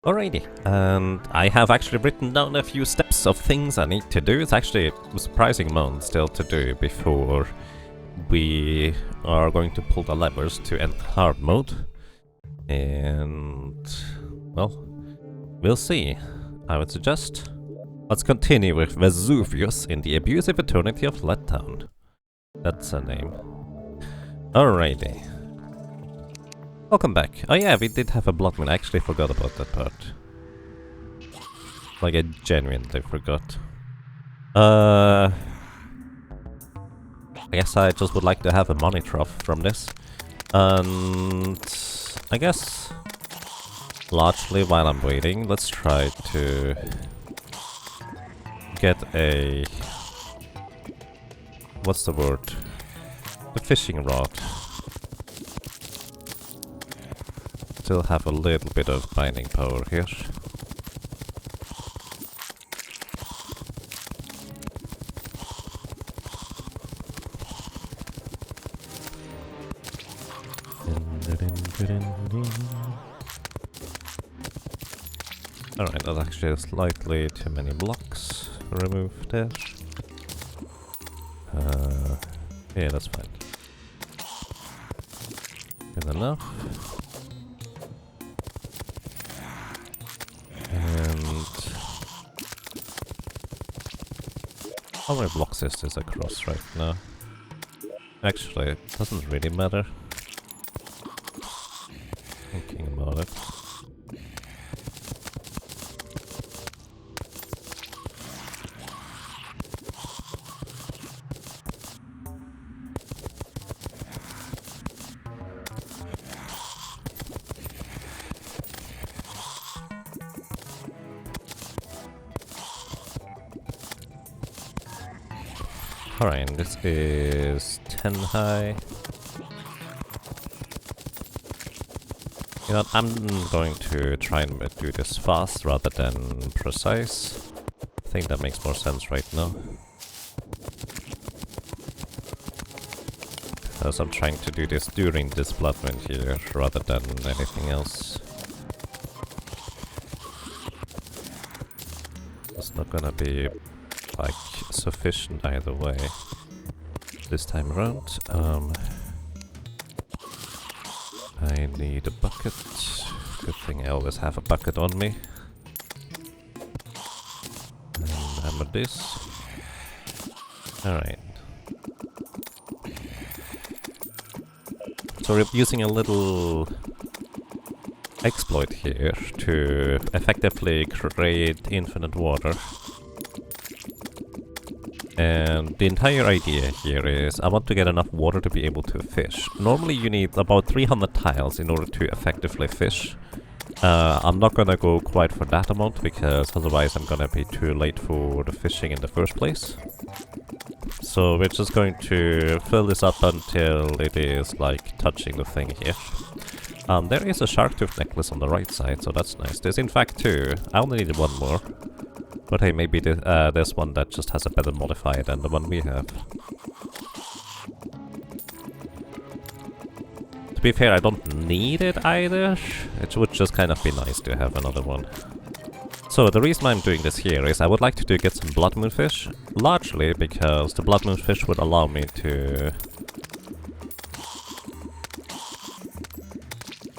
Alrighty, and I have actually written down a few steps of things I need to do. It's actually a surprising amount still to do before we are going to pull the levers to enter hard mode. And, well, we'll see. I would suggest let's continue with Vesuvius in the Abusive Eternity of Letdown. That's her name. Alrighty. Welcome back. Oh yeah, we did have a blood moon. I actually forgot about that part. Like, I genuinely forgot. I guess I just would like to have a money trough from this. And I guess, largely while I'm waiting, let's try to get a... what's the word? A fishing rod. Still have a little bit of binding power here. Alright, that's actually slightly too many blocks removed there. Yeah, that's fine. Good enough. How many blocks is this across right now? Actually, it doesn't really matter. Thinking about it. Alright, this is 10 high. You know, I'm going to try and do this fast rather than precise. I think that makes more sense right now. Because I'm trying to do this during this blood moon here rather than anything else. It's not gonna be like sufficient either way this time around. I need a bucket. Good thing I always have a bucket on me. And hammer this. Alright. So we're using a little exploit here to effectively create infinite water. And the entire idea here is I want to get enough water to be able to fish. Normally you need about 300 tiles in order to effectively fish. I'm not gonna go quite for that amount because otherwise I'm gonna be too late for the fishing in the first place. So we're just going to fill this up until it is like touching the thing here. There is a shark tooth necklace on the right side, so that's nice. There's in fact two. I only needed one more. But hey, maybe there's one that just has a better modifier than the one we have. To be fair, I don't need it either. It would just kind of be nice to have another one. So the reason I'm doing this here is I would like to get some blood moon fish. Largely because the blood moon fish would allow me to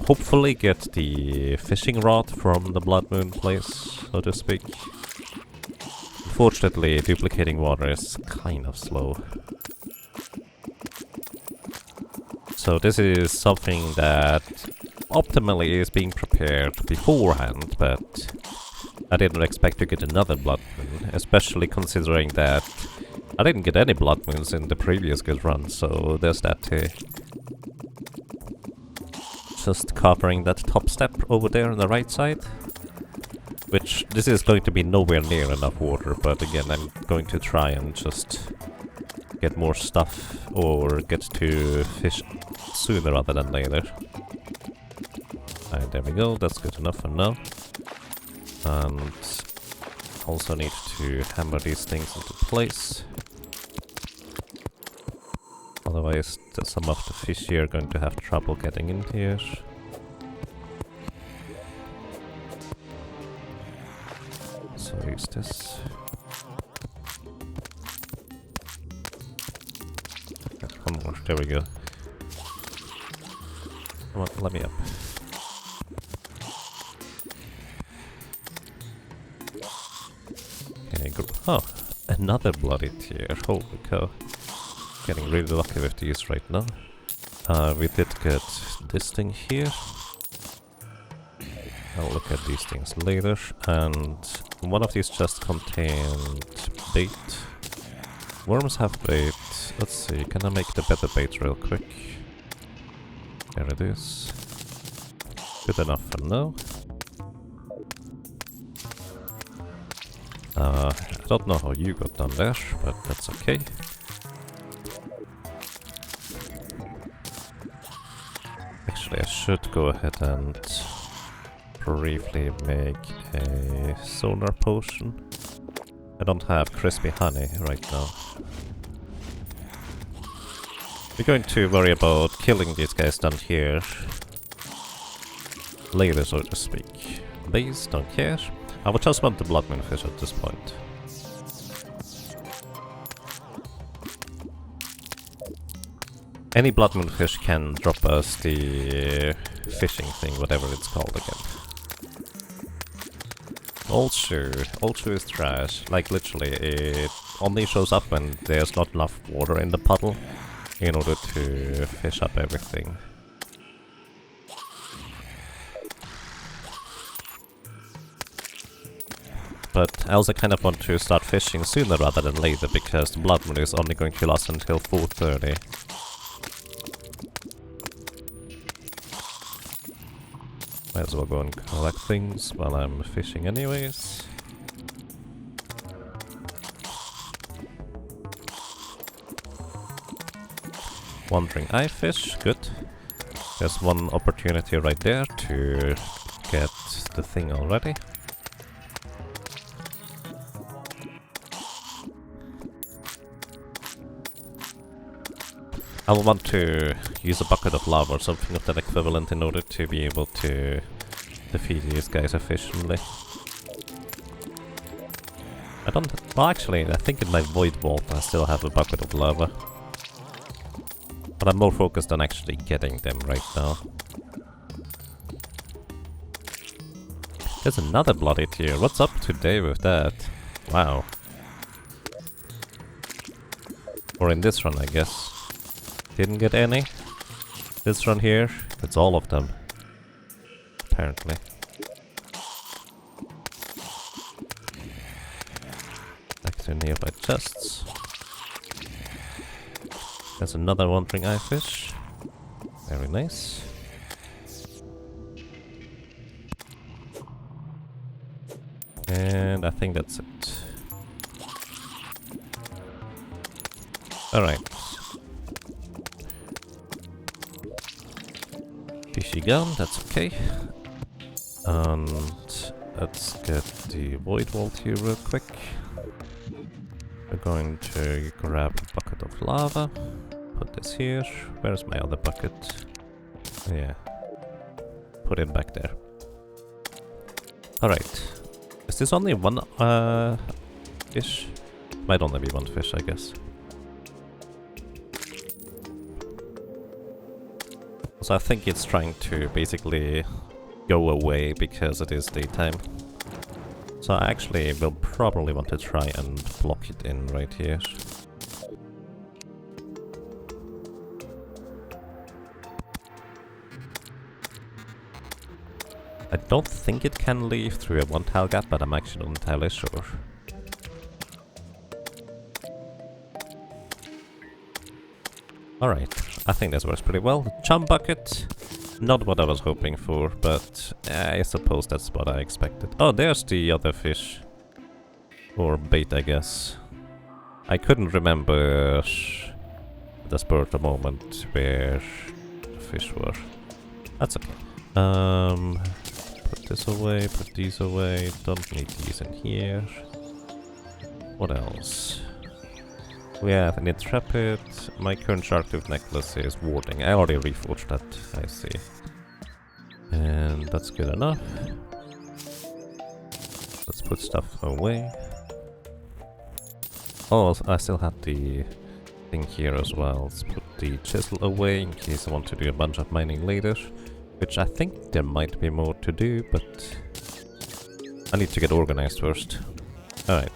hopefully get the fishing rod from the blood moon place, so to speak. Unfortunately, duplicating water is kind of slow. So this is something that optimally is being prepared beforehand, but I didn't expect to get another blood moon, especially considering that I didn't get any blood moons in the previous good run, so there's that too. Just covering that top step over there on the right side. Which, this is going to be nowhere near enough water, but again, I'm going to try and just get more stuff or get to fish sooner rather than later. Alright, there we go, that's good enough for now. And also need to hammer these things into place. Otherwise, some of the fish here are going to have trouble getting in here. So use this. One more, there we go. Come on, let me up. Okay, good. Oh, another bloody tier. Holy cow. Getting really lucky with these right now. We did get this thing here. I'll look at these things later. And one of these chests contained bait. Worms have bait. Let's see, can I make the better bait real quick? There it is. Good enough for now. I don't know how you got down there, but that's okay. Actually, I should go ahead and briefly make a sonar potion. I don't have crispy honey right now. We're going to worry about killing these guys down here later, so to speak. These don't care. I would just want the bloodmoon fish at this point. Any bloodmoon fish can drop us the fishing thing, whatever it's called again. Old shoe is trash. Like literally, it only shows up when there's not enough water in the puddle in order to fish up everything. But I also kind of want to start fishing sooner rather than later, because the blood moon is only going to last until 4:30. Might as well go and collect things while I'm fishing anyways. Wandering eye fish, good. There's one opportunity right there to get the thing already. I'll want to use a bucket of lava or something of that equivalent in order to be able to defeat these guys efficiently. Well actually, I think in my void vault I still have a bucket of lava. But I'm more focused on actually getting them right now. There's another bloody tier. What's up today with that? Wow. Or in this run, I guess. Didn't get any. This run here, it's all of them. Apparently. Back to nearby chests. There's another wandering eye fish. Very nice. And I think that's it. Alright. Fishy gun, that's okay. And let's get the void vault here real quick. We're going to grab a bucket of lava. Put this here. Where's my other bucket? Yeah. Put it back there. Alright. Is this only one fish? Might only be one fish, I guess. So I think it's trying to basically go away because it is daytime. So I actually will probably want to try and block it in right here. I don't think it can leave through a one tile gap, but I'm actually not entirely sure. Alright, I think this works pretty well. Chum bucket, not what I was hoping for, but I suppose that's what I expected. Oh, there's the other fish. Or bait, I guess. I couldn't remember at the spur of the moment where the fish were. That's okay. Put this away, put these away. Don't need these in here. What else? We have an intrepid. My current sharktooth necklace is warding. I already reforged that, I see. And that's good enough. Let's put stuff away. Oh, I still had the thing here as well. Let's put the chisel away in case I want to do a bunch of mining later. Which I think there might be more to do, but I need to get organized first. Alright.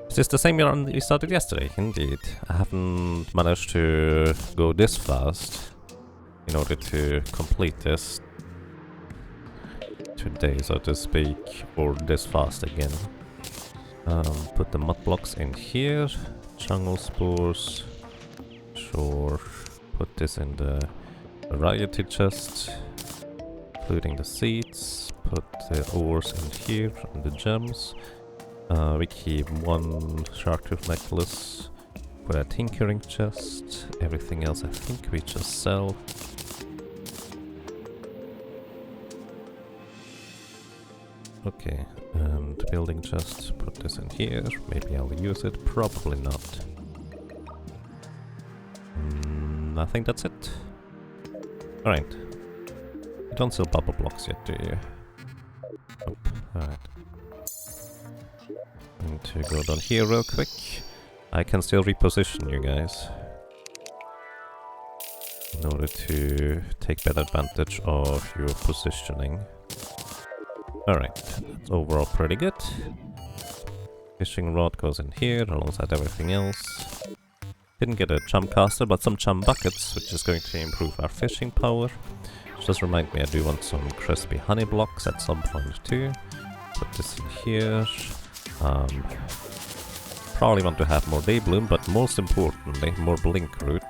Is this the same run we started yesterday? Indeed. I haven't managed to go this fast in order to complete this today, so to speak, or this fast again. Put the mud blocks in here. Jungle spores. Sure. Put this in the variety chest, including the seeds. Put the ores in here and the gems. We keep one shark-tooth necklace for a tinkering chest. Everything else I think we just sell. Okay, and building chest, put this in here. Maybe I'll use it, probably not. I think that's it. Alright. You don't sell bubble blocks yet, do you? Nope. Alright. Need to go down here real quick. I can still reposition you guys in order to take better advantage of your positioning. Alright, that's overall pretty good. Fishing rod goes in here alongside everything else. Didn't get a chum caster, but some chum buckets, which is going to improve our fishing power. Just remind me, I do want some crispy honey blocks at some point too. Put this in here. Probably want to have more day bloom, but most importantly, more blink root.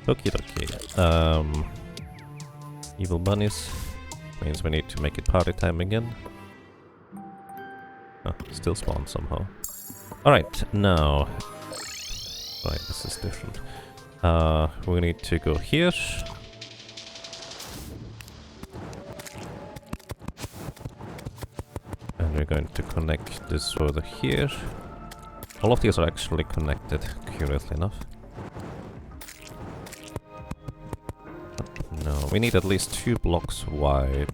Okie dokie. Evil bunnies means we need to make it party time again. Oh, still spawn somehow. Alright, now. Right, this is different. We need to go here. And we're going to connect this over here. All of these are actually connected, curiously enough. No, we need at least 2 blocks wide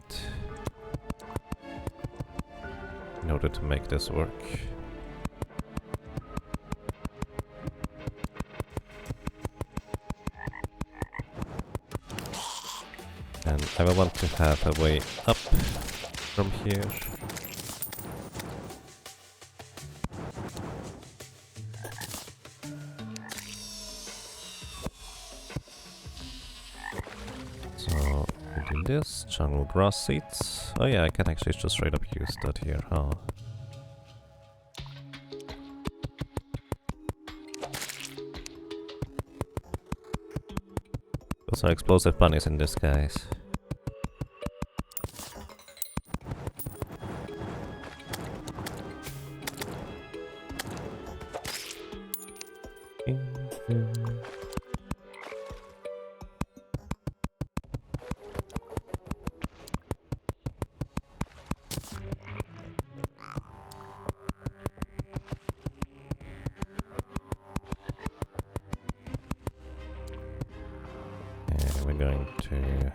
in order to make this work. And I will want to have a way up from here. This jungle grass seeds. Oh yeah, I can actually just straight up use that here, huh? Those are explosive bunnies in disguise. We're going to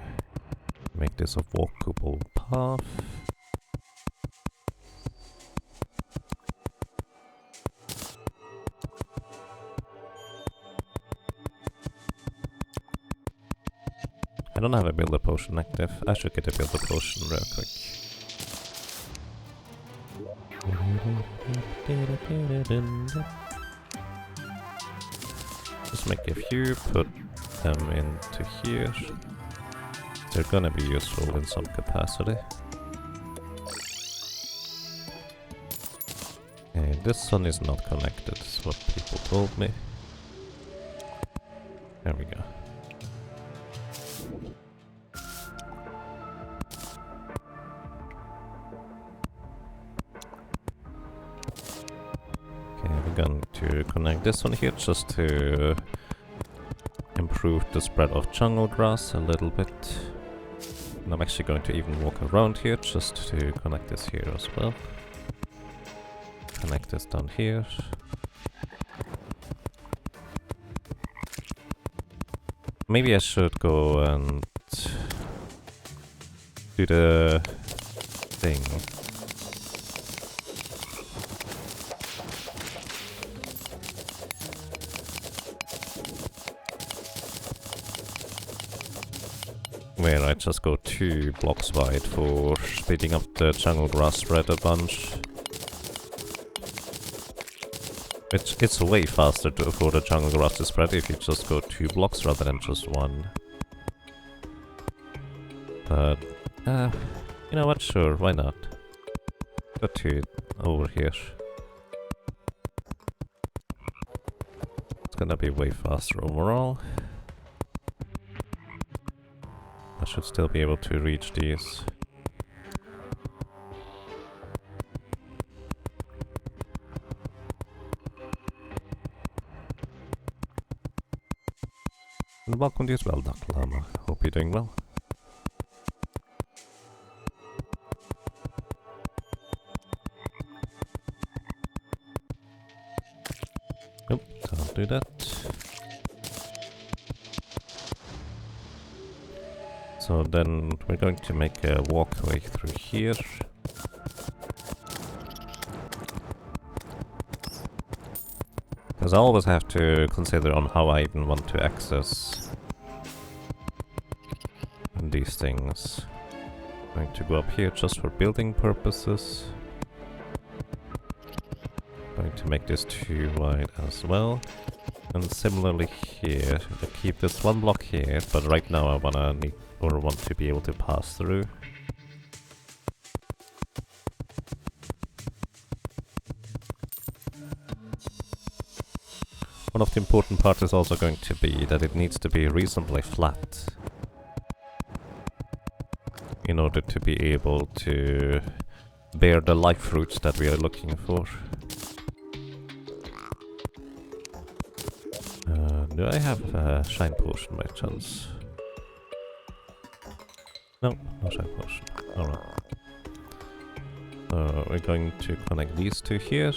make this a walkable path. I don't have a builder potion active. I should get a builder potion real quick. Just make a few, put them into here. They're gonna be useful in some capacity. Okay, this one is not connected, is what people told me. There we go. Okay, we're going to connect this one here just to improved the spread of jungle grass a little bit. And I'm actually going to even walk around here just to connect this here as well. Connect this down here. Maybe I should go and do the thing. Where I just go 2 blocks wide for speeding up the jungle grass spread a bunch. It's way faster for the jungle grass to spread if you just go 2 blocks rather than just 1. But, you know what, sure, why not? Go 2 over here. It's gonna be way faster overall. I should still be able to reach these. And welcome to you as well, Duck Llama. Hope you're doing well. Nope, can't do that. So then we're going to make a walkway through here. Because I always have to consider on how I even want to access these things. I'm going to go up here just for building purposes. Going to make this 2 wide as well. And similarly here, I keep this 1 block here, but right now I want to be able to pass through. One of the important parts is also going to be that it needs to be reasonably flat in order to be able to bear the life fruits that we are looking for. Do I have a shine potion by chance? No, no shine potion. Alright. So we're going to connect these 2 here.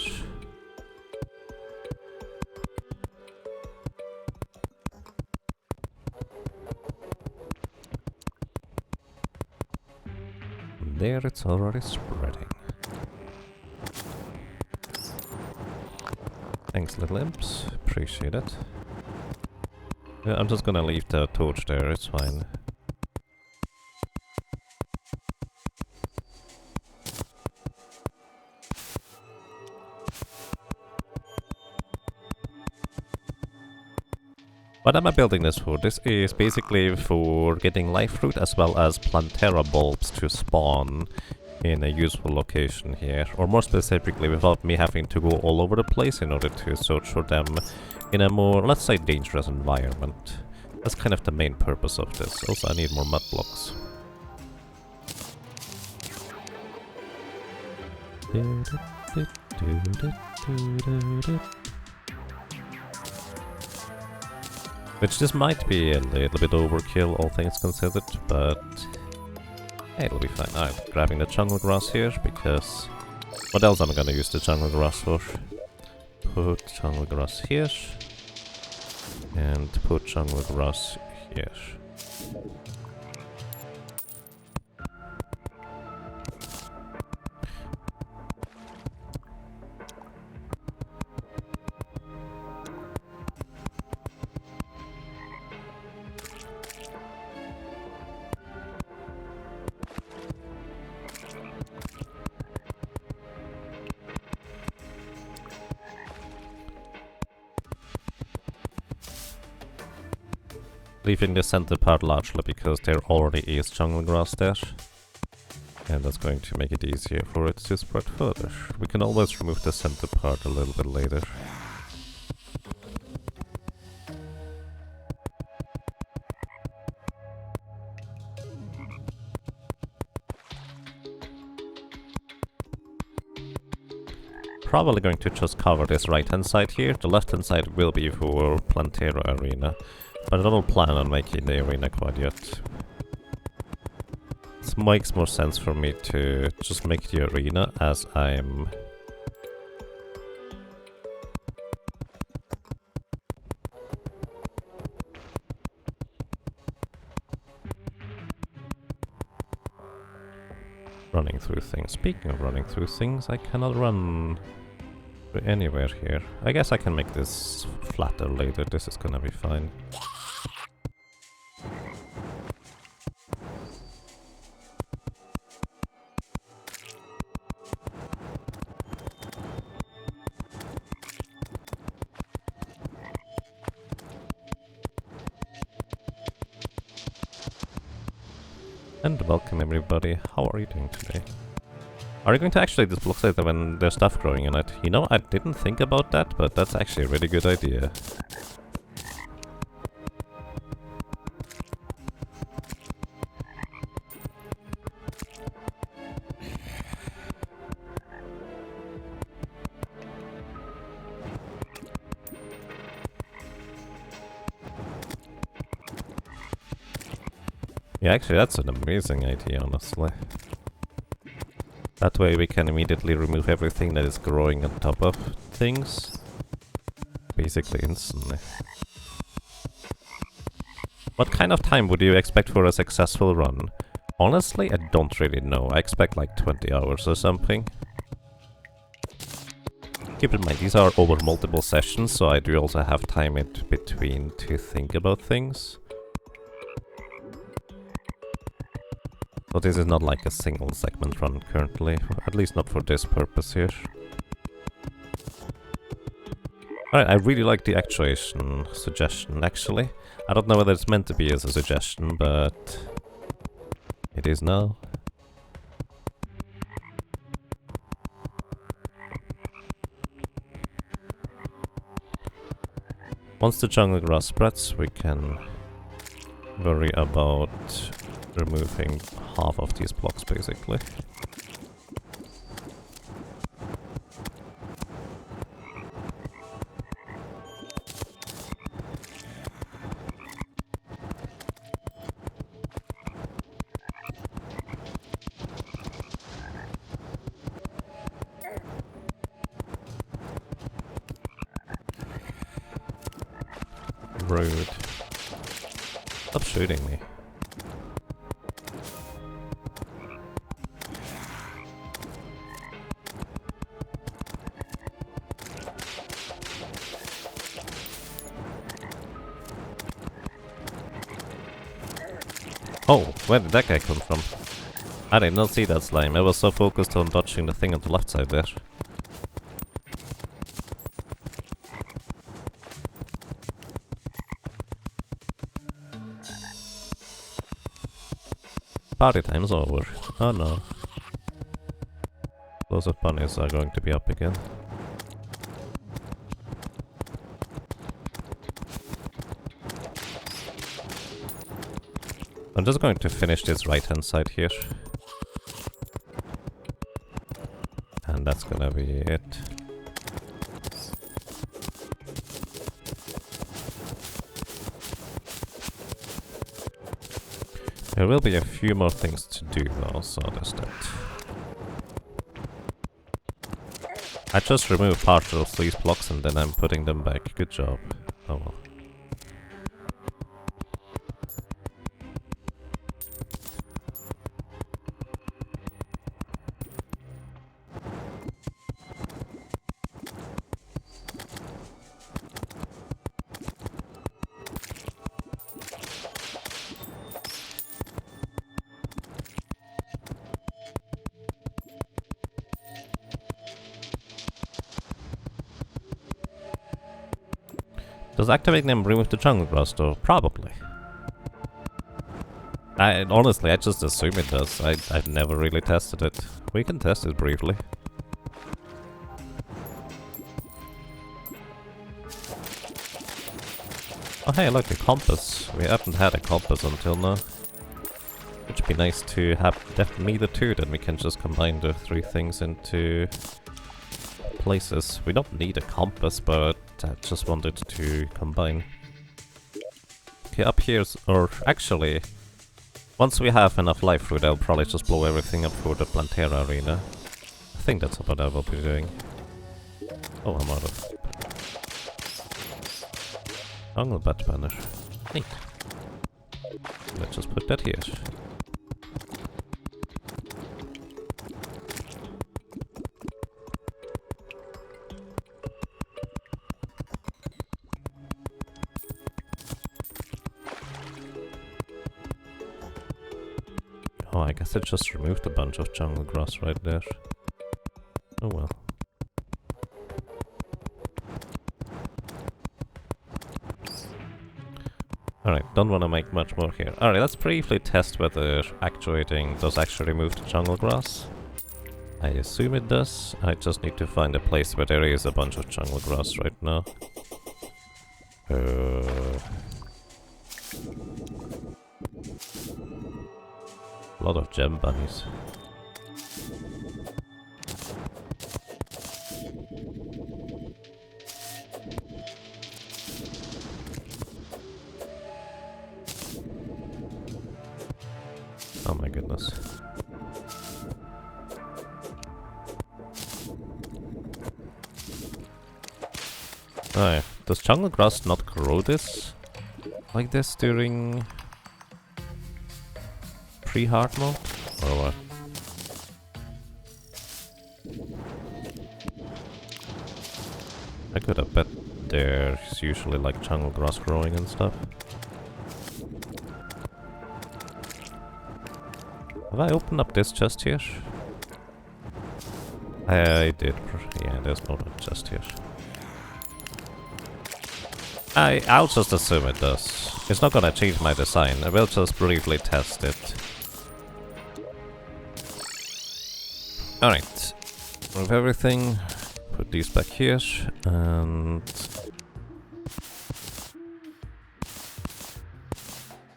There it's already spreading. Thanks, little imps. Appreciate it. Yeah, I'm just gonna leave the torch there, it's fine. What am I building this for? This is basically for getting life fruit as well as Plantera bulbs to spawn in a useful location here. Or more specifically, without me having to go all over the place in order to search for them in a more, let's say, dangerous environment. That's kind of the main purpose of this. Also, I need more mud blocks. Which this might be a little bit overkill, all things considered, but hey, it'll be fine. I'm grabbing the jungle grass here, because what else am I gonna use the jungle grass for? Put jungle grass here, and put jungle grass here. Leaving the center part largely because there already is jungle grass there. And that's going to make it easier for it to spread further. We can always remove the center part a little bit later. Probably going to just cover this right hand side here. The left hand side will be for Plantera Arena. But I don't plan on making the arena quite yet. It makes more sense for me to just make the arena as I'm running through things. Speaking of running through things, I cannot run anywhere here. I guess I can make this flatter later. This is gonna be fine. And welcome everybody. How are you doing today? Are you going to actually disblock later when there's stuff growing in it? You know, I didn't think about that, but that's actually a really good idea. Yeah, actually that's an amazing idea, honestly. That way we can immediately remove everything that is growing on top of things. Basically instantly. What kind of time would you expect for a successful run? Honestly, I don't really know. I expect like 20 hours or something. Keep in mind, these are over multiple sessions, so I do also have time in between to think about things. So this is not like a single segment run currently, at least not for this purpose here. Alright, I really like the actuation suggestion actually. I don't know whether it's meant to be as a suggestion, but it is now. Once the jungle grass spreads, we can worry about removing half of these blocks basically. Rude. Stop shooting me. Oh, where did that guy come from? I did not see that slime. I was so focused on dodging the thing on the left side there. Party time's over. Oh no. Explosive Bunnies are going to be up again. I'm just going to finish this right hand side here. And that's gonna be it. There will be a few more things to do though, so there's that. I just removed partial of these blocks and then I'm putting them back. Good job. Oh well. Does activating them remove the jungle grass though? Probably. Honestly, I just assume it does. I've never really tested it. We can test it briefly. Oh hey, look, a compass. We haven't had a compass until now. Which would be nice to have definitely the two, then we can just combine the three things into places. We don't need a compass, but I just wanted to combine. Okay, up here's... or actually... Once we have enough life fruit, I'll probably just blow everything up for the Plantera arena. I think that's what I will be doing. Oh, I'm out of... Jungle Bat Banner. Neat. Let's just put that here. Oh, I guess I just removed a bunch of jungle grass right there. Oh well. Alright, don't want to make much more here. Alright, let's briefly test whether actuating does actually remove the jungle grass. I assume it does. I just need to find a place where there is a bunch of jungle grass right now. A lot of gem bunnies. Oh my goodness. Oh, does jungle grass not grow this? Like this during... pre-hard mode? Or what? I could have bet there's usually like jungle grass growing and stuff. Have I opened up this chest here? I did. Yeah, there's no chest here. I'll just assume it does. It's not gonna change my design. I will just briefly test it. Alright. Remove everything. Put these back here. And...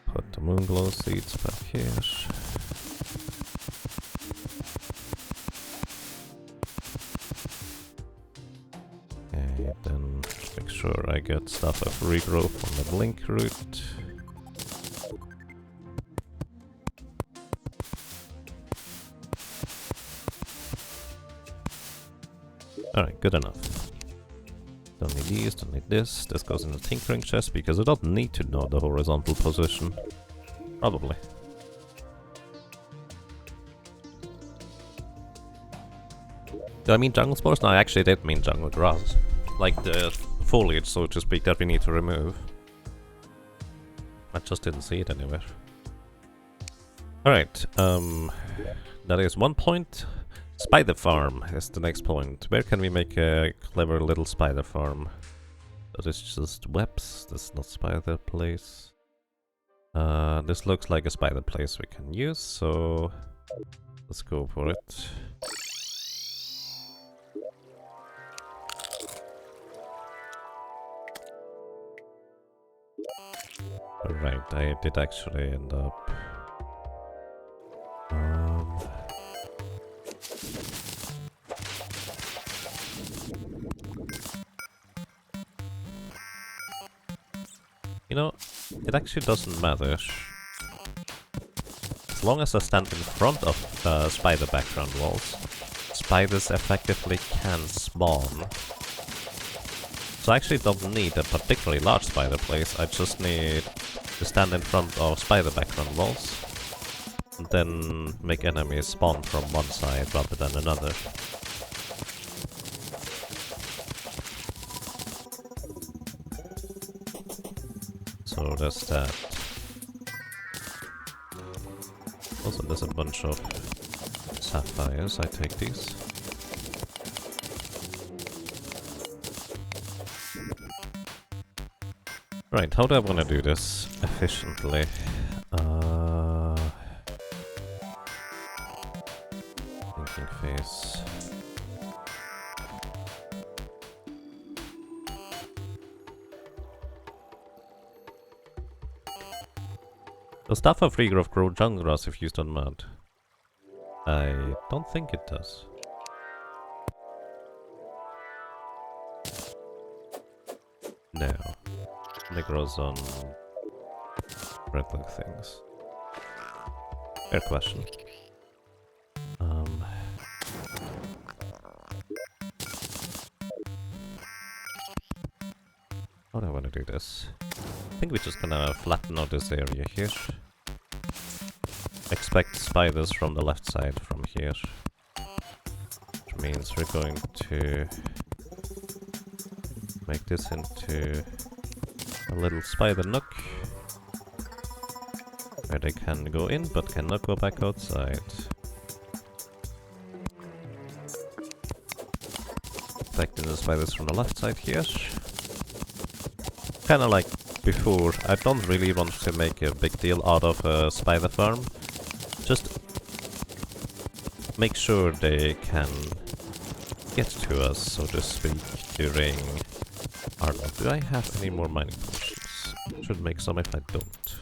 put the moonglow seeds back here. Okay, then make sure I get stuff of regrowth on the blink route. Alright, good enough. Don't need these, don't need this. This goes in the tinkering chest because I don't need to know the horizontal position. Probably. Did I mean jungle spores? No, I actually did mean jungle grass. Like the foliage, so to speak, that we need to remove. I just didn't see it anywhere. Alright, that is 1 point. Spider farm is the next point. Where can we make a clever little spider farm? That is just webs. This is not spider place. This looks like a spider place we can use, so let's go for it. Right, I did actually end up... You know, it actually doesn't matter. As long as I stand in front of spider background walls, spiders effectively can spawn. So I actually don't need a particularly large spider place, I just need to stand in front of spider background walls, and then make enemies spawn from one side rather than another. So there's that. Also there's a bunch of sapphires, I take these. Right, how do I want to do this efficiently? Thinking phase. Does stuff of regrowth grow jungle grass if used on mud? I don't think it does. No. It grows on spread-like things? Fair question. How do I want to do this? I think we're just gonna flatten out this area here. Expect spiders from the left side from here. Which means we're going to make this into a little spider nook where they can go in but cannot go back outside. Expecting the spiders from the left side here. Kinda like before, I don't really want to make a big deal out of a spider farm. Just make sure they can get to us, so to speak, during our life. Do I have any more mining potions? Should make some if I don't.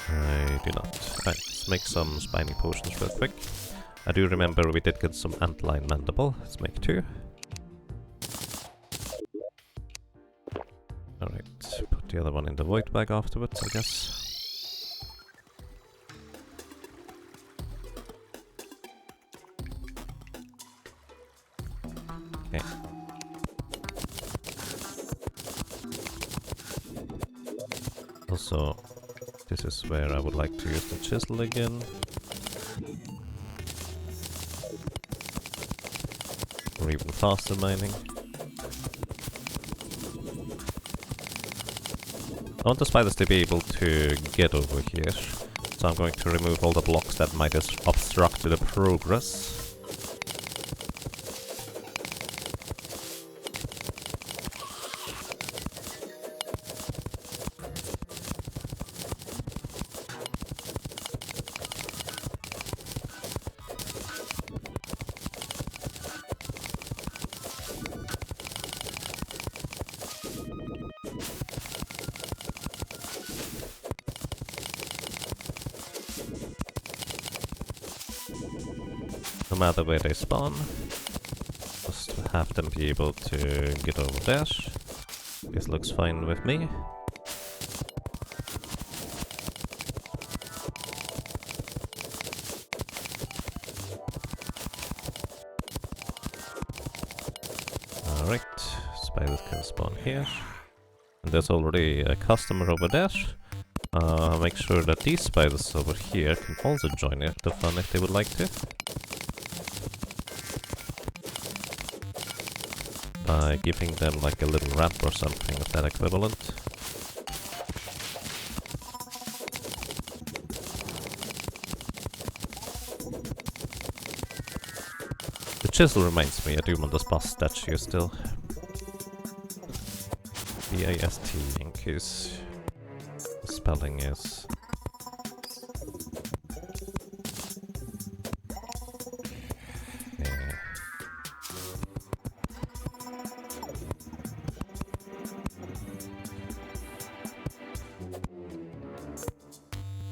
I do not. Right, let's make some mining potions real quick. I do remember we did get some antline mandible. Let's make 2. Alright, put the other one in the void bag afterwards, I guess. Okay. Also, this is where I would like to use the chisel again. Or even faster mining. I want the spiders to be able to get over here, so I'm going to remove all the blocks that might obstruct the progress. No matter where they spawn, just have them be able to get over there. This looks fine with me. Alright, spiders can spawn here. And there's already a customer over there. Make sure that these spiders over here can also join the fun if they would like to. By giving them like a little ramp or something of that equivalent. The chisel reminds me, I do want this boss statue still. B-A-S-T in case the spelling is...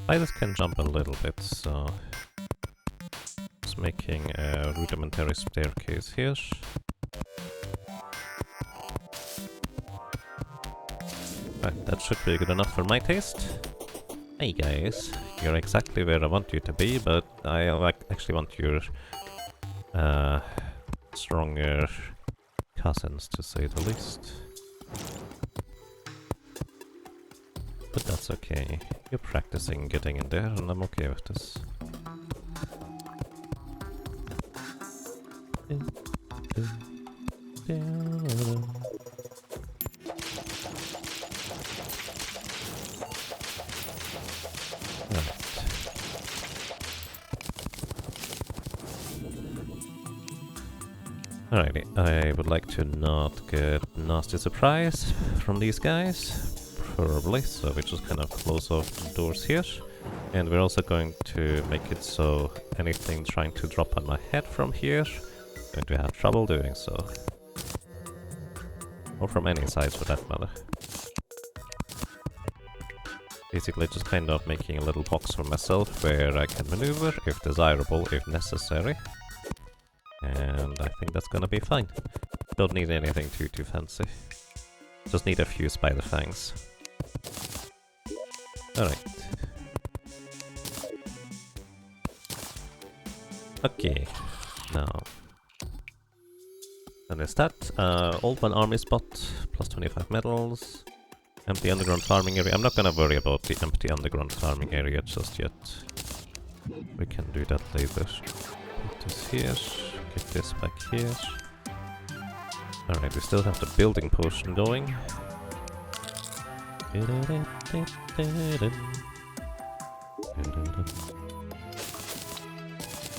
Spiders can jump a little bit, so just making a rudimentary staircase here. Right, that should be good enough for my taste. Hey guys, you're exactly where I want you to be, but I actually want your stronger cousins, to say the least. But that's okay. You're practicing getting in there, and I'm okay with this. Alrighty, I would like to not get nasty surprise from these guys. Probably, so we just kind of close off the doors here. And we're also going to make it so anything trying to drop on my head from here is going to have trouble doing so. Or from any sides for that matter. Basically just kind of making a little box for myself where I can maneuver if desirable, if necessary. And I think that's gonna be fine. Don't need anything too fancy. Just need a few spider fangs. Alright. Okay, now. And there's that. Old one army spot, plus 25 medals. Empty underground farming area. I'm not gonna worry about the empty underground farming area just yet. We can do that later. Put this here, get this back here. Alright, we still have the building potion going. The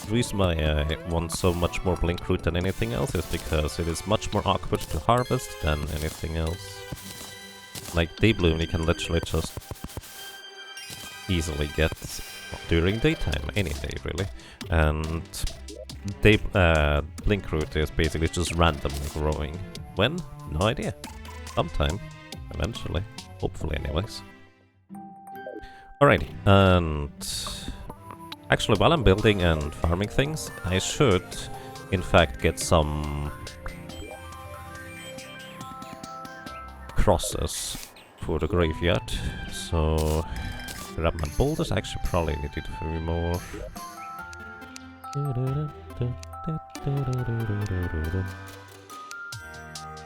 reason why I want so much more blink root than anything else is because it is much more awkward to harvest than anything else. Like Daybloom you can literally just easily get during daytime, any day really. And blink root is basically just randomly growing. When? No idea. Sometime. Eventually. Hopefully anyways. Alrighty, and actually while I'm building and farming things, I should in fact get some crosses for the graveyard. So grab my boulders, actually probably need it for more.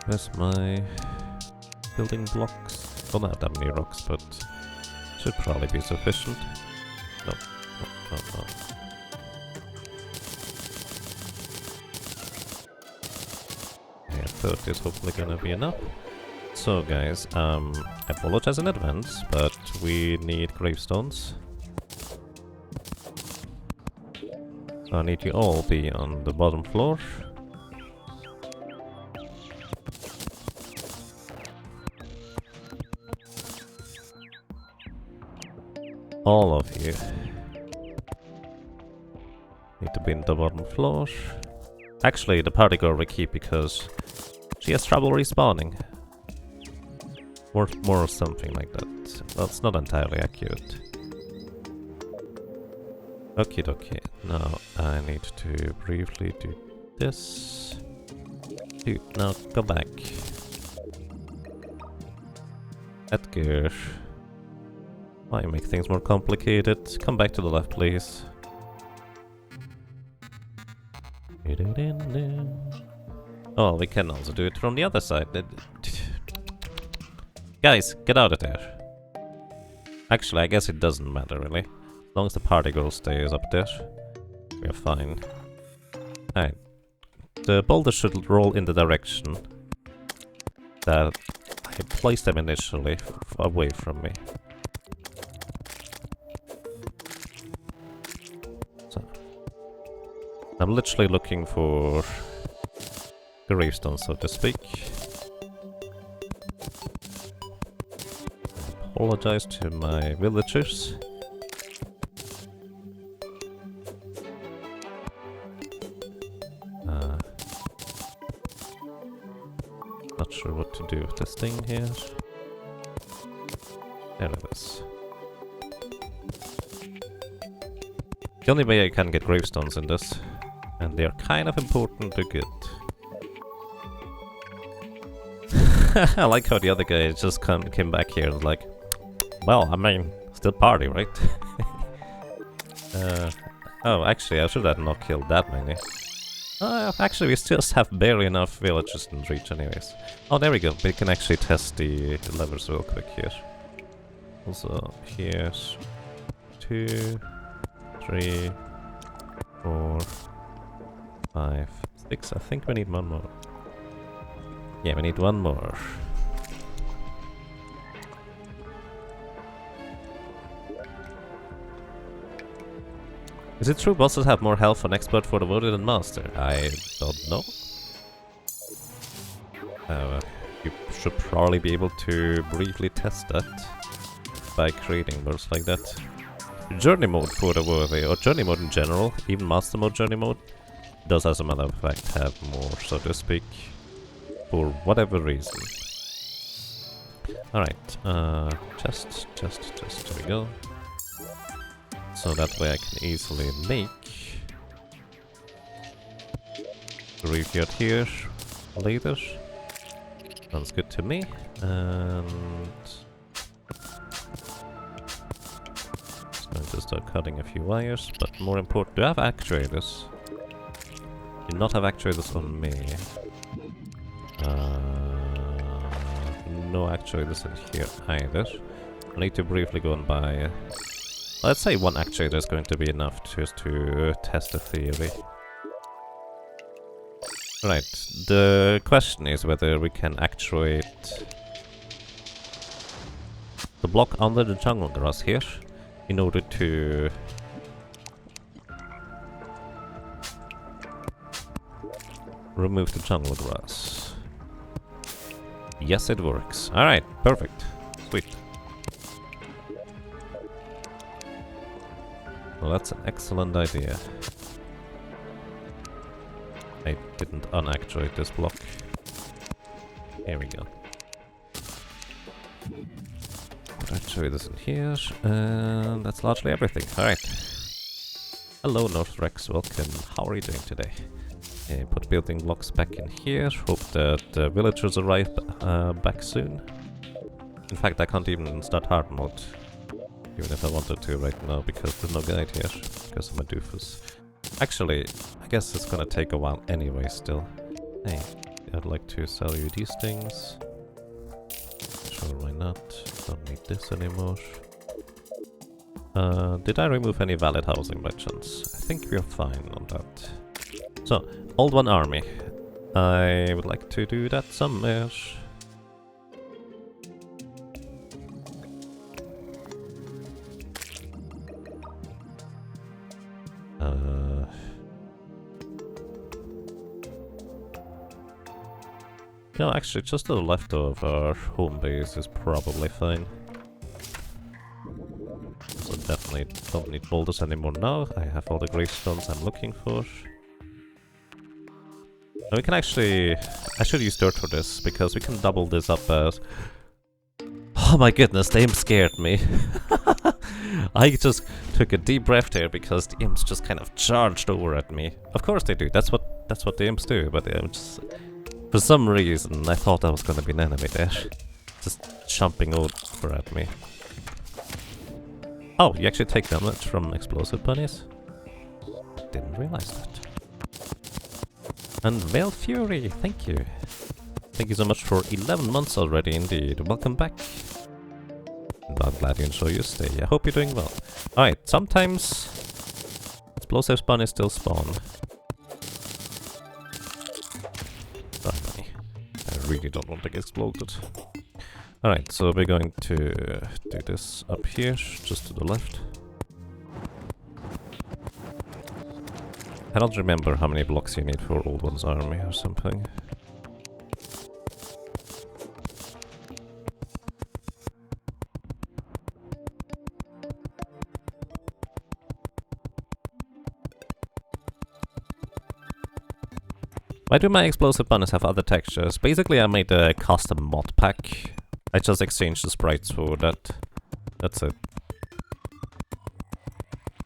Where's my building blocks? Don't have that many rocks, but should probably be sufficient. No. Yeah, 30 is hopefully gonna be enough. So guys, I apologize in advance, but we need gravestones. So I need you all be on the bottom floor. All of you need to be in the bottom floor. Actually, the party girl we keep because she has trouble respawning. Or something like that. That's not entirely accurate. Okie dokie. Now I need to briefly do this. Dude, now go back. Edgar. Why make things more complicated? Come back to the left, please. Oh, we can also do it from the other side. Guys, get out of there. Actually, I guess it doesn't matter, really. As long as the party girl stays up there, we're fine. Alright. The boulders should roll in the direction that I placed them initially, away from me. So, I'm literally looking for gravestones, so to speak. Apologize to my villagers. Not sure what to do with this thing here. There it is. The only way I can get gravestones in this, and they are kind of important to get. I like how the other guy just came back here and was like, well, I mean, still party, right? Oh, actually, I should have not killed that many. Actually, we still have barely enough villagers in reach anyways. Oh, there we go. We can actually test the levers real quick here. Also, here's 2, 3, 4, 5, 6. I think we need one more. Yeah, we need one more. Is it true bosses have more health on expert for the Voodoo than master? I don't know. You should probably be able to briefly test that by creating bursts like that. Journey mode for the worthy, or journey mode in general, even master mode journey mode, does as a matter of fact have more, so to speak, for whatever reason. Alright, just, there we go. So that way I can easily make graveyard here later. Sounds good to me. And to start cutting a few wires, but more important, do I have actuators? Do not have actuators on me. No actuators in here either. I need to briefly go and buy... let's say one actuator is going to be enough just to test the theory. Right, the question is whether we can actuate the block under the jungle grass here in order to remove the jungle grass. Yes, it works. Alright, perfect. Sweet. Well, that's an excellent idea. I didn't unactuate this block. Here we go. I'll show you this in here, and that's largely everything. Alright. Hello, North Rex, welcome. How are you doing today? Put building blocks back in here. Hope that the villagers arrive back soon. In fact, I can't even start hard mode, even if I wanted to right now, because there's no guide here, because I'm a doofus. Actually, I guess it's gonna take a while anyway still. Hey, I'd like to sell you these things. Sure, why not? Don't need this anymore. Did I remove any valid housing by chance? I think we're fine on that. So, Old One Army. I would like to do that somewhere. No, actually, just to the left of our home base is probably fine. So definitely don't need boulders anymore now. I have all the gravestones I'm looking for. Now we can actually... I should use dirt for this, because we can double this up as... Oh my goodness, the imp scared me. I just took a deep breath there because the imps just kind of charged over at me. Of course they do, that's what the imps do, but just... For some reason, I thought I was gonna be an enemy there. Just jumping over at me. Oh, you actually take damage from Explosive Bunnies? Didn't realize that. And Veil Fury, thank you. Thank you so much for 11 months already, indeed. Welcome back. And I'm glad you enjoy your stay. I hope you're doing well. Alright, sometimes Explosive Bunnies still spawn. I really don't want to get exploded. Alright, so we're going to do this up here, just to the left. I don't remember how many blocks you need for Old One's army or something. Why do my Explosive Bunnies have other textures? Basically I made a custom mod pack. I just exchanged the sprites for that. That's it.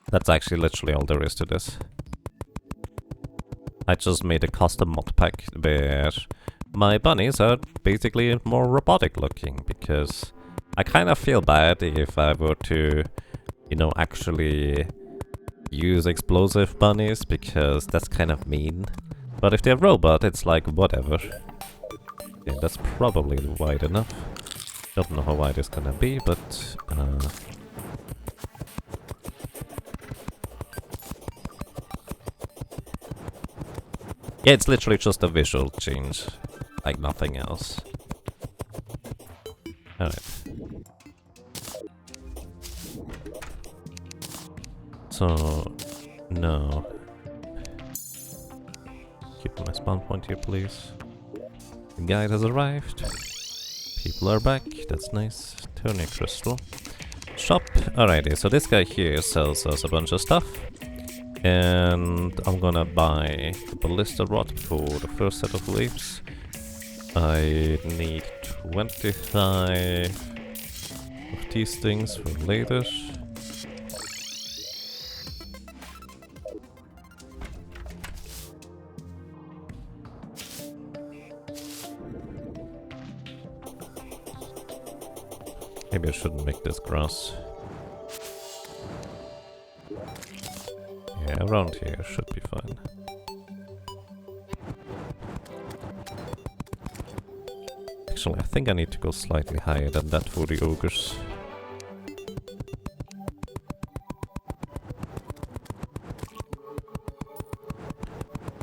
That's actually literally all there is to this. I just made a custom mod pack where my bunnies are basically more robotic looking, because I kind of feel bad if I were to, you know, actually use Explosive Bunnies, because that's kind of mean. But if they're robot, it's like, whatever. Yeah, that's probably wide enough. Don't know how wide it's gonna be, but... yeah, it's literally just a visual change. Like nothing else. Alright. So... no. Keep my spawn point here, please. The guide has arrived. People are back, that's nice. Turning crystal. Shop. Alrighty, so this guy here sells us a bunch of stuff. And I'm gonna buy the ballista rod for the first set of leaves. I need 25 of these things for later. Maybe I shouldn't make this grass. Yeah, around here should be fine. Actually, I think I need to go slightly higher than that for the ogres.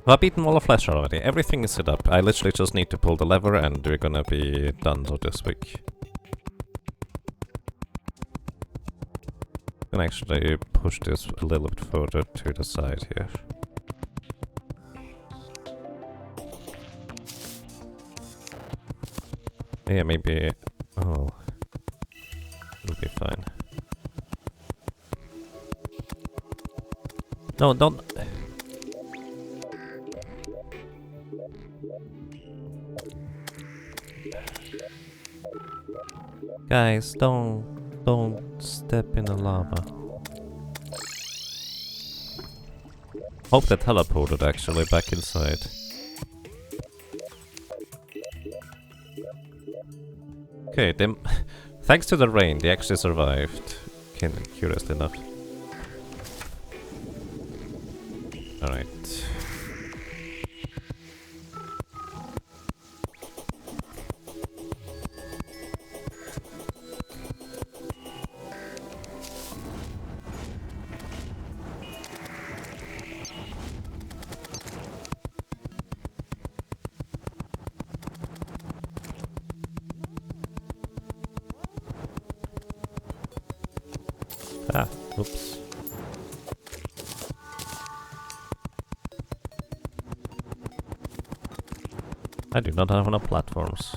I've beaten all of flesh already. Everything is set up. I literally just need to pull the lever and we're gonna be done for this week. I can actually push this a little bit further to the side here. Yeah, maybe... oh... it'll be fine. No, don't... Guys, don't step in the lava. Hope they teleported actually back inside. Okay, them. Thanks to the rain, they actually survived. Curious enough. Alright. Ah, oops. I do not have enough platforms.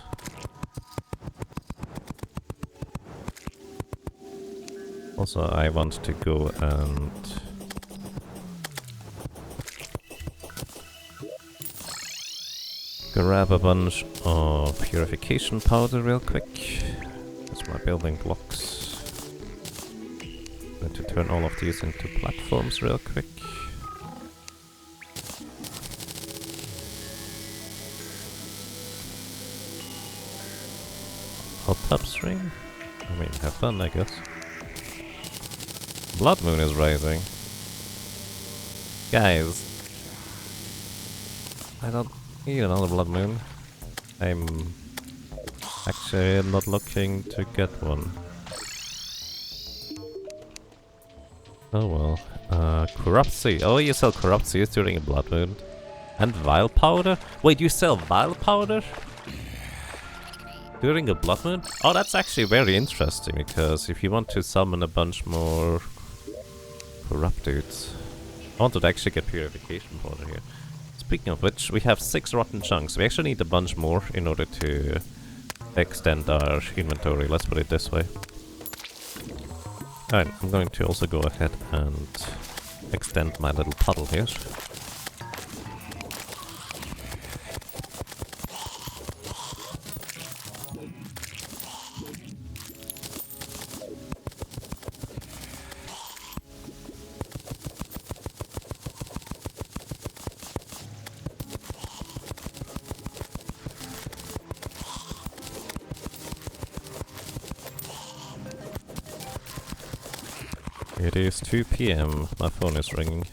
Also, I want to go and... grab a bunch of purification powder real quick. That's my building blocks. Going to turn all of these into platforms real quick. Hot tub stream? I mean, have fun, I guess. Blood moon is rising. Guys, I don't need another blood moon. I'm actually not looking to get one. Oh well. Corrupt seed. Oh, you sell corrupt seeds during a blood moon. And vile powder? Wait, you sell vile powder? During a blood moon? Oh, that's actually very interesting, because if you want to summon a bunch more corrupt dudes. I want to actually get purification powder here. Speaking of which, we have 6 rotten chunks. We actually need a bunch more in order to extend our inventory, let's put it this way. Alright, I'm going to also go ahead and extend my little puddle here. It is 2 PM. My phone is ringing.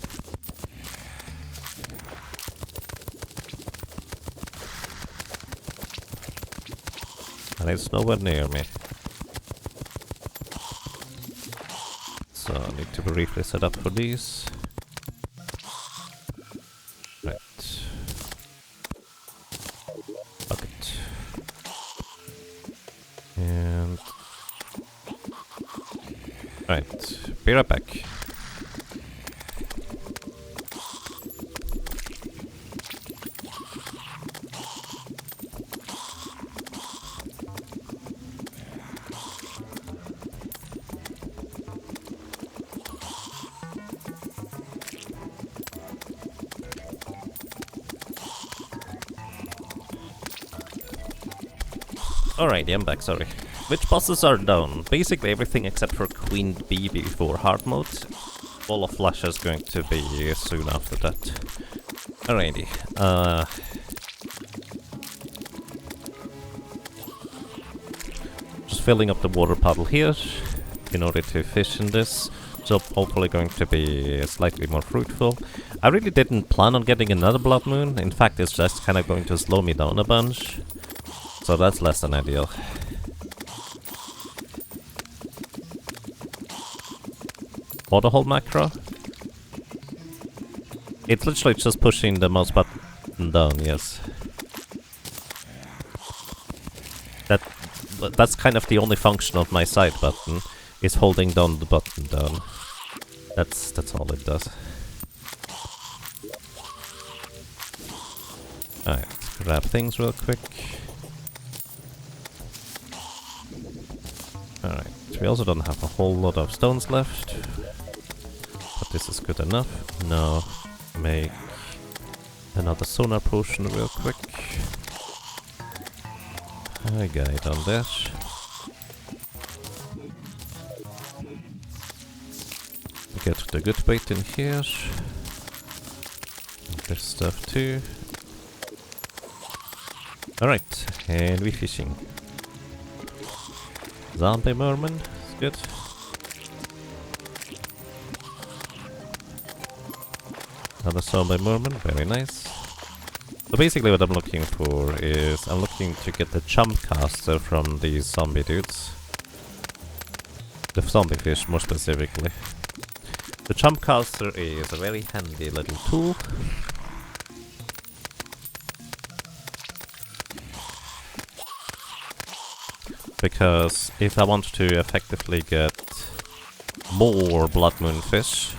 And it's nowhere near me. So I need to briefly set up for these. Right. Bucket. And... right. Be right back. Alrighty, I'm back, sorry. Which bosses are down? Basically everything except for Queen Bee before hard mode. Wall of Flash is going to be soon after that. Alrighty. Just filling up the water puddle here in order to fish in this. So hopefully going to be slightly more fruitful. I really didn't plan on getting another blood moon. In fact, it's just kind of going to slow me down a bunch. So that's less than ideal. Waterhole macro? It's literally just pushing the mouse button down, yes. That's kind of the only function of my side button, is holding down the button down. That's all it does. Alright, grab things real quick. Alright, we also don't have a whole lot of stones left. But this is good enough. Now, make another sonar potion real quick. I got it on that. Get the good bait in here. This stuff too. Alright, and we fishing. Zombie merman, it's good. Another zombie merman, very nice. So basically what I'm looking for is, I'm looking to get the jump caster from these zombie dudes. The zombie fish, more specifically. The jump caster is a very handy little tool. Because if I want to effectively get more blood moon fish,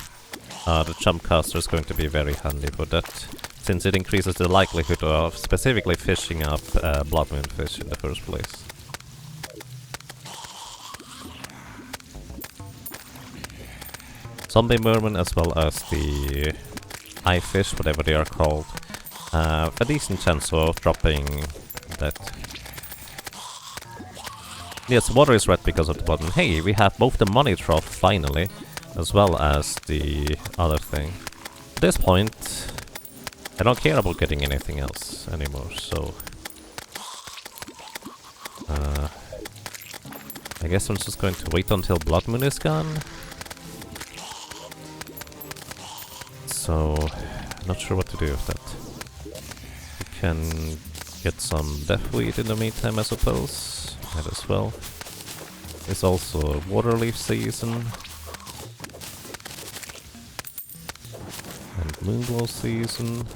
the jump caster is going to be very handy for that, since it increases the likelihood of specifically fishing up blood moon fish in the first place. Zombie merman as well as the eye fish, whatever they are called, have a decent chance of dropping that. Yes, water is red because of the button. Hey, we have both the money trough finally, as well as the other thing. At this point, I don't care about getting anything else anymore, so... I guess I'm just going to wait until Blood Moon is gone. So, not sure what to do with that. We can get some deathweed in the meantime, I suppose. That as well. It's also water leaf season. And moonglow season.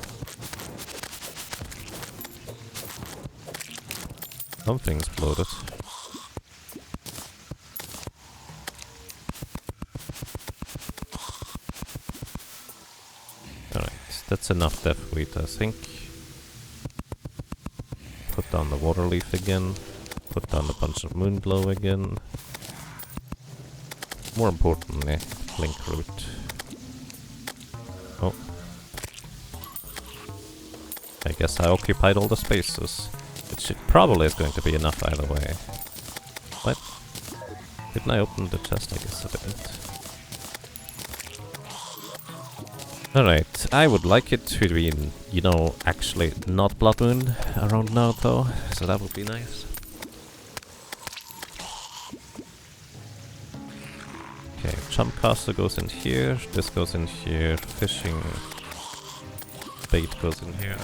Something exploded. Alright, that's enough deathweed, I think. Put down the water leaf again. Put down a bunch of moonglow again. More importantly, blink root. Oh. I guess I occupied all the spaces. Which probably is going to be enough either way. What? Didn't I open the chest? I guess I didn't. Alright, I would like it to be, you know, actually not Blood Moon around now though. So that would be nice. Okay, jump caster goes in here, this goes in here, fishing bait goes in here.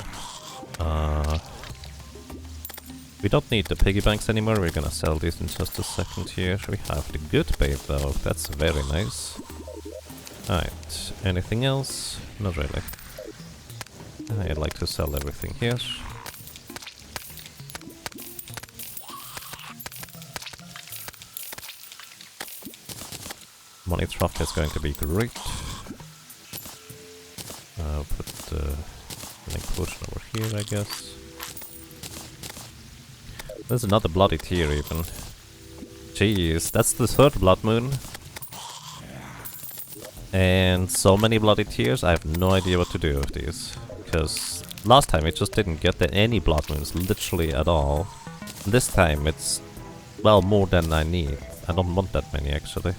We don't need the piggy banks anymore, we're gonna sell these in just a second here. We have the good bait though, that's very nice. Alright, anything else? Not really. I'd like to sell everything here. Money trough is going to be great. I'll put the potion over here, I guess. There's another bloody tear even. Jeez, that's the third blood moon. And so many bloody tears, I have no idea what to do with these. Because last time it just didn't get any blood moons, literally at all. And this time it's, well, more than I need. I don't want that many actually.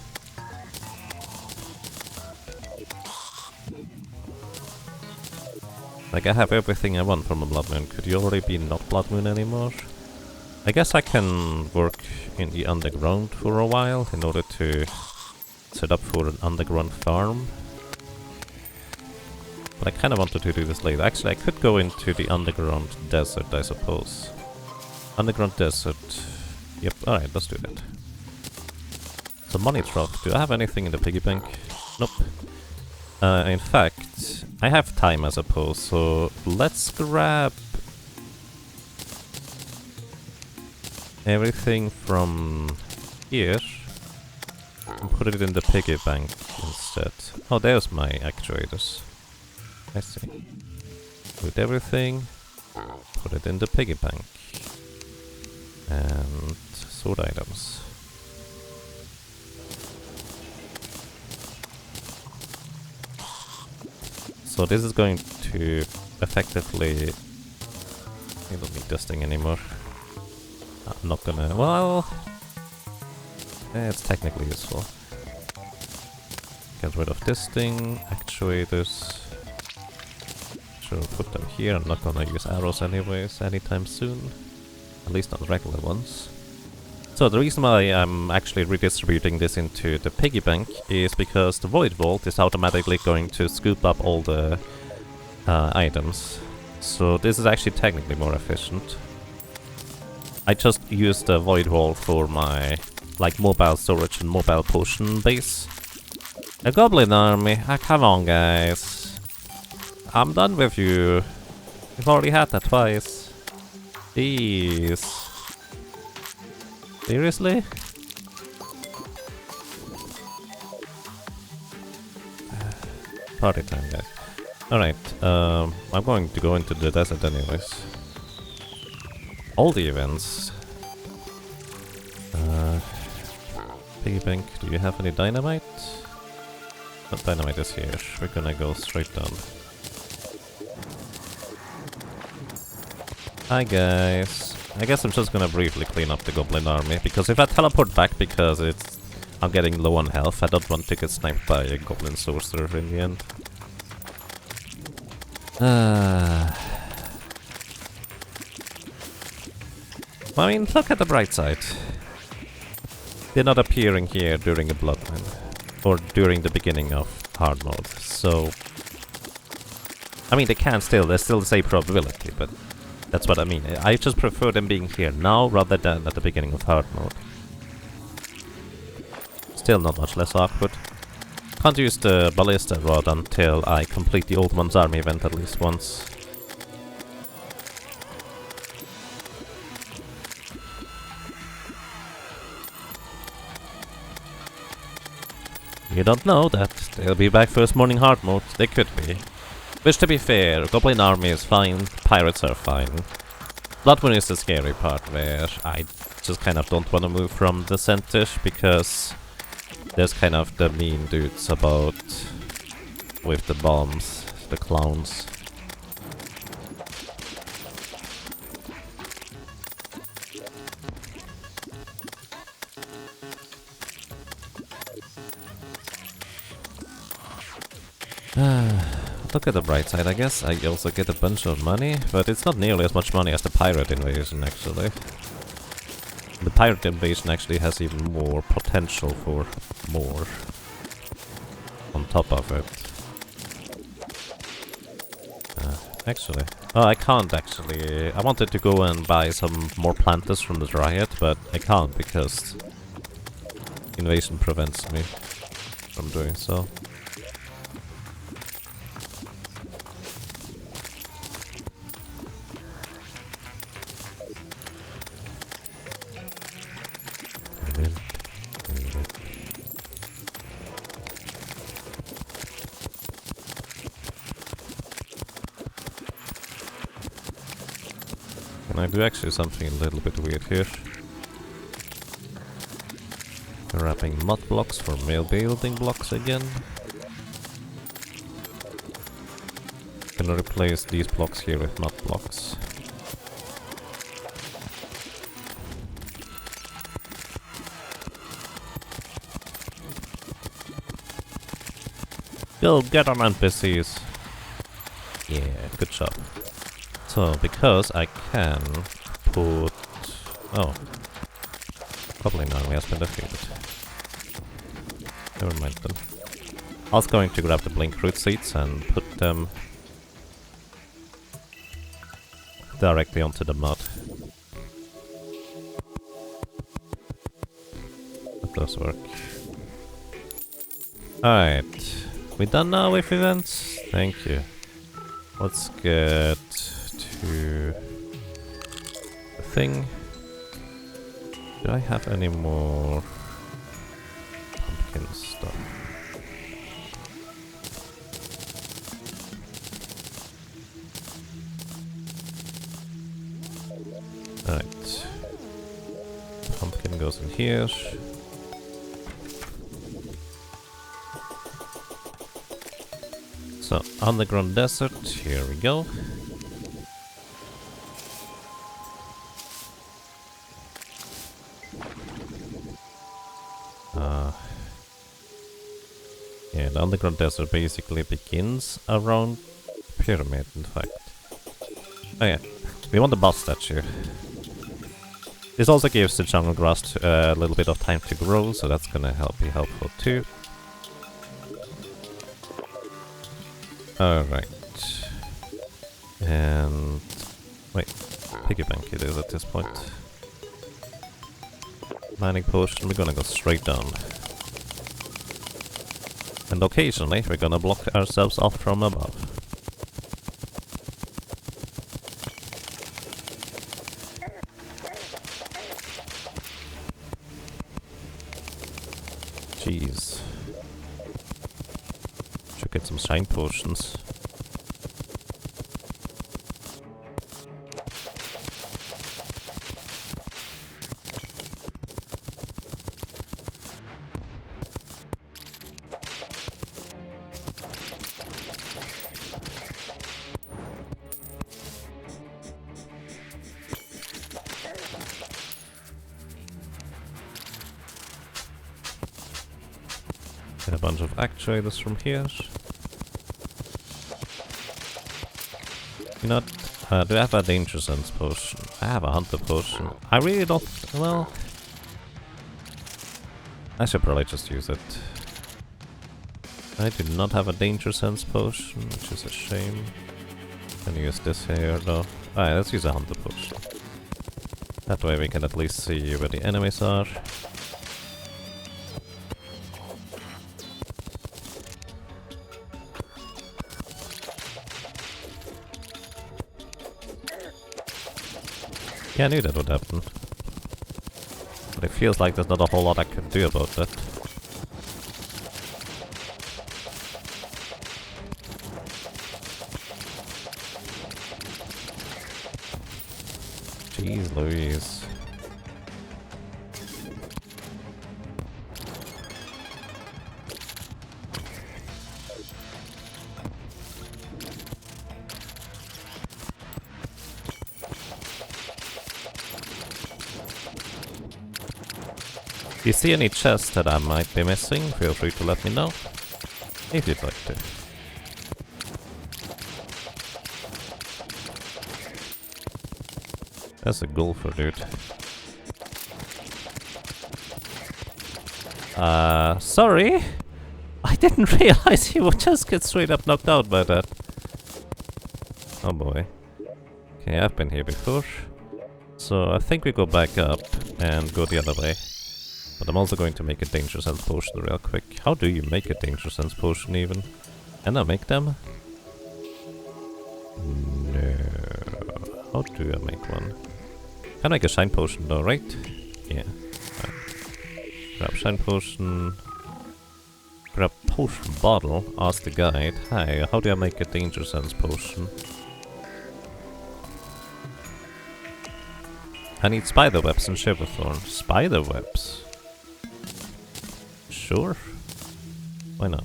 Like, I have everything I want from a blood moon. Could you already be not blood moon anymore? I guess I can work in the underground for a while in order to set up for an underground farm. But I kind of wanted to do this later. Actually, I could go into the underground desert, I suppose. Underground desert. Yep, alright, let's do that. So money trough. Do I have anything in the piggy bank? Nope. In fact, I have time, I suppose, so let's grab everything from here and put it in the piggy bank instead. Oh, there's my actuators. I see. Put everything, put it in the piggy bank. And sort items. So this is going to effectively... I don't need this thing anymore. I'm not gonna... well... it's technically useful. Get rid of this thing, actuators. Sure, put them here. I'm not gonna use arrows anyways anytime soon. At least not regular ones. So the reason why I'm actually redistributing this into the piggy bank is because the void vault is automatically going to scoop up all the items. So this is actually technically more efficient. I just use the void vault for my like mobile storage and mobile potion base. A goblin army, come on guys. I'm done with you. We've already had that twice. Jeez. Seriously? Party time, guys. Alright, I'm going to go into the desert anyways. All the events. Piggy bank, do you have any dynamite? No, dynamite is here. We're gonna go straight down. Hi guys. I guess I'm just gonna briefly clean up the goblin army, because if I teleport back because I'm getting low on health, I don't want to get sniped by a goblin sorcerer in the end. I mean, look at the bright side. They're not appearing here during a bloodline, or during the beginning of hard mode, so... I mean, there's still the same probability, but... that's what I mean. I just prefer them being here now rather than at the beginning of hard mode. Still not much less awkward. Can't use the ballista rod until I complete the Old One's Army event at least once. You don't know that. They'll be back first morning hard mode. They could be. Which, to be fair, Goblin Army is fine, Pirates are fine. Blood Moon is the scary part, where I just kind of don't want to move from the center, because there's kind of the mean dudes about with the bombs, the clowns. Look at the bright side, I guess. I also get a bunch of money, but it's not nearly as much money as the pirate invasion, actually. The pirate invasion actually has even more potential for more on top of it. Actually... oh, I can't actually. I wanted to go and buy some more planters from the Dryad, but I can't because invasion prevents me from doing so. Can I do actually something a little bit weird here? Wrapping mud blocks for male building blocks again. Gonna replace these blocks here with mud blocks. Go get on NPCs! Yeah, good job. So, because I can put... oh. Goblin army has been defeated. Never mind then. I was going to grab the blink root seeds and put them directly onto the mud. That does work. Alright. We done now with events? Thank you. Let's get to the thing. Do I have any more pumpkin stuff? Alright. Pumpkin goes in here. So, underground desert, here we go. Yeah, the underground desert basically begins around Pyramid, in fact. Oh yeah, we want the boss statue. This also gives the jungle grass a little bit of time to grow, so that's gonna be helpful too. Alright. And... wait, piggy bank it is at this point. Mining potion, we're gonna go straight down. And occasionally we're gonna block ourselves off from above. Jeez. Should get some shine potions. Get a bunch of actuators from here. You know, do I have a danger sense potion? I have a hunter potion. I really don't... well... I should probably just use it. I do not have a danger sense potion, which is a shame. Can use this here though. Alright, let's use a hunter potion. That way we can at least see where the enemies are. Yeah, I knew that would happen. But it feels like there's not a whole lot I can do about that. Jeez Louise. If you see any chests that I might be missing, feel free to let me know, if you'd like to. That's a golfer, dude. Sorry! I didn't realize he would just get straight up knocked out by that. Oh boy. Okay, I've been here before. So I think we go back up and go the other way. But I'm also going to make a danger sense potion real quick. How do you make a danger sense potion even? Can I make them? No. How do I make one? Can I make a shine potion though, right? Yeah. Right. Grab shine potion. Grab potion bottle. Ask the guide. Hi, how do I make a danger sense potion? I need spider webs and shiverthorn. Spider webs? Sure. Why not?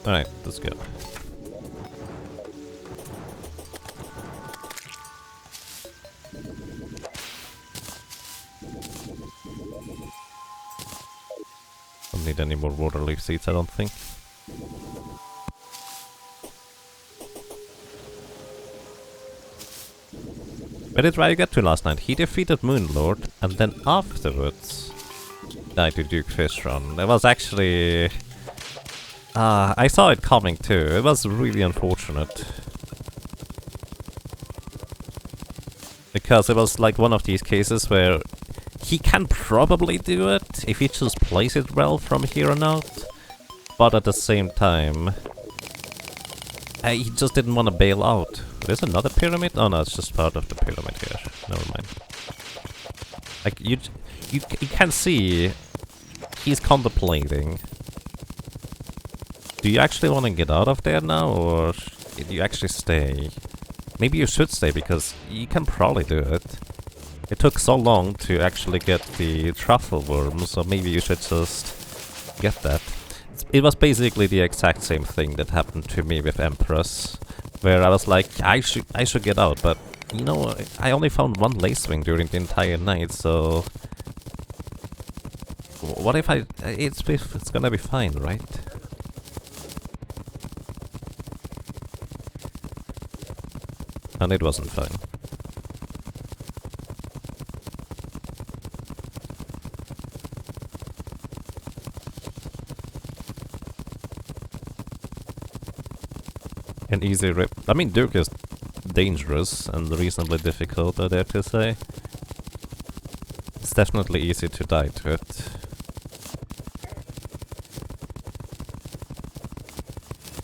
Alright, let's go. Don't need any more water leaf seeds, I don't think. Where did Ryu get to last night? He defeated Moonlord, and then afterwards died to Duke Fishron. It was actually... I saw it coming too. It was really unfortunate. Because it was like one of these cases where he can probably do it if he just plays it well from here on out. But at the same time, he just didn't want to bail out. There's another pyramid? Oh no, it's just part of the pyramid here. Never mind. Like, you can see he's contemplating. Do you actually want to get out of there now, or do you actually stay? Maybe you should stay, because you can probably do it. It took so long to actually get the truffle worm, so maybe you should just get that. It was basically the exact same thing that happened to me with Empress, where I was like, I should get out, but you know, I only found one lacewing during the entire night, so what if it's gonna be fine, right? And it wasn't fine. An easy rip. I mean, Duke is dangerous and reasonably difficult, I dare to say. It's definitely easy to die to it.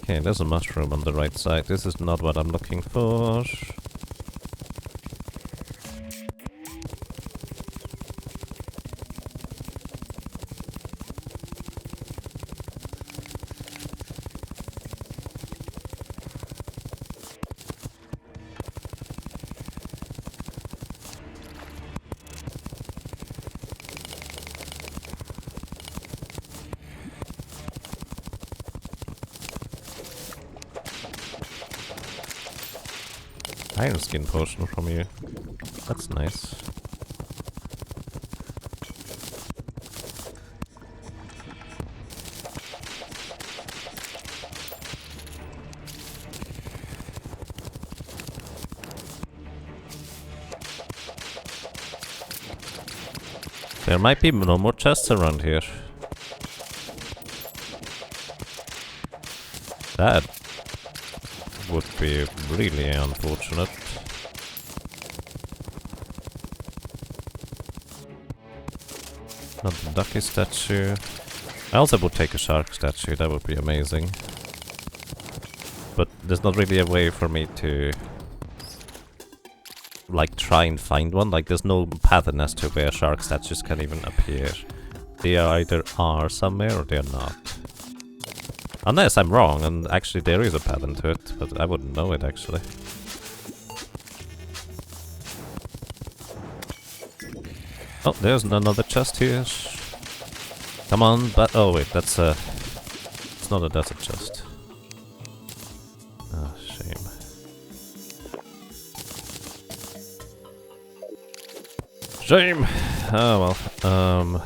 Okay, there's a mushroom on the right side. This is not what I'm looking for. Iron skin potion from you. That's nice. There might be no more chests around here. That would be really unfortunate. Not the ducky statue. I also would take a shark statue, that would be amazing. But there's not really a way for me to like try and find one. Like, there's no pattern as to where shark statues can even appear. They either are somewhere or they're not. Unless I'm wrong, and actually there is a pattern to it, but I wouldn't know it actually. Oh, there's another chest here. Come on, but oh wait, that's a... It's not a desert chest. Ah, shame. Shame! Oh well,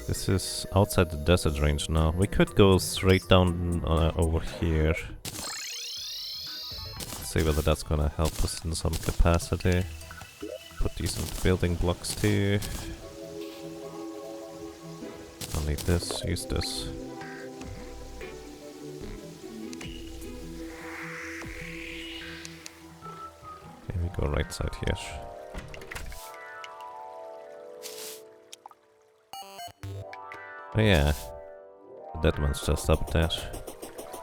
this is outside the desert range now. We could go straight down over here. See whether that's gonna help us in some capacity. Put decent building blocks too. I'll need this, use this. Okay, we go right side here. Oh yeah, the dead one's just up there.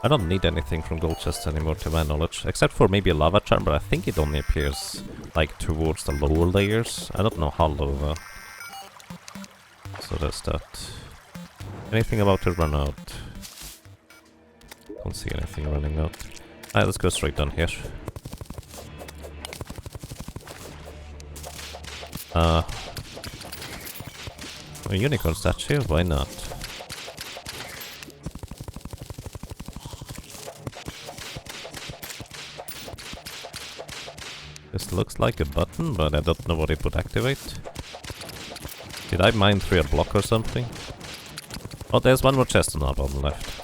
I don't need anything from gold chests anymore to my knowledge, except for maybe a lava charm, but I think it only appears like towards the lower layers. I don't know how low though. So there's that. Anything about to run out? Don't see anything running out. Alright, let's go straight down here. A unicorn statue? Why not? This looks like a button, but I don't know what it would activate. Did I mine through a block or something? Oh, there's one more chest on our bottom left.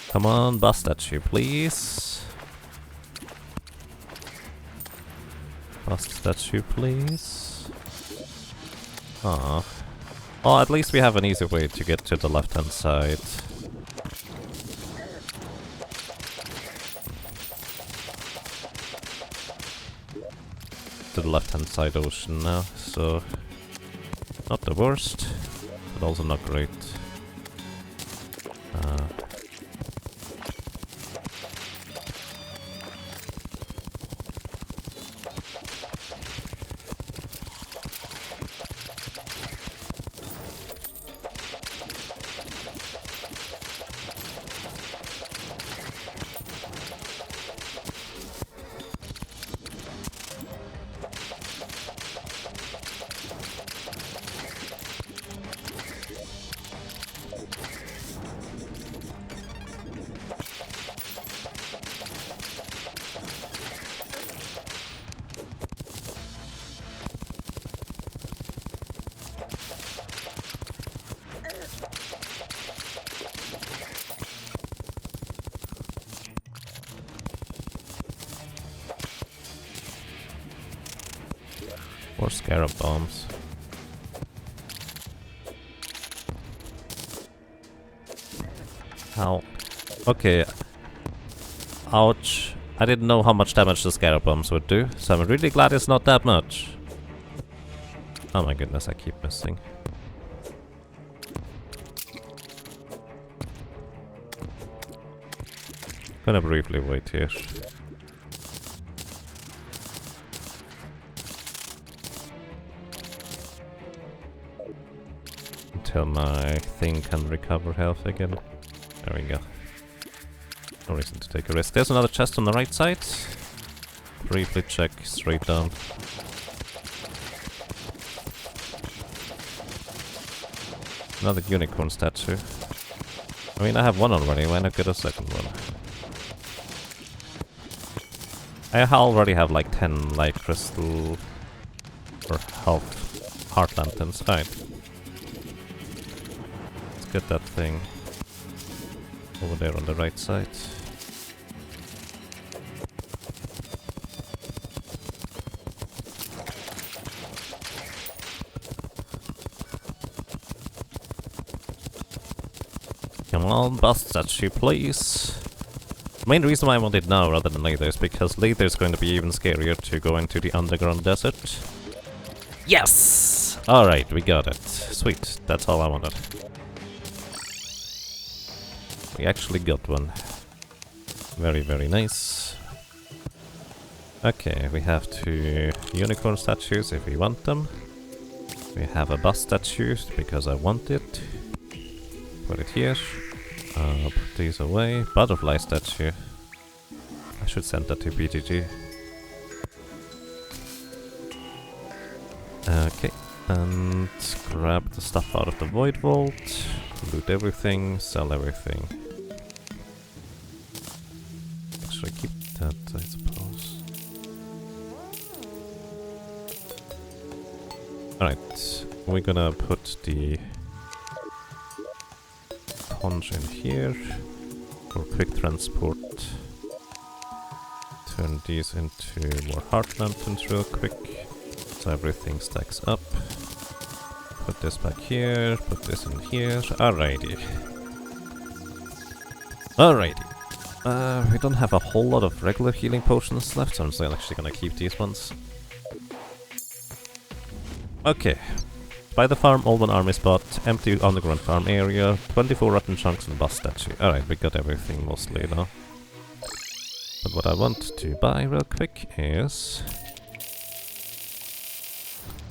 Come on, bust that you, please. Bust that you, please. Ah. Oh, at least we have an easy way to get to the left-hand side. To the left-hand side ocean now, so... Not the worst, but also not great. Or scarab bombs. Ow. Okay. Ouch. I didn't know how much damage the scarab bombs would do, so I'm really glad it's not that much. Oh my goodness, I keep missing. Gonna briefly wait here. Until my thing can recover health again. There we go. No reason to take a risk. There's another chest on the right side. Briefly check straight down. Another unicorn statue. I mean, I have one already, why not get a second one? I already have like 10 light crystal or heart lanterns. Right. Let's get that thing over there on the right side. Come on, bust that ship, please. The main reason why I want it now rather than later is because later is going to be even scarier to go into the underground desert. Yes! Alright, we got it. Sweet, that's all I wanted. We actually got one. Very, very nice. Okay, we have 2 unicorn statues if we want them. We have a bus statue because I want it. Put it here. Put these away. Butterfly statue. I should send that to BGG. Okay, and grab the stuff out of the void vault. Loot everything, sell everything. Actually keep that, I suppose. Alright, we're gonna put the conch in here for quick transport. Turn these into more heart lanterns real quick, so everything stacks up. Put this back here, put this in here. Alrighty. Alrighty. We don't have a whole lot of regular healing potions left, so I'm still actually gonna keep these ones. Okay. By the farm, all one army spot, empty underground farm area, 24 rotten chunks and bus statue. Alright, we got everything mostly now. But what I want to buy real quick is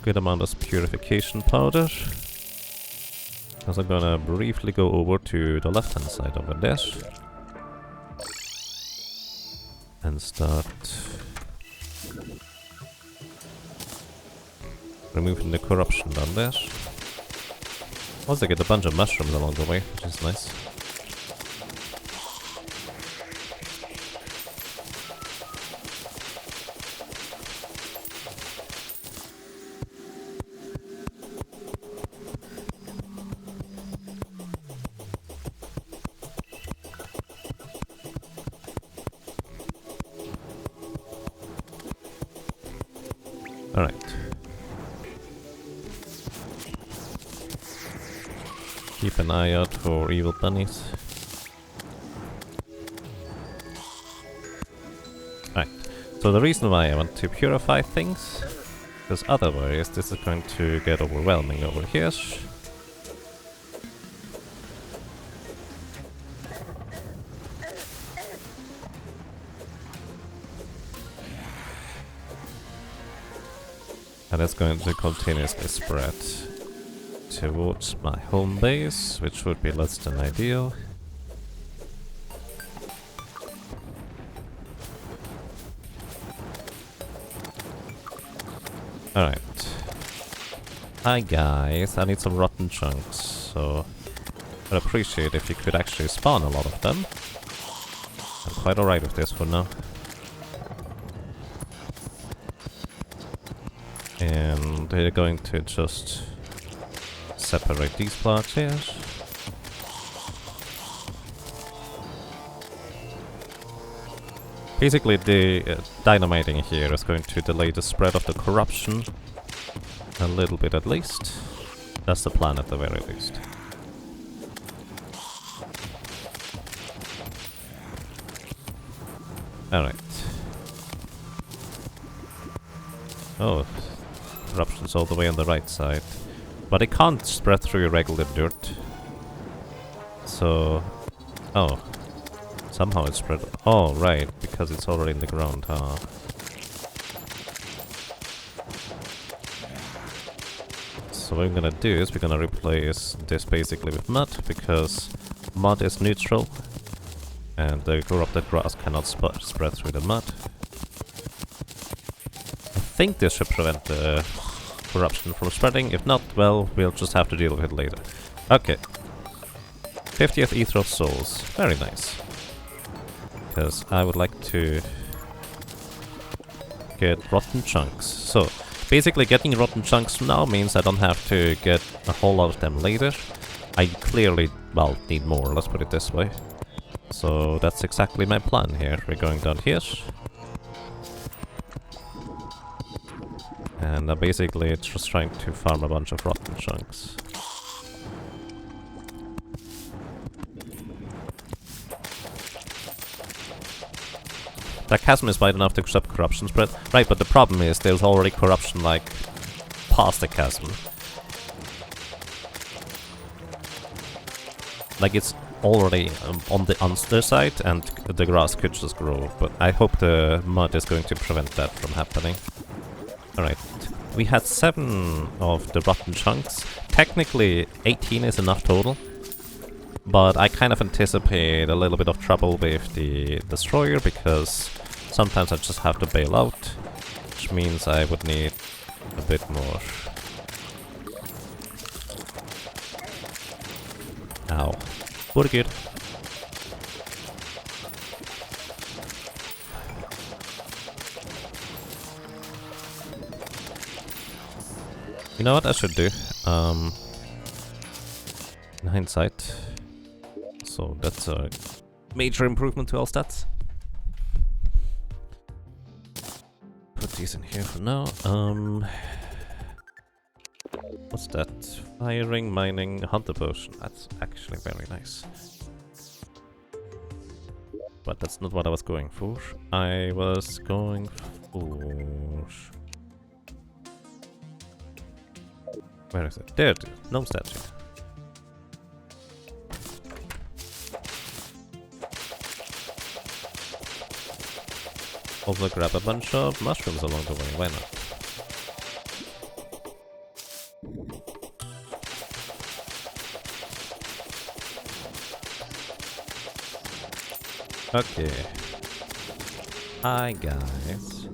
good amount of purification powder. Because I'm gonna briefly go over to the left hand side over there and start removing the corruption down there. Also get a bunch of mushrooms along the way, which is nice. Alright. Keep an eye out for evil bunnies. Right. So the reason why I want to purify things, because otherwise this is going to get overwhelming over here. And it's going to continuously spread towards my home base, which would be less than ideal. Alright. Hi guys, I need some rotten chunks, so I'd appreciate if you could actually spawn a lot of them. I'm quite alright with this for now. And they're going to just separate these parts here. Basically, the dynamiting here is going to delay the spread of the corruption a little bit at least. That's the plan at the very least. Alright. Oh, corruption's all the way on the right side. But it can't spread through regular dirt. So... oh. Somehow it's spread... oh, right, because it's already in the ground, huh? So what I'm gonna do is we're gonna replace this basically with mud, because mud is neutral. And the corrupted grass cannot spread through the mud. I think this should prevent the corruption from spreading. If not, well, we'll just have to deal with it later. Okay. 50th Ether of Souls. Very nice. Because I would like to get rotten chunks. So, basically getting rotten chunks now means I don't have to get a whole lot of them later. I clearly, well, need more, let's put it this way. So that's exactly my plan here. We're going down here. And basically it's just trying to farm a bunch of rotten chunks. That chasm is wide enough to stop corruption spread. Right, but the problem is there's already corruption like past the chasm. Like it's already on the other side and the grass could just grow, but I hope the mud is going to prevent that from happening. Alright, we had 7 of the rotten chunks. Technically 18 is enough total, but I kind of anticipate a little bit of trouble with the destroyer because sometimes I just have to bail out, which means I would need a bit more. Ow. We're good. You know what I should do? In hindsight. So that's a major improvement to all stats. Put these in here for now. What's that? Firing, mining, hunter potion. That's actually very nice. But that's not what I was going for. I was going for... where is it? There it is. No statue. Also grab a bunch of mushrooms along the way. Why not? Okay. Hi guys.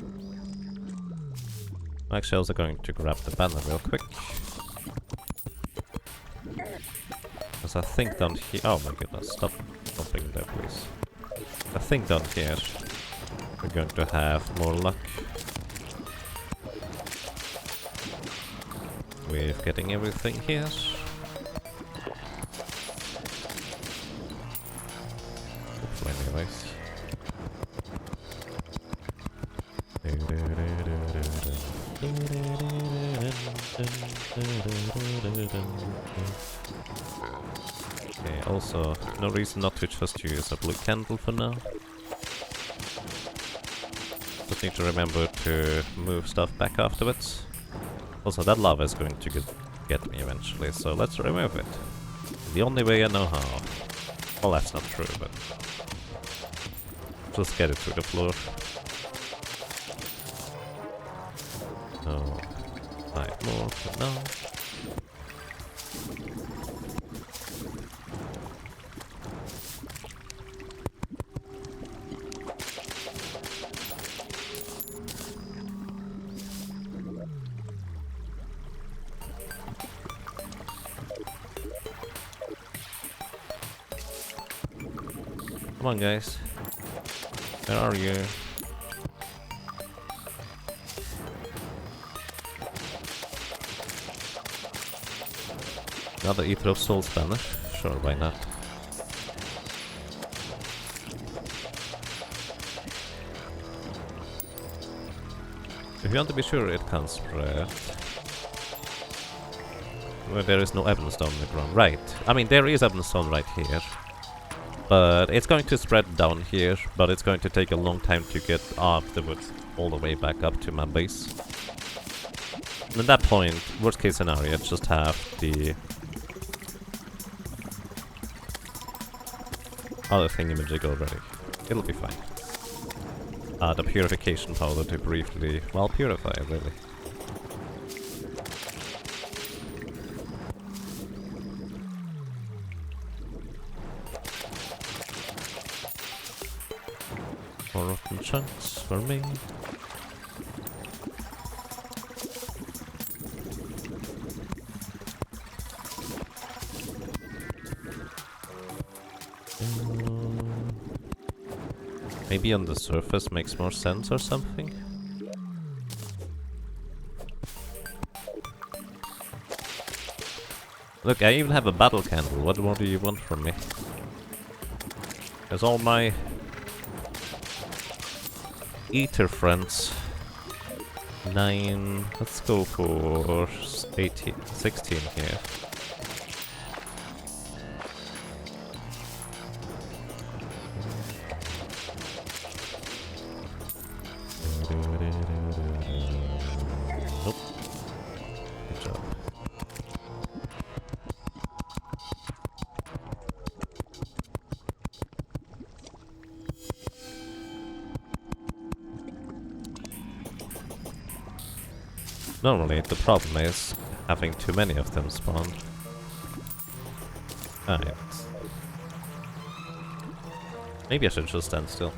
I'm actually also going to grab the banner real quick. Because I think down here... oh my goodness, stop jumping there please. I think down here we're going to have more luck with getting everything here. Anyways. Okay, also, no reason not to just use a blue candle for now. Just need to remember to move stuff back afterwards. Also, that lava is going to get me eventually, so let's remove it. The only way I know how. Well, that's not true, but... just get it through the floor. Oh, 5 more for now. Come on, guys. Where are you? Another Ether of Soul Spanish? Sure, why not? If you want to be sure it can spread... well, there is no Evanstone on the ground. Right. I mean, there is Evanstone right here. But it's going to spread down here, but it's going to take a long time to get afterwards all the way back up to my base. And at that point, worst case scenario, just have the other thingamajig already. It'll be fine. The purification powder to briefly, well, purify it, really. More rotten chunks for me. Maybe on the surface makes more sense or something? Look, I even have a battle candle. What more do you want from me? There's all my Ether friends. 9. Let's go for 18, 16 here. Nope. Good job. Normally, the problem is having too many of them spawn. Ah, yeah. Maybe I should just stand still.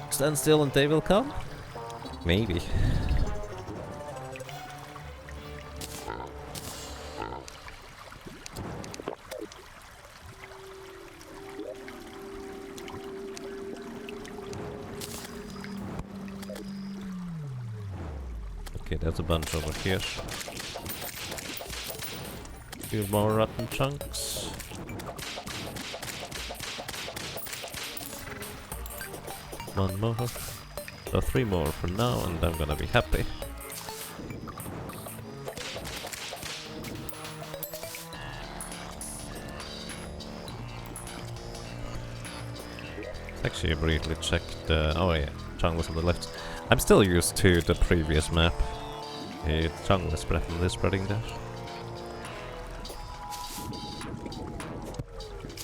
Stand still and they will come? Maybe. Okay, there's a bunch over here. Few more rotten chunks. One more. So 3 more for now, and I'm gonna be happy. Let's actually briefly check the... oh yeah, jungles on the left. I'm still used to the previous map. The jungle is definitely spreading there.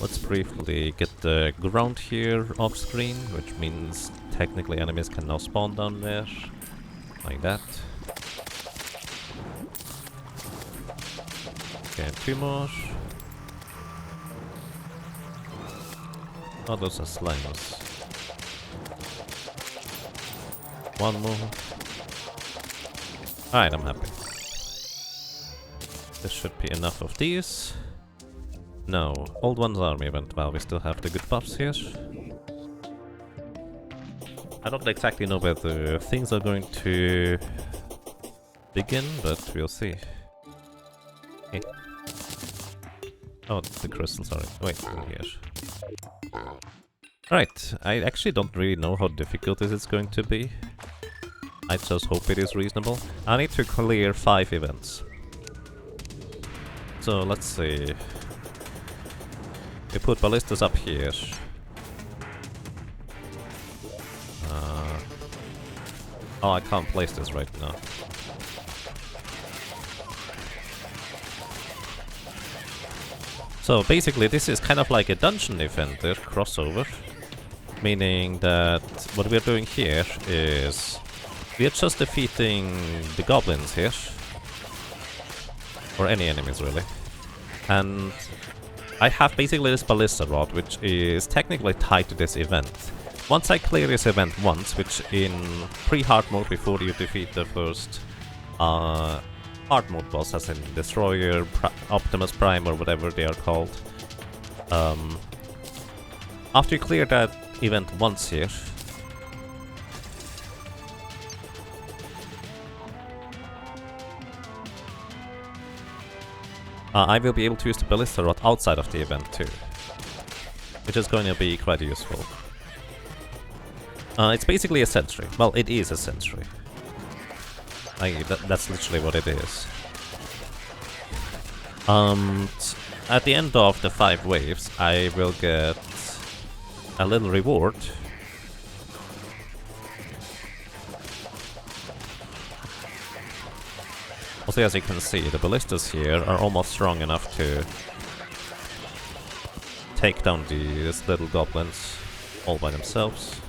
Let's briefly get the ground here off screen, which means technically enemies can now spawn down there. Like that. Okay, 2 more. Oh, those are slimes. 1 more. Alright, I'm happy. This should be enough of these. No, Old One's Army event while we still have the good buffs here. I don't exactly know where the things are going to begin, but we'll see. Okay. Oh, the crystals are... wait, in here. Alright, I actually don't really know how difficult this is going to be. I just hope it is reasonable. I need to clear 5 events. So let's see. We put ballistas up here. Oh, I can't place this right now. So basically this is kind of like a dungeon defender crossover. Meaning that what we're doing here is we're just defeating the goblins here. Or any enemies really. And I have basically this ballista rod which is technically tied to this event. Once I clear this event once, which in pre-hard mode before you defeat the first hard mode boss, as in Destroyer, Optimus Prime or whatever they are called. After you clear that event once here, I will be able to use the ballista rod outside of the event too, which is going to be quite useful. It's basically a sentry. Well, it is a sentry. That's literally what it is. At the end of the 5 waves, I will get a little reward. Also, as you can see, the ballistas here are almost strong enough to take down these little goblins all by themselves.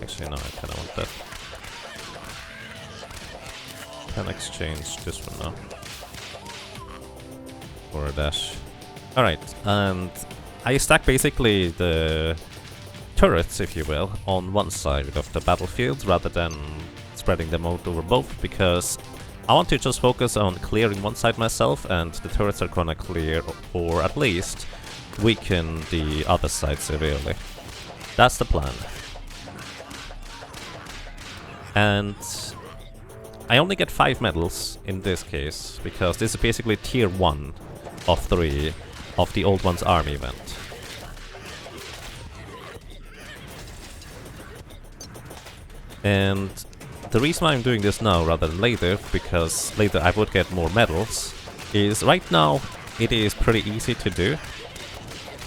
Actually, no, I kinda want that. Can exchange this one now. For a dash. Alright, and I stack basically the turrets, if you will, on one side of the battlefield rather than spreading them out over both, because I want to just focus on clearing one side myself, and the turrets are gonna clear or at least weaken the other side severely. That's the plan. And I only get 5 medals in this case, because this is basically tier 1 of 3 of the Old One's Army event. And the reason why I'm doing this now rather than later, because later I would get more medals, is right now it is pretty easy to do,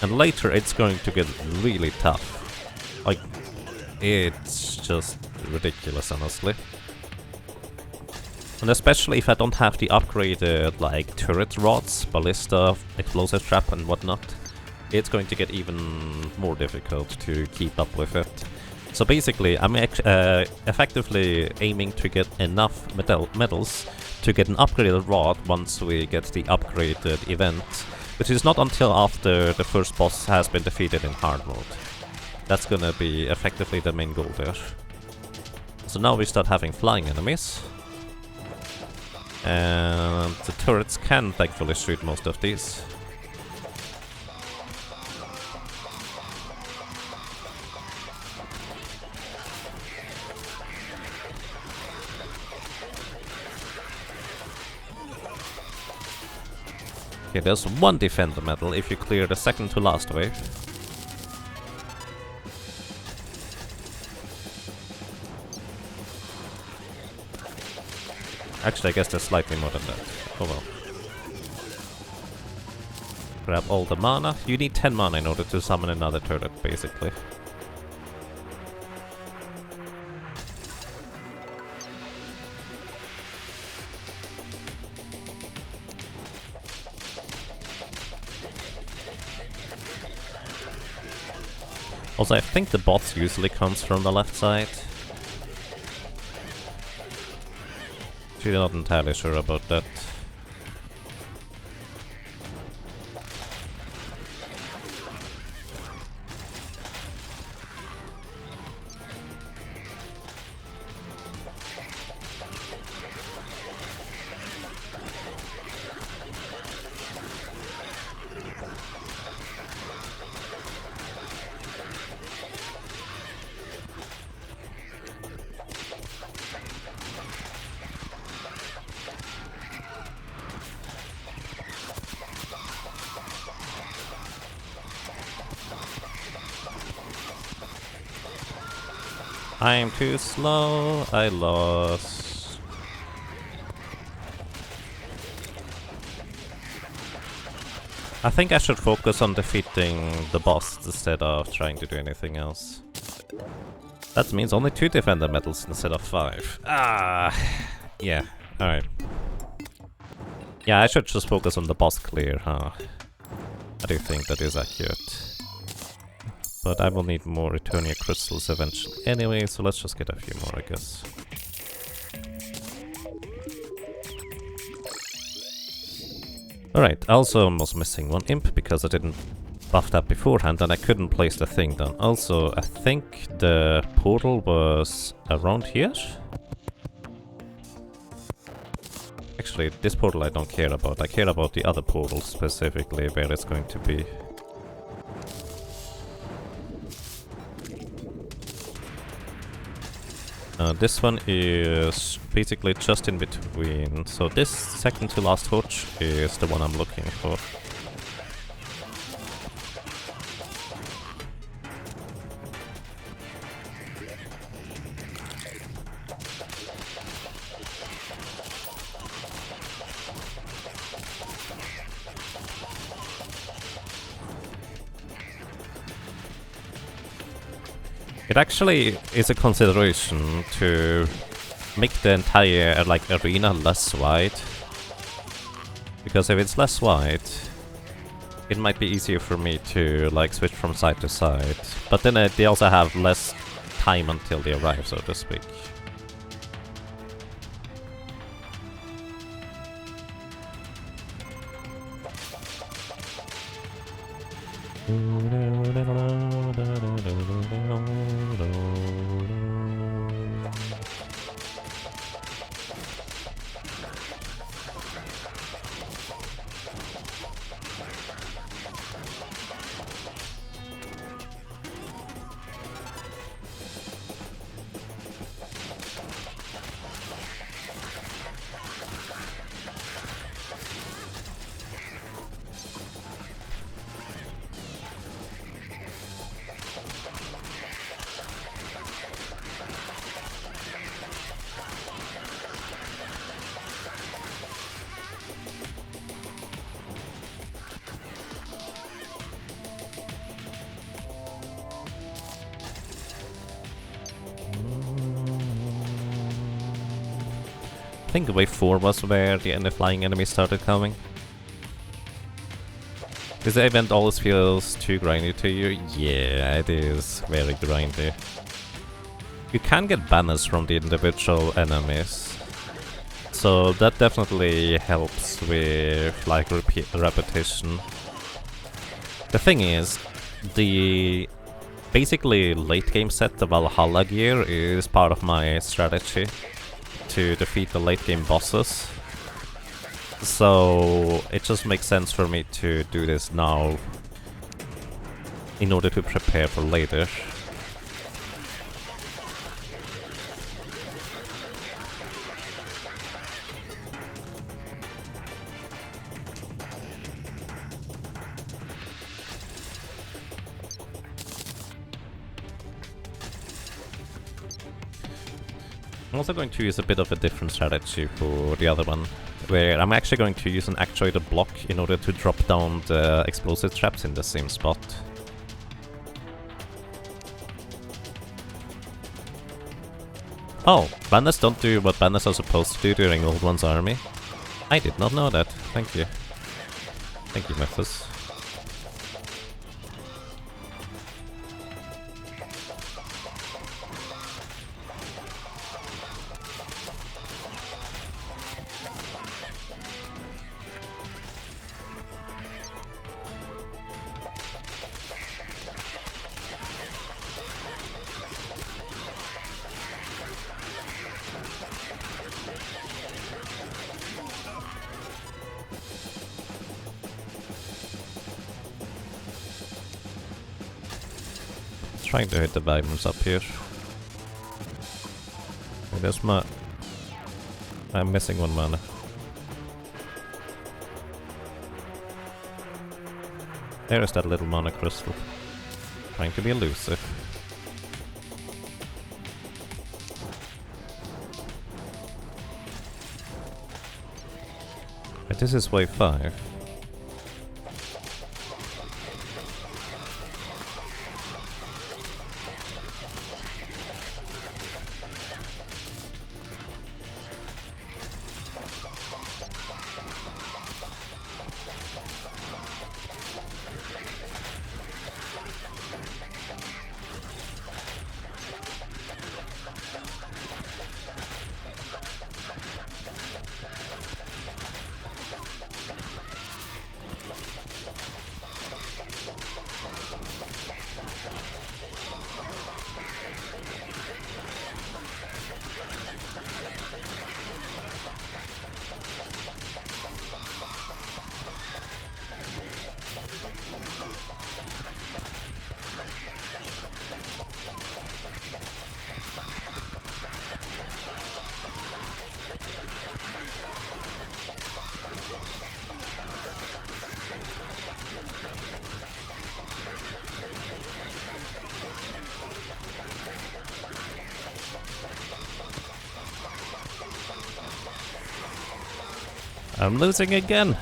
and later it's going to get really tough. Like, it's just ridiculous, honestly. And especially if I don't have the upgraded, like, turret rods, ballista, explosive trap and whatnot, it's going to get even more difficult to keep up with it. So basically, I'm effectively aiming to get enough medals to get an upgraded rod once we get the upgraded event, which is not until after the first boss has been defeated in hard mode. That's gonna be effectively the main goal there. So now we start having flying enemies. And the turrets can thankfully shoot most of these. Okay, there's 1 defender medal if you clear the second to last wave. Actually, I guess there's slightly more than that. Oh well. Grab all the mana. You need 10 mana in order to summon another turret, basically. Also, I think the boss usually comes from the left side. Actually, not entirely sure about that. I'm too slow. I lost. I think I should focus on defeating the boss instead of trying to do anything else. That means only 2 defender medals instead of 5. Ah, yeah, alright. Yeah, I should just focus on the boss clear, huh? I do think that is accurate. But I will need more Eternia crystals eventually anyway, so let's just get a few more, I guess. Alright, I also was missing 1 imp because I didn't buff that beforehand and I couldn't place the thing down. Also, I think the portal was around here? Actually, this portal I don't care about. I care about the other portal specifically, where it's going to be. This one is basically just in between. So this second to last torch is the one I'm looking for. It actually is a consideration to make the entire like arena less wide, because if it's less wide, it might be easier for me to like switch from side to side. But then they also have less time until they arrive, so to speak. I think wave 4 was where the flying enemies started coming. This event always feels too grindy to you? Yeah, it is very grindy. You can get banners from the individual enemies, so that definitely helps with like repetition. The thing is, the basically late game set, the Valhalla gear, is part of my strategy to defeat the late game bosses. So it just makes sense for me to do this now in order to prepare for later. I'm also going to use a bit of a different strategy for the other one, where I'm actually going to use an actuated block in order to drop down the explosive traps in the same spot. Oh, banners don't do what banners are supposed to do during Old One's army? I did not know that. Thank you. Thank you, Memphis. Trying to hit the diamonds up here. Oh, there's my... I'm missing 1 mana. There is that little mana crystal. Trying to be elusive. But this is wave 5. I'm losing again.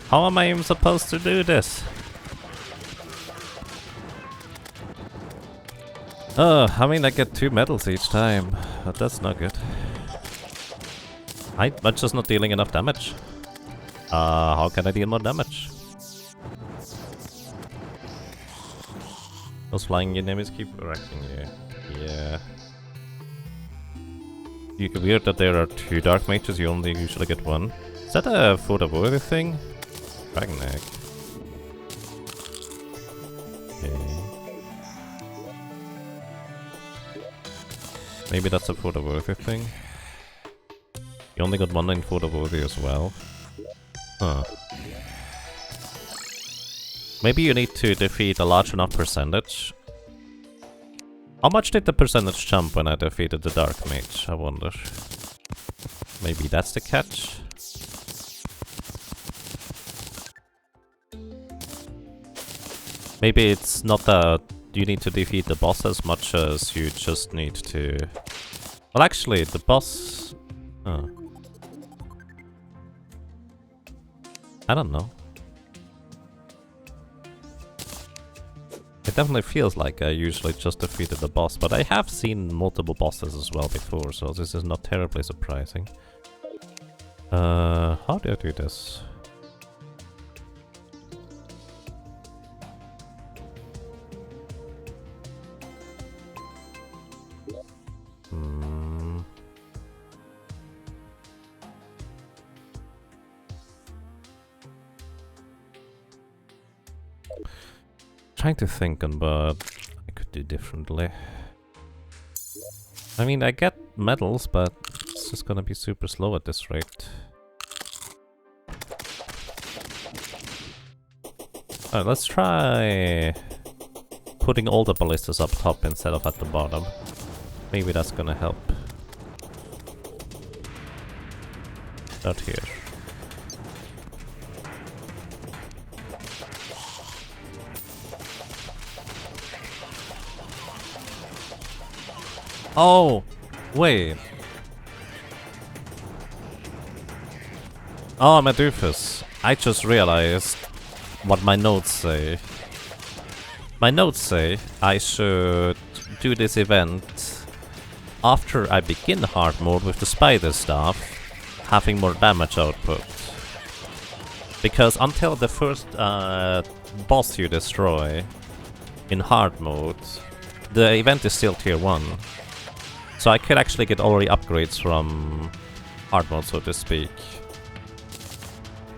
How am I even supposed to do this? I mean I get 2 medals each time, but that's not good. I'm just not dealing enough damage. How can I deal more damage? Those flying enemies keep wrecking you. Yeah. Weird that there are 2 dark mages, you only usually get 1. Is that a Voodoo thing? Dragon egg. Okay. Maybe that's a Voodoo thing. You only got 1 in Voodoo as well. Huh. Maybe you need to defeat a large enough percentage. How much did the percentage jump when I defeated the Dark Mage, I wonder? Maybe that's the catch? Maybe it's not that you need to defeat the boss as much as you just need to... Well, actually, the boss... I don't know. It definitely feels like I usually just defeated the boss, but I have seen multiple bosses as well before, so this is not terribly surprising. How do I do this? Trying to think on what I could do differently. I mean, I get medals, but it's just gonna be super slow at this rate. Alright, let's try putting all the ballistas up top instead of at the bottom. Maybe that's gonna help. Not here. Oh, wait. Oh, I'm a doofus. I just realized what my notes say. My notes say I should do this event after I begin hard mode with the spider staff, having more damage output. Because until the first boss you destroy in hard mode, the event is still tier 1. So I could actually get already upgrades from hard mode, so to speak.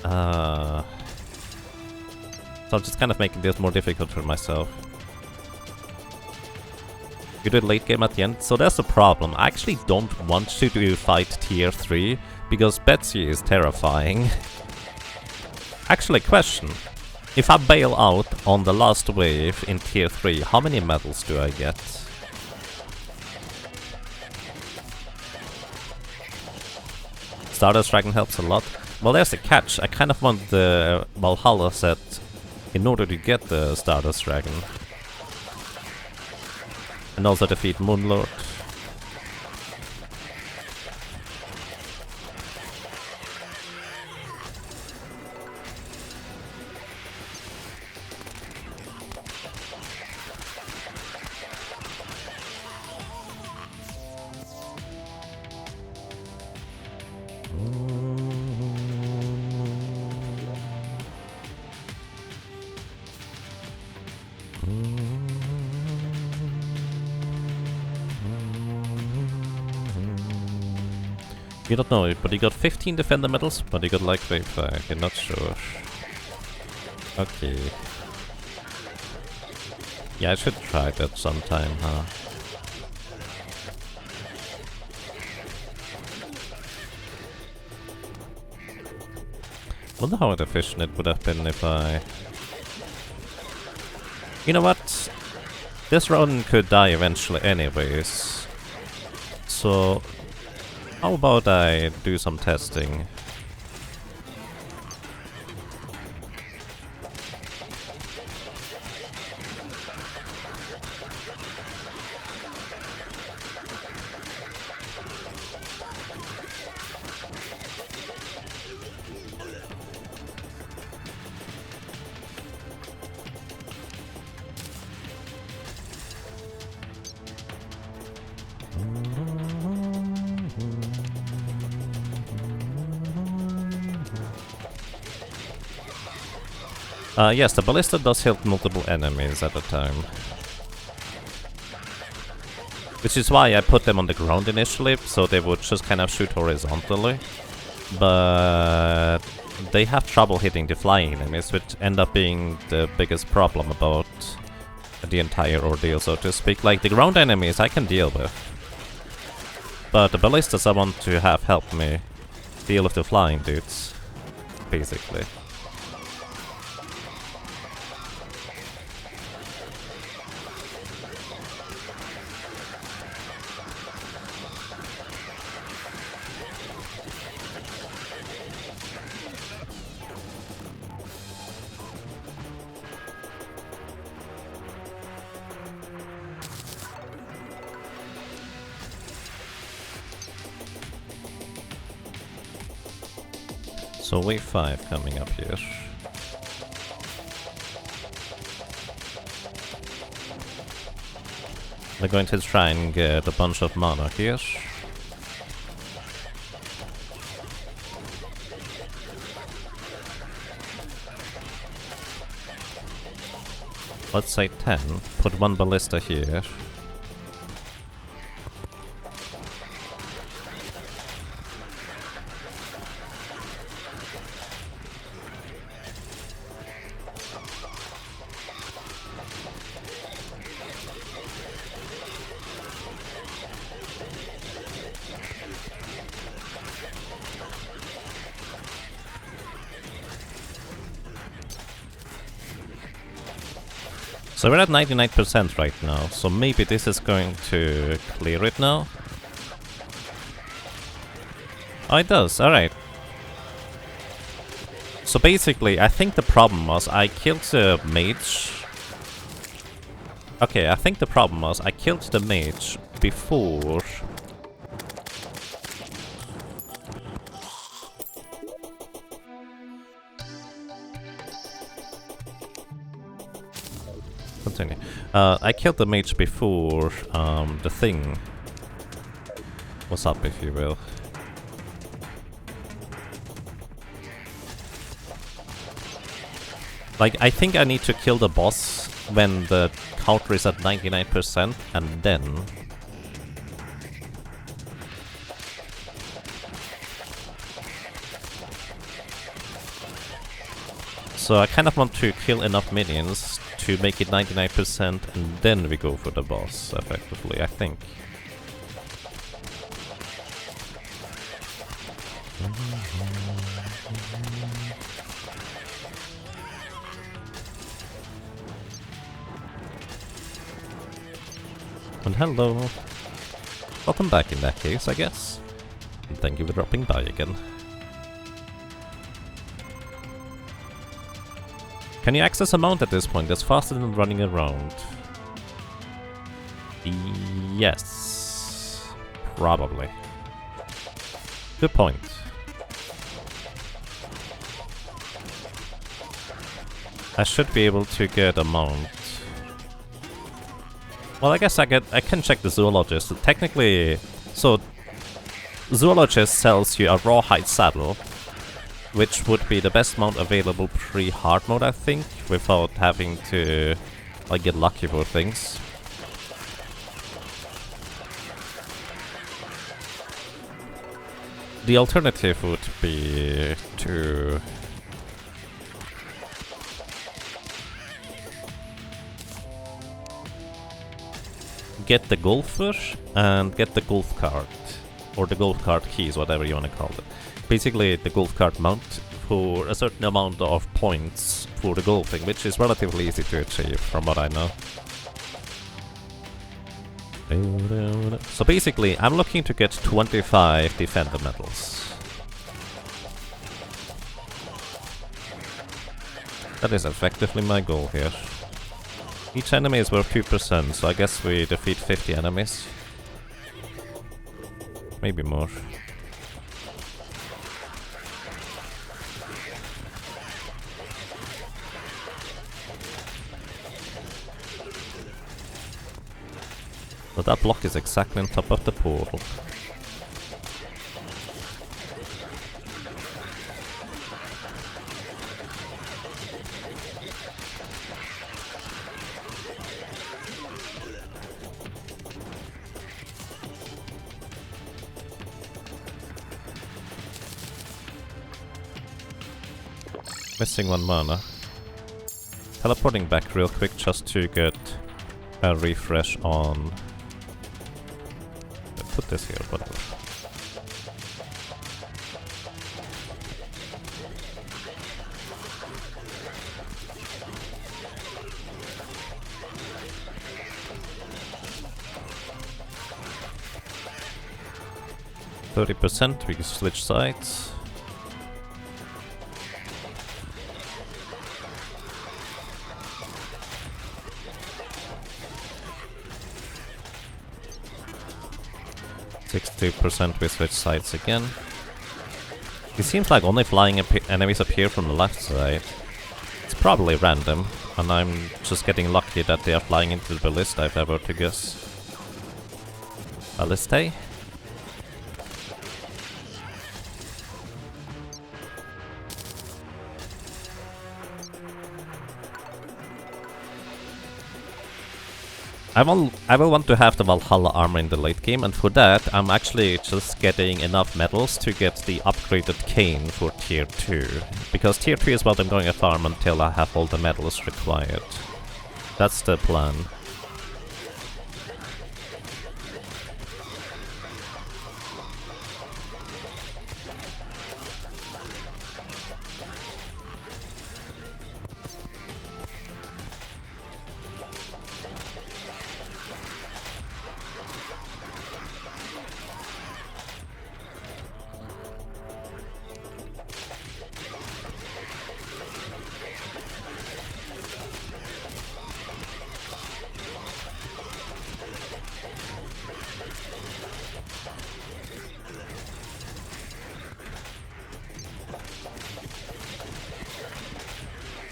So I'm just kind of making this more difficult for myself. You do late game at the end, so that's a problem. I actually don't want to do fight tier 3, because Betsy is terrifying. Actually, question. If I bail out on the last wave in tier 3, how many medals do I get? Stardust Dragon helps a lot. Well, there's the catch. I kind of want the Valhalla set in order to get the Stardust Dragon. And also defeat Moonlord. You don't know, but you got 15 defender medals, but you got lightweight fire. You're not sure. Okay. Yeah, I should try that sometime, huh? Wonder how efficient it would have been if I... You know what? This run could die eventually anyways. So... how about I do some testing? Yes, the ballista does hit multiple enemies at a time. Which is why I put them on the ground initially, so they would just kind of shoot horizontally. But they have trouble hitting the flying enemies, which end up being the biggest problem about the entire ordeal, so to speak. Like, the ground enemies I can deal with. But the ballistas I want to have help me deal with the flying dudes, basically. So wave 5 coming up here. We're going to try and get a bunch of mana here. Let's say 10. Put one ballista here. So we're at 99% right now, so maybe this is going to clear it now. Oh, it does, alright. So basically, I think the problem was I killed the mage. Okay, I think the problem was I killed the mage before... Continue. I killed the mage before the thing was up, if you will. Like, I think I need to kill the boss when the counter is at 99%, and then... So I kind of want to kill enough minions to make it 99%, and then we go for the boss, effectively, I think. And hello. Welcome back in that case, I guess. And thank you for dropping by again. Can you access a mount at this point? That's faster than running around. Yes. Probably. Good point. I should be able to get a mount. Well, I guess I can check the zoologist. Technically, so zoologist sells you a rawhide saddle, which would be the best mount available pre-hard mode, I think, without having to like get lucky for things. The alternative would be to get the golfer and get the golf cart, or the golf cart keys, whatever you want to call it. Basically the golf cart mount for a certain amount of points for the golfing, which is relatively easy to achieve from what I know. So basically I'm looking to get 25 defender medals. That is effectively my goal here. Each enemy is worth 2%, so I guess we defeat 50 enemies. Maybe more. But that block is exactly on top of the portal. Missing 1 mana. Teleporting back real quick just to get a refresh on... Put this here, whatever. %, we can switch sides. %, we switch sides again. It seems like only flying enemies appear from the left side. It's probably random, and I'm just getting lucky that they are flying into the ballista if I were to guess. Ballistae? I will want to have the Valhalla armor in the late game, and for that I'm actually just getting enough medals to get the upgraded cane for tier 2. Because tier 3 is what I'm going to farm until I have all the medals required. That's the plan.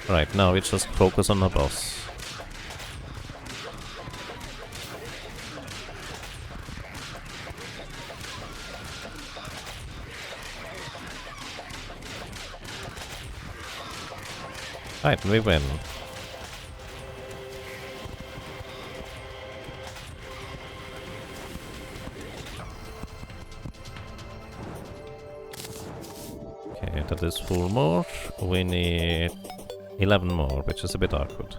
Right, now we just focus on the boss. Right, we win. Okay, that is 4 more. We need 11 more, which is a bit awkward.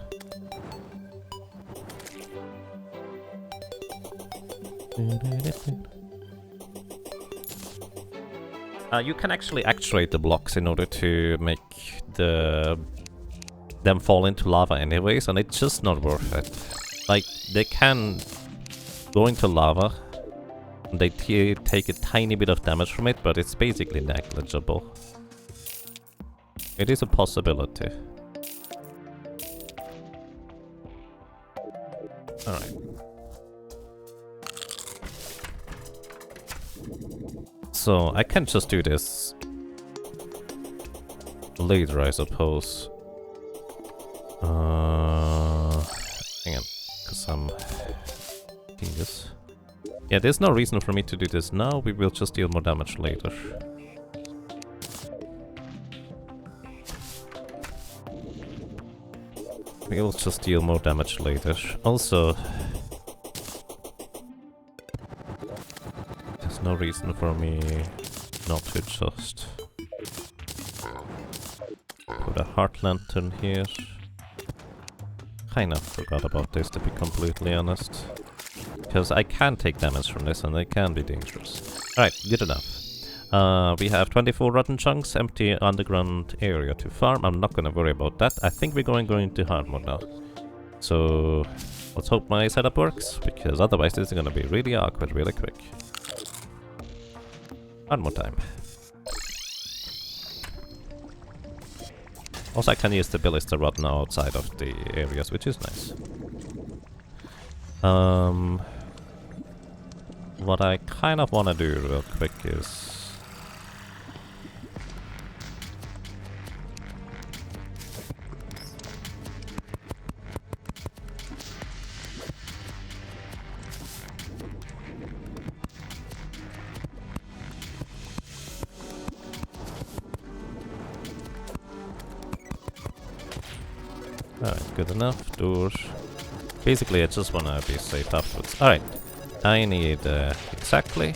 You can actually actuate the blocks in order to make them fall into lava anyways, and it's just not worth it. Like, they can go into lava, and they take a tiny bit of damage from it, but it's basically negligible. It is a possibility. Alright. So, I can just do this later, I suppose. Hang on, because I'm doing this. Yeah, there's no reason for me to do this now, we will just deal more damage later. We'll just deal more damage later. Also, there's no reason for me not to just put a heart lantern here. Kinda forgot about this, to be completely honest. Because I can take damage from this and it can be dangerous. Alright, good enough. We have 24 rotten chunks, empty underground area to farm. I'm not gonna worry about that. I think we're going into hard mode now. So let's hope my setup works, because otherwise this is gonna be really awkward really quick. One more time. Also I can use the ballista rod now outside of the areas, which is nice. What I kind of want to do real quick is... Alright, good enough. Doors. Basically, I just wanna be safe afterwards. Alright, I need exactly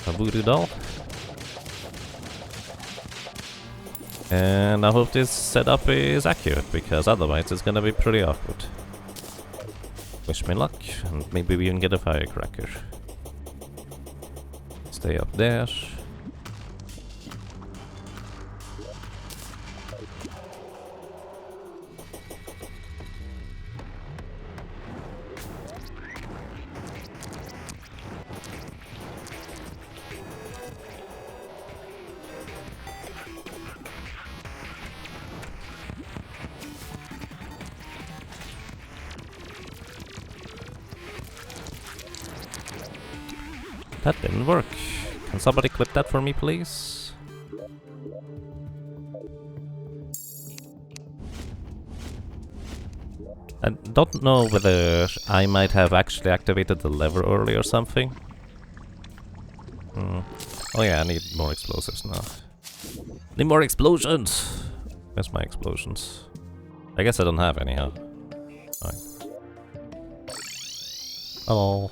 a voodoo doll. And I hope this setup is accurate, because otherwise it's gonna be pretty awkward. Wish me luck, and maybe we can get a firecracker. Stay up there. That didn't work. Can somebody clip that for me, please? I don't know whether I might have actually activated the lever early or something. Oh yeah, I need more explosives now. Need more explosions! Where's my explosions? I guess I don't have any, huh? Alright. Hello.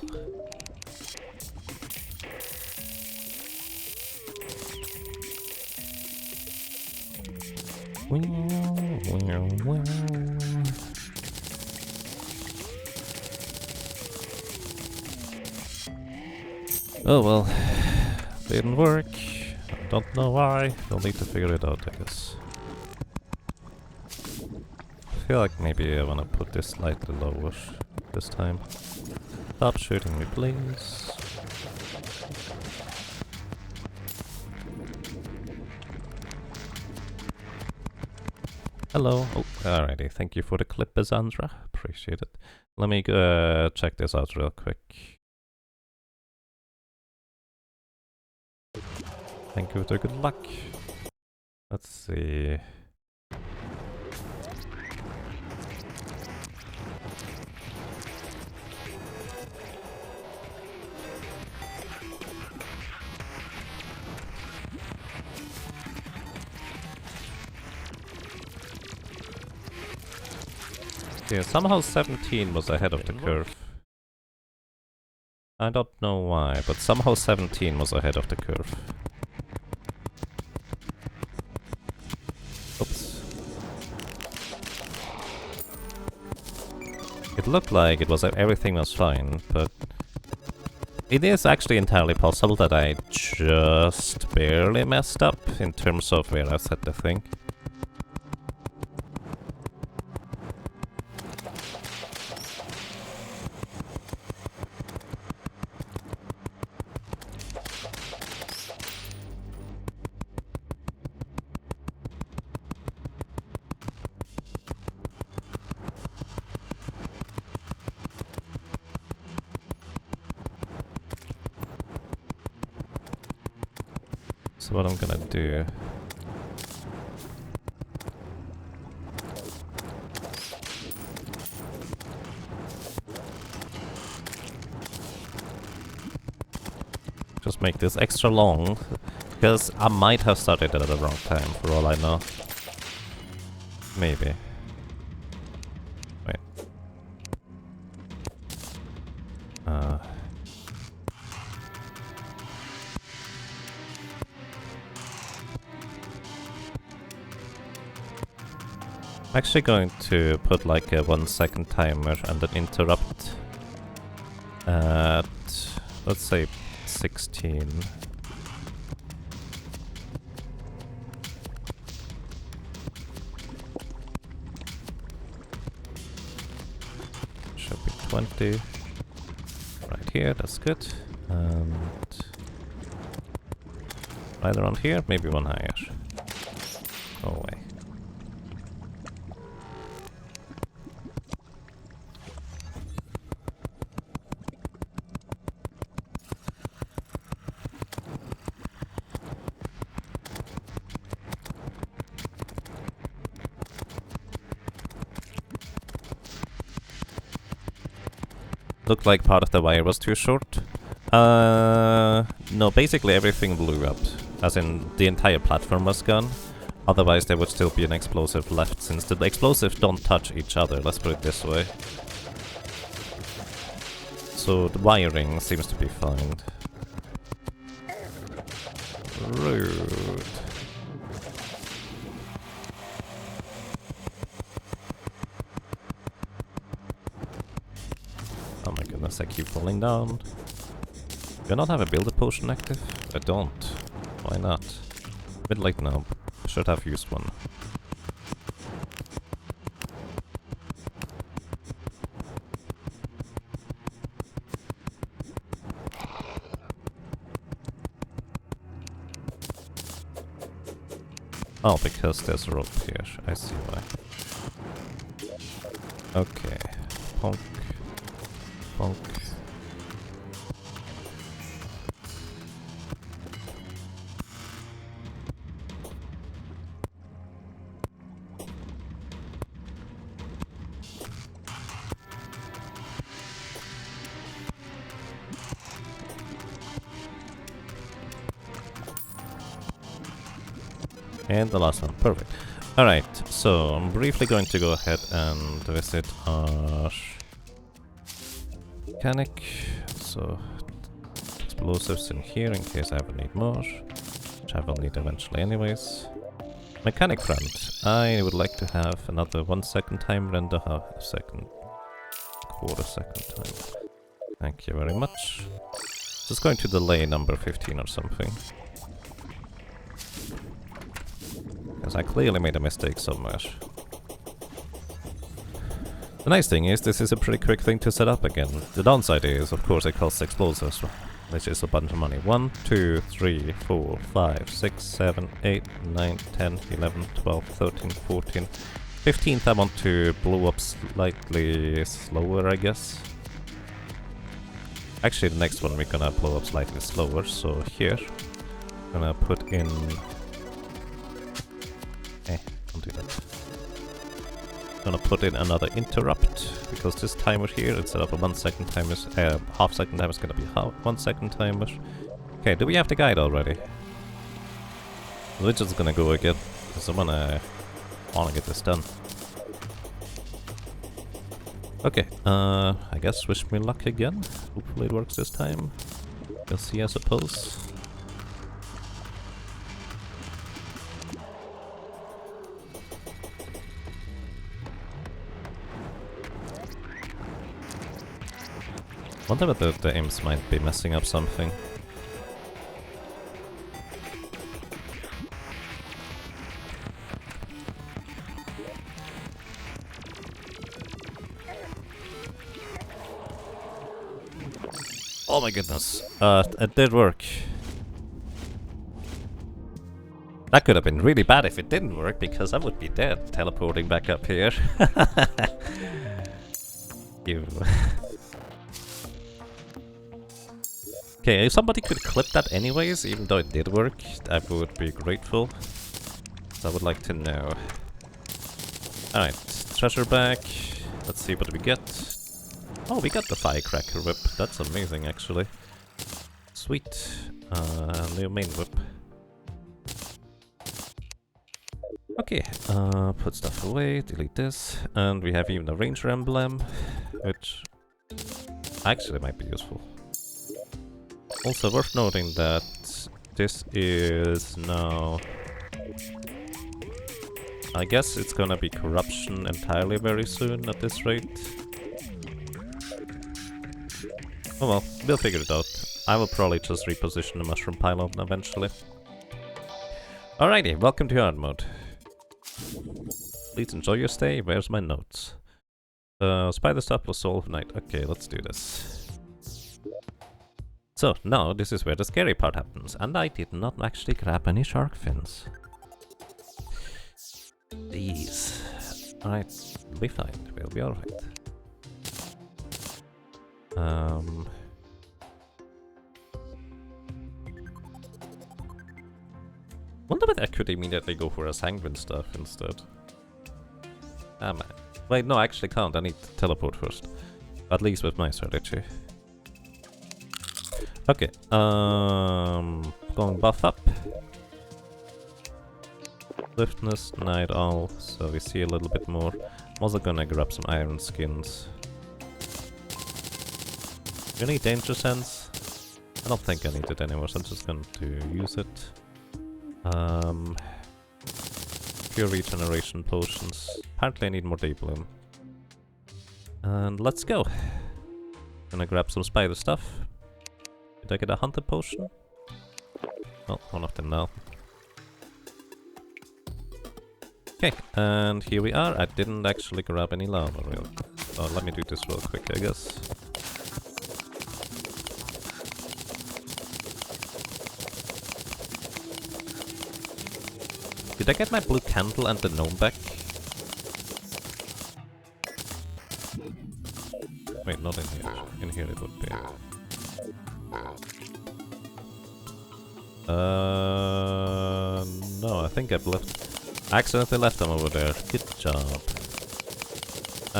Oh well, didn't work. Don't know why. We'll need to figure it out, I guess. I feel like maybe I wanna put this slightly lower this time. Stop shooting me, please. Hello. Oh, alrighty. Thank you for the clip, Azandra. Appreciate it. Let me check this out real quick. Thank you for the good luck. Let's see. Yeah, somehow 17 was ahead of the curve. I don't know why, but somehow 17 was ahead of the curve. Oops. It looked like it was everything was fine, but it is actually entirely possible that I just barely messed up in terms of where I set the thing. So what I'm gonna do... just make this extra long, because I might have started it at the wrong time, for all I know. Maybe. Wait. I'm actually going to put like a 1-second timer and then interrupt at, let's say, 16. Should be 20. Right here, that's good. And right around here, maybe one higher. Go away. Looked like part of the wire was too short. No, basically everything blew up. As in, the entire platform was gone. Otherwise there would still be an explosive left, since the explosives don't touch each other, let's put it this way. So the wiring seems to be fine. Rude. Oh my goodness, I keep falling down. Do I not have a builder potion active? I don't. Why not? A bit late now. Should have used one. Oh, because there's a rope here. I see why. Okay. Ponk. Ponk. And the last one, perfect. Alright, so I'm briefly going to go ahead and visit our mechanic. So, explosives in here in case I ever need more, which I will need eventually anyways. Mechanic friend, I would like to have another 1-second timer and a half-second, quarter-second timer. Thank you very much. Just going to delay number 15 or something. Because I clearly made a mistake somewhere. The nice thing is, this is a pretty quick thing to set up again. The downside is, of course, it costs explosives, which is a bunch of money. 1, 2, 3, 4, 5, 6, 7, 8, 9, 10, 11, 12, 13, 14. 15th I want to blow up slightly slower, I guess. Actually, the next one we're gonna blow up slightly slower, so here. I'm gonna put in... don't do that. I'm gonna put in another interrupt, because this timer here, instead of a 1-second timer, half-second timer, is gonna be 1-second timer. Okay, do we have the guide already? We're just gonna go again, because I wanna get this done. Okay, I guess wish me luck again. Hopefully it works this time. We'll see, I suppose. Wonder whether the imps might be messing up something. Oh my goodness. It did work. That could have been really bad if it didn't work, because I would be dead teleporting back up here. You. Okay, if somebody could clip that anyways, even though it did work, I would be grateful. So I would like to know. Alright, treasure back. Let's see what we get. Oh, we got the firecracker whip. That's amazing, actually. Sweet. New main whip. Okay, put stuff away, delete this. And we have even a ranger emblem, which actually might be useful. Also worth noting that this is now I guess it's gonna be corruption entirely very soon at this rate. Oh well, we'll figure it out. I will probably just reposition the mushroom pylon eventually. Alrighty, welcome to hard mode. Please enjoy your stay. Where's my notes? Spider stuff was solved night. Okay, let's do this. So, now this is where the scary part happens, and I did not actually grab any shark fins. These. Alright, we'll be fine. We'll be alright. Wonder whether I could immediately go for a sanguine stuff instead. Ah man. Wait, no, I actually can't. I need to teleport first. At least with my strategy. Okay, going buff up. Swiftness, Night Owl, so we see a little bit more. I'm also gonna grab some iron skins. You need danger sense? I don't think I need it anymore, so I'm just going to use it. Pure regeneration potions. Apparently I need more day bloom. And let's go. Gonna grab some spider stuff. Did I get a hunter potion? Well, one of them now. Okay, and here we are. I didn't actually grab any lava really. So let me do this real quick, I guess. Did I get my blue candle and the gnome back? Wait, not in here. In here it would be. No, I think I've left. I accidentally left them over there. Good job.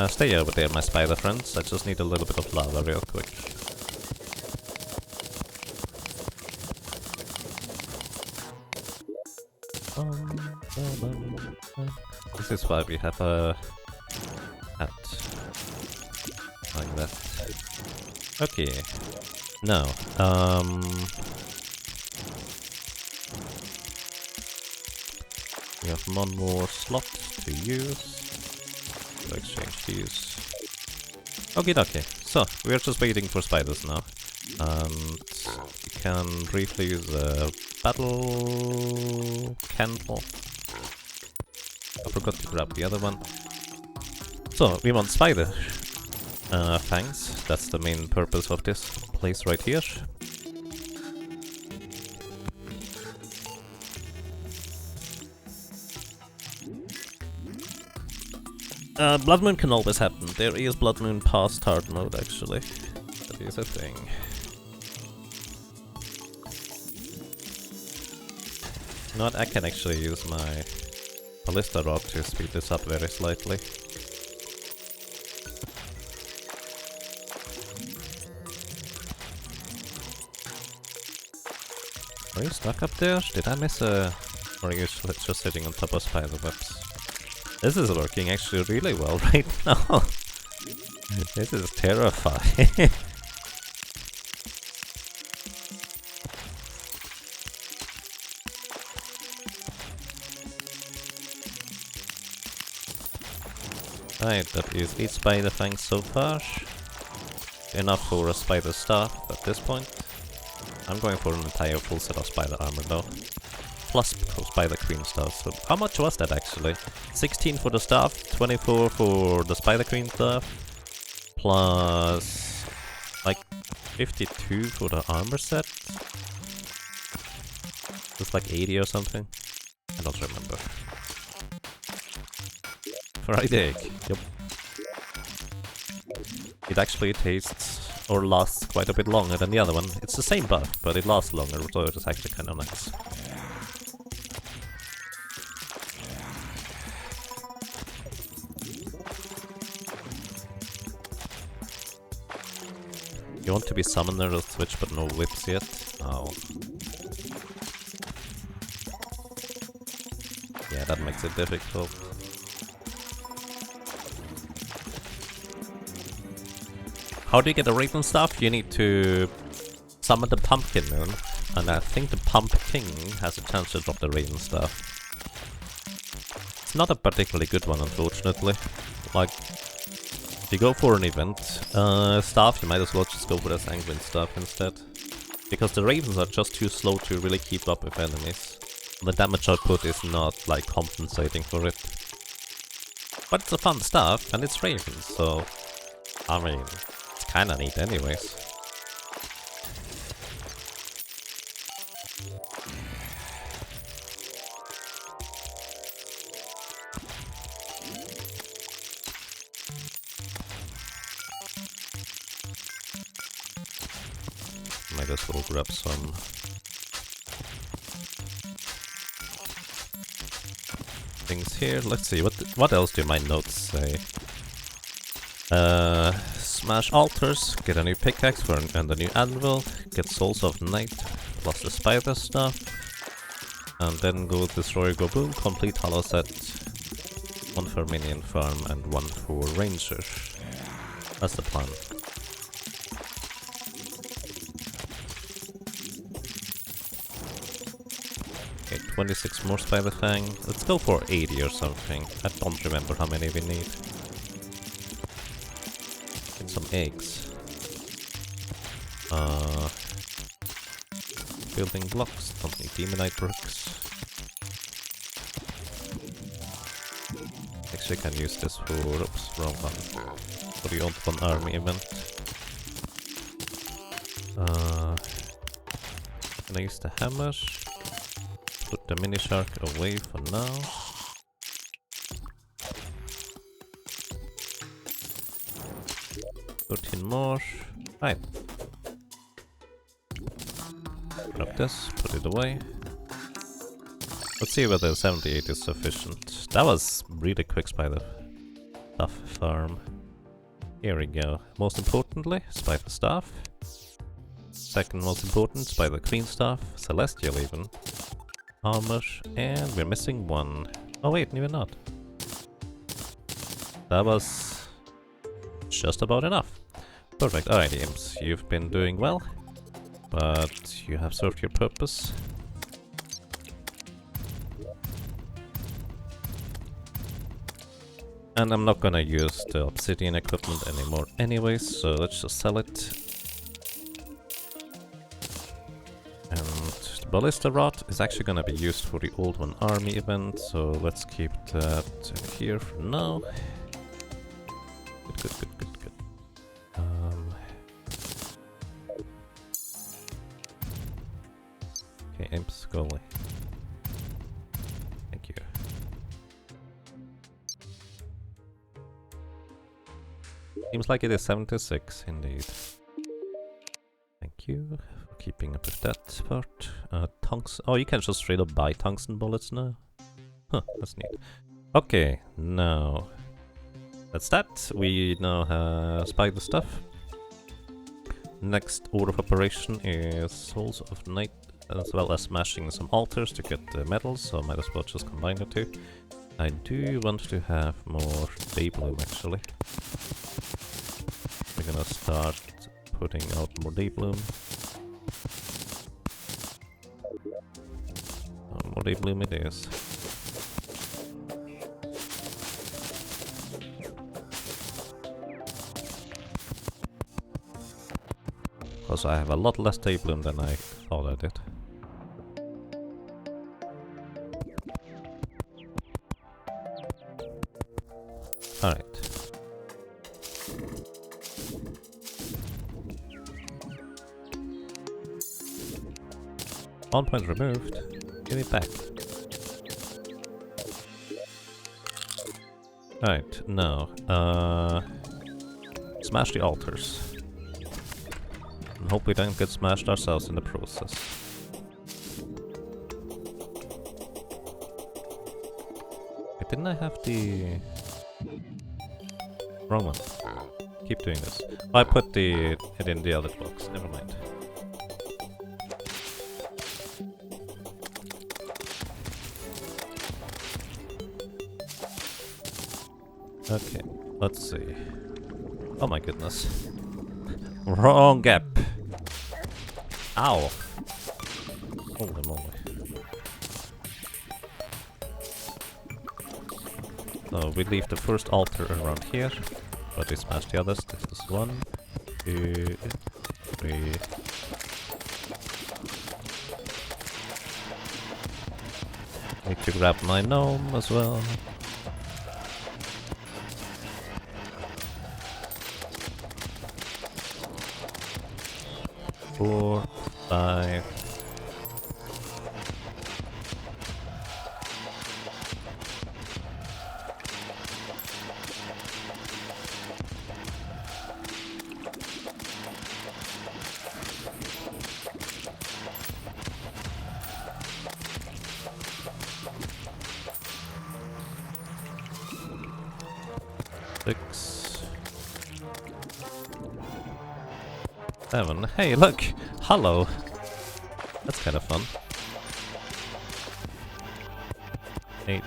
Stay over there, my spider friends. I just need a little bit of lava real quick. This is why we have a hat. Like that. Okay. Now, we have one more slot to use. We'll exchange these. Okay. So, we're just waiting for spiders now. And we can briefly use a battle candle. I forgot to grab the other one. So, we want spider fangs. That's the main purpose of this place right here. Blood Moon can always happen. There is Blood Moon past hard mode actually. That is a thing. You know what, I can actually use my ballista rod to speed this up very slightly. Are you stuck up there? Did I miss a... Or are you just sitting on top of spider webs? This is working actually really well right now. This is terrifying. Right, that is 8 spider fangs so far. Enough for a spider staff at this point. I'm going for an entire full set of spider armor though. Plus spider queen staff. So how much was that actually? 16 for the staff, 24 for the spider queen staff, plus like 52 for the armor set. It's like 80 or something. I don't remember. Fried egg. Yep. It actually tastes or lasts quite a bit longer than the other one. It's the same buff, but it lasts longer, so it's actually kind of nice. You want to be summoner of Switch but no whips yet? Oh. Yeah, that makes it difficult. How do you get the Raven Staff? You need to summon the Pumpkin Moon, and I think the Pumpkin has a chance to drop the Raven Staff. It's not a particularly good one, unfortunately. Like, if you go for an event staff, you might as well just go for the sanguine staff instead. Because the ravens are just too slow to really keep up with enemies. The damage output is not, like, compensating for it. But it's a fun staff, and it's ravens, so... I mean, it's kinda neat anyways. Might as well grab some things here. Let's see, what else do my notes say? Smash altars, get a new pickaxe and a new anvil, get souls of night plus the spider stuff, and then go destroy go boom, complete hollow set, one for minion farm and one for ranger. That's the plan. Okay, 26 more spider fang. Let's go for 80 or something. I don't remember how many we need. Get some eggs. Building blocks, don't need demonite bricks. Actually I can use this for, oops, wrong one. For the old one army event. Can I use the hammer? Put the mini shark away for now. Put in more. Right. Grab this, put it away. Let's see whether 78 is sufficient. That was really quick spider stuff farm. Here we go. Most importantly, spider staff. Second most important, spider queen staff. Celestial even. Armor, and we're missing one. Oh wait, even not. That was just about enough. Perfect. Alright, imps, you've been doing well, but you have served your purpose. And I'm not gonna use the obsidian equipment anymore anyways, so let's just sell it. And the ballista rod is actually gonna be used for the old one army event, so let's keep that here for now. Good. Okay, imps, go away. Thank you. Seems like it is 76 indeed. Thank you for keeping up with that part. Tungsten. Oh, you can just straight up buy tungsten bullets now. Huh, that's neat. Okay, now that's that. We now have spider stuff. Next order of operation is Souls of Night, as well as smashing some altars to get the medals, so I might as well just combine the two. I do want to have more Daybloom actually. We're gonna start putting out more Daybloom. More Daybloom it is. Because I have a lot less Daybloom than I thought I did. Alright. One point removed. Give it back. Alright, now, smash the altars. And hope we don't get smashed ourselves in the process. Wait, didn't I have the... Wrong one. Keep doing this. I put it in the other box, never mind. Okay, let's see. Oh my goodness. Wrong gap. Ow. Holy moly. So we leave the first altar around here, but we smash the others. This is 1, 2, 3. Need to grab my gnome as well. Four, 5. Six, 7. Hey, look! Hello! That's kind of fun. 8.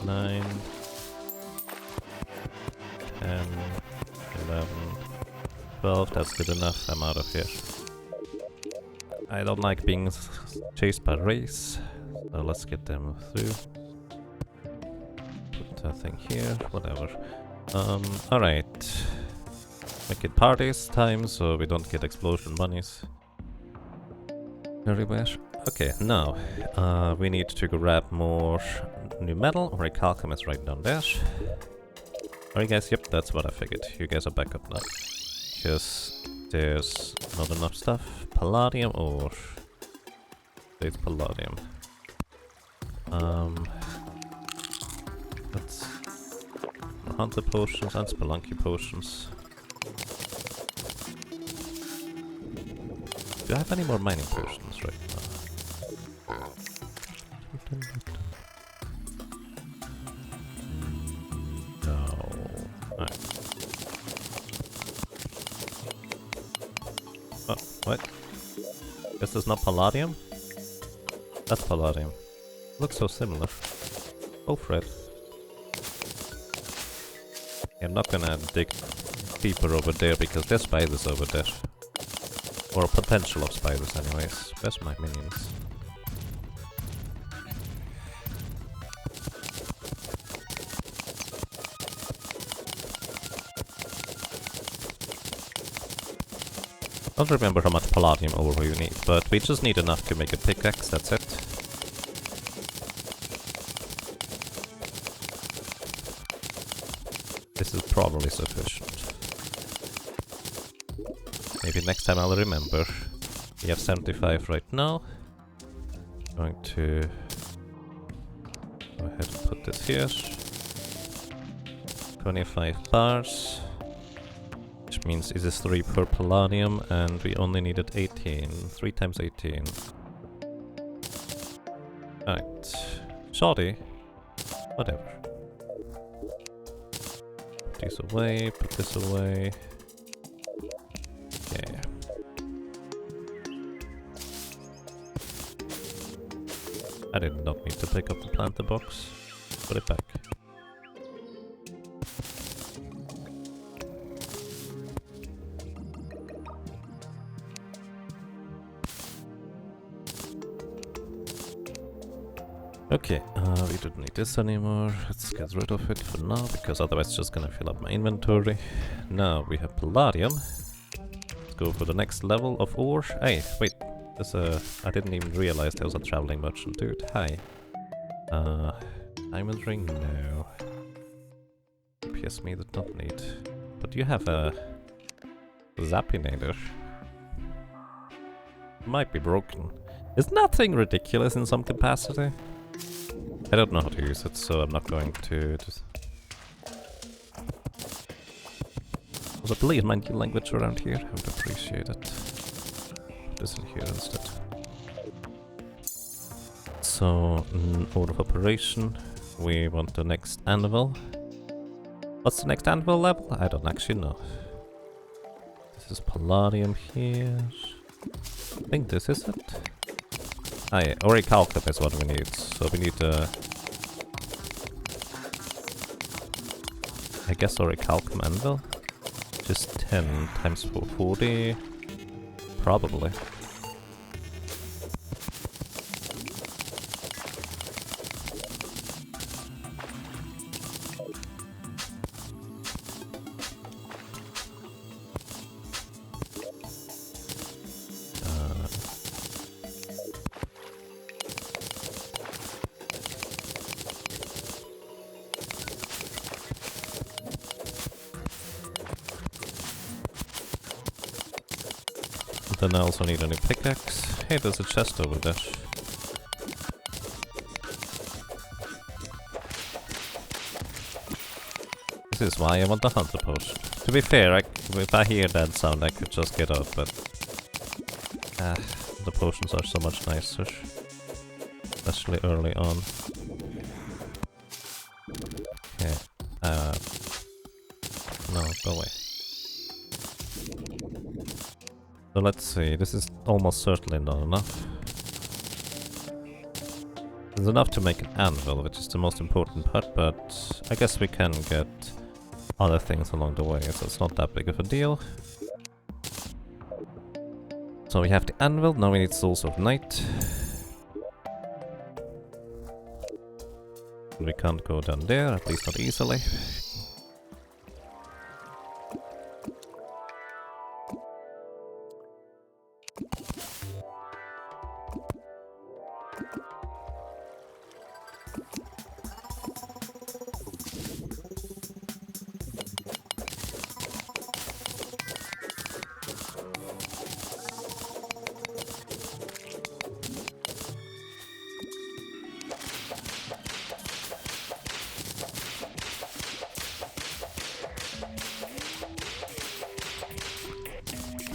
9. 10. 11. 12. That's good enough. I'm out of here. I don't like being chased by rays, so let's get them through. Put that thing here, whatever. Alright. Make it parties time, so we don't get explosion bunnies everywhere. Okay, now we need to grab more new metal. Orichalcum is right down there. Alright guys, yep, that's what I figured. You guys are back up now. Because there's not enough stuff. Palladium or... It's palladium. That's... Hunter potions and Spelunky potions. Do I have any more mining potions right now? No. Alright. Oh, what? Guess there's not palladium? That's palladium. Looks so similar. Go for it. I'm not gonna dig deeper over there because there's spiders over there. Or a potential of spiders anyways. Where's my minions? I don't remember how much palladium ore you need, but we just need enough to make a pickaxe, that's it. This is probably sufficient. Maybe next time I'll remember. We have 75 right now. Going to go ahead and put this here. 25 bars. Which means it is 3 per palladium, and we only needed 18. 3 times 18. Alright. Shoddy. Whatever. Put these away, put this away. Okay. I did not mean to pick up the planter box. Put it back. Okay, we don't need this anymore. Let's get rid of it for now, because otherwise it's just gonna fill up my inventory. Now we have palladium. Let's go for the next level of ore. Hey, wait, there's a... I didn't even realize there was a traveling merchant dude. Hi. Diamond ring? No. Pierce me, did not need. But you have a... Zappinator. Might be broken. Is nothing ridiculous in some capacity? I don't know how to use it, so I'm not going to just... Also, please mind your language around here. I would appreciate it. Put this in here instead. So, in order of operation, we want the next anvil. What's the next anvil level? I don't actually know. This is palladium here. I think this is it. Ah yeah, orichalcum is what we need, so we need I guess orichalcum anvil. Just 10 times 440 probably. Then I also need a new pickaxe. Hey, there's a chest over there. This is why I want the hunter potion. To be fair, if I hear that sound I could just get out, but the potions are so much nicer. Especially early on. Okay. No, go away. So let's see, this is almost certainly not enough. It's enough to make an anvil, which is the most important part, but I guess we can get other things along the way, so it's not that big of a deal. So we have the anvil, now we need Souls of Night. We can't go down there, at least not easily.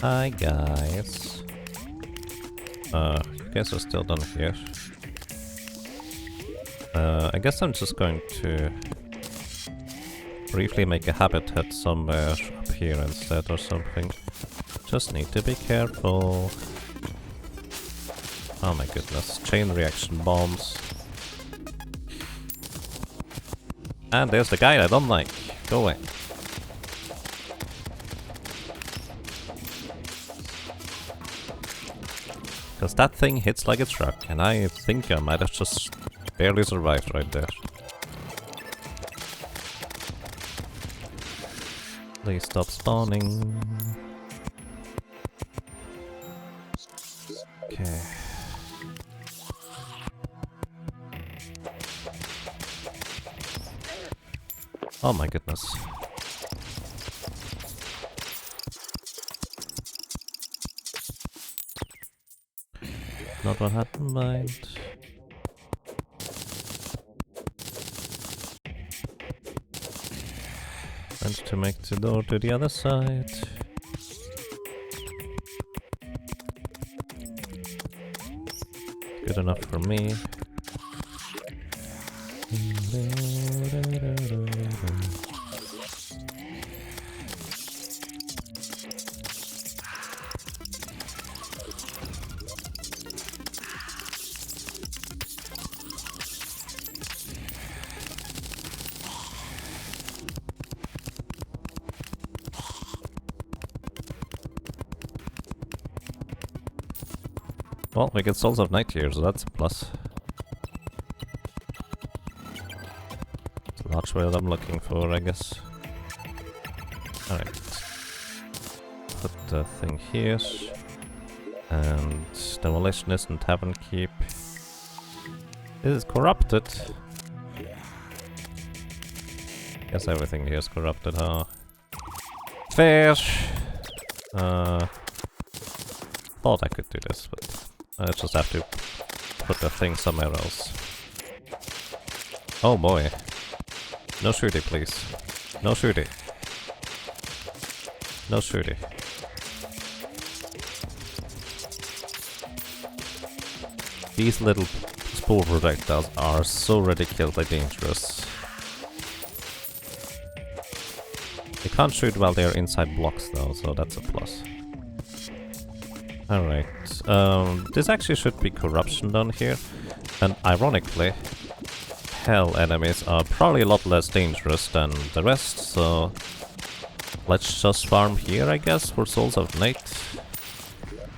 Hi guys. You guys are still down here. I guess I'm just going to briefly make a habitat somewhere up here instead or something. Just need to be careful. Oh my goodness, chain reaction bombs. And there's the guy I don't like. Go away. Because that thing hits like a truck, and I think I might have just barely survived right there. Please stop spawning. Okay. Oh my goodness. Not what had in mind. And to make the door to the other side. Good enough for me. Well, we get Souls of Night here, so that's a plus. It's not what I'm looking for, I guess. Alright. Put the thing here. And Demolitionist and Tavern Keep. This is corrupted. Guess everything here is corrupted, huh? Fair! Thought I could do this, but I just have to put the thing somewhere else. Oh boy. No shooty, please. No shooty. No shooty. These little spore projectiles are so ridiculously dangerous. They can't shoot while they're inside blocks though, so that's a plus. Alright, this actually should be corruption down here, and ironically, hell enemies are probably a lot less dangerous than the rest, so let's just farm here, I guess, for Souls of Night.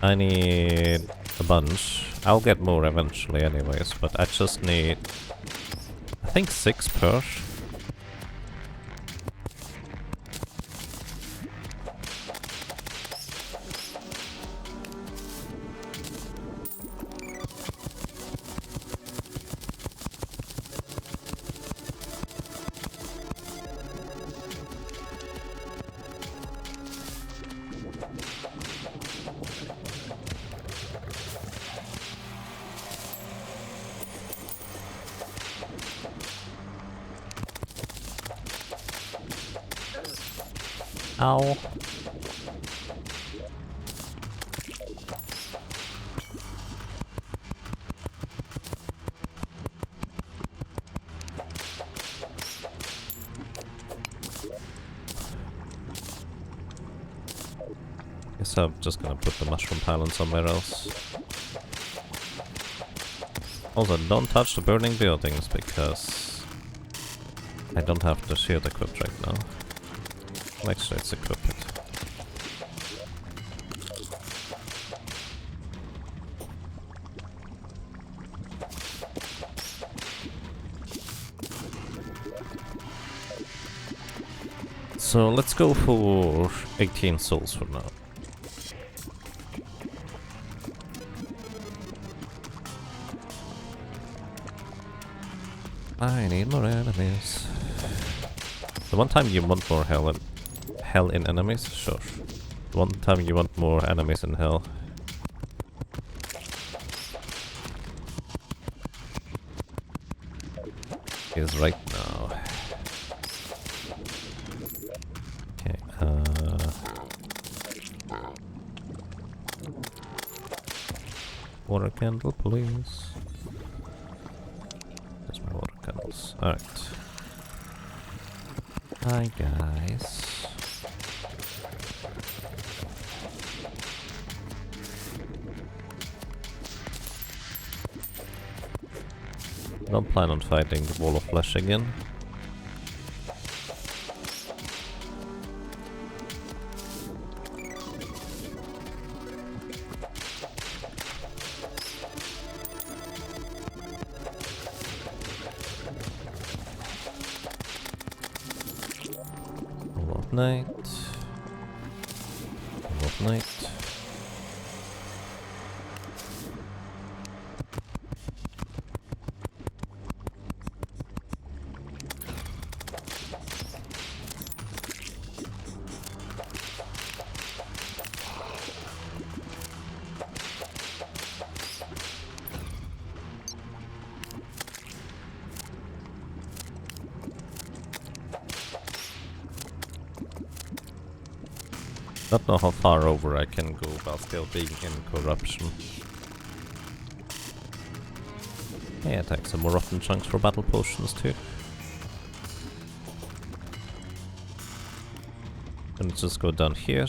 I need a bunch. I'll get more eventually anyways, but I just need, I think 6 per. Ow. Guess I'm just gonna put the mushroom pylon somewhere else. Also, don't touch the burning buildings because I don't have the shield equipped right now. Actually, let's equip it. So let's go for 18 souls for now. I need more enemies. The one time you want more hell in enemies? Sure. The one time you want more enemies in hell. Is right now. Okay, water candle, please. There's my water candles. Alright. Hi, guys. Don't plan on fighting the wall of flesh again. Wall of night. Wall of night. Don't know how far over I can go while still being in corruption. Yeah, take some more rotten chunks for battle potions too. And just go down here.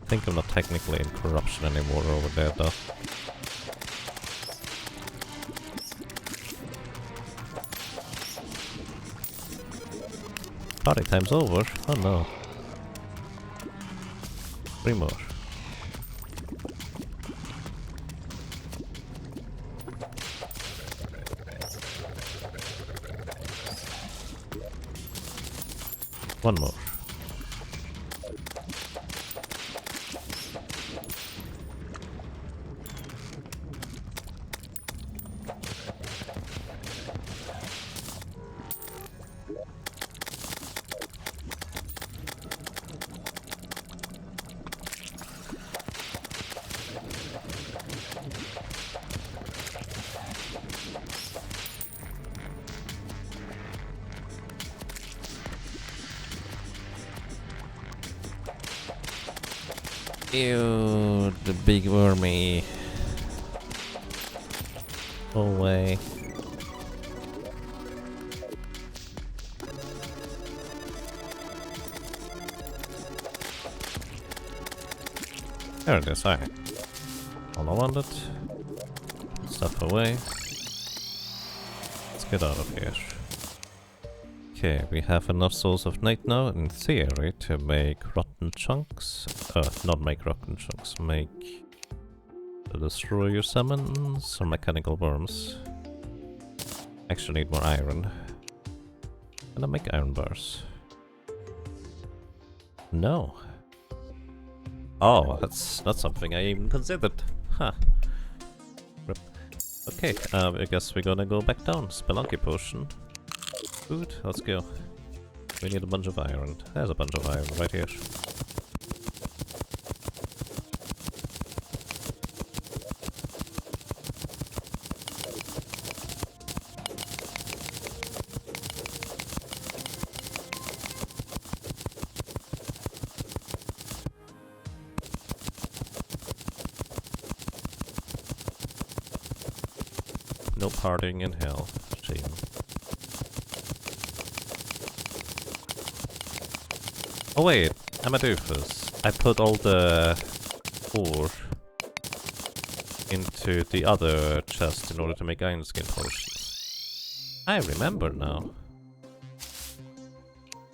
I think I'm not technically in corruption anymore over there though. Party time's over? Oh no. 3 more. One more. Ew, the big wormy. Go away. There it is, alright. All I wanted. Stuff away. Let's get out of here. Okay, we have enough Souls of Night now, in theory, to make rotten chunks. Not make rotten chunks, make the destroyer summons or mechanical worms. Actually need more iron. Can I make iron bars? No. Oh, that's not something I even considered. Huh. Rip. Okay, I guess we're gonna go back down. Spelunky potion. Food, let's go. We need a bunch of iron. There's a bunch of iron right here. No partying in hell. Shame. Oh wait, I'm a doofus. I put all the ore into the other chest in order to make iron skin potions. I remember now.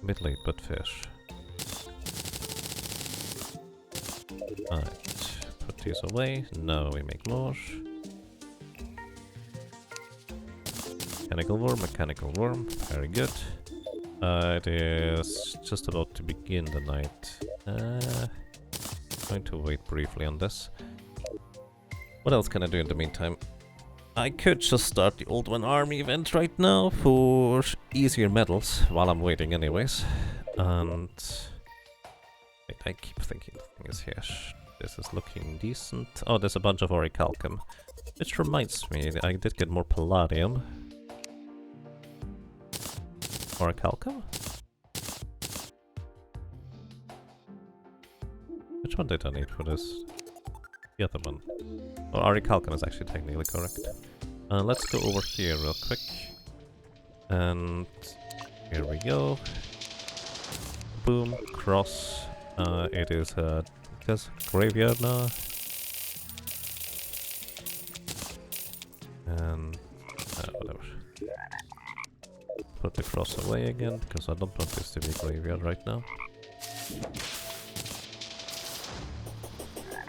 A bit late, but fish. Alright, put these away. Now we make more. Mechanical worm, very good. It is just about to begin the night. Going to wait briefly on this. What else can I do in the meantime? I could just start the Old One Army event right now for easier medals while I'm waiting anyways. And wait, I keep thinking the thing is here. This is looking decent. Oh, there's a bunch of orichalcum. Which reminds me, I did get more palladium. Orichalcum? Which one did I need for this? The other one. Oh, orichalcum is actually technically correct. Let's go over here real quick. And here we go. Boom, cross. It is a graveyard now. And whatever. Put the cross away again, because I don't want this to be a graveyard right now.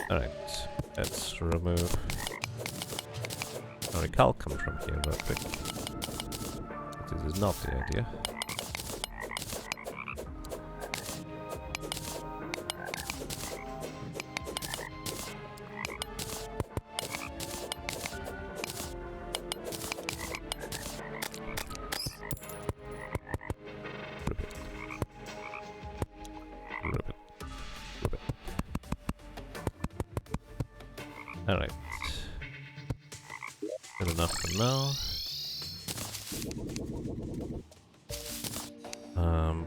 Alright, let's remove orichalcum from here real quick. But this is not the idea. Alright. Good enough for now.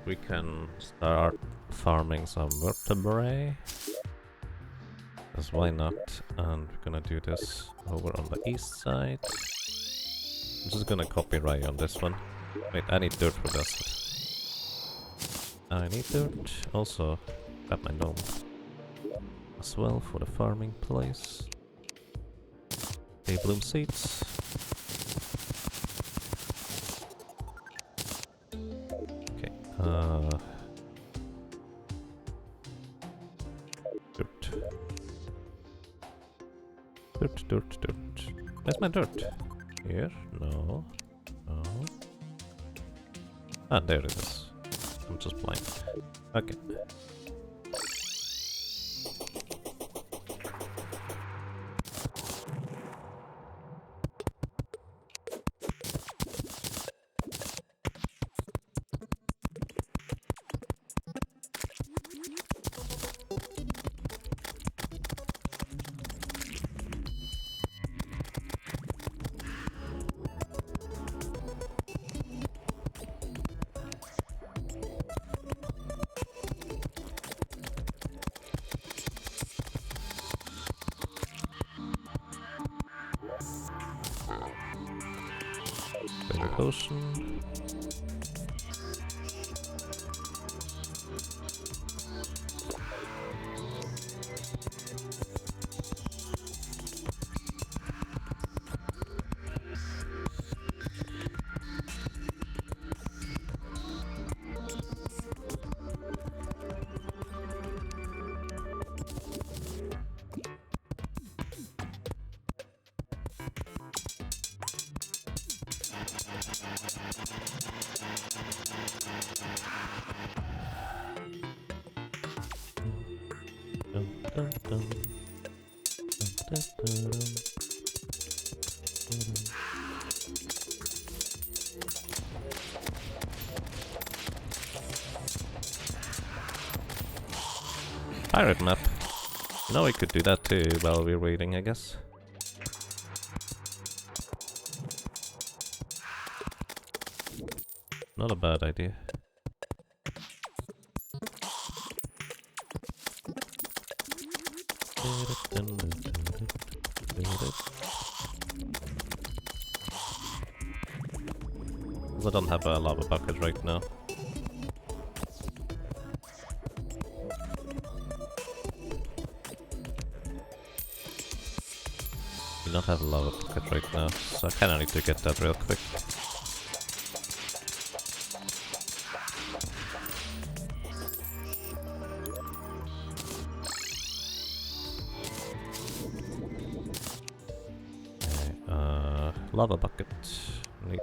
We can start farming some vertebrae. Because why not? And we're gonna do this over on the east side. I'm just gonna copy Rai on this one. Wait, I need dirt for this. I need dirt. Also, got my gnome as well for the farming place. They bloom seeds. Okay, dirt. Dirt. Where's my dirt? Here? No. No. Ah, there it is. I'm just blind. Okay. Potion. Pirate map. No, we could do that too while we're waiting, I guess. Not a bad idea. I don't have a lava bucket right now. Do not have a lava bucket right now, so I kinda need to get that real quick. Lava bucket. Neat.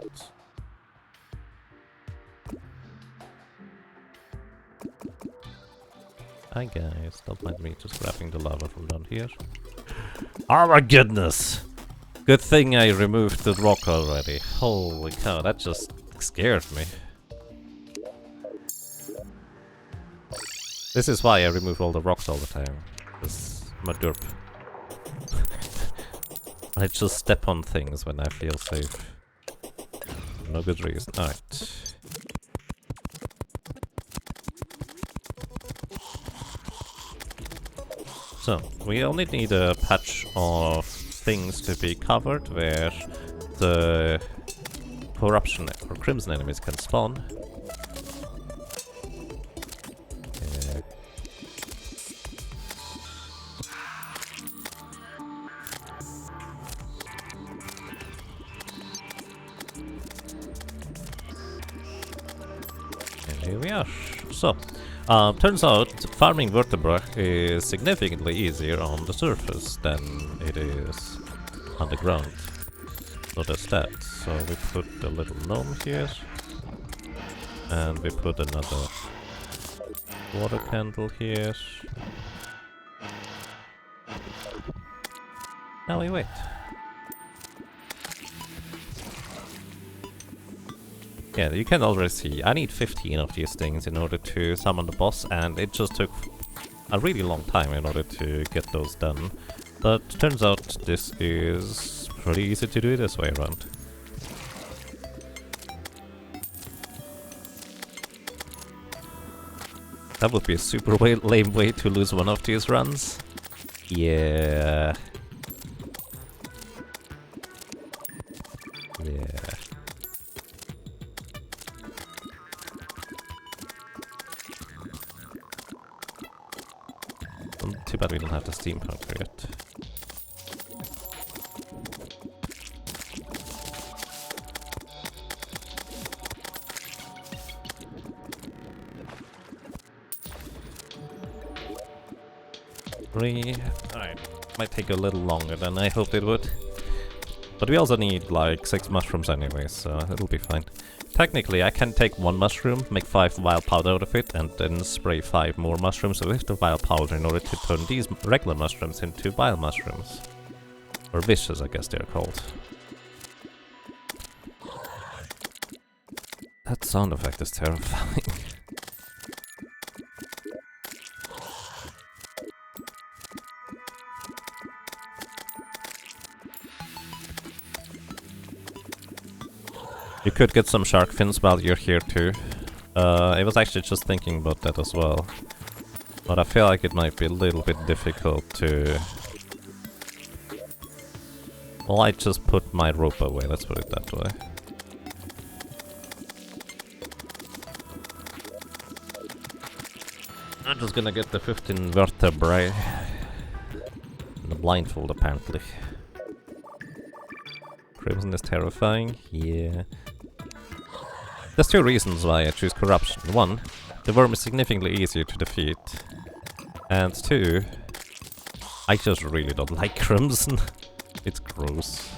Hi guys, don't mind me just grabbing the lava from down here. Oh my goodness! Good thing I removed the rock already. Holy cow, that just scared me. This is why I remove all the rocks all the time. This I'm a derp. I just step on things when I feel safe. No good reason. Alright. So, we only need a patch of things to be covered where the corruption or crimson enemies can spawn. And here we are. So, turns out farming vertebra is significantly easier on the surface than it is on the ground. So there's that. So we put a little gnome here. And we put another water candle here. Now we wait. Yeah, you can already see, I need 15 of these things in order to summon the boss, and it just took a really long time in order to get those done. But turns out this is pretty easy to do this way around. That would be a super lame way to lose one of these runs. Yeah. Yeah. Too bad we don't have the steampunker yet. Alright, might take a little longer than I hoped it would. But we also need like 6 mushrooms anyway, so it'll be fine. Technically, I can take 1 mushroom, make 5 wild powder out of it, and then spray 5 more mushrooms with the wild powder in order to turn these regular mushrooms into wild mushrooms. Or vicious, I guess they're called. That sound effect is terrifying. You could get some shark fins while you're here too. I was actually just thinking about that as well. But I feel like it might be a little bit difficult to... Well, I just put my rope away, let's put it that way. I'm just gonna get the 15 vertebrae. And the blindfold, apparently. Crimson is terrifying, yeah. There's 2 reasons why I choose corruption. 1, the worm is significantly easier to defeat. And 2, I just really don't like crimson. It's gross.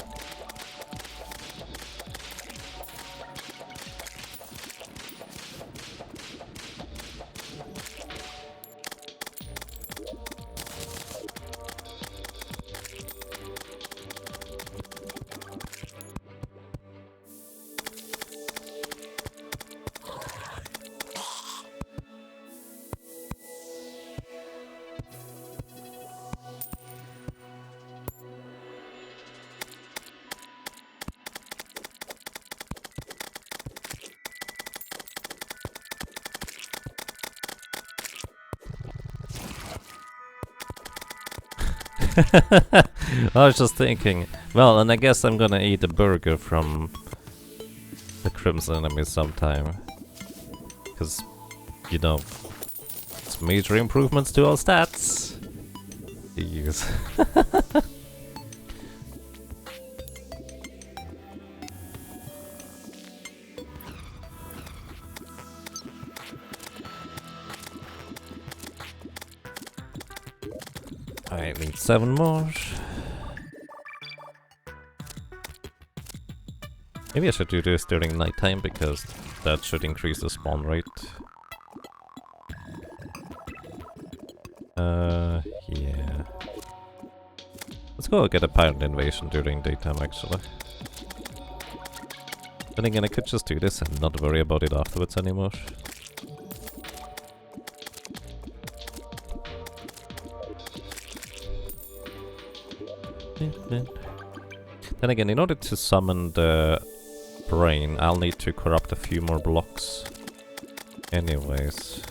I was just thinking, well, and I guess I'm gonna eat a burger from the Crimson enemy sometime. Because, you know, it's major improvements to our stats. Jeez. I need 7 more. Maybe I should do this during nighttime because that should increase the spawn rate. Yeah. Let's go get a pirate invasion during daytime actually. Then again, I could just do this and not worry about it afterwards anymore. Then again, in order to summon the brain, I'll need to corrupt a few more blocks. Anyways.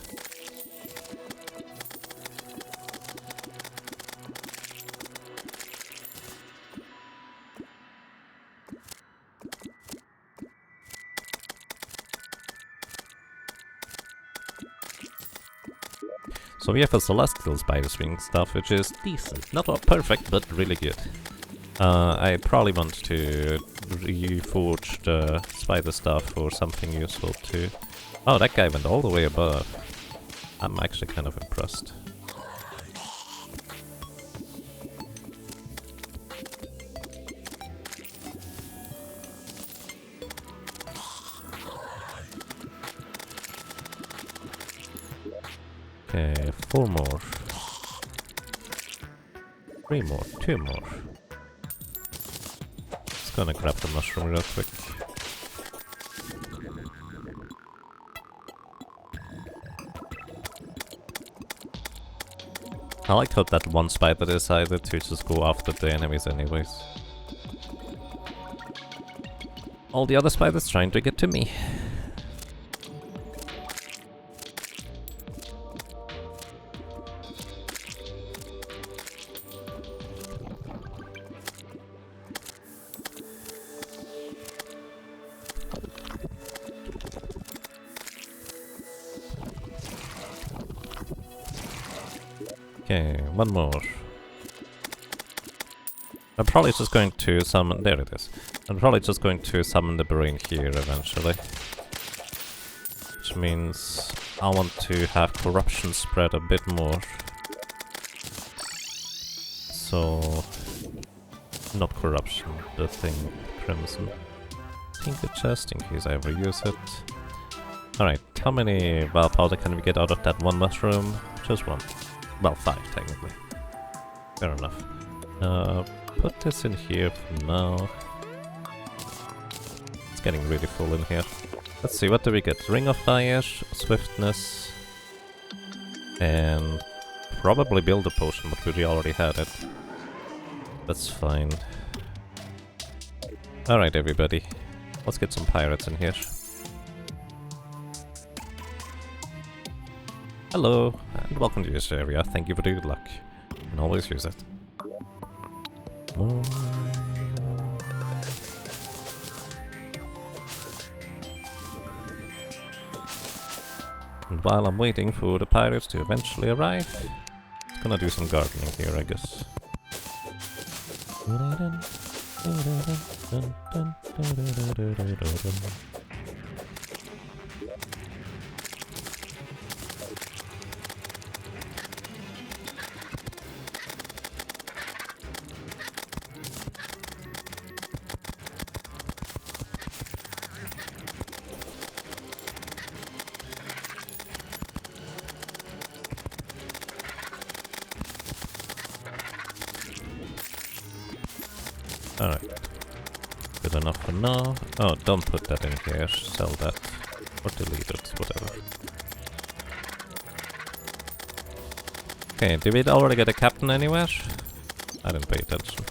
So we have a celestial spider swing stuff, which is decent. Not perfect, but really good. I probably want to reforge the spider stuff for something useful too. Oh, that guy went all the way above. I'm actually kind of impressed. Okay, 4 more. 3 more, 2 more. Just gonna grab the mushroom real quick. I like how that one spider decided to just go after the enemies anyways. All the other spiders trying to get to me. Okay, 1 more. I'm probably just going to summon... there it is. I'm probably just going to summon the brain here eventually. Which means I want to have corruption spread a bit more. So... not corruption, the thing, crimson. Think a chest in case I ever use it. Alright, how many wild powder can we get out of that one mushroom? Just 1. Well, 5 technically. Fair enough. Put this in here for now. It's getting really full in here. Let's see, what do we get? Ring of Fire, Swiftness, and probably build a potion, but we already had it. That's fine. Alright everybody, let's get some pirates in here. Hello, and welcome to this area. Thank you for the good luck. You can always use it. And while I'm waiting for the pirates to eventually arrive, I'm gonna do some gardening here, I guess. Alright. Good enough for now. Oh, don't put that in here. Sell that. Or delete it, whatever. Okay, did we already get a captain anywhere? I didn't pay attention.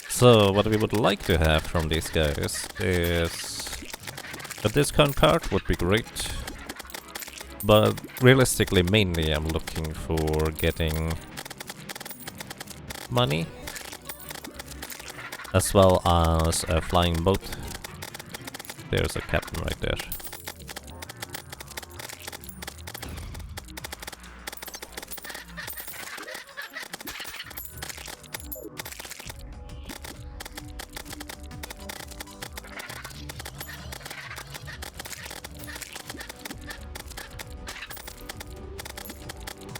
So, what we would like to have from these guys is... a discount card would be great. But realistically, mainly I'm looking for getting money, as well as a flying boat. There's a captain right there.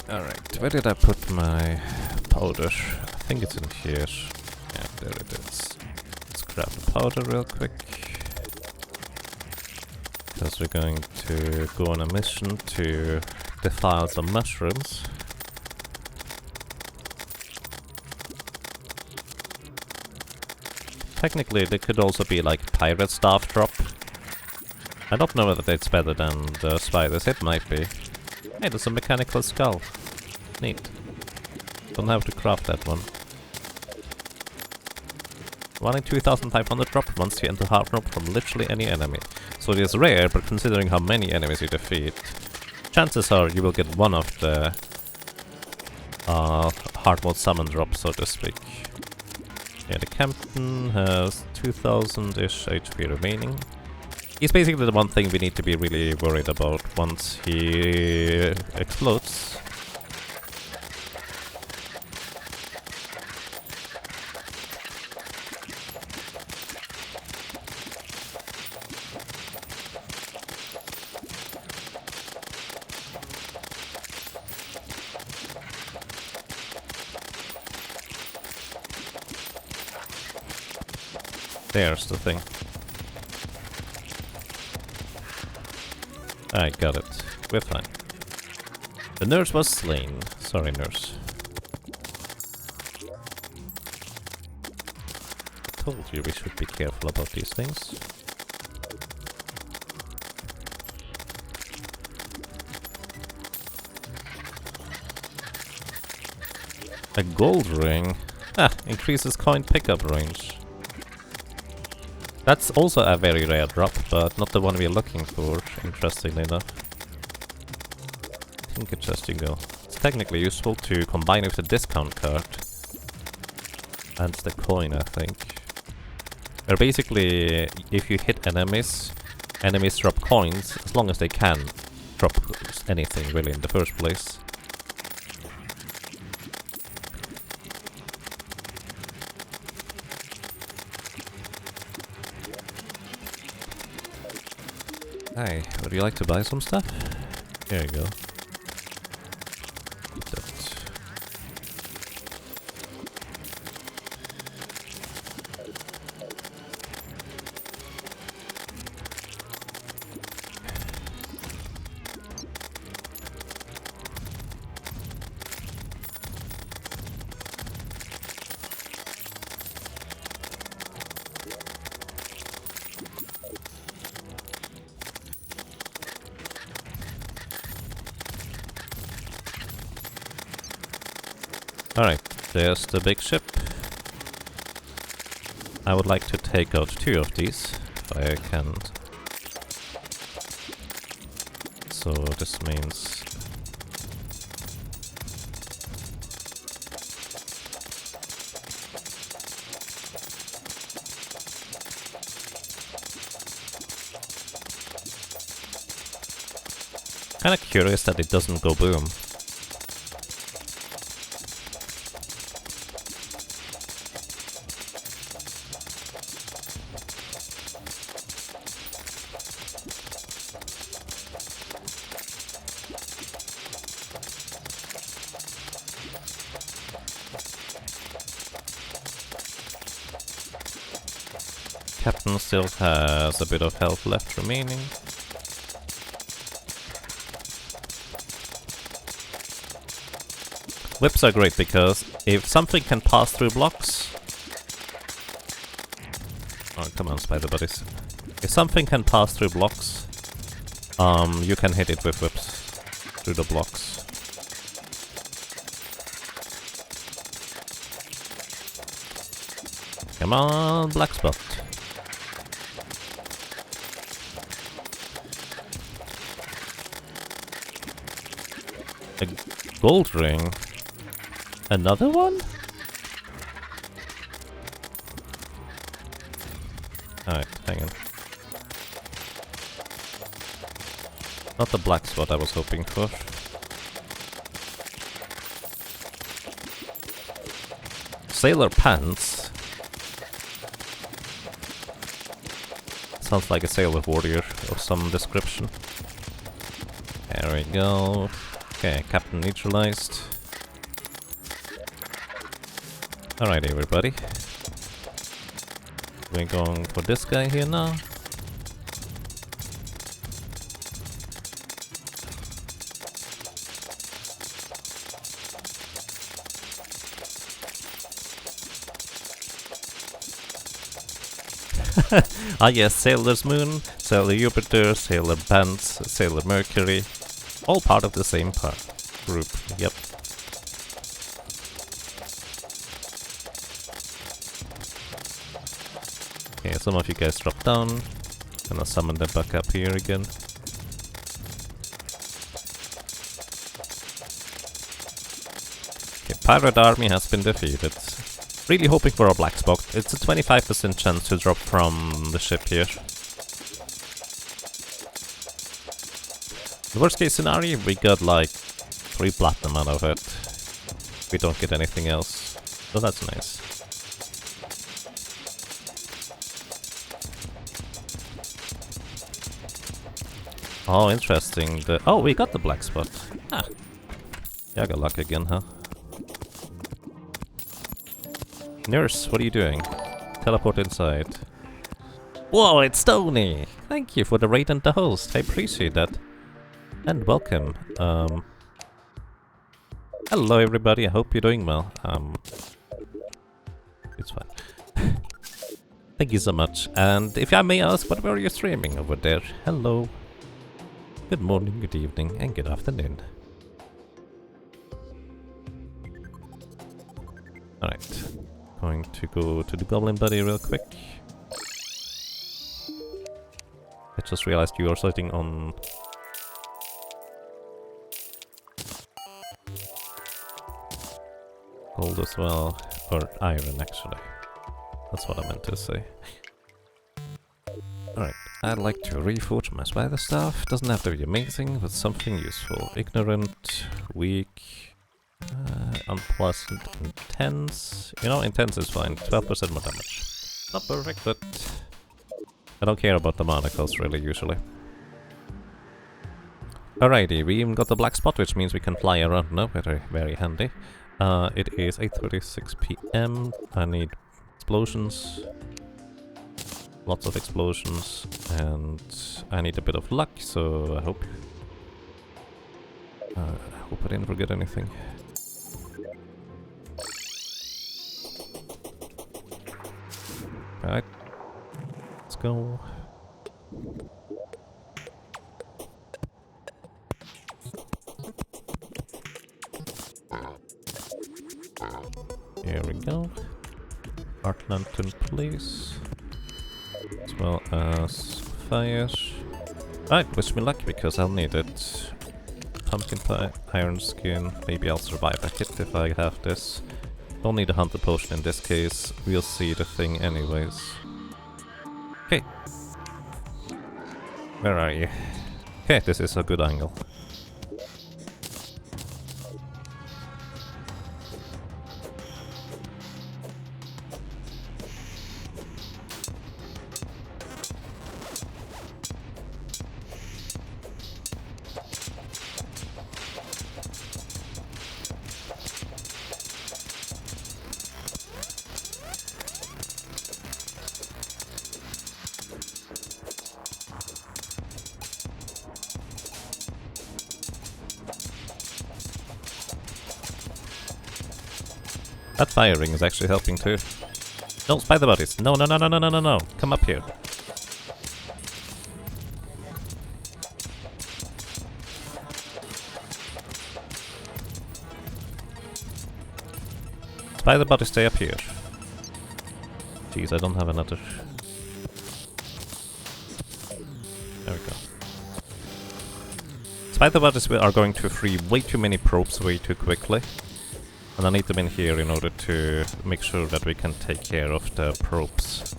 Alright, where did I put my powder? I think it's in here. Yeah, there it is. Let's grab the powder real quick. Because we're going to go on a mission to defile some mushrooms. Technically, they could also be like pirate staff drop. I don't know whether it's better than the spiders, it might be. Hey, there's a mechanical skull. Neat. Don't have to craft that one. 1 in 2500 drop once you enter hard mode from literally any enemy. So it is rare, but considering how many enemies you defeat, chances are you will get one of the hard mode summon drop, so to speak. Yeah, the captain has 2000-ish HP remaining. He's basically the one thing we need to be really worried about once he explodes. There's the thing. I got it. We're fine. The nurse was slain. Sorry, nurse. I told you we should be careful about these things. A gold ring? Ah, increases coin pickup range. That's also a very rare drop, but not the one we're looking for, interestingly enough. Tinker chest you go. It's technically useful to combine with the discount card. And the coin, I think. Where basically, if you hit enemies, enemies drop coins, as long as they can drop anything really in the first place. Hey, would you like to buy some stuff? Here you go. Alright, there's the big ship. I would like to take out 2 of these, if I can. So this means... Kinda curious that it doesn't go boom. Captain still has a bit of health left remaining. Whips are great because if something can pass through blocks... Oh, come on, spider buddies. If something can pass through blocks, you can hit it with whips through the blocks. Come on, black spot. Gold ring. Another one? Alright, hang on. Not the black spot I was hoping for. Sailor pants? Sounds like a sailor warrior of some description. There we go. Okay, captain neutralized. Alright everybody. We're going for this guy here now. Ah yes, Sailor's Moon, Sailor Jupiter, Sailor Bands, Sailor Mercury. All part of the same group, yep. Okay, some of you guys drop down. Gonna summon them back up here again. Okay, Pirate Army has been defeated. Really hoping for a black spot. It's a 25% chance to drop from the ship here. The worst case scenario, we got like 3 platinum out of it. We don't get anything else. So that's nice. Oh, interesting. Oh, we got the black spot. Ah. Yeah, I got luck again, huh? Nurse, what are you doing? Teleport inside. Whoa, it's Tony! Thank you for the raid and the host. I appreciate that. And welcome. Hello everybody, I hope you're doing well. It's fine. Thank you so much. And if I may ask, what were you streaming over there? Hello. Good morning, good evening, and good afternoon. Alright. Going to go to the Goblin Buddy real quick. I just realized you are sitting on... gold as well, or iron actually. That's what I meant to say. Alright, I'd like to reforge my spider staff. Doesn't have to be amazing, but something useful. Ignorant, weak, unpleasant, intense. You know, intense is fine. 12% more damage. Not perfect, but I don't care about the mana cost really, usually. Alrighty, we even got the black spot, which means we can fly around now. Very, very handy. It is 8:36 PM. I need explosions. Lots of explosions. And I need a bit of luck, so I hope I didn't forget anything. Alright. Let's go. Here we go. Art Lantern, please. As well as fire. Right, wish me luck because I'll need it. Pumpkin pie, iron skin. Maybe I'll survive a hit if I have this. Don't need a hunter potion in this case. We'll see the thing anyways. Okay. Where are you? Okay, this is a good angle. That fire ring is actually helping too. No, spider buddies. No, no, no, no, no, no, no, no. Come up here. Spider buddies, stay up here. Jeez, I don't have another. There we go. Spider Bunnies are going to free way too many probes way too quickly. And I need them in here in order to make sure that we can take care of the probes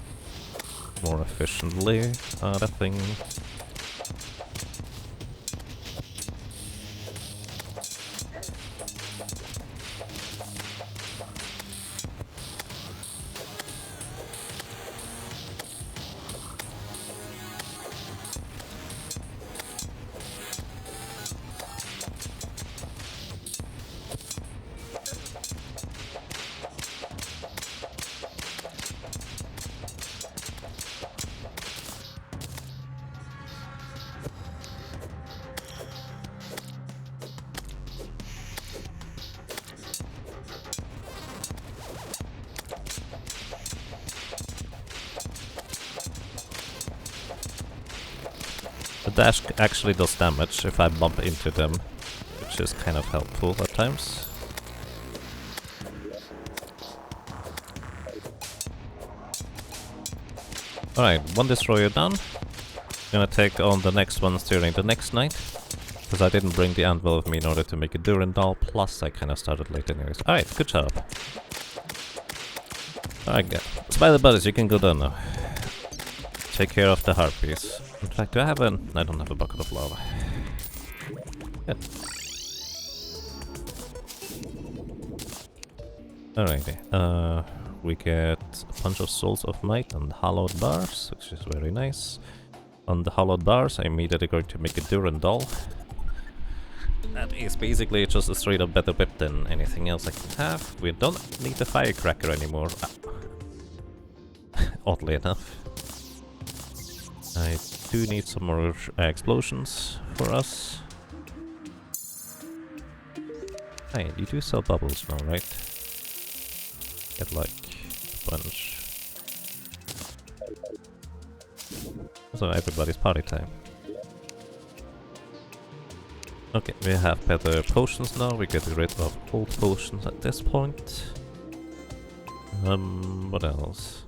more efficiently. That thing. The dash actually does damage if I bump into them, which is kind of helpful at times. Alright, one destroyer done. Gonna take on the next ones during the next night. Because I didn't bring the anvil with me in order to make a Durandal, plus I kinda started late anyways. Alright, good job. Alright, Spider Bunnies, you can go down now. Take care of the harpies. In fact, do I have an... I don't have a bucket of lava. Good. Alrighty, we get a bunch of Souls of Might and Hallowed Bars, which is very nice. On the Hallowed Bars, I'm immediately going to make a Durandal. That is basically just a straight up better whip than anything else I can have. We don't need the Firecracker anymore. Oddly enough. I do need some more explosions for us. Hey, you do sell bubbles now, right? Get like a bunch. So everybody's party time. Okay, we have better potions now. We get rid of old potions at this point. What else?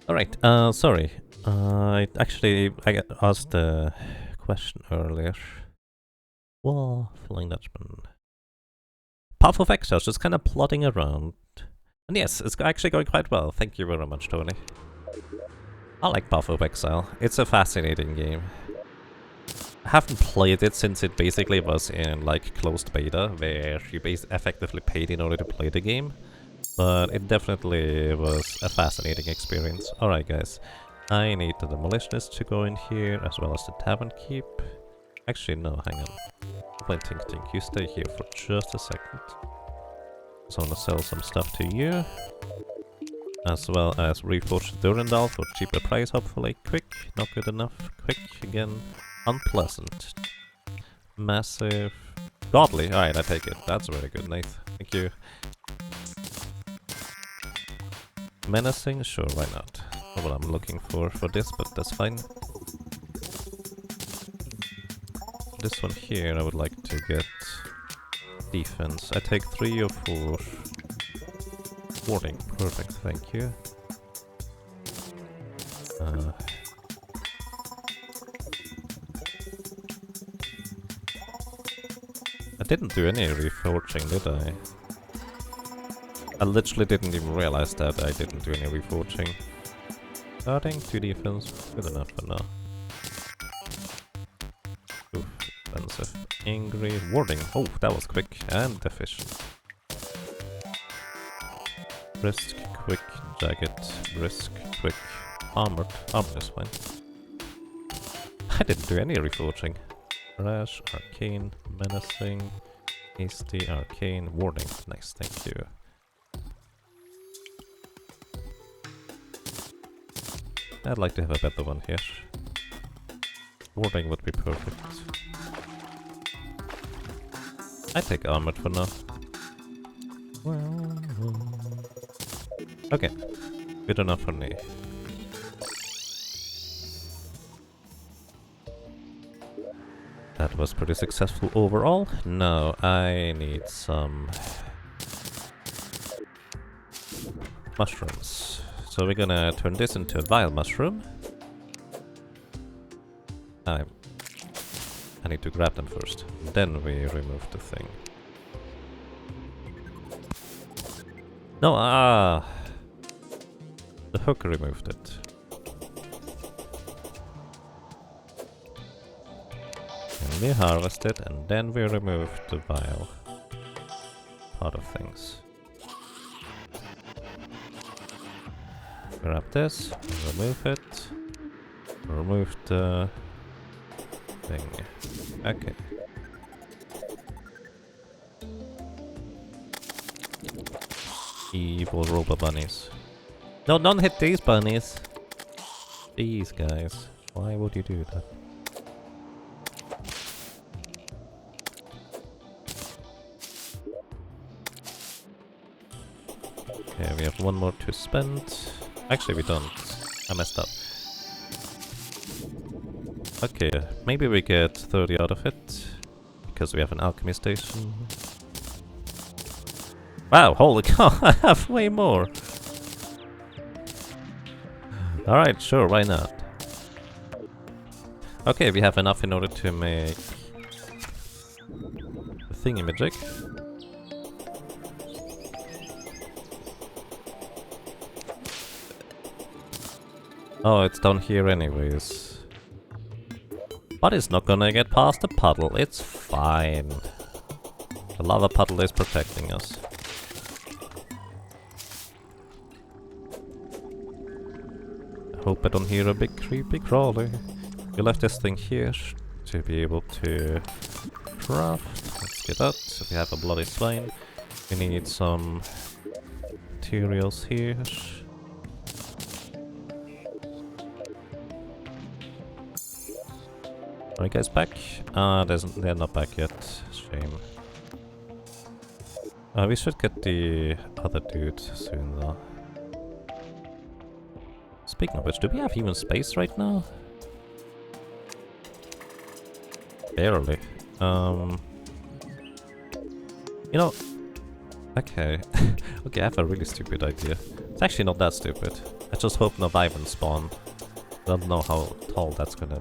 Alright, sorry. I got asked a question earlier. Well, Flying Dutchman. Path of Exile, just kind of plodding around. And yes, it's actually going quite well. Thank you very much, Tony. I like Path of Exile. It's a fascinating game. I haven't played it since it basically was in like closed beta, where you effectively paid in order to play the game. But it definitely was a fascinating experience. Alright guys, I need the Demolitionist to go in here, as well as the Tavern Keep. Actually no, hang on. Tink, you stay here for just a second. So I'm gonna sell some stuff to you. As well as reforge Durandal for cheaper price hopefully. Quick, not good enough. Quick, again. Unpleasant. Massive. Godly, alright I take it. That's very good, Nath. Thank you. Menacing? Sure, why not? Not what I'm looking for this, but that's fine. This one here I would like to get defense. I take 3 or 4 warding. Perfect, thank you. I didn't do any reforging, did I? I literally didn't even realize that I didn't do any reforging. Starting 2 defense, good enough for now. Oof, expensive. Angry, warding. Oh, that was quick and efficient. Brisk, quick, jagged, brisk, quick, armored. Armored is fine. I didn't do any reforging. Rash, arcane, menacing, hasty, arcane, warding. Nice, thank you. I'd like to have a better one here. Warding would be perfect. I take armored for now. Okay, good enough for me. That was pretty successful overall. Now I need some Mushrooms. So we're gonna turn this into a vile mushroom. I need to grab them first. Then we remove the thing. No, the hook removed it. And we harvest it, and then we remove the vile part of things. Grab this, remove it, remove the thing. Okay. Evil robot bunnies. No, don't hit these bunnies! These guys. Why would you do that? Okay, we have one more to spend. Actually, we don't. I messed up. Okay, maybe we get 30 out of it, because we have an alchemy station. Wow, holy cow, I have way more! Alright, sure, why not? Okay, we have enough in order to make the thingy-majig. Oh, it's down here anyways. But it's not gonna get past the puddle, it's fine. The lava puddle is protecting us. Hope I don't hear a big creepy crawler. We left this thing here to be able to craft. Let's get that. So we have a bloody swine. We need some materials here. Are you guys back? They're not back yet. Shame. We should get the other dude soon though. Speaking of which, do we have even space right now? Barely. You know... Okay. Okay, I have a really stupid idea. It's actually not that stupid. I just hope no wyverns spawn. I don't know how tall that's gonna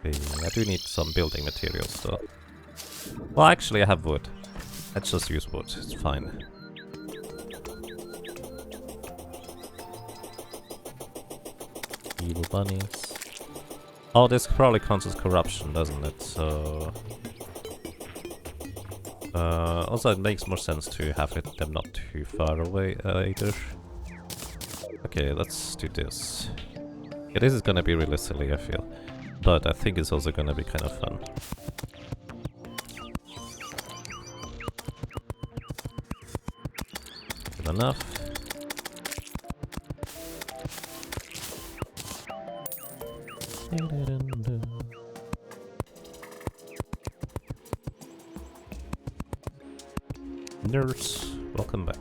be. I do need some building materials though. Well, actually I have wood. Let's just use wood, it's fine. Evil bunnies. Oh, this probably counts as corruption, doesn't it? So... also it makes more sense to have them not too far away either. Okay, let's do this. Yeah, this is gonna be really silly, I feel. But I think it's also gonna be kind of fun. Good enough. Nurse, welcome back.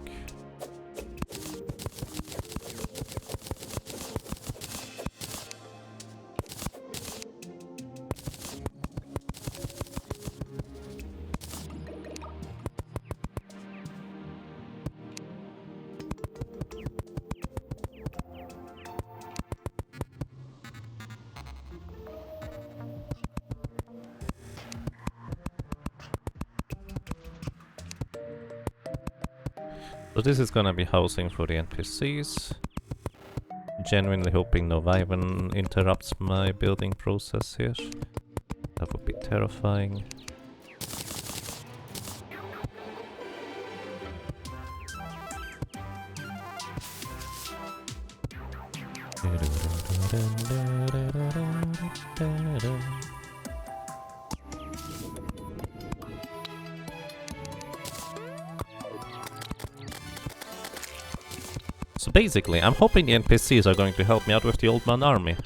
So this is gonna be housing for the NPCs. Genuinely hoping no wyvern interrupts my building process here. That would be terrifying. So basically, I'm hoping the NPCs are going to help me out with the old man army.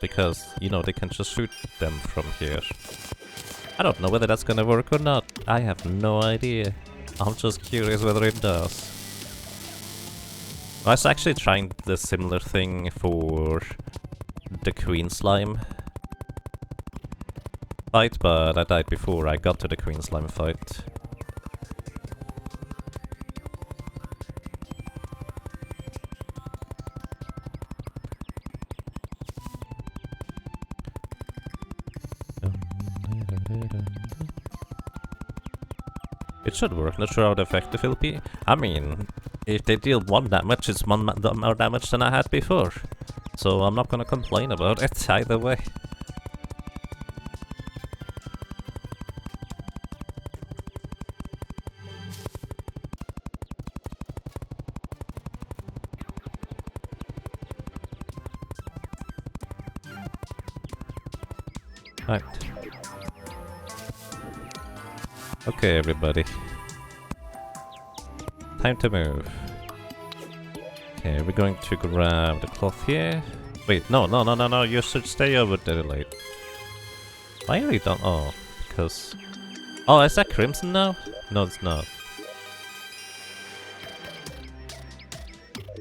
Because, you know, they can just shoot them from here. I don't know whether that's gonna work or not. I have no idea. I'm just curious whether it does. I was actually trying the similar thing for the Queen Slime fight, but I died before I got to the Queen Slime fight. It should work, not sure how effective it'll be. I mean, if they deal 1 damage, it's more damage than I had before. So I'm not gonna complain about it either way. Right. Okay, everybody. Time to move. Okay, we're going to grab the cloth here. Wait, no, you should stay over there late. Why are you done? Oh, because... Oh, is that Crimson now? No, it's not.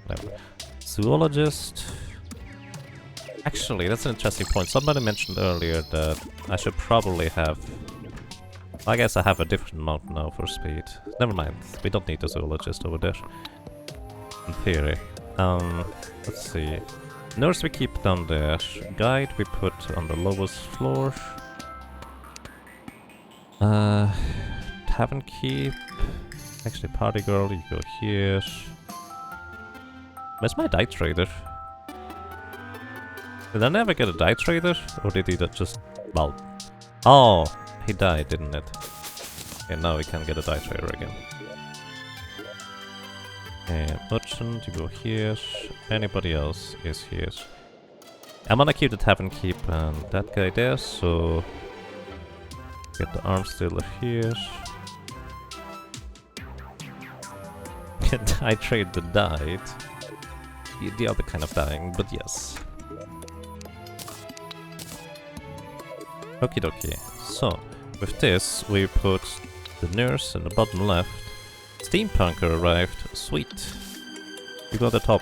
Whatever. Zoologist. Actually, that's an interesting point. Somebody mentioned earlier that I should probably have... I guess I have a different mount now for speed. Never mind, we don't need a zoologist over there. In theory. Let's see. Nurse we keep down there. Guide we put on the lowest floor. Tavern keep. Actually, party girl, you go here. Where's my die trader? Did I never get a die trader? Or did he just... Well... Oh! He died, didn't it? Okay, now we can get a die trader again. And merchant, you go here. Anybody else is here. I'm gonna keep the tavern keep and that guy there, so... Get the arm stealer here. Die trader died. The other kind of dying, but yes. Okie dokie. So, with this, we put the nurse in the bottom left. Steampunker arrived. Sweet. You got the top.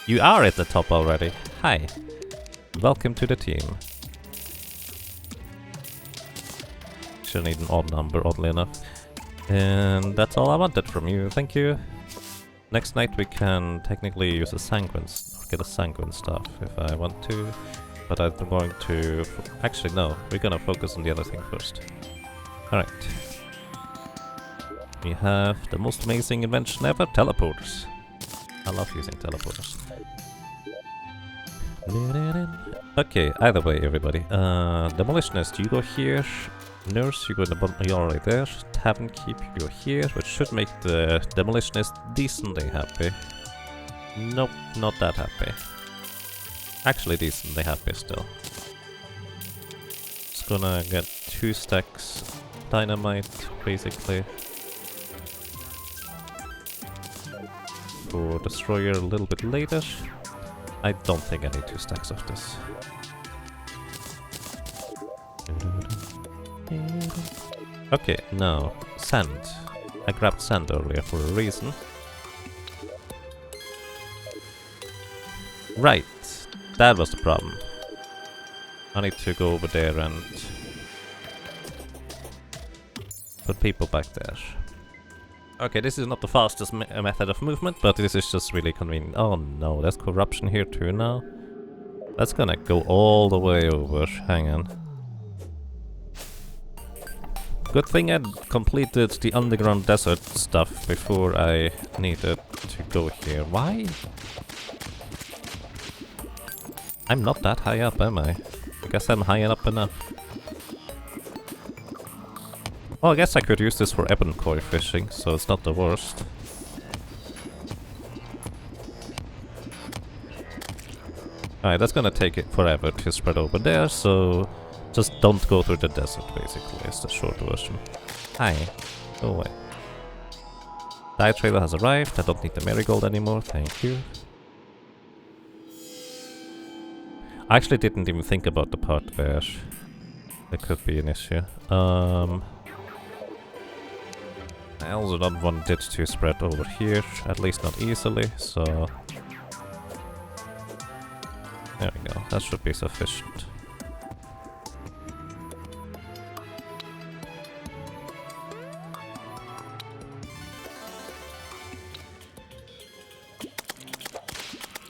You are at the top already. Hi. Welcome to the team. Should need an odd number, oddly enough. And that's all I wanted from you. Thank you. Next night we can technically use a sanguine, or get a sanguine staff if I want to. But I'm going to... Actually, no. We're gonna focus on the other thing first. Alright. We have the most amazing invention ever, teleporters. I love using teleporters. Okay, either way, everybody. Demolitionist, you go here. Nurse, you go in the bottom, you're already there. Tavern keep, you go here, which should make the demolitionist decently happy. Nope, not that happy. Actually decently happy still. Just gonna get 2 stacks dynamite, basically. For destroyer a little bit later. I don't think I need 2 stacks of this. Okay, now, sand. I grabbed sand earlier for a reason. Right. That was the problem. I need to go over there and put people back there. Okay, this is not the fastest method of movement, but this is just really convenient. Oh no, there's corruption here too now. That's gonna go all the way over. Hang on. Good thing I completed the underground desert stuff before I needed to go here. Why? I'm not that high up, am I? I guess I'm high up enough. Well, I guess I could use this for ebon koi fishing, so it's not the worst. Alright, that's gonna take it forever to spread over there, so just don't go through the desert, basically, is the short version. Hi. Go away. Die trailer has arrived. I don't need the marigold anymore, thank you. I actually didn't even think about the part where there could be an issue. I also don't want it to spread over here, at least not easily, so... There we go, that should be sufficient.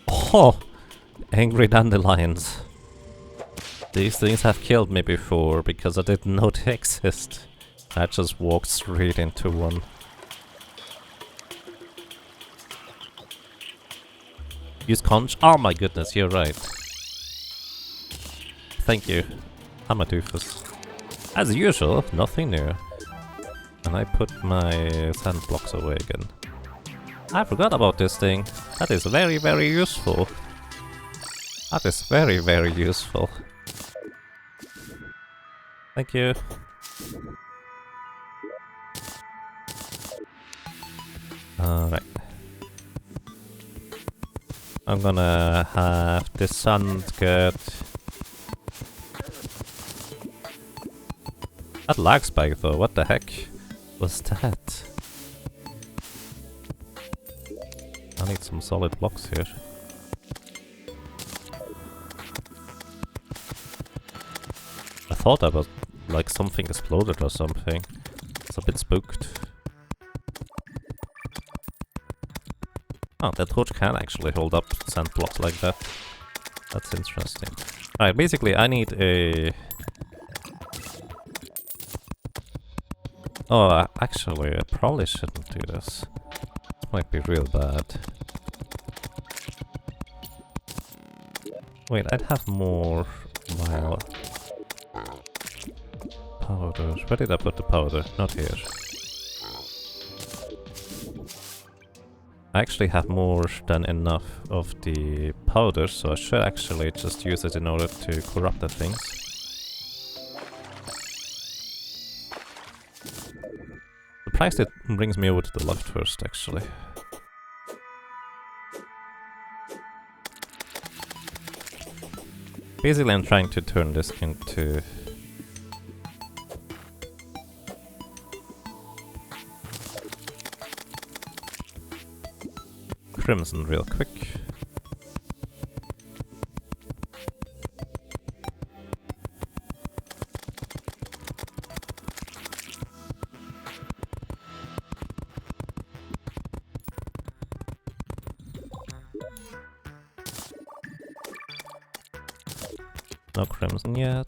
Oh! Angry dandelions. These things have killed me before because I didn't know they exist. I just walked straight into one. Use conch? Oh my goodness, you're right. Thank you. I'm a doofus. As usual, nothing new. And I put my sand blocks away again. I forgot about this thing. That is very, very useful. That is very, very useful. Thank you. Alright. I'm gonna have this sand get... That lag spike though, what the heck was that? I need some solid blocks here. I thought that was like something exploded or something. It's a bit spooked. Oh, that torch can actually hold up sand blocks like that. That's interesting. Alright, basically I need a... Oh, actually I probably shouldn't do this. Might be real bad. Wait, I'd have more vile powder. Where did I put the powder? Not here. I actually have more than enough of the powder, so I should actually just use it in order to corrupt the things. Surprised it brings me over to the left first, actually. Basically, I'm trying to turn this into... crimson real quick. No crimson yet.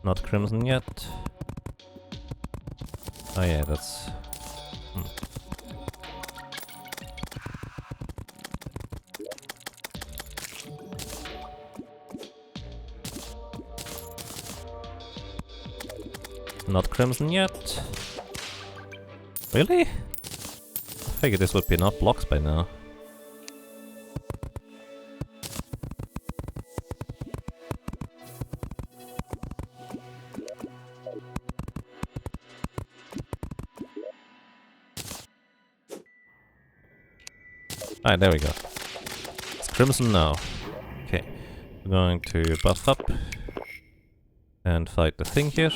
Not crimson yet. Oh yeah, that's... Not crimson yet. Really? I figured this would be enough blocks by now. Alright, there we go. It's crimson now. Okay, we're going to buff up and fight the thing here.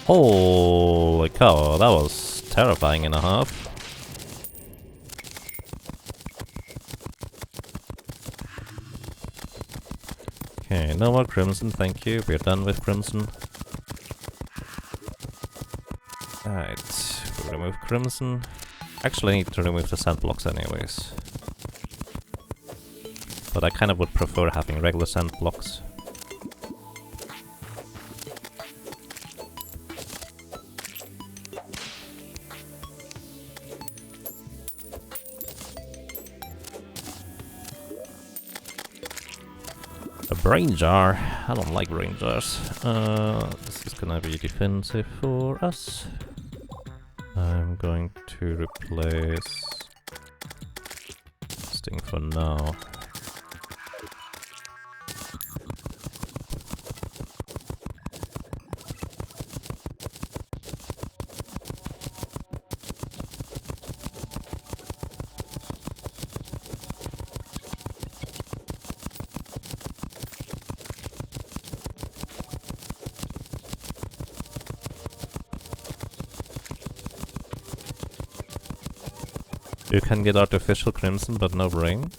Holy cow, that was terrifying and a half. Okay, no more crimson, thank you. We're done with crimson. Alright, we'll remove crimson. Actually, I need to remove the sand blocks anyways. But I kind of would prefer having regular sand blocks. Brain jar. I don't like brain jars. This is gonna be defensive for us. I'm going to replace this thing for now. You can get artificial crimson, but no brain.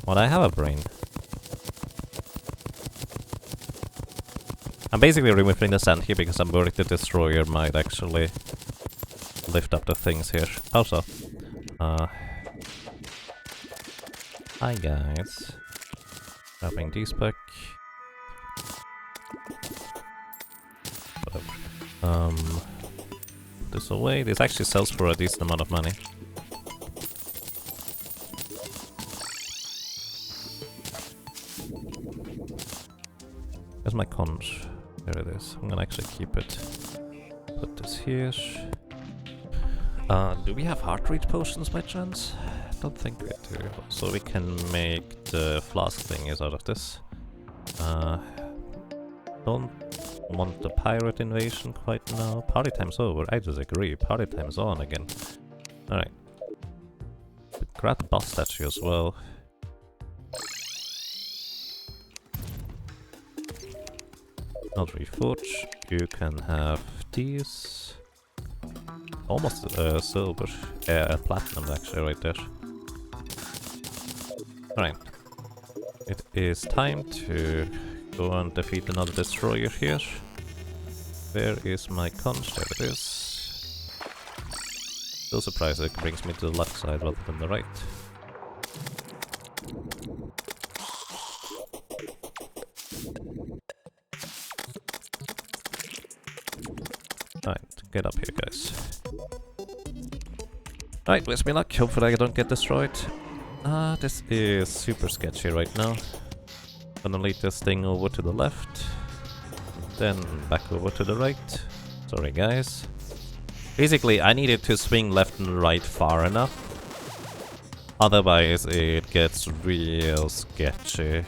Well, I have a brain. I'm basically removing the sand here because I'm worried the destroyer might actually lift up the things here. Also, hi guys. Grabbing these back. Whatever. Put this away. This actually sells for a decent amount of money. Where's my conch? There it is. I'm gonna actually keep it. Put this here. Do we have heart rate potions by chance? Don't think we do. So we can make the flask thingies out of this. Don't want the pirate invasion quite now. Party time's over. I disagree. Party time's on again. Alright. Grab the boss statue as well. Not reforge. You can have these. Almost silver. Platinum actually right there. Alright. It is time to go and defeat another destroyer here. Where is my conch? There it is. So surprised it brings me to the left side rather than the right. Alright, get up here guys. Alright, wish me luck, hopefully I don't get destroyed. This is super sketchy right now. Gonna lead this thing over to the left. Then back over to the right. Sorry guys. Basically, I needed to swing left and right far enough. Otherwise it gets real sketchy.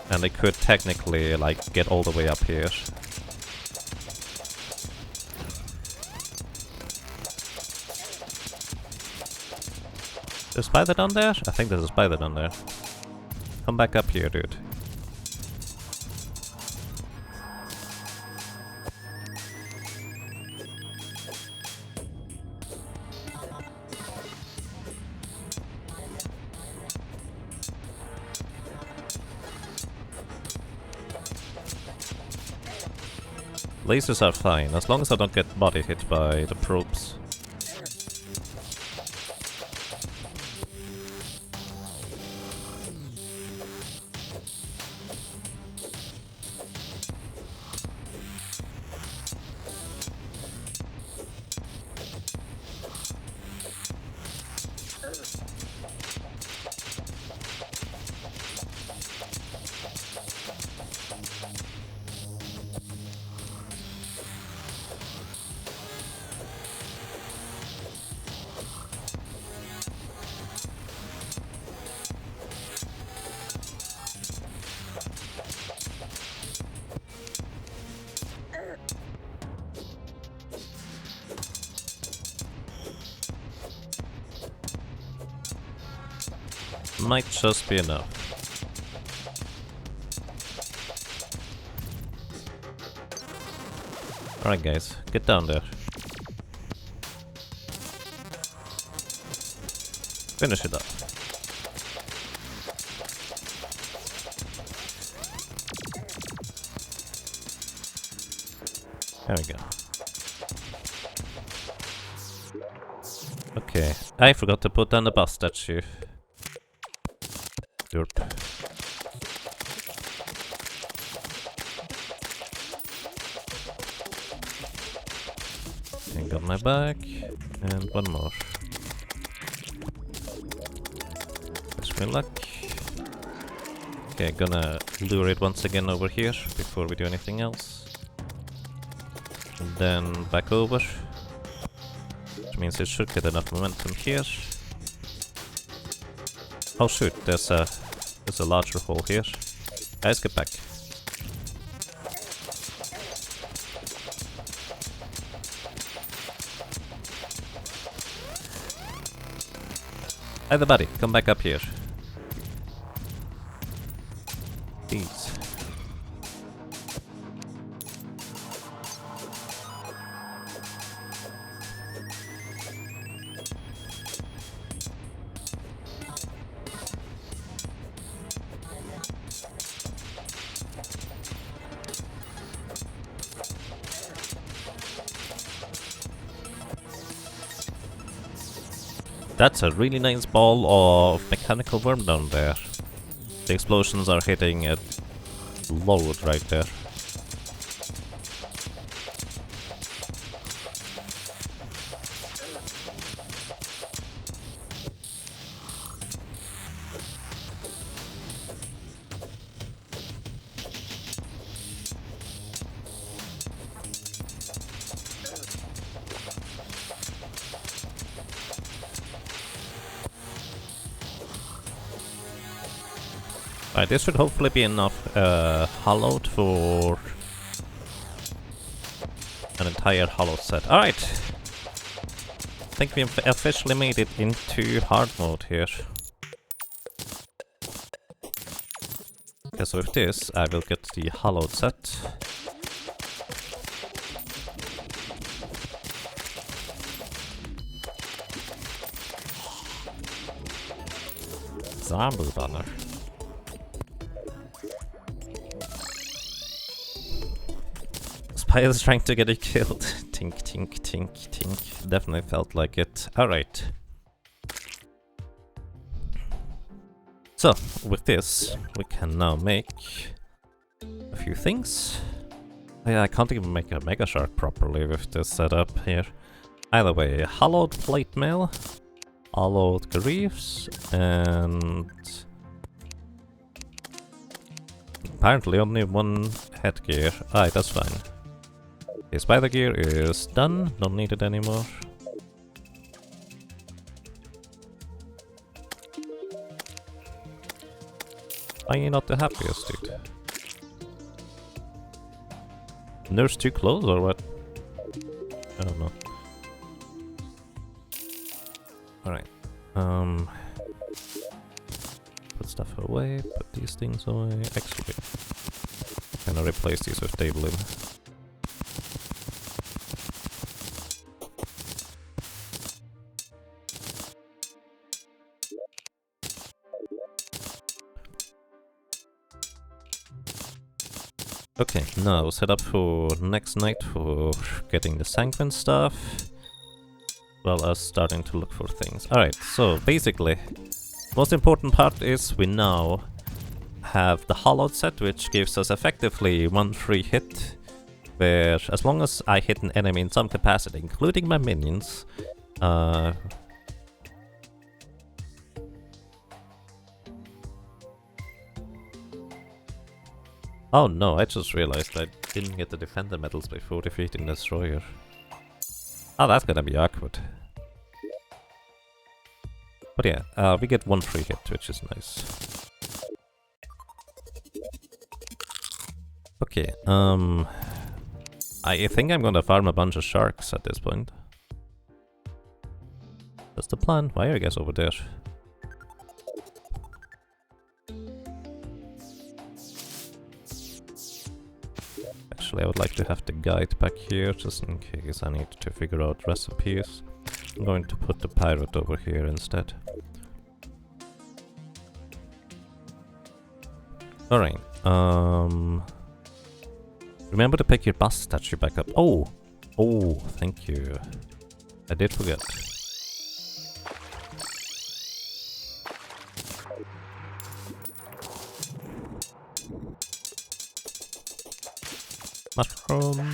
And I could technically like get all the way up here. There's a spider down there? I think there's a spider down there. Come back up here, dude. Lasers are fine, as long as I don't get body hit by the probes. Might just be enough. Alright guys, get down there. Finish it up. There we go. Okay, I forgot to put down the boss statue. Derp. And got my back, and one more. Wish me luck. Okay, gonna lure it once again over here before we do anything else. And then back over. Which means it should get enough momentum here. Oh shoot, there's a larger hole here. Guys, get back. Hey the buddy, come back up here. Please. That's a really nice ball of mechanical worm down there. The explosions are hitting it load right there. Alright, this should hopefully be enough hollowed for an entire hollow set. Alright! I think we've officially made it into hard mode here. Okay, so with this, I will get the hollowed set. Zombie banner. Spider's trying to get it killed. Tink, tink, tink, tink. Definitely felt like it. Alright. So, with this, we can now make a few things. Yeah, I can't even make a Mega Shark properly with this setup here. Either way, hollowed plate mail, hollowed greaves, and apparently only one headgear. Alright, that's fine. The spider gear is done, don't need it anymore. Are you not the happiest, dude? Nurse too close or what? I don't know. Alright. Put stuff away, put these things away. Actually, I'm gonna replace these with table in. Okay, now set up for next night for getting the sanguine stuff, well as starting to look for things. Alright, so basically, most important part is we now have the hollowed set, which gives us effectively one free hit, where as long as I hit an enemy in some capacity, including my minions, oh no, I just realized I didn't get the defender medals before defeating the destroyer. Oh, that's gonna be awkward. But yeah, we get one free hit, which is nice. Okay, I think I'm gonna farm a bunch of sharks at this point. That's the plan. Why are you guys over there? Actually, I would like to have the guide back here, just in case I need to figure out recipes. I'm going to put the pirate over here instead. Alright, remember to pick your bus statue back up. Oh! Oh, thank you. I did forget. Mushroom.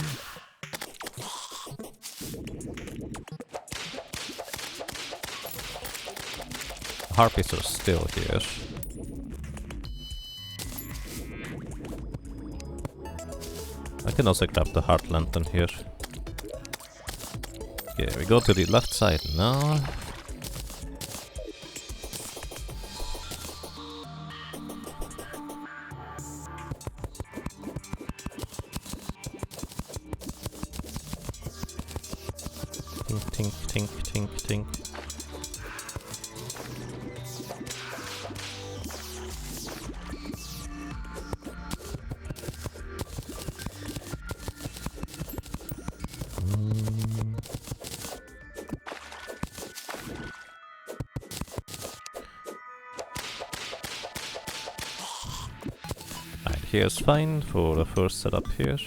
Harpies are still here. I can also grab the heart lantern here. Okay, we go to the left side now. Tink, tink, tink, tink, tink. Right, here's fine for the first setup here.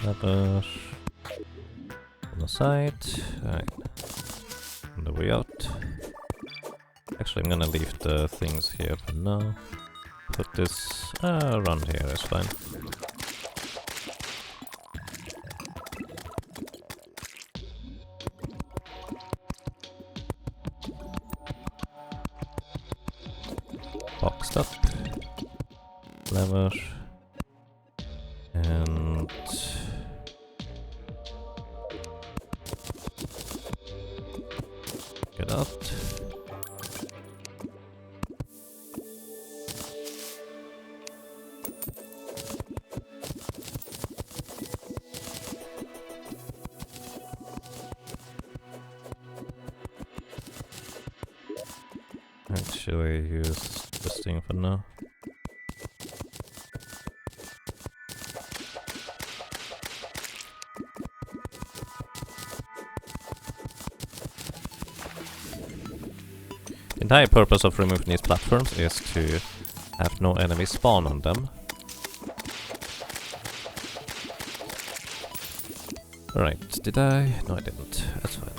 Lever on the side. Alright. On the way out. Actually, I'm gonna leave the things here for now. Put this around here is fine. Boxed up. Lever. And get out. Actually, use this thing for now. The entire purpose of removing these platforms is to have no enemies spawn on them. Right, did I? No, I didn't. That's fine.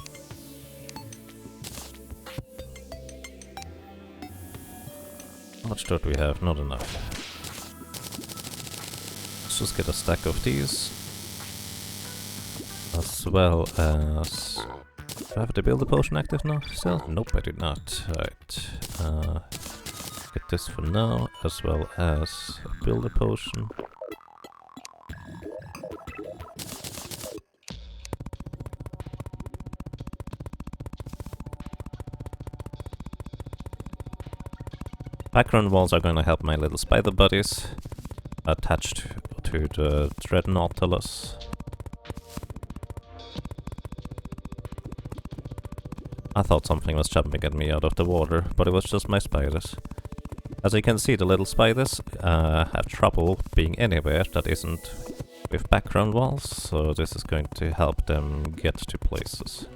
How much dirt do we have? Not enough. Let's just get a stack of these. As well as... Do I have the builder potion active now still? Nope, I do not. Right. Get this for now, as well as a builder potion. Background walls are gonna help my little spider buddies attached to the Dreadnoughtalus. I thought something was jumping at me out of the water, but it was just my spiders. As you can see, the little spiders have trouble being anywhere that isn't with background walls, so this is going to help them get to places.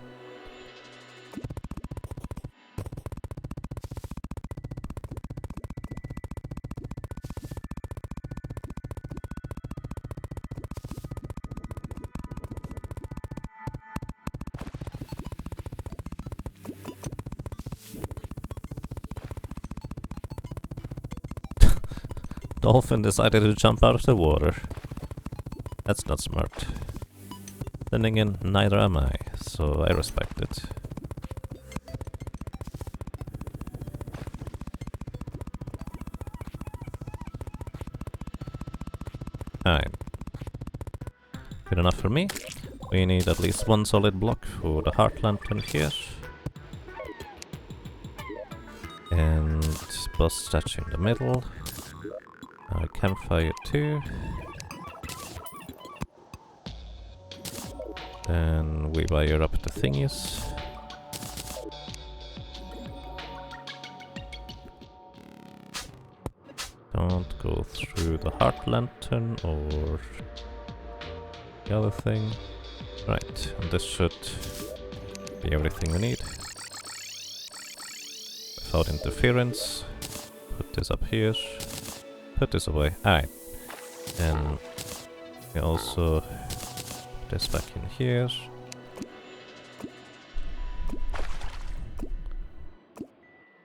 Dolphin decided to jump out of the water. That's not smart. Then again, neither am I, so I respect it. Alright. Good enough for me. We need at least one solid block for the heart lantern here. And boss statue in the middle. Campfire 2. Then we wire up the thingies. Don't go through the heart lantern or the other thing. Right, and this should be everything we need. Without interference. Put this up here. Put this away. Alright. And we also put this back in here.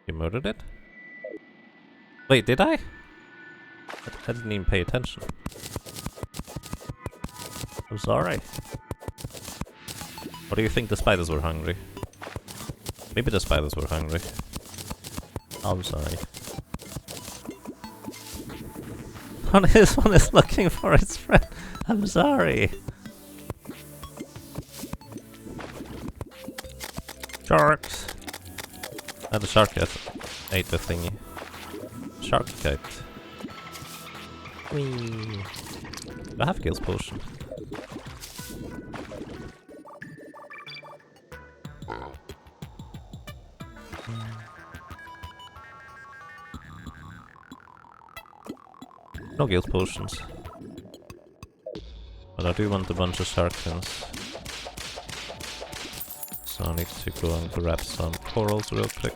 You murdered it? Wait, did I? I didn't even pay attention. I'm sorry. Or do you think the spiders were hungry? Maybe the spiders were hungry. I'm sorry. This one is looking for its friend. I'm sorry. Sharks. And the shark ate the thingy. Shark kite. Whee. I have Gale's potion. No Gale's potions. But I do want a bunch of shark fins. So I need to go and grab some corals real quick.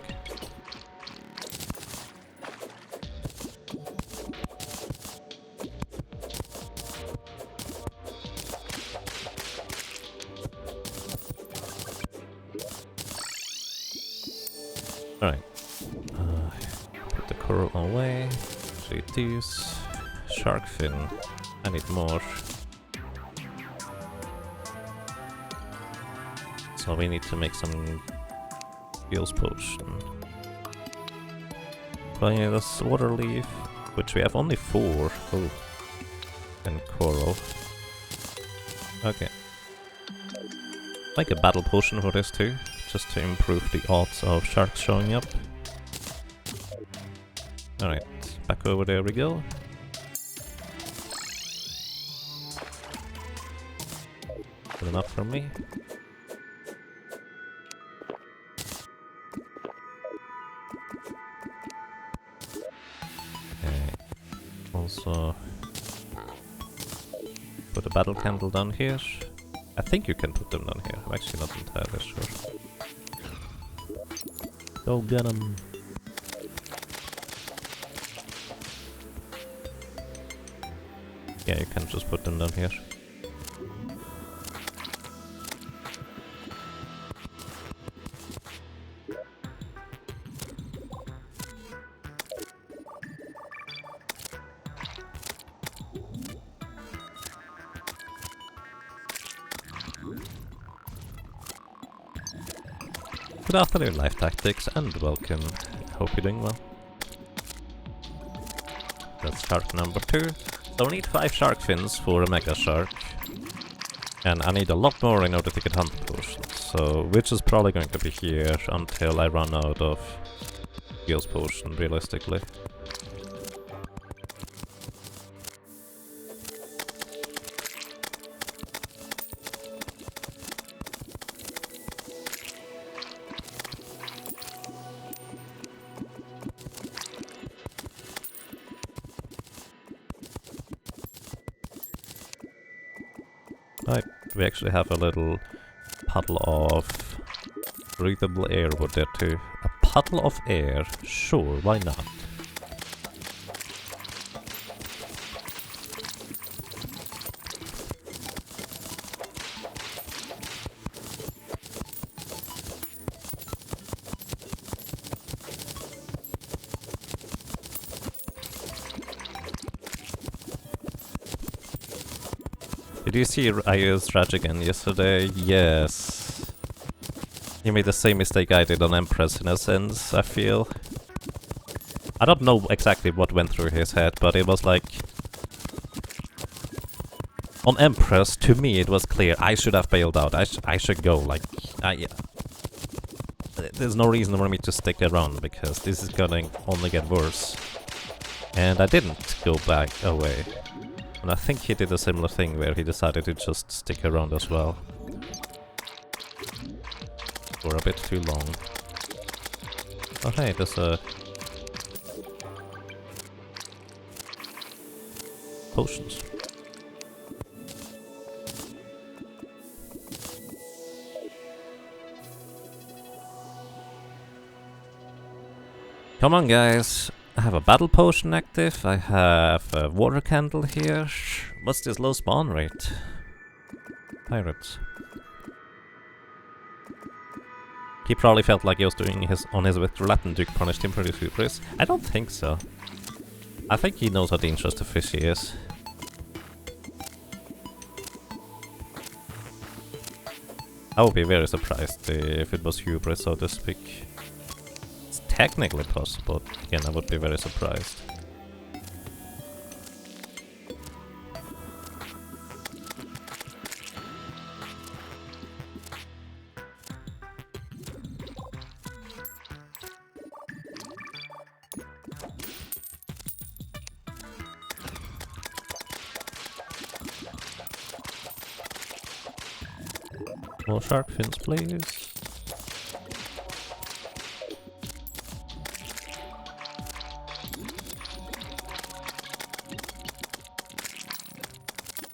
Alright. Put the coral away. Treat these. Shark fin. I need more. So we need to make some skills potion. Applying this water leaf, which we have only 4. Oh. And coral. Okay. Make a battle potion for this too, just to improve the odds of sharks showing up. Alright, back over there we go. Good enough for me. Okay. Also put a battle candle down here. I think you can put them down here. I'm actually not entirely sure. Go get them. Yeah, you can just put them down here. Good afternoon, Life Tactics, and welcome. Hope you're doing well. That's shark number 2. So we need 5 shark fins for a mega shark. And I need a lot more in order to get hunt potions. So, which is probably going to be here until I run out of skills potion, realistically. Right, we actually have a little puddle of breathable air over there too. A puddle of air? Sure, why not? Did you see Ryo's Rage again yesterday? Yes. He made the same mistake I did on Empress in a sense, I feel. I don't know exactly what went through his head, but it was like... On Empress, to me it was clear, I should have bailed out, I should go, like... There's no reason for me to stick around, because this is gonna only get worse. And I didn't go back away. And I think he did a similar thing where he decided to just stick around as well. For a bit too long. Oh hey, there's a... potions. Come on guys! I have a battle potion active, I have a water candle here. What's this low spawn rate? Pirates. He probably felt like he was doing his on his way to Latin Duke punished him pretty super. I don't think so. I think he knows how dangerous the fish is. I would be very surprised if it was hubris, so to speak. Technically possible, again I would be very surprised. More shark fins please.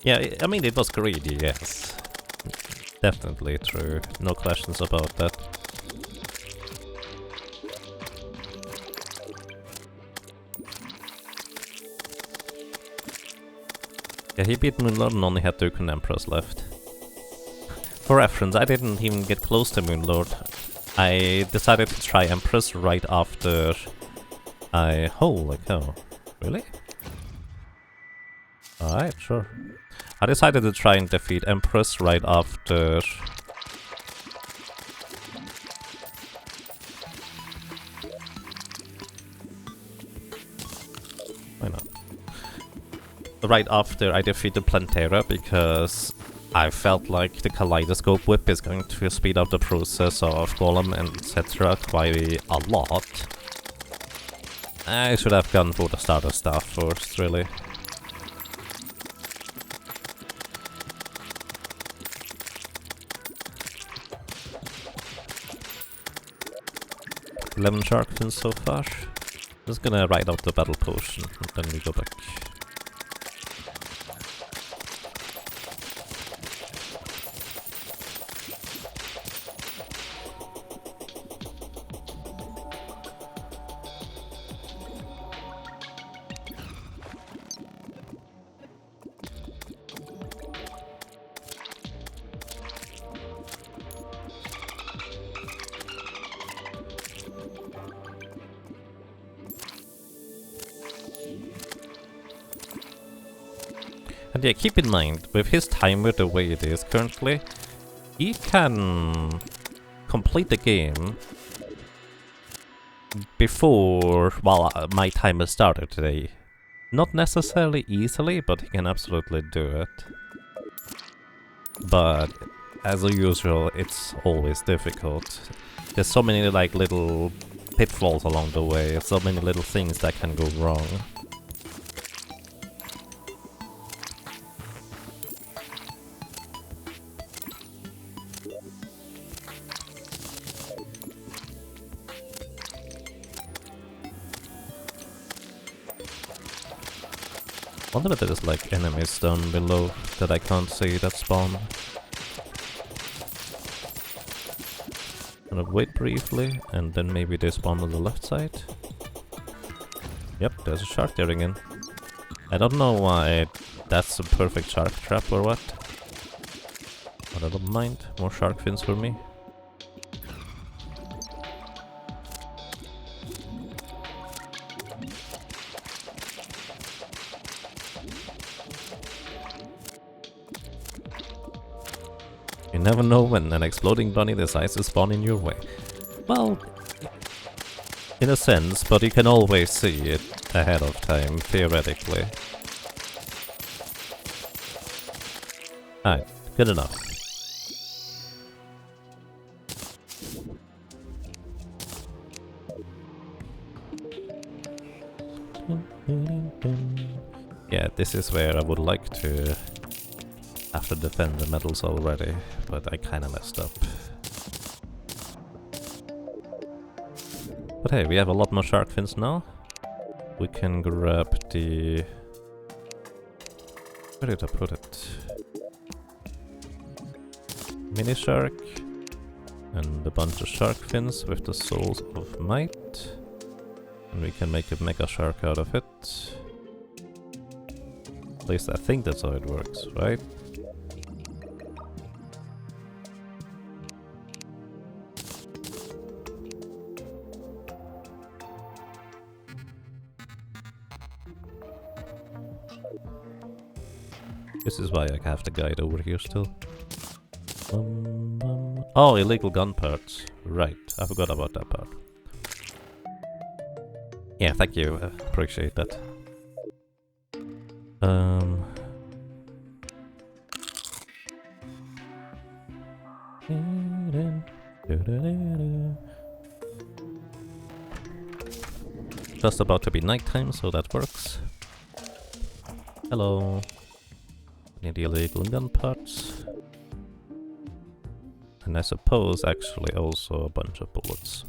Yeah, I mean it was greedy, yes. Definitely true, no questions about that. Yeah, he beat Moonlord and only had 2 Emperors left. For reference, I didn't even get close to Moonlord I decided to try Empress right after I... Holy cow. Really? Alright, sure. I decided to try and defeat Empress right after... Why not? Right after I defeated Plantera, because I felt like the Kaleidoscope Whip is going to speed up the process of Golem and etc. quite a lot. I should have gone for the starter staff first, really. $11 shark fins so far. Just gonna ride out the battle potion and then we go back. And yeah, keep in mind, with his timer the way it is currently, he can complete the game before, well, my timer started today. Not necessarily easily, but he can absolutely do it. But, as usual, it's always difficult. There's so many, like, little pitfalls along the way, so many little things that can go wrong. I wonder if there's like enemies down below that I can't see that spawn. Gonna wait briefly and then maybe they spawn on the left side. Yep, there's a shark there again. I don't know why that's a perfect shark trap or what. But I don't mind. More shark fins for me. You never know when an exploding bunny decides to spawn in your way. Well, in a sense, but you can always see it ahead of time, theoretically. Alright, good enough. Yeah, this is where I would like to have to defend the medals already, but I kinda messed up. But hey, we have a lot more shark fins now. We can grab the... Where did I put it? Mini shark. And a bunch of shark fins with the souls of might. And we can make a mega shark out of it. At least I think that's how it works, right? This is why I have the guide over here still. Oh, illegal gun parts. Right, I forgot about that part. Yeah, thank you. Appreciate that. Just about to be nighttime, so that works. Hello. Need the illegal gun parts. And I suppose actually also a bunch of bullets.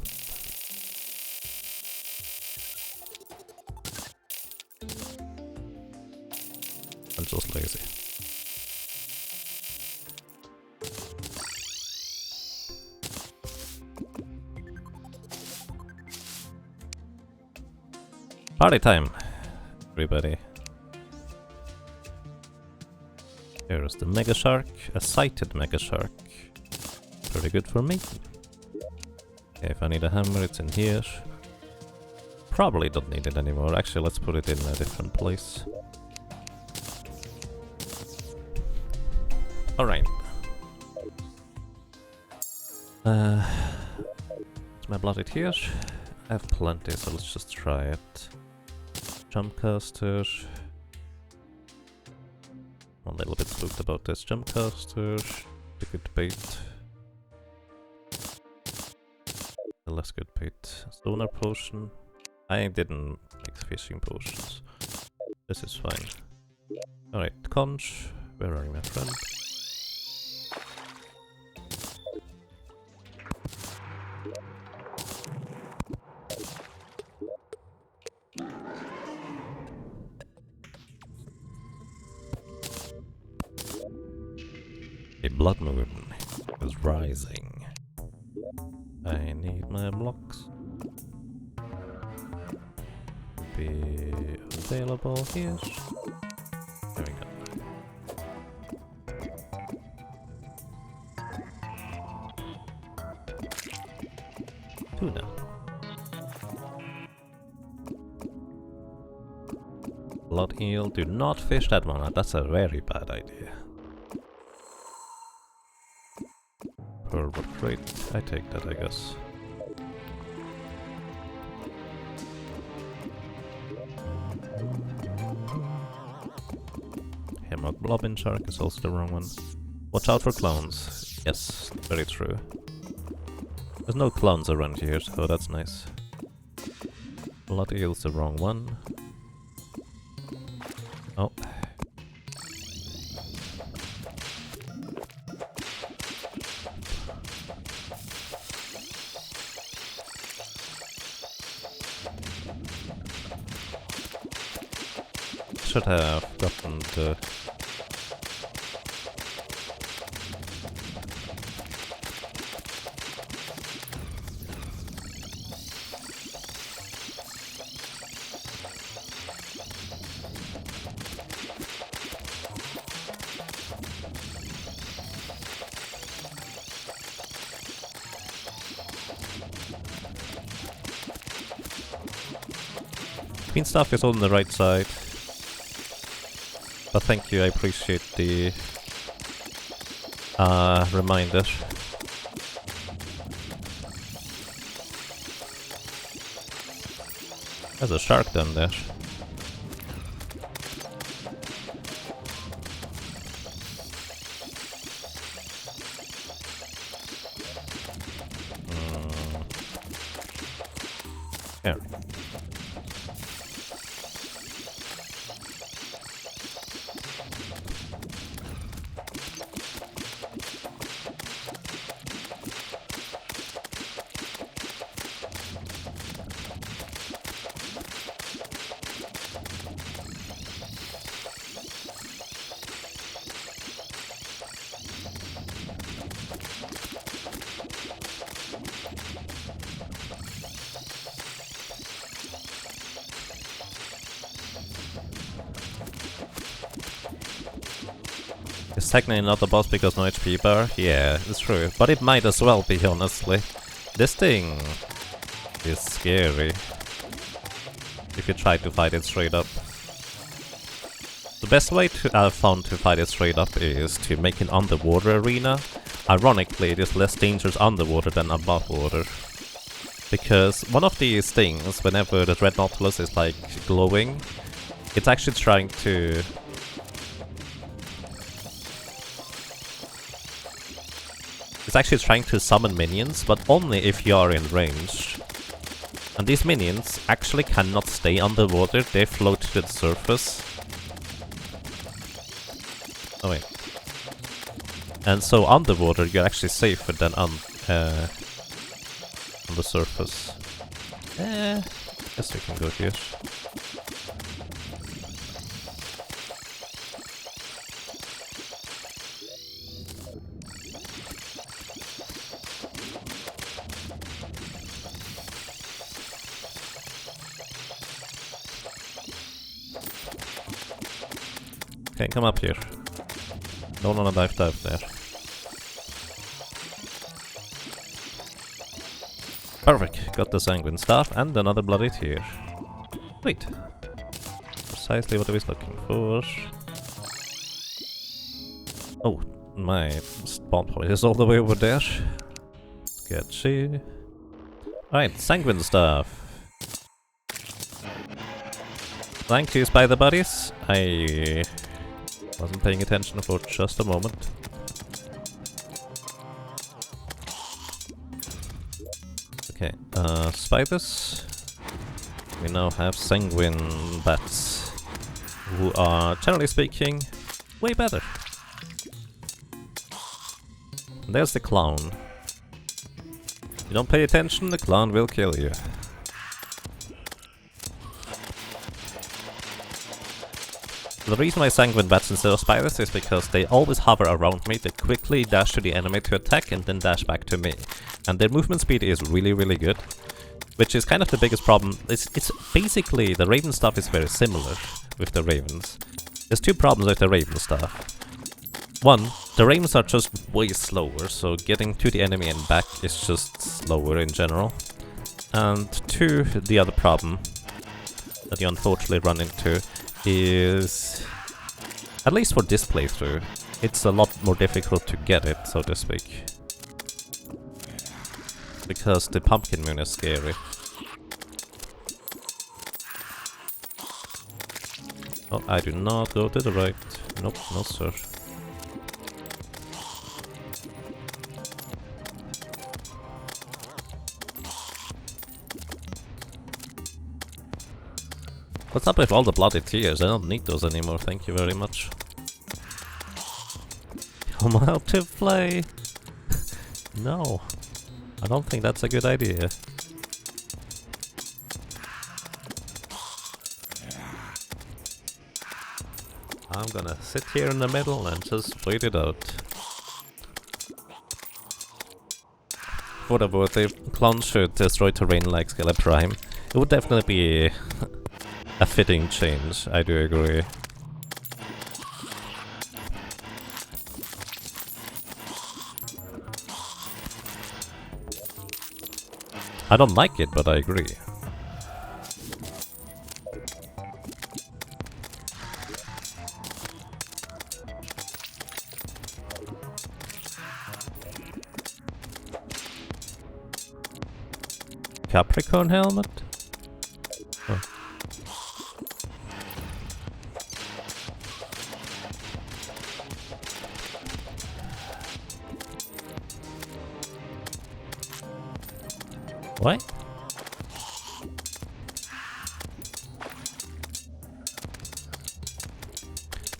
I'm just lazy. Party time, everybody. Here's the Mega Shark, a sighted Mega Shark. Pretty good for me. Okay, if I need a hammer, it's in here. Probably don't need it anymore. Actually, let's put it in a different place. Alright. Is my blooded here? I have plenty, so let's just try it. Jumpcaster. I'm a little bit spooked about this. Jumpcaster. The good bait. The less good bait. Sonar potion. I didn't make fishing potions. This is fine. Alright, conch. Where are you, my friend? A blood moon is rising. I need my blocks to be available here. There we go. Tuna. Blood eel, do not fish that one, that's a very bad idea. Pearl freight, I take that, I guess. Hemlock blobbin shark is also the wrong one. Watch out for clones. Yes, very true. There's no clones around here, so that's nice. Blood eel's the wrong one. Oh. Should have gotten the... Queen staff is on the right side. But thank you, I appreciate the reminder. There's a shark down there. Here. It's technically not a boss because no HP bar? Yeah, it's true. But it might as well be, honestly. This thing is scary if you try to fight it straight up. The best way to I've found to fight it straight up is to make an underwater arena. Ironically, it is less dangerous underwater than above water. Because one of these things, whenever the Red Nautilus is like glowing, it's actually trying to... It's actually trying to summon minions, but only if you are in range. And these minions actually cannot stay underwater, they float to the surface. Oh wait. And so underwater you're actually safer than on the surface. Guess we can go here. Okay, come up here. Don't wanna dive there. Perfect, got the sanguine staff and another bloody tear. Wait. Precisely what I was looking for. Oh, my spawn point is all the way over there. Sketchy. Alright, sanguine staff. Thank you, spider buddies. I wasn't paying attention for just a moment. Okay, spiders. We now have sanguine bats, who are, generally speaking, way better. And there's the clown. You don't pay attention, the clown will kill you. The reason why sanguine bats instead of spiders is because they always hover around me, they quickly dash to the enemy to attack and then dash back to me. And their movement speed is really, really good. Which is kind of the biggest problem. It's basically, the raven stuff is very similar with the ravens. There's two problems with the raven stuff. One, the ravens are just way slower, so getting to the enemy and back is just slower in general. And two, the other problem that you unfortunately run into is, at least for this playthrough, it's a lot more difficult to get it, so to speak. Because the pumpkin moon is scary. Oh, I do not go to the right. Nope, no sir. What's up with all the bloody tears? I don't need those anymore, thank you very much. Come out to play! No, I don't think that's a good idea. I'm gonna sit here in the middle and just wait it out. For the word, the clown should destroy terrain like Skeleton Prime. It would definitely be a fitting change, I do agree. I don't like it, but I agree. Capricorn helmet? Oh. What?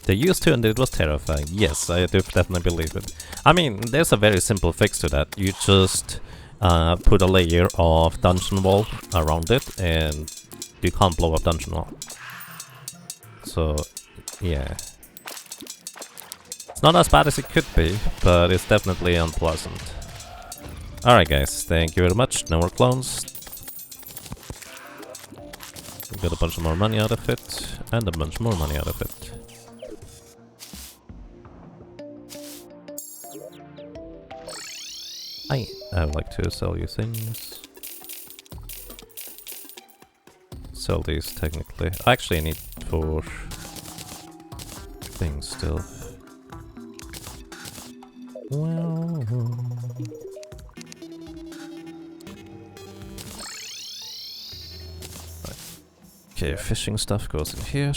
They used to and it was terrifying. Yes, I do definitely believe it. I mean, there's a very simple fix to that. You just put a layer of dungeon wall around it and you can't blow up dungeon wall. So, yeah. It's not as bad as it could be, but it's definitely unpleasant. Alright guys, thank you very much. No more clones. We got a bunch more money out of it, and a bunch more money out of it. I would like to sell you things. Sell these technically. I actually need 4 things still. Well... Okay, fishing stuff goes in here.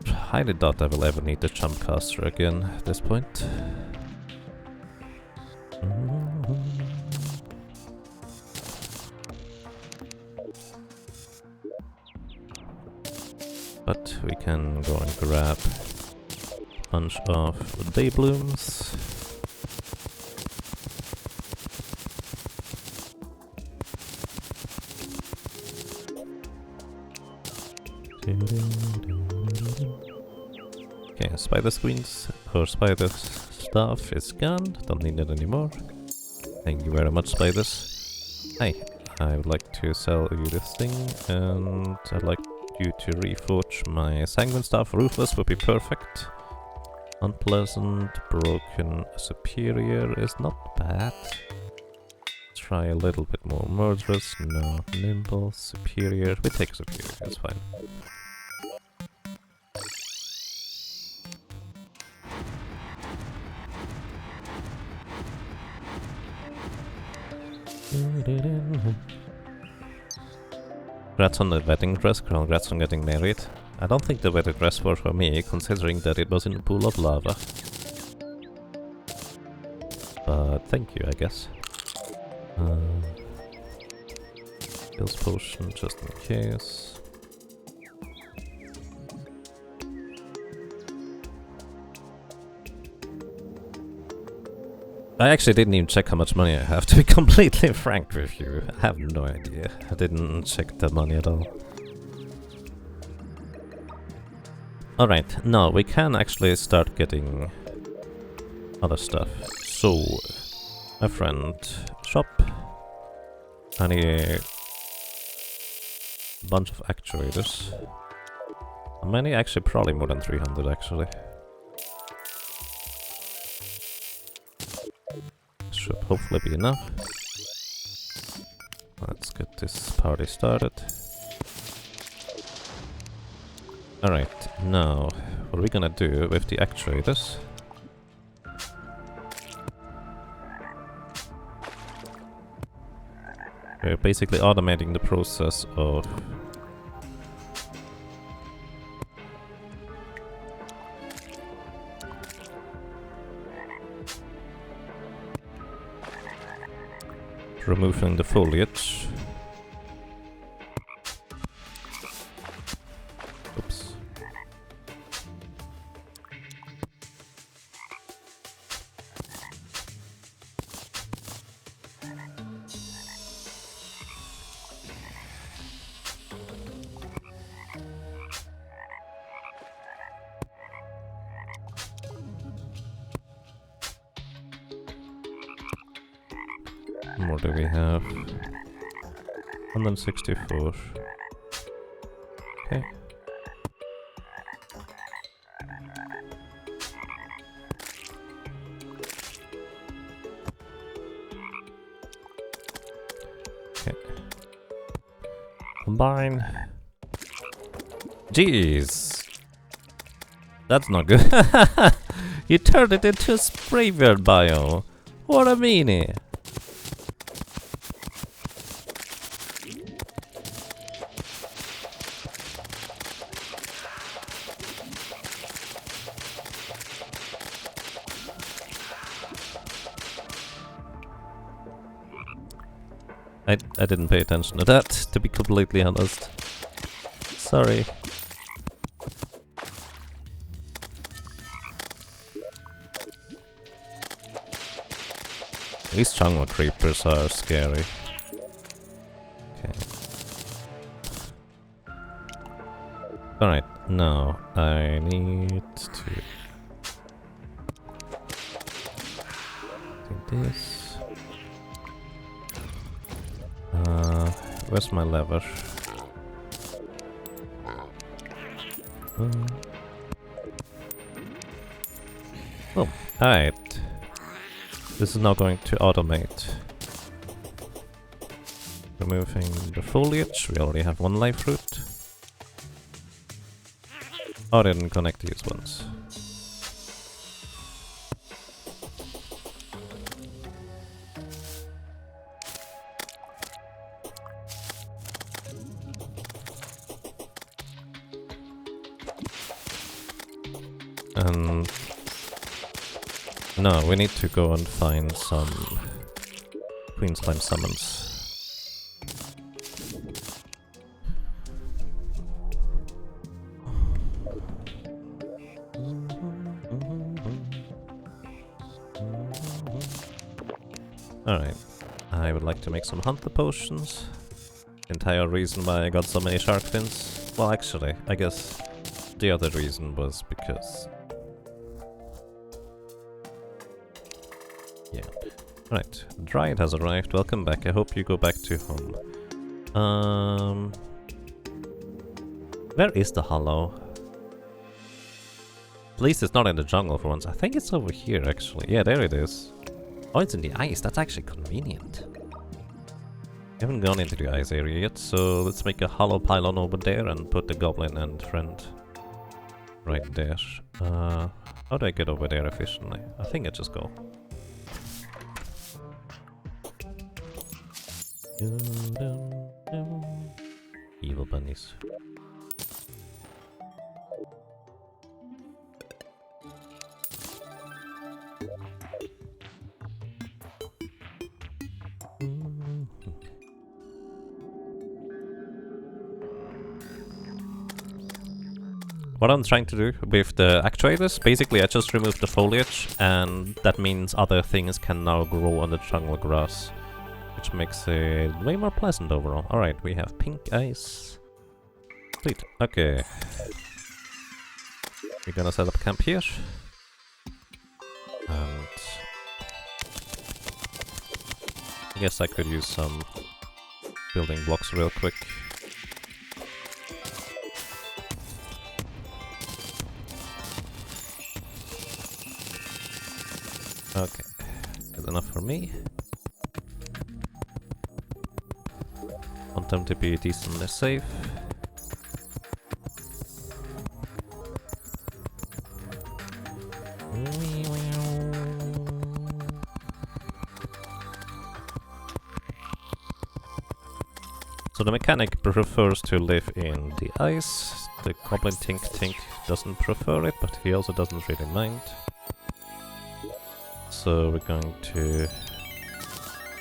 Highly doubt I will ever need the jump caster again at this point. But we can go and grab a bunch of day blooms. Okay, spider screens or spider stuff is gone. Don't need it anymore. Thank you very much, spiders. Hi, I would like to sell you this thing, and I'd like you to reforge my sanguine staff. Ruthless would be perfect. Unpleasant, broken, superior is not bad. Let's try a little bit more. Murderous, no. Nimble, superior. We take superior, it's fine. Congrats on the wedding dress, congrats on getting married. I don't think the wedding dress was for me, considering that it was in a pool of lava. But thank you, I guess. Heals potion, just in case. I actually didn't even check how much money I have, to be completely frank with you. I have no idea. I didn't check the money at all. Alright, no, we can actually start getting other stuff. So, my friend, shop. I need a bunch of actuators. How many? Actually, probably more than 300 actually. Should hopefully be enough. Let's get this party started. Alright, now what are we gonna do with the actuators? We're basically automating the process of removing the foliage. Oops. What more do we have? 164. Okay. Okay. Combine. Jeez. That's not good. You turned it into a spray bird bio. What a meanie. I didn't pay attention to that, to be completely honest. Sorry. These jungle creepers are scary. Okay. Alright, now I need to do this. Where's my lever? Oh, alright. This is now going to automate. Removing the foliage. We already have one life root. Oh, I didn't connect these ones. And no, we need to go and find some Queen Slime summons. Alright, I would like to make some hunter potions. Entire reason why I got so many shark fins. Well, actually, I guess the other reason was because... yeah. Right, Dryad has arrived. Welcome back. I hope you go back to home. Where is the hollow? At least it's not in the jungle for once. I think it's over here, actually. Yeah, there it is. Oh, it's in the ice. That's actually convenient. We haven't gone into the ice area yet, so let's make a hollow pylon over there and put the goblin and friend right there. How do I get over there efficiently? I think I just go. Evil bunnies. What I'm trying to do with the actuators, basically I just remove the foliage, and that means other things can now grow on the jungle grass, which makes it way more pleasant overall. Alright, we have pink ice. Sweet, okay. We're gonna set up camp here. And I guess I could use some building blocks real quick. Okay, good enough for me. Want them to be decently safe. So the mechanic prefers to live in the ice. The goblin Tink doesn't prefer it, but he also doesn't really mind. So we're going to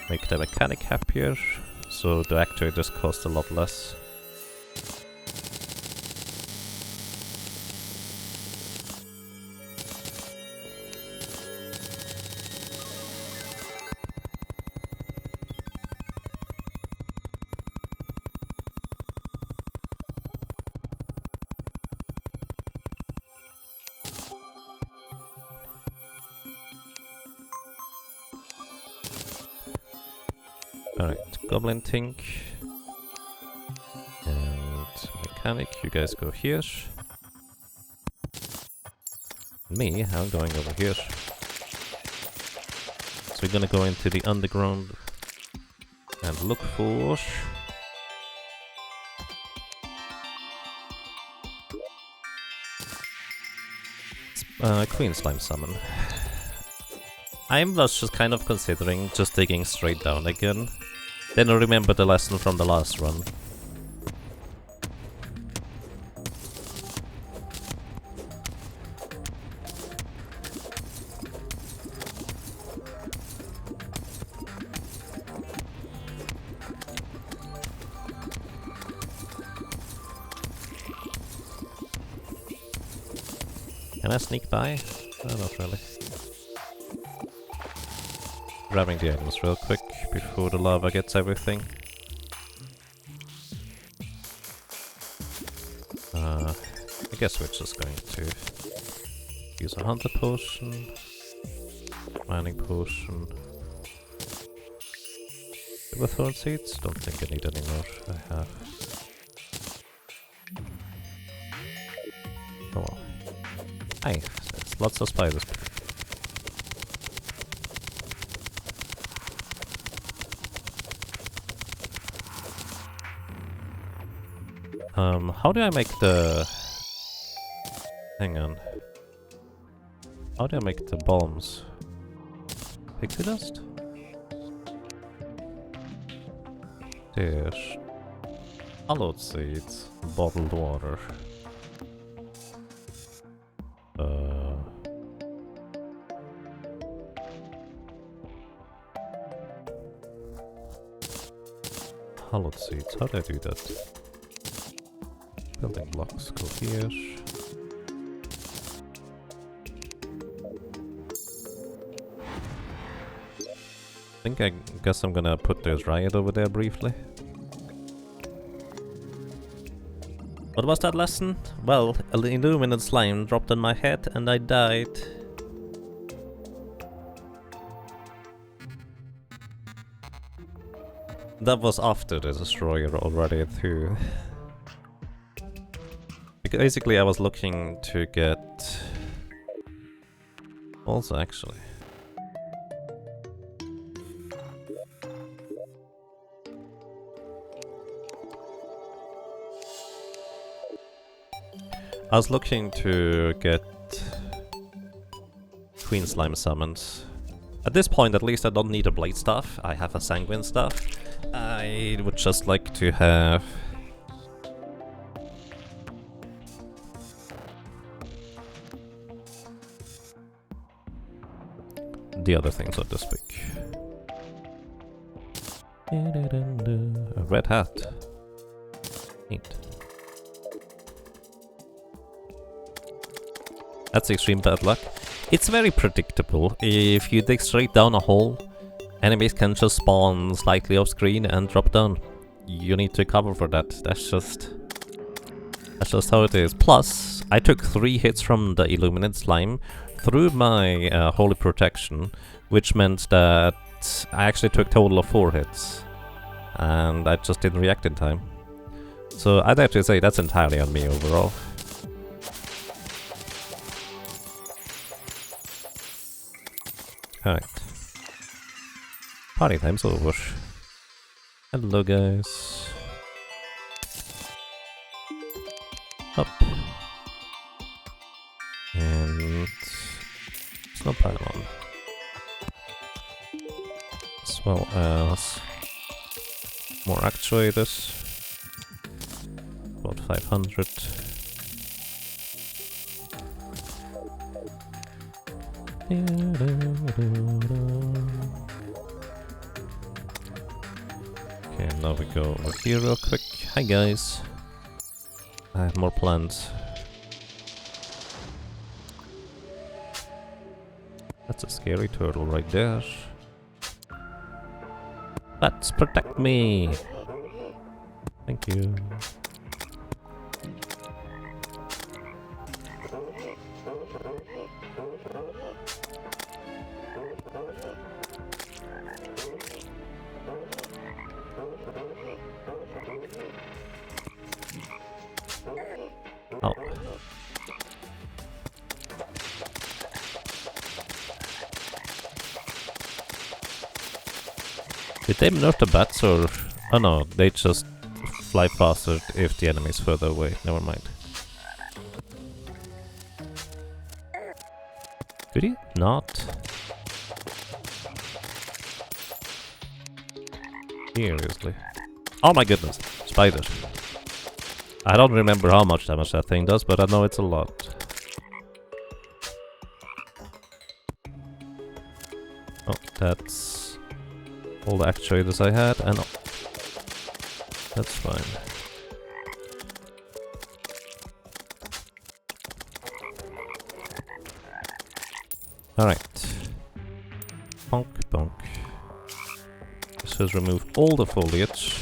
make the mechanic happier, so the actuators cost a lot less. Alright, Goblin Tink and Mechanic, you guys go here. Me, I'm going over here. So we're gonna go into the underground and look for Queen Slime Summon. I was just kind of considering just digging straight down again. Then I remember the lesson from the last run. Can I sneak by? Oh, not really. Grabbing the items real quick before the lava gets everything. I guess we're just going to use a hunter potion, mining potion. Silver thorn seeds? Don't think I need any more. I have. Oh well. Hi, there's lots of spiders. How do I make the... Hang on. How do I make the bombs? Pixie dust? There's... Hallowed seeds. Bottled water. Hallowed seeds, how do I do that? Building blocks, go here. I guess I'm gonna put this riot over there briefly. What was that lesson? Well, an illuminated slime dropped on my head and I died. That was after the destroyer already too. Basically I was looking to get... Also actually... I was looking to get Queen Slime summoned. At this point, at least, I don't need a Blade Staff. I have a Sanguine Staff. I would just like to have... the other thing, so to speak. A red hat. Neat. That's extreme bad luck. It's very predictable. If you dig straight down a hole, enemies can just spawn slightly off screen and drop down. You need to cover for that. That's just how it is. Plus, I took 3 hits from the Illuminate Slime through my Holy Protection, which meant that I actually took a total of 4 hits. And I just didn't react in time. So I'd have to say that's entirely on me overall. Alright. Party time's over. Hello guys. Up. And... snow pylon. As well as... more actuators. About 500. Okay, now we go over here real quick. Hi guys. I have more plans. That's a scary turtle right there. Let's protect me! Thank you. Oh. Did they nerf the bats or... oh no, they just fly faster if the enemy is further away. Never mind. Did he not? Seriously. Oh my goodness, spiders. I don't remember how much damage that thing does, but I know it's a lot. Oh, that's all the actuators I had, and oh, that's fine. Alright. Bonk, bonk. This has removed all the foliage.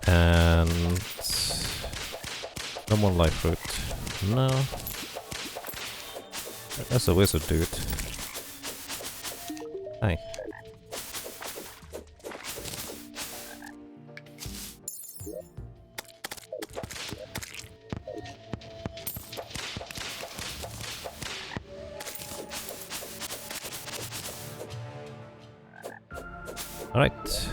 And... no more life fruit. No. That's a wizard dude. Hi. Alright.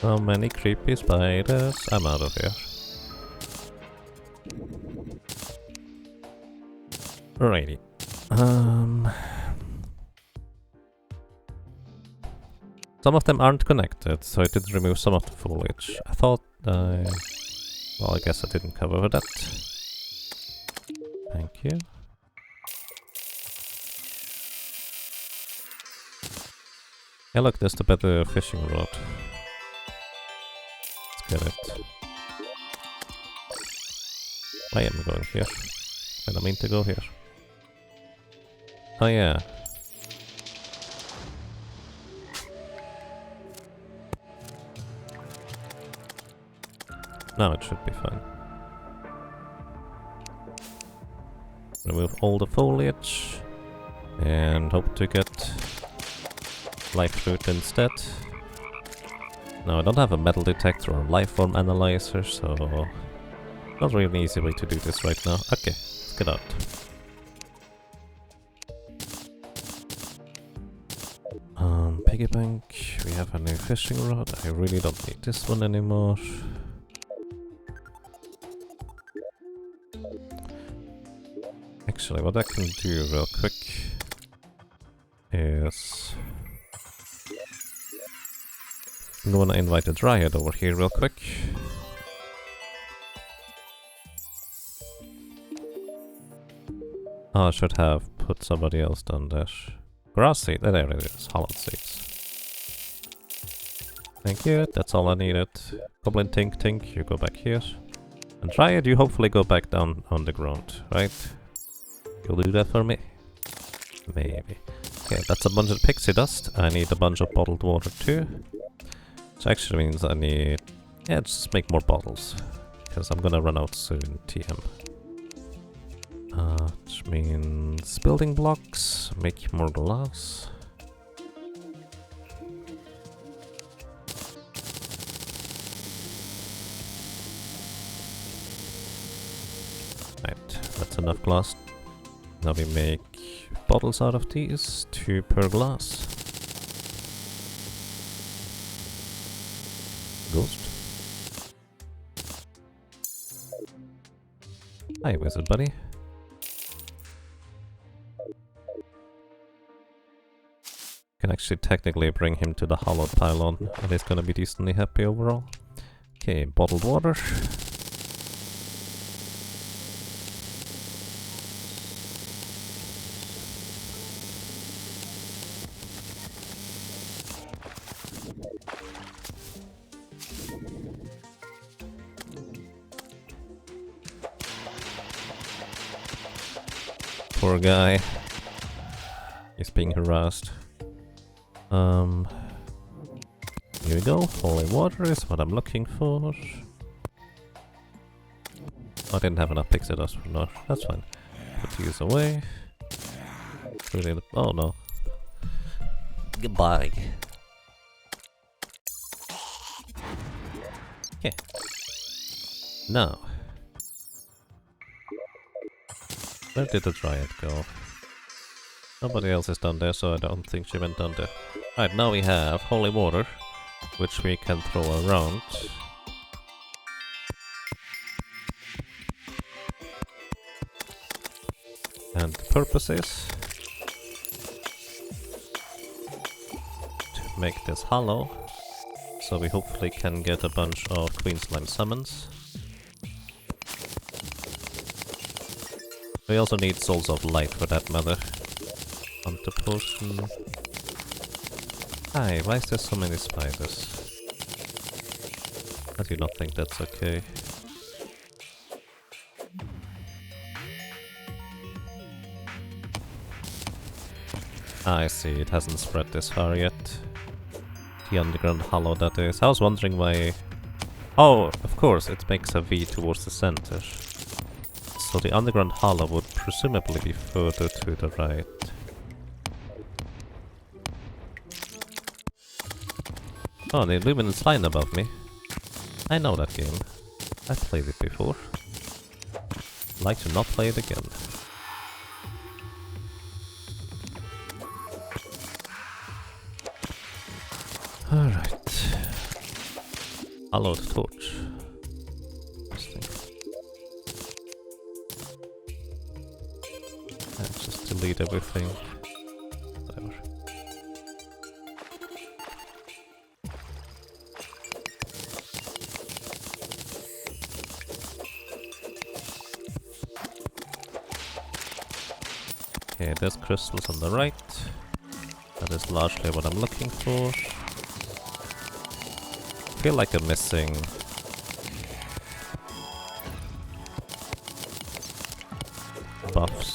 So many creepy spiders. I'm out of here. Alrighty. Some of them aren't connected, so I did remove some of the foliage. I thought well, I guess I didn't cover that. Thank you. Yeah, look, there's the better fishing rod. Let's get it. I am going here. I don't mean to go here. Oh yeah. Now it should be fine. Remove all the foliage and hope to get life fruit instead. Now I don't have a metal detector or life form analyzer, so not really an easy way to do this right now. Okay, let's get out. Piggy bank, we have a new fishing rod. I really don't need this one anymore. Actually, what I can do real quick is I'm gonna invite a dryad over here real quick. Oh, I should have put somebody else down there. Grass seed, there it is, hollow seeds. Thank you, that's all I needed. Goblin Tink Tink, you go back here. And Dryad, you hopefully go back down on the ground, right? You'll do that for me? Maybe. Okay, that's a bunch of pixie dust. I need a bunch of bottled water too. Which actually means I need... yeah, just make more bottles. Because I'm gonna run out soon, TM. Which means building blocks, make more glass. Right, that's enough glass. Now we make bottles out of these, 2 per glass. Ghost. Hi, wizard buddy. Can actually technically bring him to the hollowed pylon, and he's gonna be decently happy overall. Okay, bottled water. Poor guy. He's being harassed. Here we go. Holy water is what I'm looking for. I didn't have enough pixie dust for now. That's fine. Put these away. Put in the... oh no. Goodbye. Okay. Now. Where did the dryad go? Nobody else is down there, so I don't think she went down there. Right, now we have holy water, which we can throw around. And the purpose is to make this hollow, so we hopefully can get a bunch of Queen Slime summons. We also need Souls of Light for that matter. On the potion. Hi, why is there so many spiders? I do not think that's okay. I see, it hasn't spread this far yet. The underground hollow, that is. I was wondering why... oh, of course, it makes a V towards the center. So the underground hollow would presumably be further to the right. Oh, the luminous line above me. I know that game. I've played it before. I'd like to not play it again. Alright. Hallowed torch. Interesting. Let's just delete everything. Whatever. Okay, there's crystals on the right. That is largely what I'm looking for. I feel like I'm missing buffs.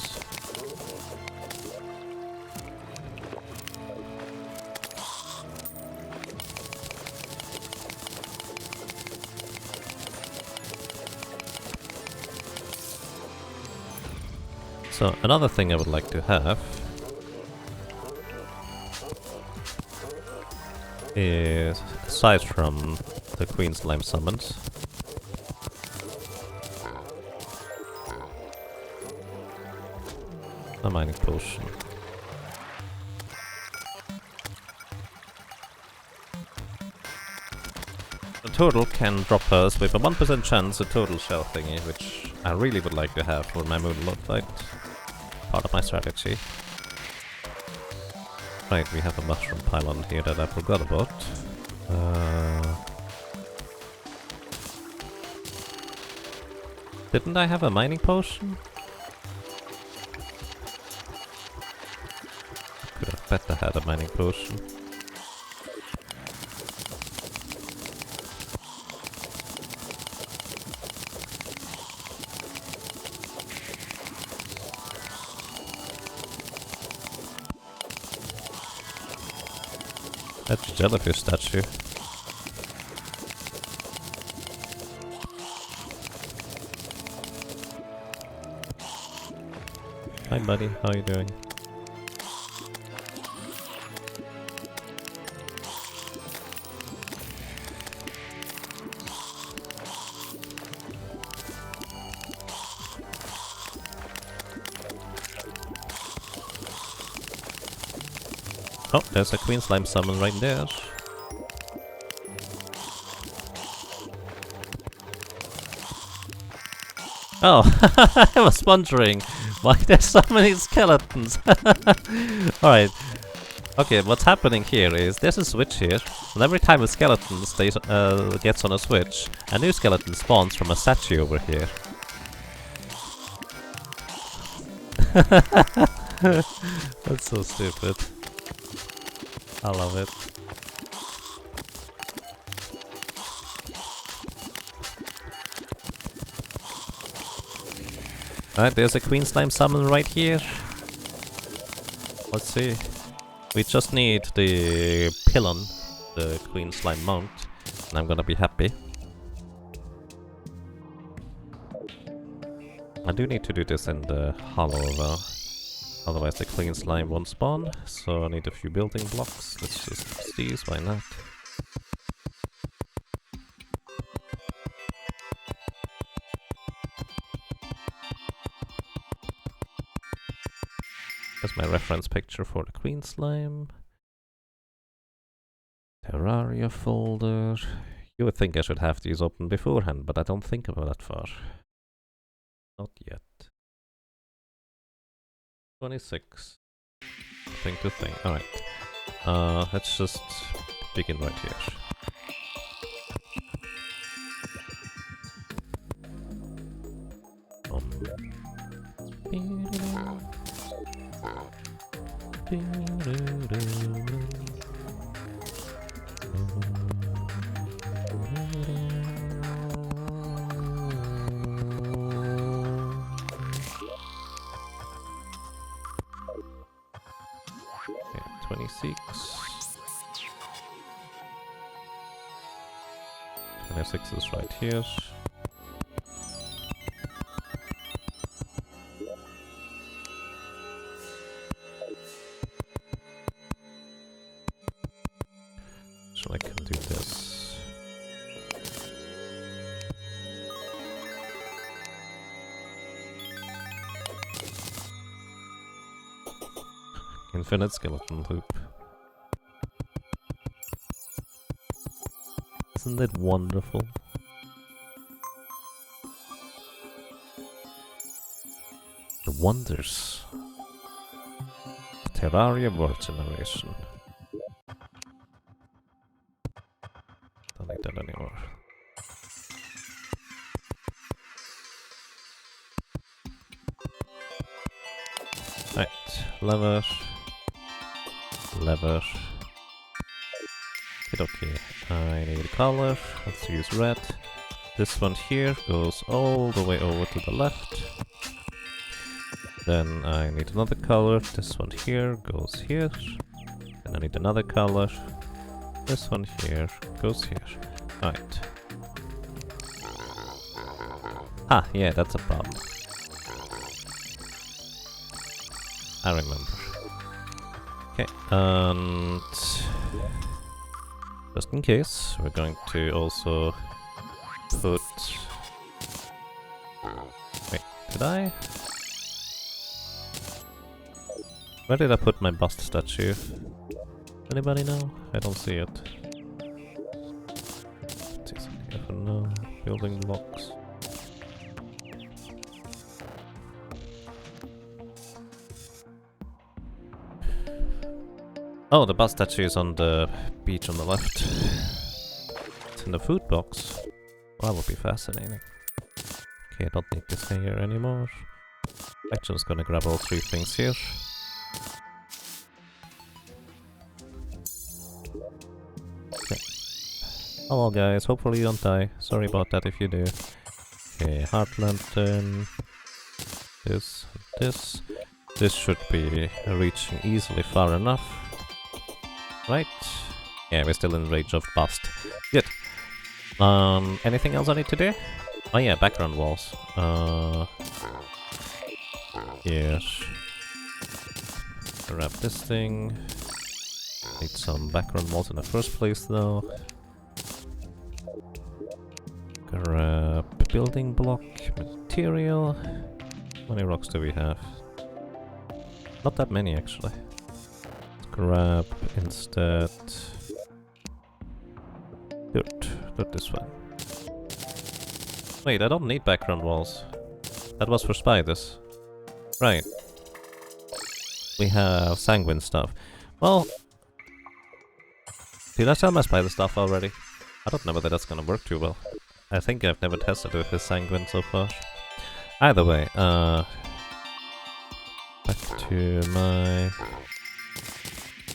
So another thing I would like to have is, aside from the Queen Slime summons, a mining potion. The turtle can drop us with a 1% chance a turtle shell thingy, which I really would like to have for my Moonlord fight. Part of my strategy. Right, we have a mushroom pylon here that I forgot about. Didn't I have a mining potion? Could have better had a mining potion. That's a jellyfish statue. Hi buddy, how you doing? Oh, there's a Queen Slime summon right there. Oh, I was wondering why there's so many skeletons. Alright. Okay, what's happening here is there's a switch here, and every time a skeleton stays, gets on a switch, a new skeleton spawns from a statue over here. That's so stupid. I love it. Alright, there's a Queen Slime summon right here. Let's see. We just need the pylon, the Queen Slime mount, and I'm gonna be happy. I do need to do this in the hollow though. Otherwise the Queen Slime won't spawn, so I need a few building blocks. Let's just use these, why not? Here's my reference picture for the Queen Slime. Terraria folder. You would think I should have these open beforehand, but I don't think about that far. Not yet. 26. Thing to think. Alright. Let's just begin right here. Okay, 26. 26 is right here. So I can do this. Infinite skeleton loop. Isn't it wonderful? The wonders of Terraria world generation. Don't need that anymore. Right, lever. Lever. Okay, I need a color. Let's use red. This one here goes all the way over to the left. Then I need another color. This one here goes here. Then I need another color. This one here goes here. Alright. Ah, yeah, that's a problem. I remember. Okay, and Just in case, we're going to also put... Wait, did I? Where did I put my bust statue? Anybody know? I don't see it. Let's see something here for now. Building blocks. Oh, the bus statue is on the beach on the left. It's in the food box. Well, that would be fascinating. Okay, I don't need this here anymore. Actually, I'm just gonna grab all three things here. Okay. Hello guys, hopefully you don't die. Sorry about that if you do. Okay, heart lantern. This, this. This should be reaching easily far enough. Right. Yeah, we're still in range of bust. Good. Anything else I need to do? Oh yeah, background walls. Yes. Grab this thing. Need some background walls in the first place though. Grab building block material. How many rocks do we have? Not that many actually. Let's grab instead dirt. Dirt this one. Wait, I don't need background walls. That was for spiders. Right. We have sanguine stuff. Well, did I sell my spider stuff already? I don't know whether that's gonna work too well. I think I've never tested with his sanguine so far. Either way, back to my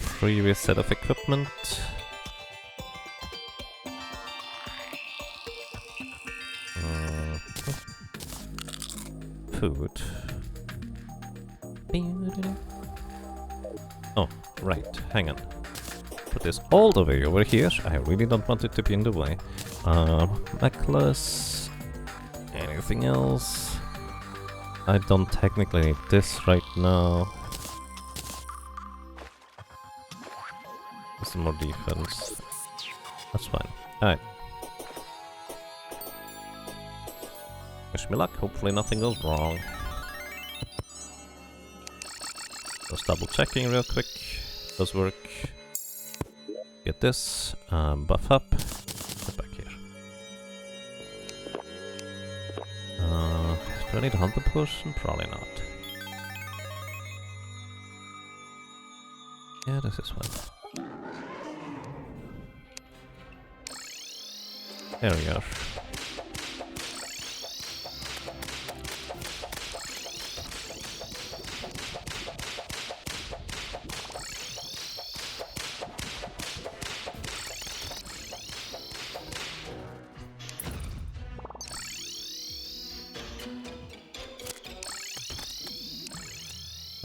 previous set of equipment. Food. Oh, right, hang on. Put this all the way over here. I really don't want it to be in the way. Necklace. Anything else? I don't technically need this right now. Some more defense. That's fine. Alright. Wish me luck, hopefully nothing goes wrong. Just double checking real quick. Does work. Get this. Buff up. Get back here. Do I need a hunter potion? Probably not. Yeah, this is one. There we are.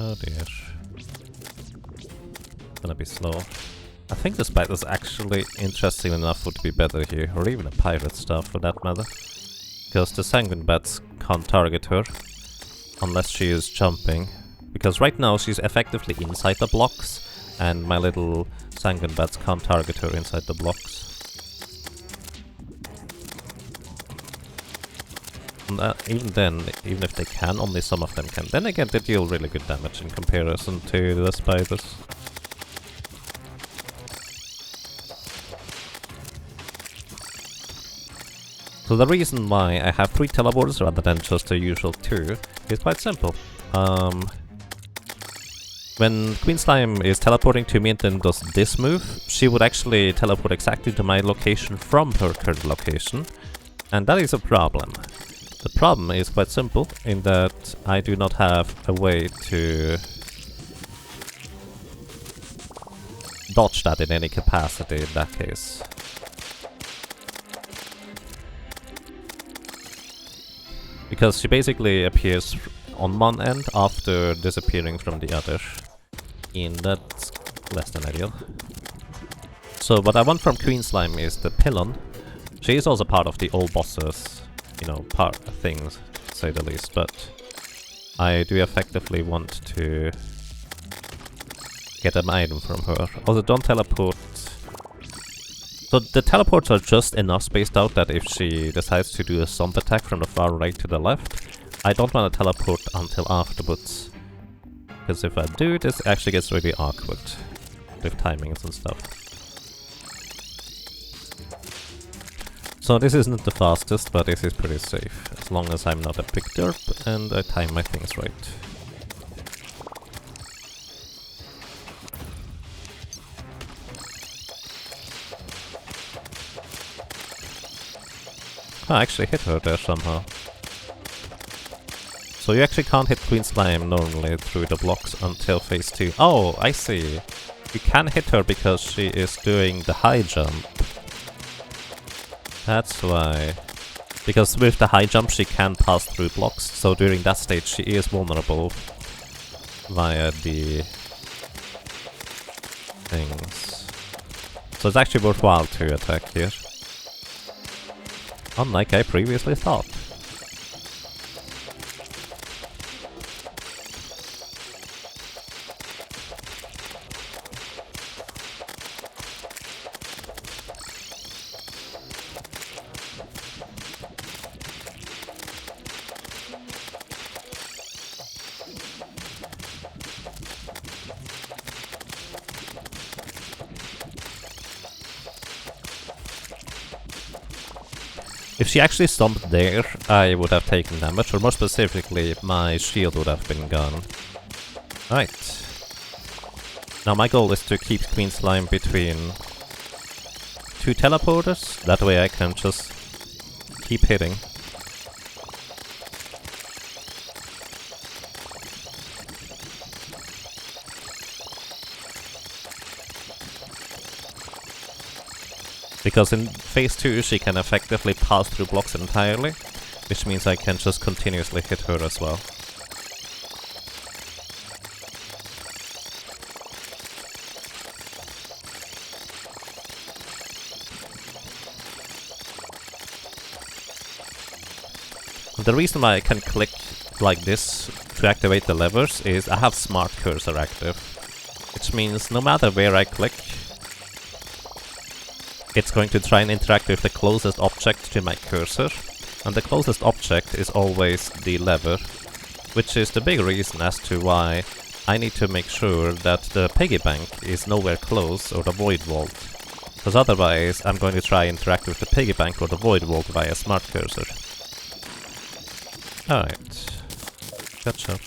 Oh dear. Gonna be slow. I think the spiders actually, interesting enough, would be better here, or even a pirate staff for that matter. Because the sanguine bats can't target her unless she is jumping. Because right now she's effectively inside the blocks, and my little sanguine bats can't target her inside the blocks. Even then, even if they can, only some of them can. Then again, they deal really good damage in comparison to the spiders. So the reason why I have 3 teleporters rather than just the usual 2 is quite simple. When Queen Slime is teleporting to me and then does this move, she would actually teleport exactly to my location from her current location, and that is a problem. The problem is quite simple, in that I do not have a way to dodge that in any capacity in that case. Because she basically appears on one end after disappearing from the other. And that's less than ideal. So what I want from Queen Slime is the pylon. She is also part of the old bosses, you know, part of things, to say the least, but I do effectively want to get an item from her. Also, don't teleport So the teleports are just enough spaced out that if she decides to do a stomp attack from the far right to the left, I don't want to teleport until afterwards. Because if I do, this actually gets really awkward with timings and stuff. So this isn't the fastest, but this is pretty safe, as long as I'm not a big derp and I time my things right. I actually hit her there somehow. So you actually can't hit Queen Slime normally through the blocks until phase 2. Oh, I see. You can hit her because she is doing the high jump. That's why. Because with the high jump she can pass through blocks, so during that stage she is vulnerable via the things. So it's actually worthwhile to attack here. Unlike I previously thought. If she actually stomped there, I would have taken damage, or more specifically, my shield would have been gone. Right. Now my goal is to keep Queen Slime between 2 teleporters, that way I can just keep hitting. Because in phase 2 she can effectively pass through blocks entirely, which means I can just continuously hit her as well. The reason why I can click like this to activate the levers is I have Smart Cursor active, which means no matter where I click, it's going to try and interact with the closest object to my cursor, and the closest object is always the lever, which is the big reason as to why I need to make sure that the piggy bank is nowhere close or the void vault, because otherwise I'm going to try and interact with the piggy bank or the void vault via smart cursor. Alright, gotcha.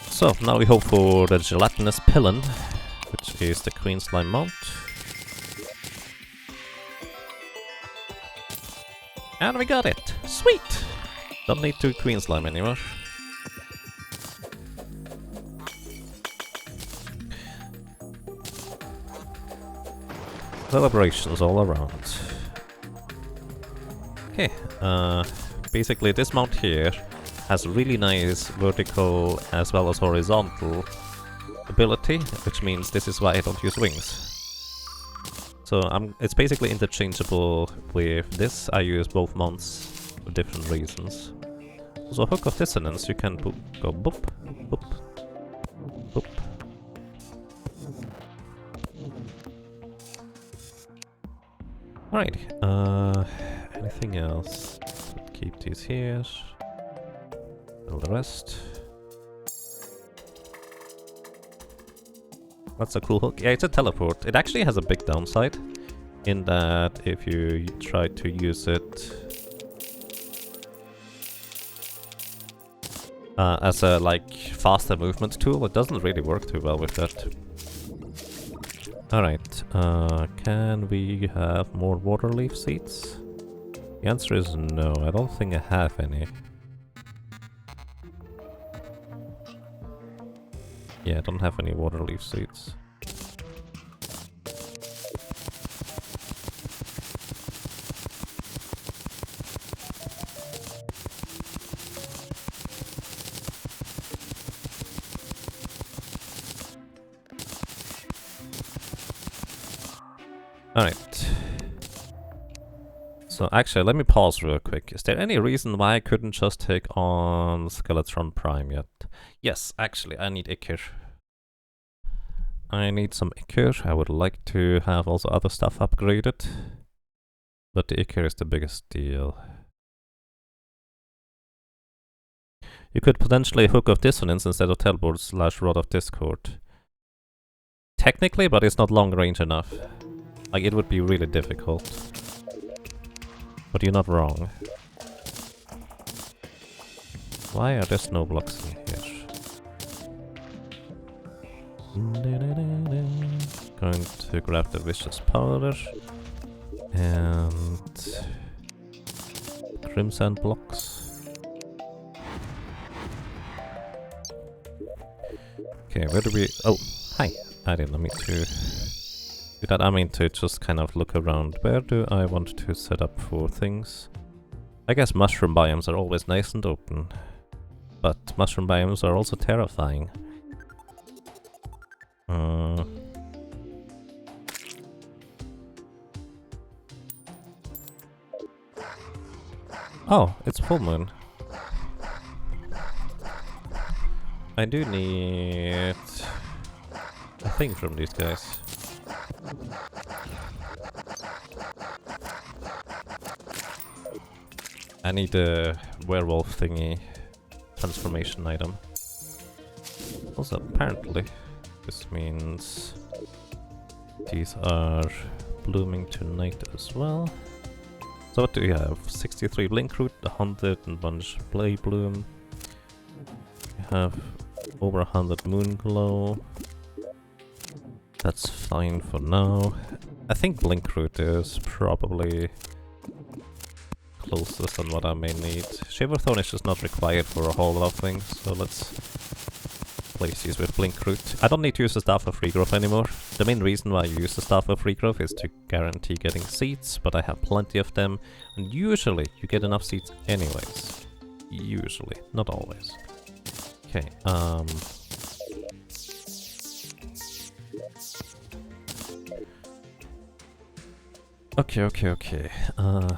So, now we hope for the gelatinous pillon, which is the Queen Slime mount. And we got it! Sweet! Don't need 2 Queen Slime anymore. Celebrations all around. Okay, basically this mount here has really nice vertical as well as horizontal ability, which means this is why I don't use wings. So it's basically interchangeable with this. I use both mounts for different reasons. So Hook of Dissonance, you can go boop, boop, boop. Alright, anything else? Keep these here. All the rest. That's a cool hook. Yeah, it's a teleport. It actually has a big downside in that if you try to use it as a faster movement tool, it doesn't really work too well with that. Alright, can we have more water leaf seeds? The answer is no, I don't think I have any. Yeah, I don't have any water leaf seeds. Alright. So So actually, let me pause real quick. Is there any reason why I couldn't just take on Skeletron Prime yet? Yes, actually, I need Ichor. I need some Ichor. I would like to have also other stuff upgraded. But the Ichor is the biggest deal. You could potentially hook up Dissonance instead of Teleport / Rod of Discord. Technically, but it's not long range enough. Like, it would be really difficult. But you're not wrong. Why are there snow blocks in here? Going to grab the Vicious Powder. And... Crimson blocks. Okay, where do we... Oh, hi! I didn't mean to do that. I mean to just kind of look around. Where do I want to set up for things? I guess mushroom biomes are always nice and open. But mushroom biomes are also terrifying. Oh, it's full moon. I do need a thing from these guys. I need a werewolf thingy transformation item. Also, apparently, this means these are blooming tonight as well. So what do we have? 63 Blink Root, 100 and bunch Play Bloom. We have over 100 Moon Glow. That's fine for now. I think Blink Root is probably closest on what I may need. Shiverthorn is just not required for a whole lot of things, so let's place these with Blink Root. I don't need to use the Staff of Regrowth anymore. The main reason why you use the Staff of Regrowth is to guarantee getting seeds, but I have plenty of them, and usually you get enough seeds anyways. Usually, not always. Okay, Okay.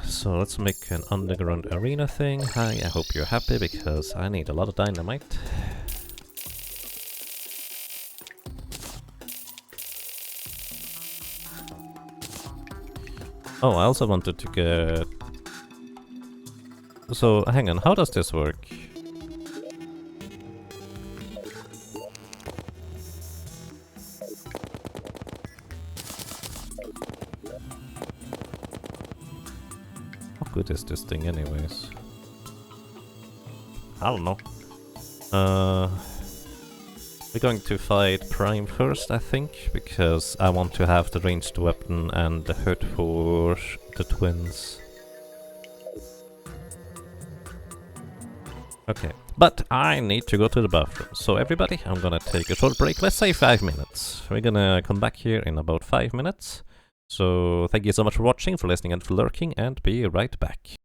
So let's make an underground arena thing. Hi, I hope you're happy because I need a lot of dynamite. Oh, I also wanted to get... So, hang on, how does this work? How good is this thing anyways? I don't know. We're going to fight Prime first, I think, because I want to have the ranged weapon and the hurt for the twins. Okay, but I need to go to the bathroom. So everybody, I'm gonna take a short break, let's say 5 minutes. We're gonna come back here in about 5 minutes. So thank you so much for watching, for listening and for lurking, and be right back.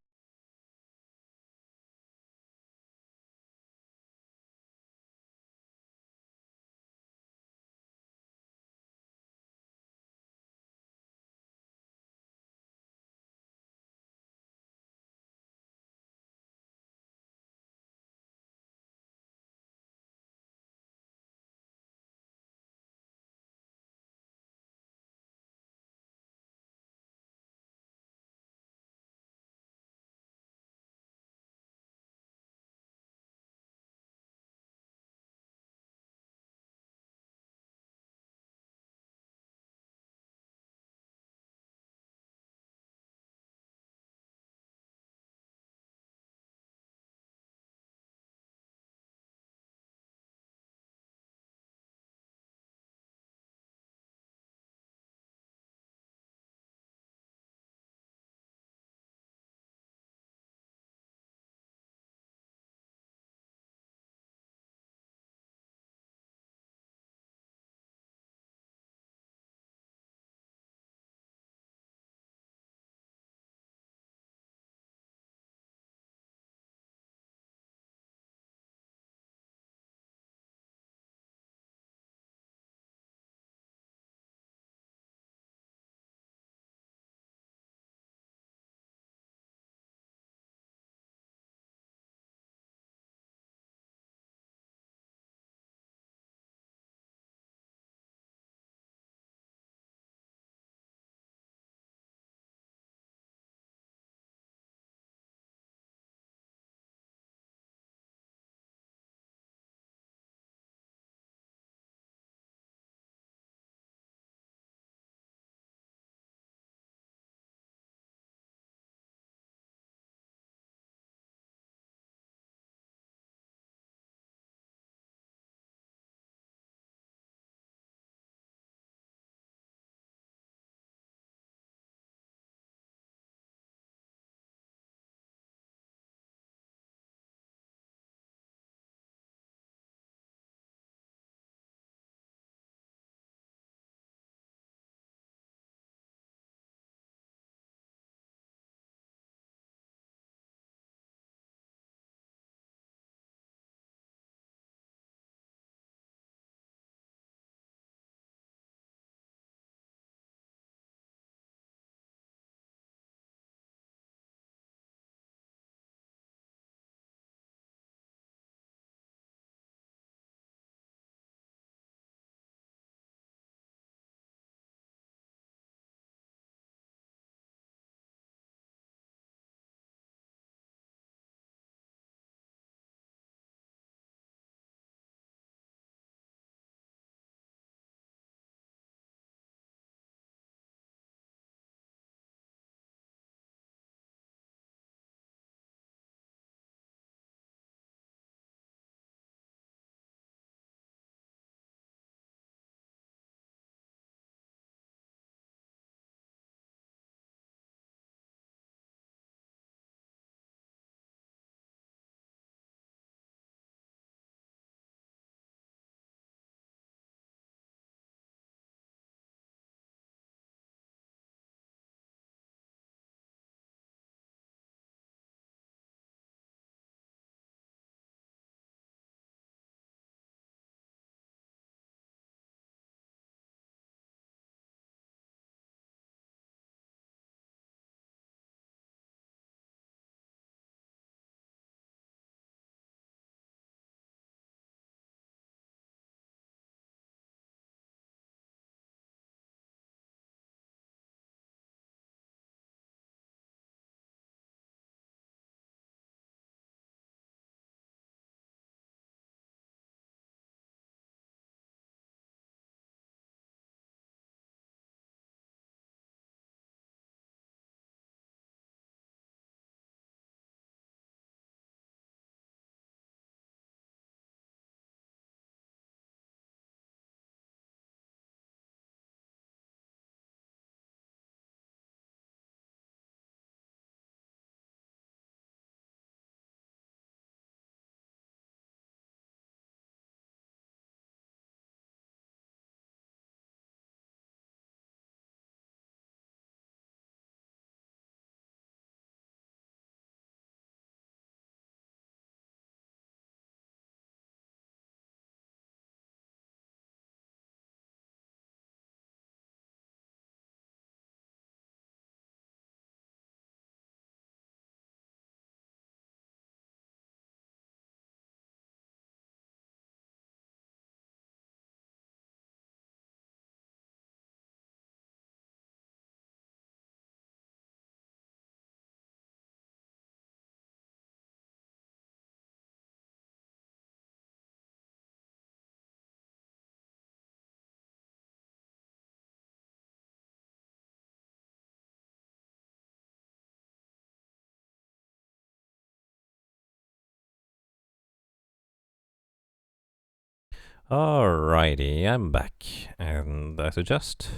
Alrighty, I'm back, and I suggest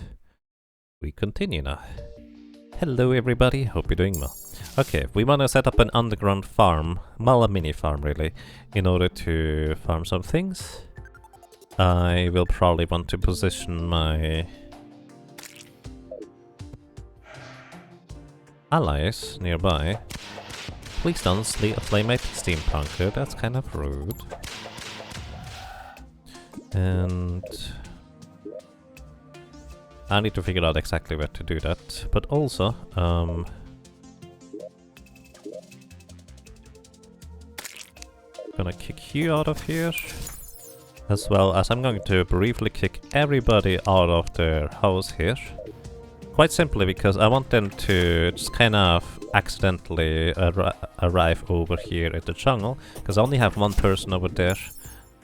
we continue now. Hello everybody, hope you're doing well. Okay, we want to set up an underground farm, well, a mini farm really, in order to farm some things. I will probably want to position my allies nearby. Please don't flame my steampunker, that's kind of rude. And I need to figure out exactly where to do that, but also, gonna kick you out of here, as well as I'm going to briefly kick everybody out of their house here. Quite simply because I want them to just kind of accidentally arrive over here at the jungle, because I only have one person over there,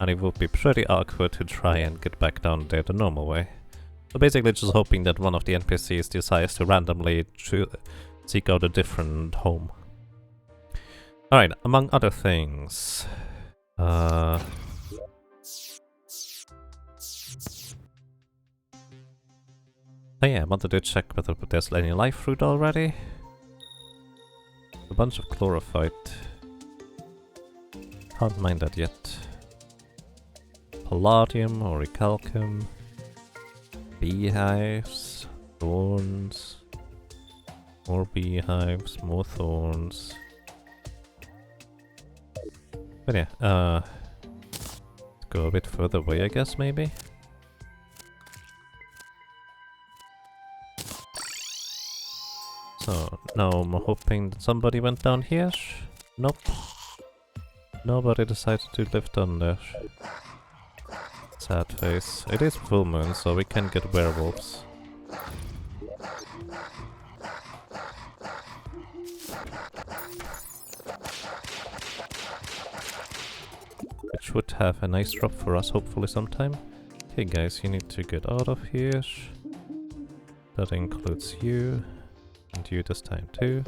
and it would be pretty awkward to try and get back down there the normal way. So basically just hoping that one of the NPCs decides to randomly seek out a different home. Alright, among other things... Oh yeah, I wanted to check whether there's any life fruit already. A bunch of chlorophyte. Can't mind that yet. Palladium, orichalcum, beehives, thorns, more beehives, more thorns. But yeah, let's go a bit further away, I guess, maybe? So, now I'm hoping that somebody went down here. Nope. Nobody decided to live down there. Sad face. It is full moon, so we can get werewolves. Which would have a nice drop for us, hopefully sometime. Okay guys, you need to get out of here. That includes you. And you this time too.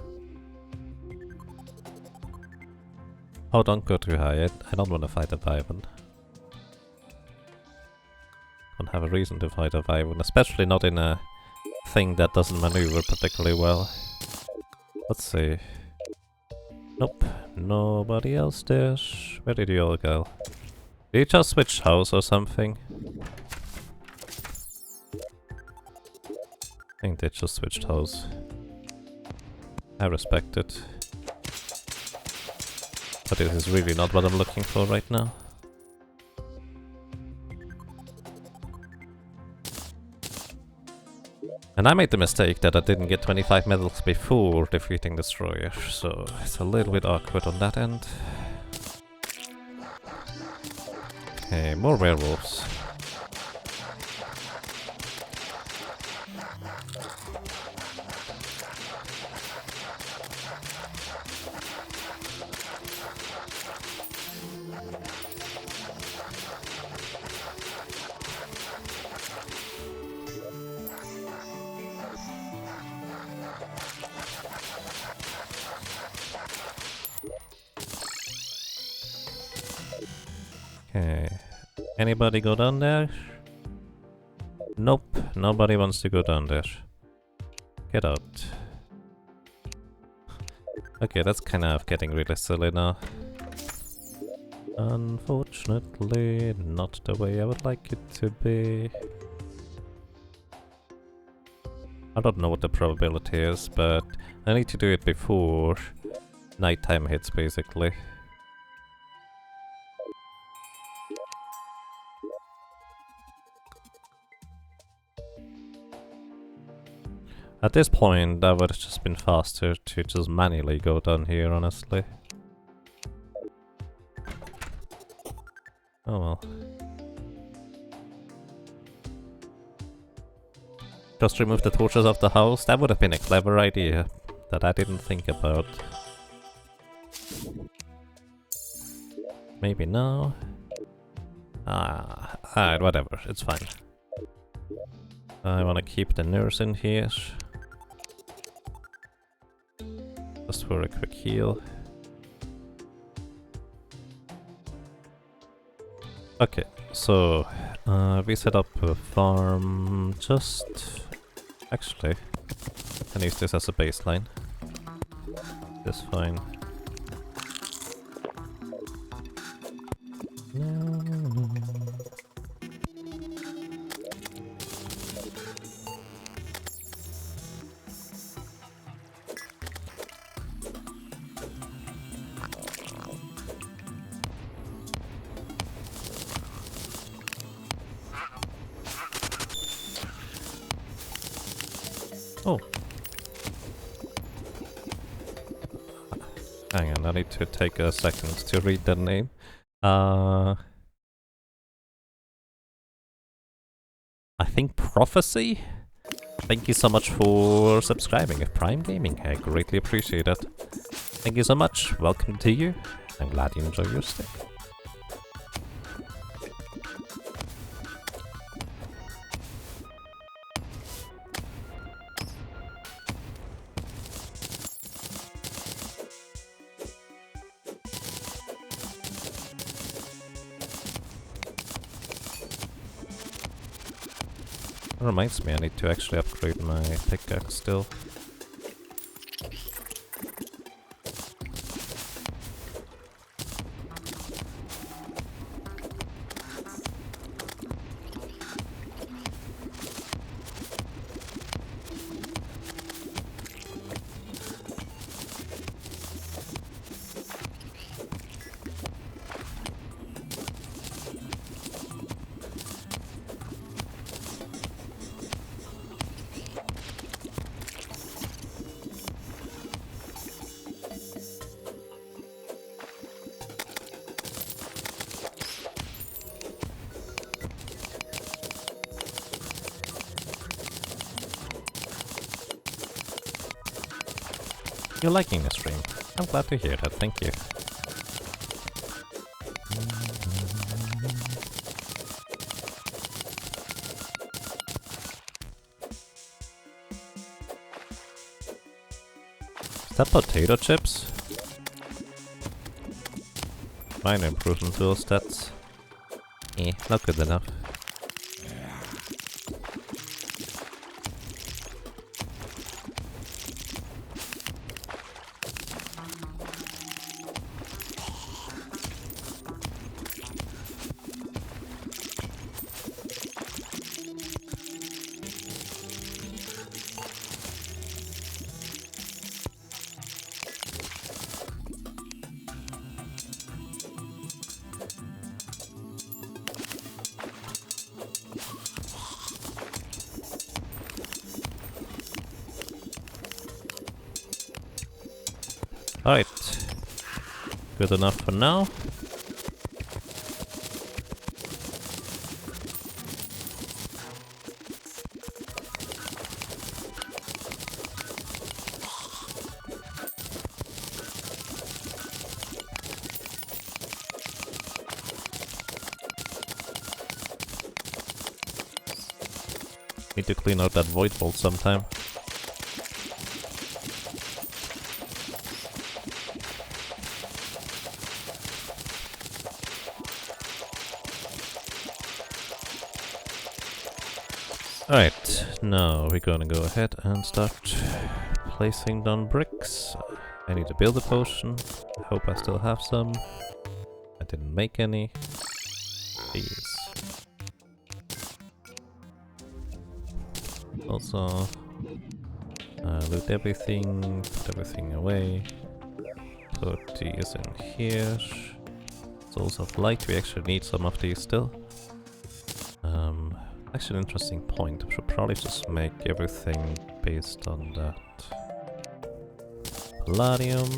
Oh, don't go too high. I don't want to fight a Wyvern. Don't have a reason to fight a Wyvern, especially not in a thing that doesn't maneuver particularly well. Let's see. Nope, nobody else there. Where did you all go? Did you just switch house or something? I think they just switched house. I respect it. But this is really not what I'm looking for right now. And I made the mistake that I didn't get 25 medals before defeating Destroyer, so it's a little bit awkward on that end. Okay, more werewolves. Okay, anybody go down there? Nope, nobody wants to go down there. Get out. Okay, that's kind of getting really silly now. Unfortunately, not the way I would like it to be. I don't know what the probability is, but I need to do it before nighttime hits, basically. At this point, that would have just been faster to just manually go down here, honestly. Oh well. Just remove the torches of the house? That would have been a clever idea that I didn't think about. Maybe no. Alright, whatever, it's fine. I wanna keep the nurse in here. Just for a quick heal. Okay, so we set up a farm just... Actually, I can use this as a baseline. That's fine. Oh. Hang on, I need to take a second to read the name. I think Prophecy? Thank you so much for subscribing at Prime Gaming. I greatly appreciate it. Thank you so much. Welcome to you. I'm glad you enjoy your stay. That reminds me, I need to actually upgrade my pickaxe still. You're liking the stream. I'm glad to hear that, thank you. Is that potato chips? Minor improvement to those stats. Not good enough. Alright. Good enough for now. Need to clean out that void vault sometime. Alright, now we're gonna go ahead and start placing down bricks. I need to build a potion. I hope I still have some. I didn't make any. These. Also, loot everything, put everything away. Put these in here. Souls of Light, we actually need some of these still. Actually an interesting point. I should probably just make everything based on that. Palladium.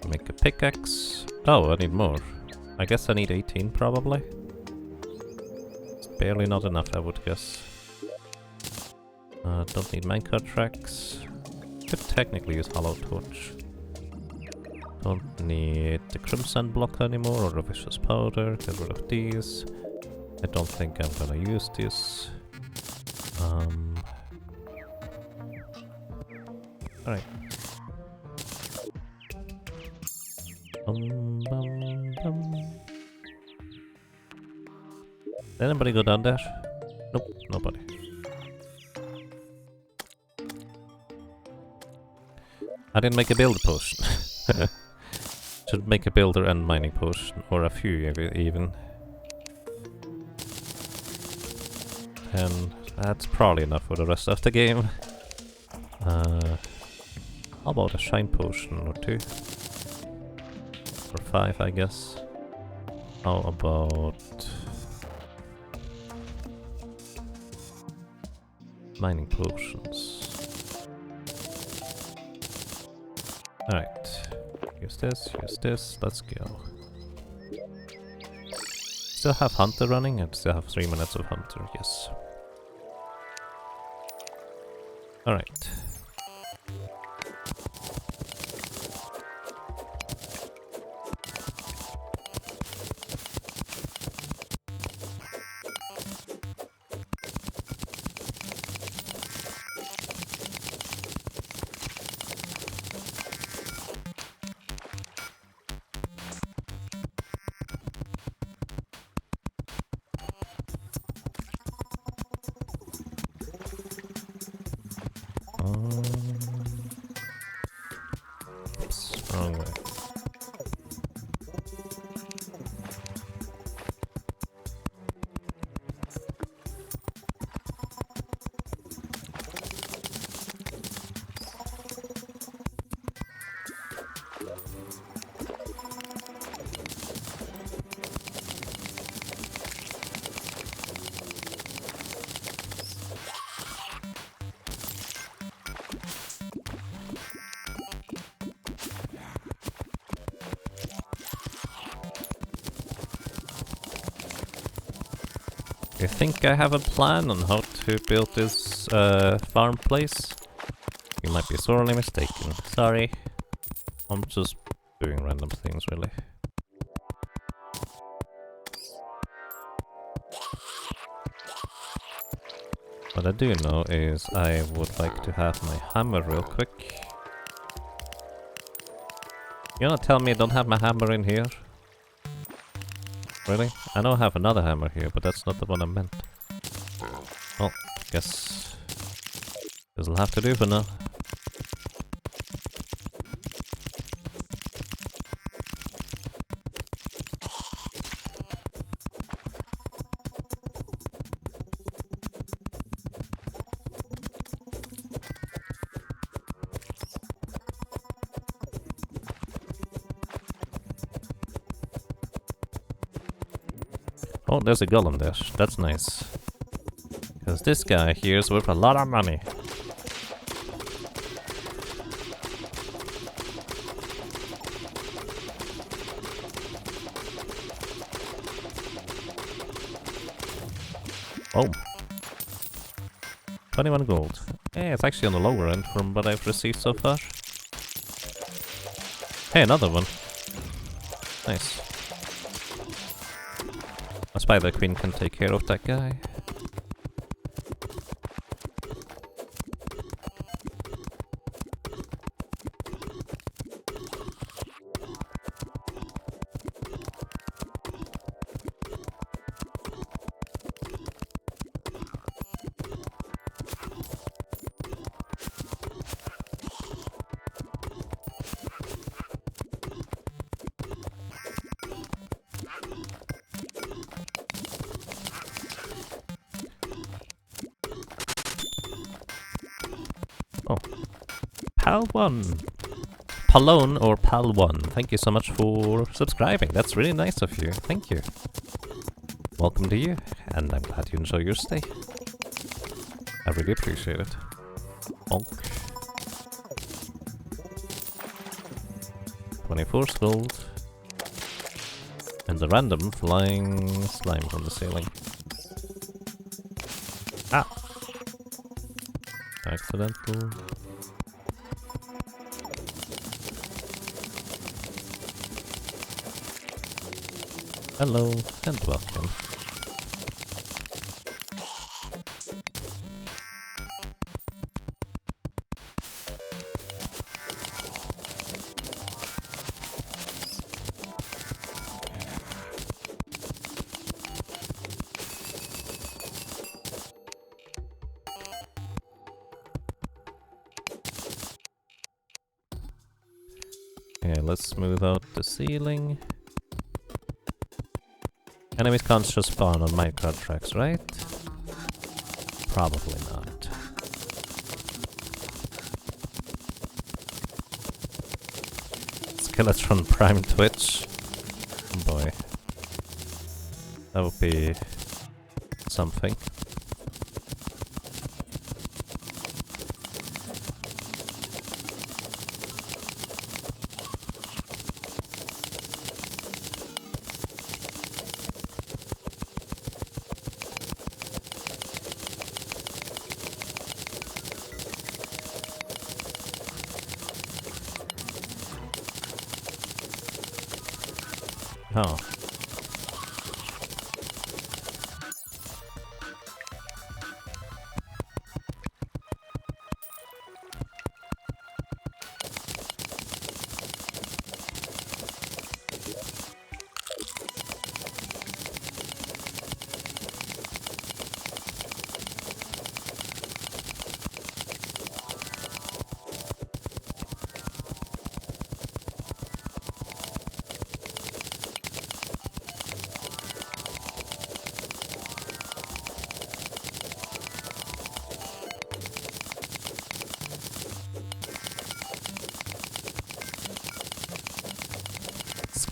Make a pickaxe. Oh, I need more. I guess I need 18 probably. It's barely not enough, I would guess. Don't need minecart tracks. Could technically use hollow torch. Don't need the crimson block anymore or the vicious powder. Get rid of these. I don't think I'm gonna use this. Alright. Bum, bum. Did anybody go down there? Nope, nobody. I didn't make a build potion. Should make a builder and mining potion, or a few even. And that's probably enough for the rest of the game. How about a shine potion or two? Or 5, I guess. How about mining potions? Alright. Use this, let's go. Still have Hunter running, and still have 3 minutes of Hunter, yes. Alright. Oops, wrong way. You think I have a plan on how to build this farm place? You might be sorely mistaken. Sorry. I'm just doing random things, really. What I do know is I would like to have my hammer real quick. You wanna tell me I don't have my hammer in here? Really? I know I have another hammer here, but that's not the one I meant. Well, guess this'll have to do for now. Oh, there's a golem there. That's nice. Because this guy here is worth a lot of money. Oh. 21 gold. Yeah, it's actually on the lower end from what I've received so far. Hey, another one. Nice. A Spider Queen can take care of that guy. Oh. Pal1. Palone or Pal1. Thank you so much for subscribing. That's really nice of you. Thank you. Welcome to you, and I'm glad you enjoy your stay. I really appreciate it. Bonk. 24 gold. And the random flying slime from the ceiling. Ah! Accidental. Hello and welcome. Okay, let's smooth out the ceiling. Enemies can't just spawn on minecart tracks, right? Probably not. Skeletron Prime Twitch. Boy. That would be something. Oh.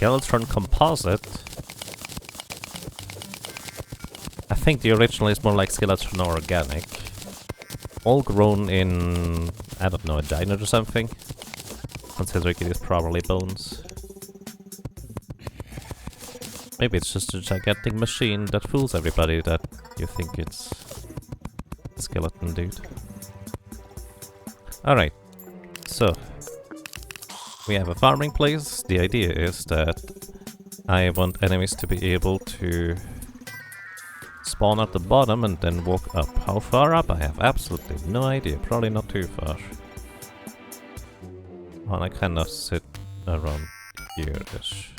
Skeletron Composite? I think the original is more like Skeletron Organic. All grown in, I don't know, a giant or something. Considering it is probably bones. Maybe it's just a gigantic machine that fools everybody that you think it's a skeleton dude. Alright, so we have a farming place. The idea is that I want enemies to be able to spawn at the bottom and then walk up. How far up? I have absolutely no idea. Probably not too far. Oh, I kind of sit around here-ish.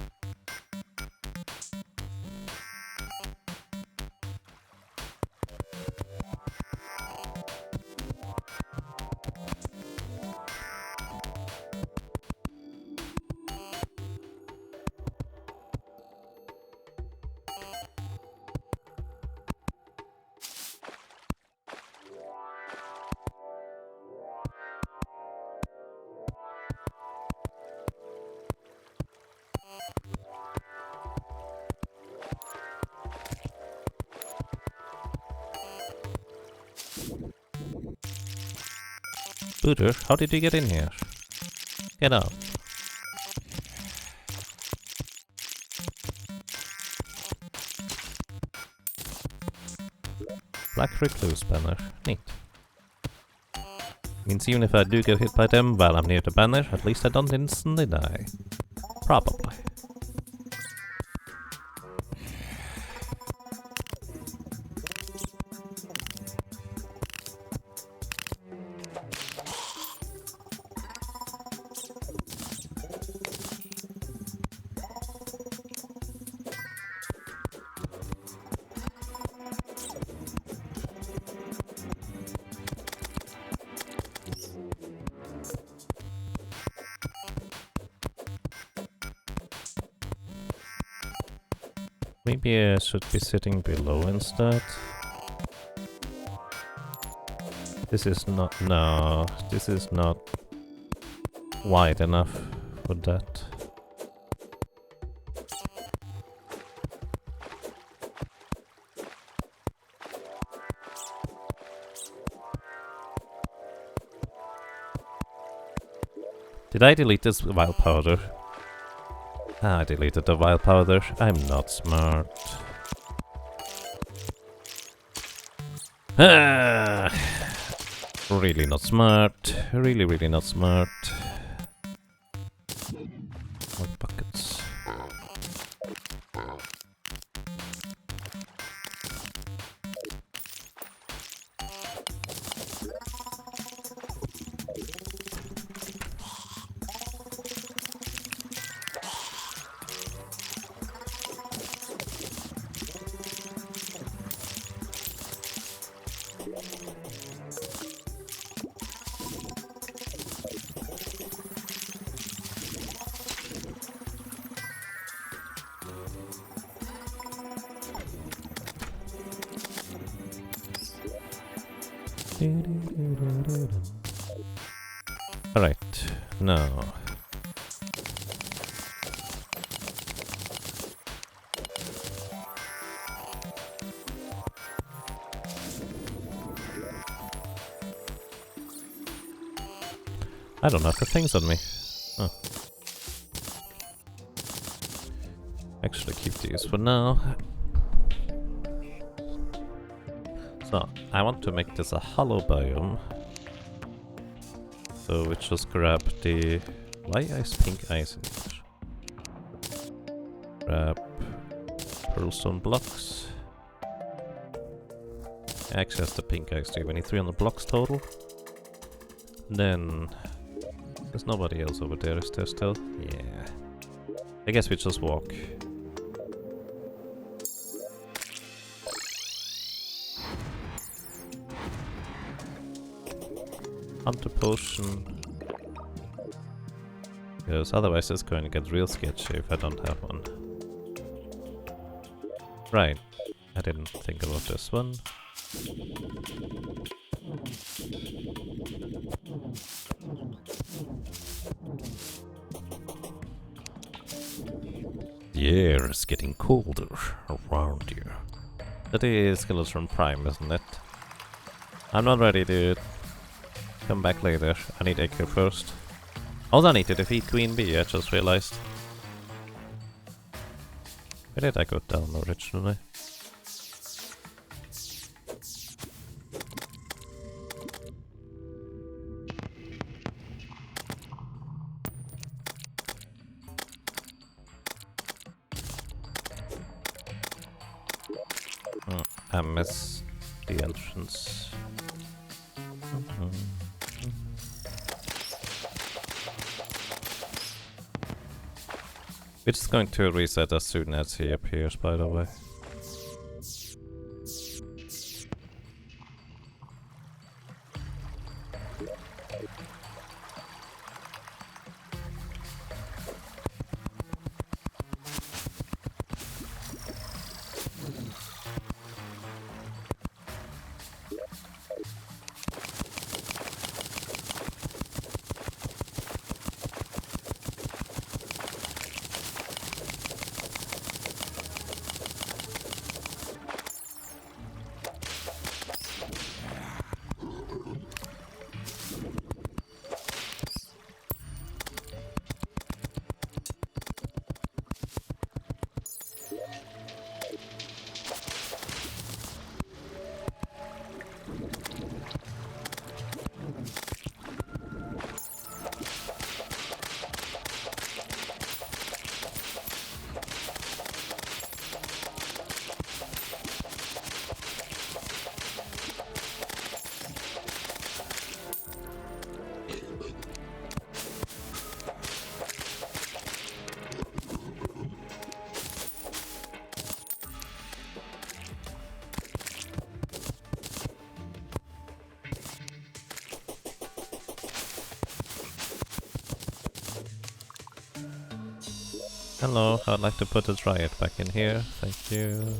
Voodoo, how did you get in here? Get out. Black Recluse banner. Neat. Means even if I do get hit by them while I'm near the banner, at least I don't instantly die. Probably. Maybe I should be sitting below instead. This is not... no, this is not wide enough for that. Did I delete this wild powder? Ah, I deleted the wild powder. I'm not smart. Ah, really not smart. Really not smart. More buckets. Alright, now. I don't have the things on me. Oh. Actually keep these for now. So, I want to make this a hollow biome. So we just grab the... Why is pink ice in here? Grab pearlstone blocks. Actually that's the pink ice too. We need 300 blocks total. Then... There's nobody else over there, is there still? Yeah. I guess we just walk. Hunter potion. Because otherwise it's going to get real sketchy if I don't have one. Right. I didn't think about this one. The air is getting colder around you. That is Skeleton Prime, isn't it? I'm not ready, dude. Come back later. I need AK first. Also, I need to defeat Queen Bee, I just realized. Where did I go down originally? Oh, I missed the entrance. We're just going to reset as soon as he appears, by the way. Hello, I'd like to put a Dryad back in here, thank you.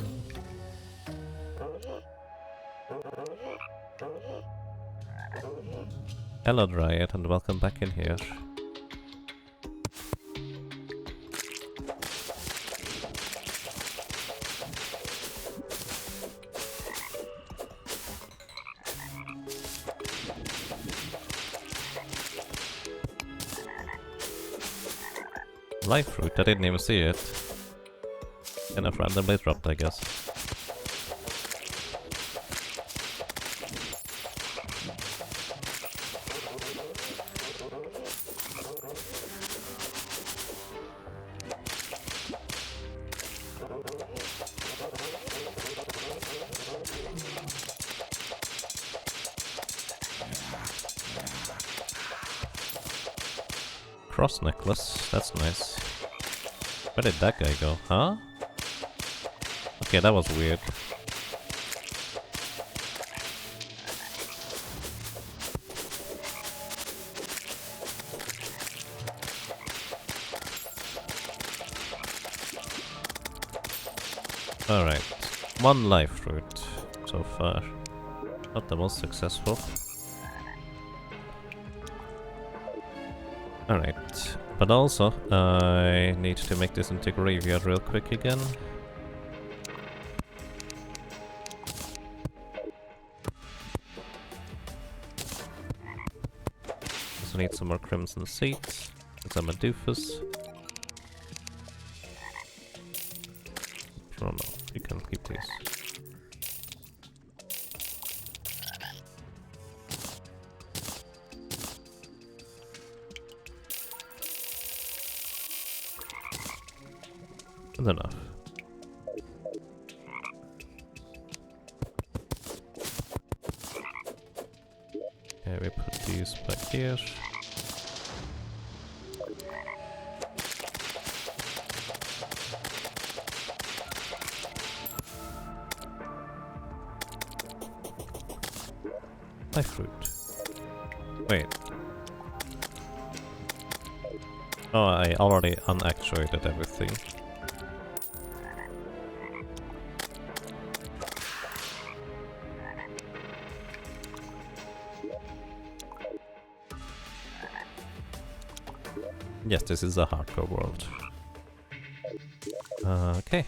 Hello Dryad, and welcome back in here. Life fruit, I didn't even see it. Kind of randomly dropped, I guess. Cross necklace, that's nice. Where did that guy go, huh? Okay, that was weird. Alright, one life fruit so far. Not the most successful. Alright, but also I need to make this into graveyard real quick again. Also need some more crimson seeds, and some doofus. Oh no, you can keep these. Good enough. Okay, we put these back here. My fruit. Wait. Oh, I already unactuated everything. Yes, this is a hardcore world. Okay.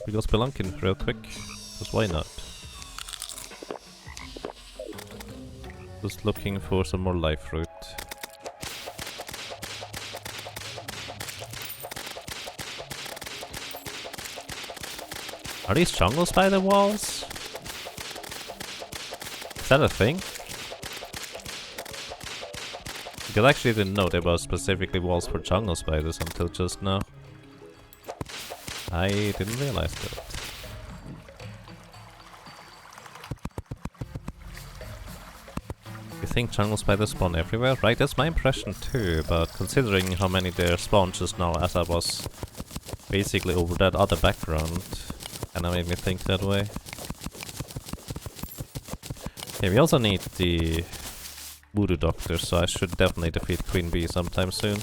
We go spelunking real quick, because why not? Just looking for some more life fruit. Are these jungle spider walls? Is that a thing? Because I actually didn't know there were specifically walls for jungle spiders until just now. I didn't realize that. You think jungle spiders spawn everywhere? Right, that's my impression too, but considering how many there spawn just now as I was basically over that other background, kinda made me think that way. Okay, we also need the Voodoo Doctor, so I should definitely defeat Queen Bee sometime soon.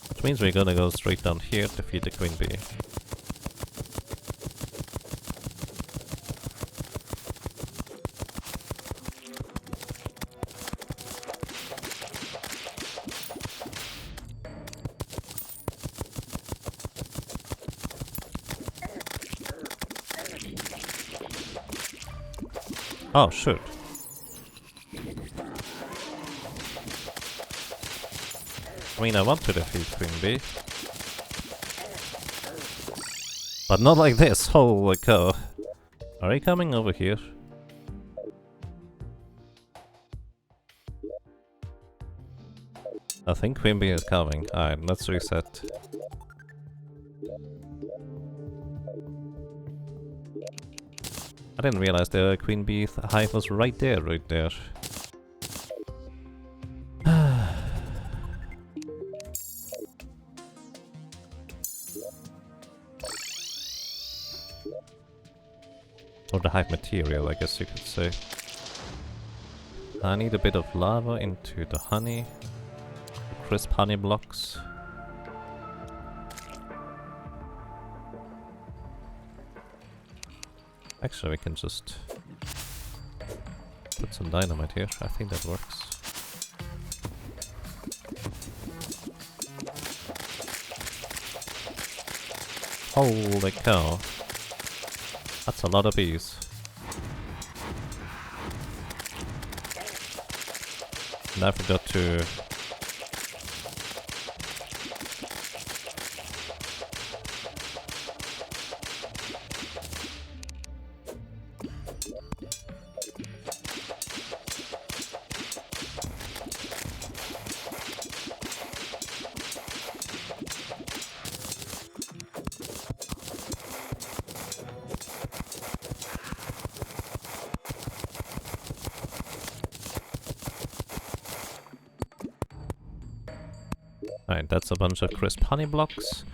Which means we're gonna go straight down here, defeat the Queen Bee. Oh, shoot. I mean, I want to defeat Queen Bee. But not like this, holy cow. Are they coming over here? I think Queen Bee is coming. Alright, let's reset. I didn't realize the Queen Bee hive was right there, Or the hive material, I guess you could say. I need a bit of lava into the honey. Crisp honey blocks. Actually, we can just put some dynamite here. I think that works. Holy cow. That's a lot of bees. And I forgot to... Alright, that's a bunch of crisp honey blocks.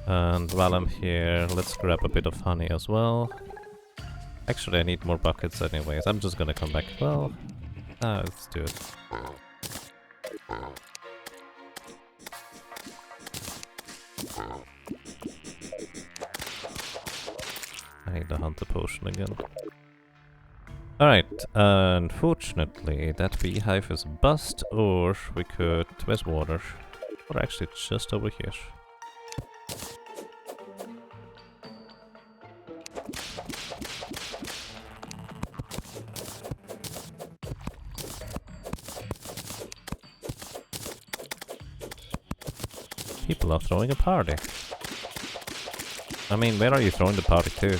And while I'm here, let's grab a bit of honey as well. Actually, I need more buckets anyways. I'm just gonna come back. Well, let's do it. I need the hunter potion again. Alright, unfortunately that beehive is bust, or we could... where's water? Or actually just over here. People are throwing a party. I mean, where are you throwing the party to?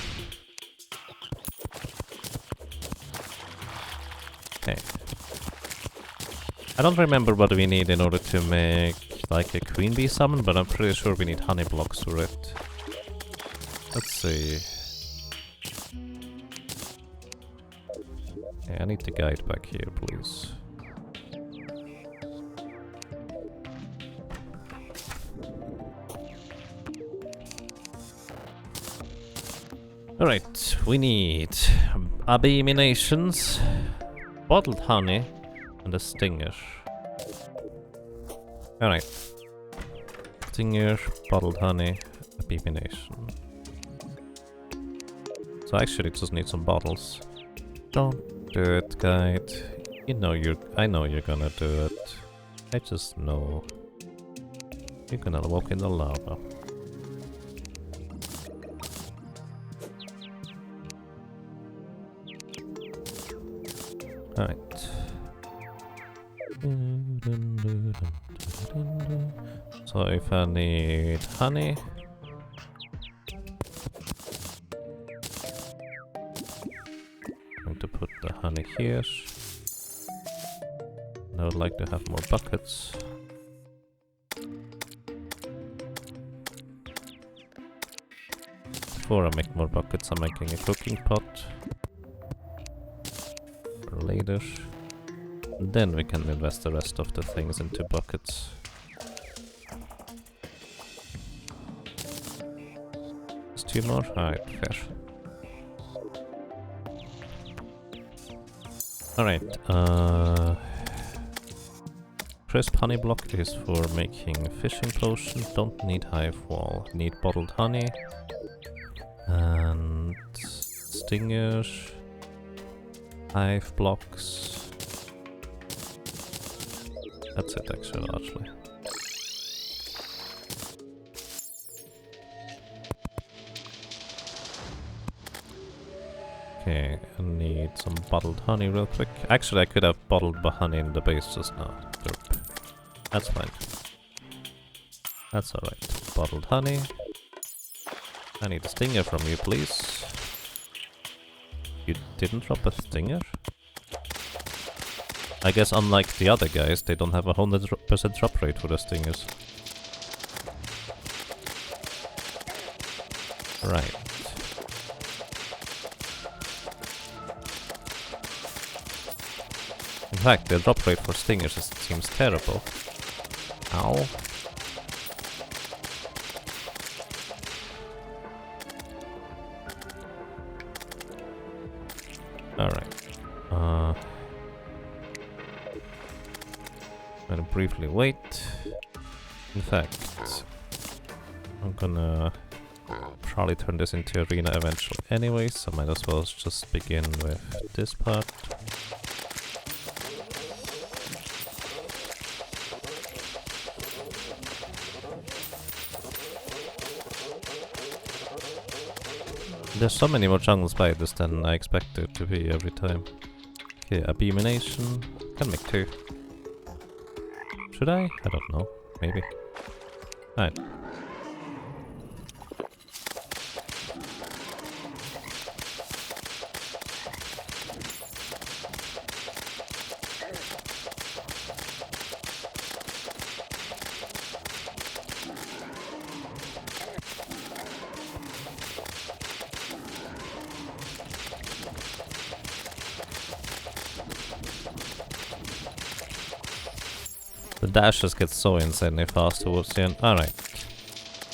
Okay. I don't remember what we need in order to make like a queen bee summon, but I'm pretty sure we need honey blocks for it. Let's see. Okay, I need the guide back here, please. Alright, we need abominations, bottled honey, and a stinger. Alright. Stinger, bottled honey, abomination. So actually it just needs some bottles. Don't do it, guide. I know you're gonna do it. I just know. You're gonna walk in the lava. Alright. So if I need honey, I'm going to put the honey here. And I would like to have more buckets. Before I make more buckets, I'm making a cooking pot. Later. Then we can invest the rest of the things into buckets. Just 2 more? Alright, fair. Alright, crisp honey block is for making fishing potion. Don't need hive wall. Need bottled honey. And stingers. Hive blocks. That's it actually, largely. Okay, I need some bottled honey real quick. Actually, I could have bottled honey in the base just now. Derp. That's fine. That's alright. Bottled honey. I need a stinger from you, please. You didn't drop a stinger? I guess unlike the other guys, they don't have a 100% drop rate for the stingers. Right. In fact, the drop rate for stingers seems terrible. Ow. Alright. I'm gonna briefly wait. In fact, I'm gonna probably turn this into arena eventually anyway, so might as well just begin with this part. There's so many more jungle spiders than I expected to be every time. Okay, abomination. Can make 2. Should I? I don't know. Maybe. Alright. The dash just gets so insanely fast towards the end. Alright.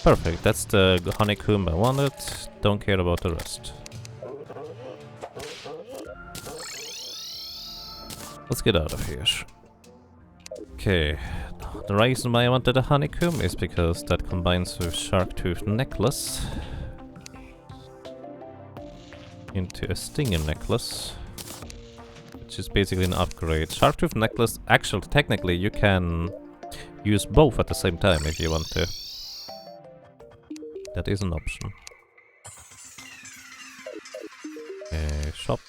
Perfect, that's the honeycomb I wanted. Don't care about the rest. Let's get out of here. Okay, the reason why I wanted a honeycomb is because that combines with Sharktooth necklace into a stinger necklace, which is basically an upgrade. Sharktooth necklace, actually, technically, you can use both at the same time if you want to. That is an option. Shop.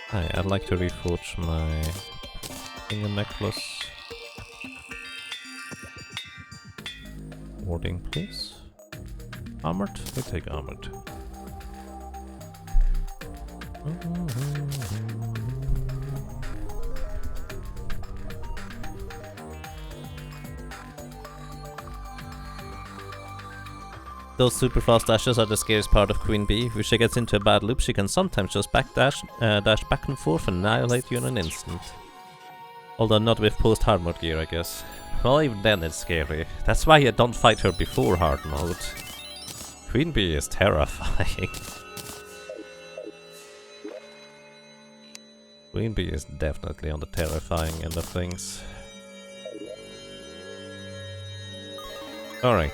Hi, I'd like to reforge my finger necklace. Warding, please. Armored? We take armored. Those super fast dashes are the scariest part of Queen Bee. If she gets into a bad loop, she can sometimes just dash back and forth and annihilate you in an instant. Although not with post-hard-mode gear, I guess. Well, even then it's scary. That's why you don't fight her before hard mode. Queen Bee is terrifying. Queen Bee is definitely on the terrifying end of things. Alright,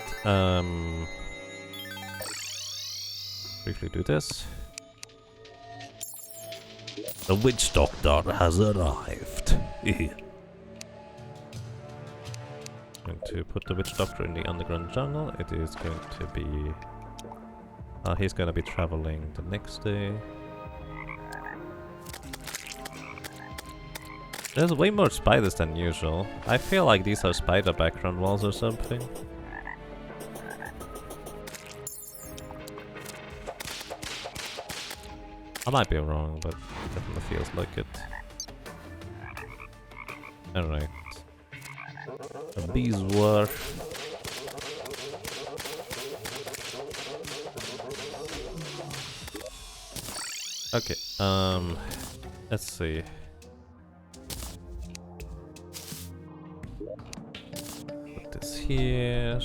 briefly do this. The witch doctor has arrived. Going to put the witch doctor in the underground jungle. It is going to be... he's going to be traveling the next day. There's way more spiders than usual. I feel like these are spider background walls or something. I might be wrong, but it definitely feels like it. Alright. A beeswax. Okay, let's see. Put this here.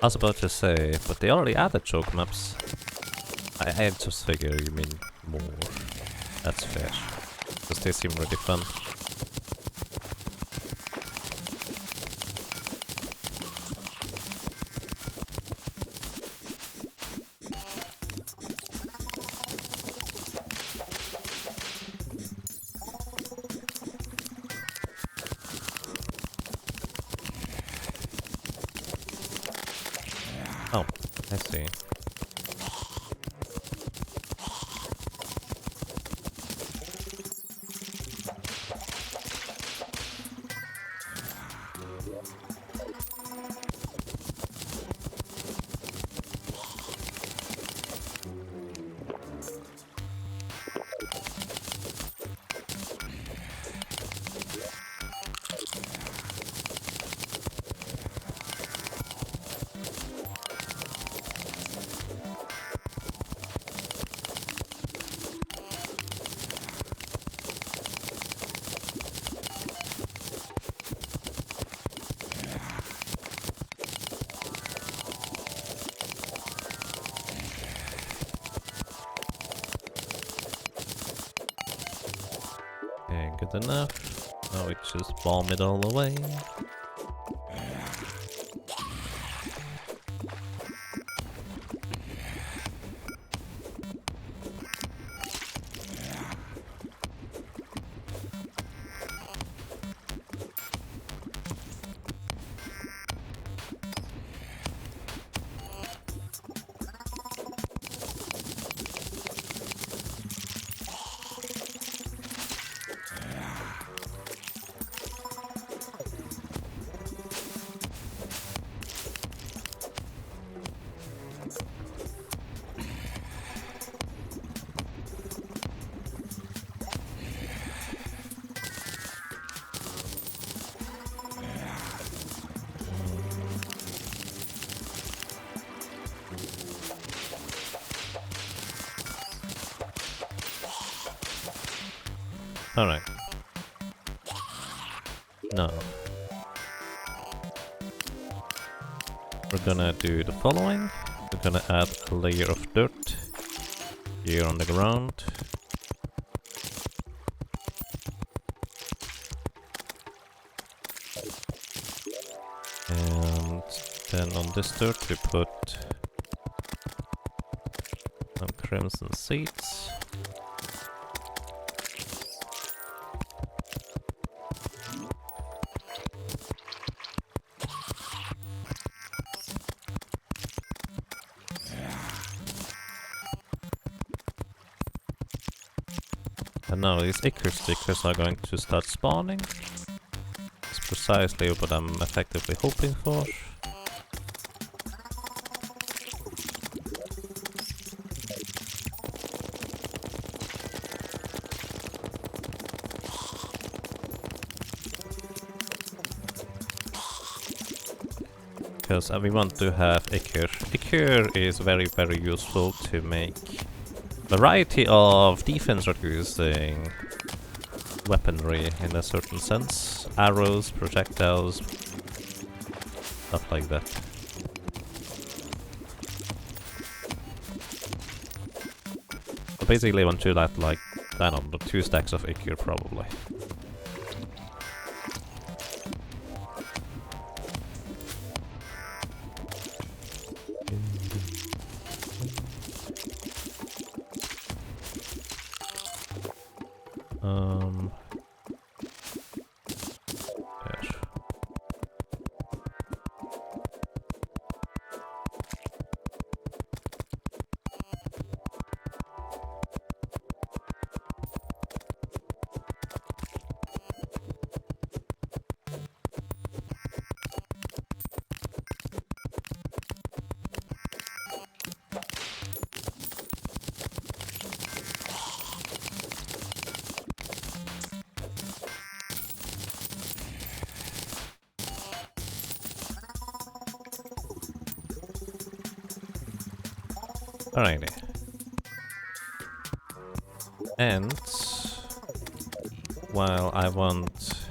I was about to say, but they already added choke maps. I just figure you mean more. That's fair. Because they seem really fun. Oh, I see. Okay, good enough. Now we just bomb it all away. Alright. Now, we're gonna do the following. We're gonna add a layer of dirt here on the ground. And then on this dirt we put some crimson seeds. And now these ichor stickers are going to start spawning. It's precisely what I'm effectively hoping for. Because we want to have ichor. Ichor is very useful to make variety of defense reducing weaponry in a certain sense. Arrows, projectiles, stuff like that. So basically I want to add like, I don't know, 2 stacks of ichor probably. There. Alrighty. And while I want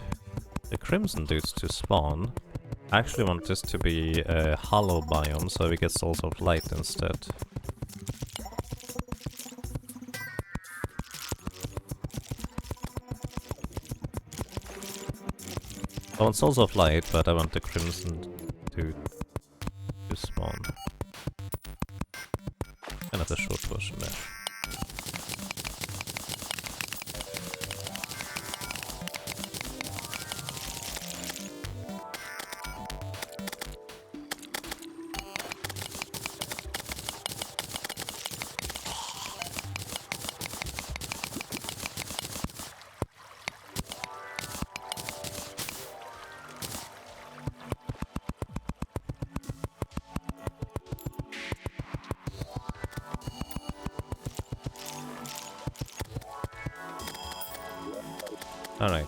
the crimson dudes to spawn, I actually want this to be a hollow biome so we get souls of light instead. I want souls of light, but I want the crimson dude to spawn. Kind of the short version there. Alright.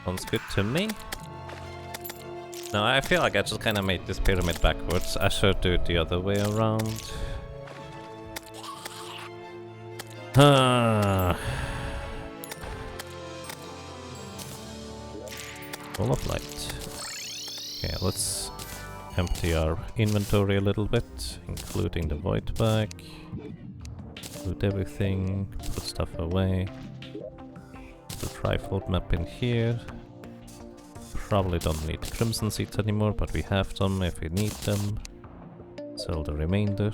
Sounds good to me. Now I feel like I just kinda made this pyramid backwards. I should do it the other way around. Full of light. Okay, let's empty our inventory a little bit, including the void bag. Loot everything, put stuff away. The trifold map in here. Probably don't need crimson seeds anymore, but we have them if we need them. Sell the remainder.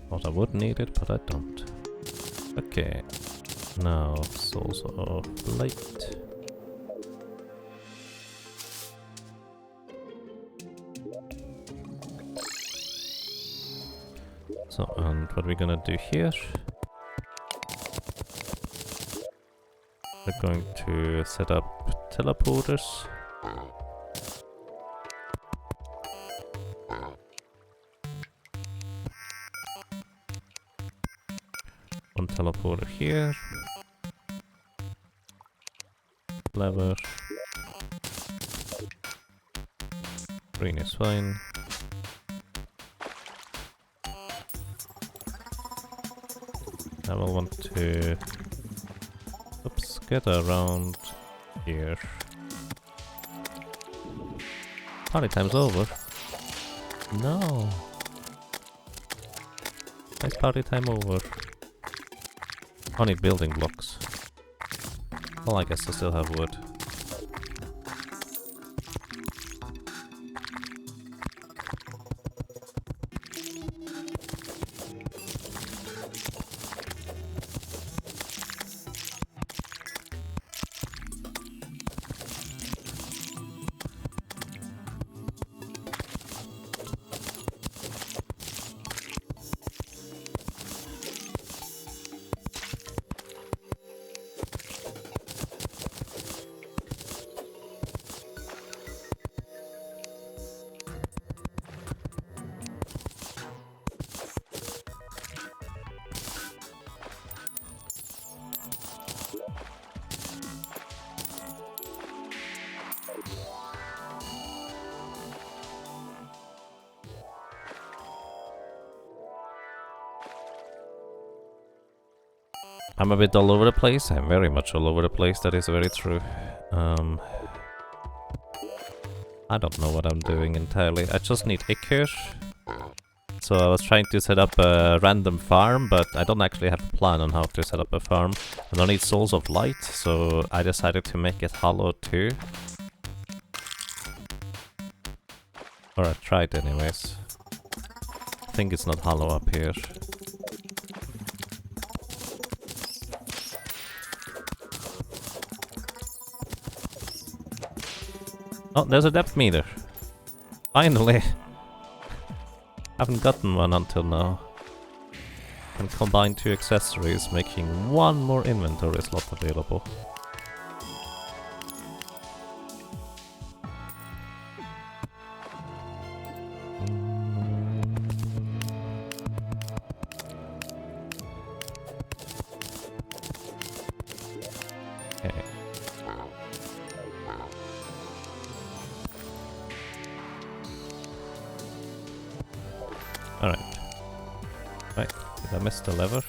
Thought I would need it, but I don't. Okay. Now, souls of light. So, and what we're gonna do here, we're going to set up teleporters. One teleporter here. Lever. Green is fine. I will want to... Oops, get around here. Party time's over. No. Nice party time over. I need building blocks. Well, I guess I still have wood. I'm a bit all over the place. I'm very much all over the place. That is very true. I don't know what I'm doing entirely. I just need ichor. So I was trying to set up a random farm, but I don't actually have a plan on how to set up a farm. I don't need souls of light, so I decided to make it hollow too. Or I tried anyways. I think it's not hollow up here. Oh, there's a depth meter. Finally! Haven't gotten one until now. And combine two accessories, making one more inventory slot available. Alright. Right, did I miss the lever?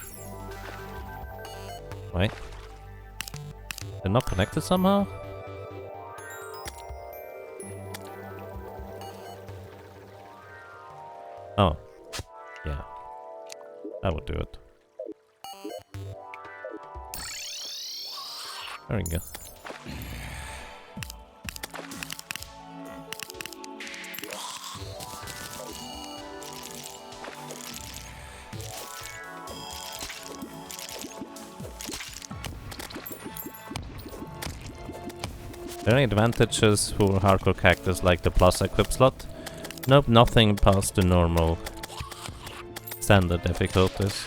Right. They're not connected somehow? Oh. Yeah. That would do it. There we go. Are there any advantages for hardcore characters like the plus equip slot? Nope, nothing past the normal standard difficulties.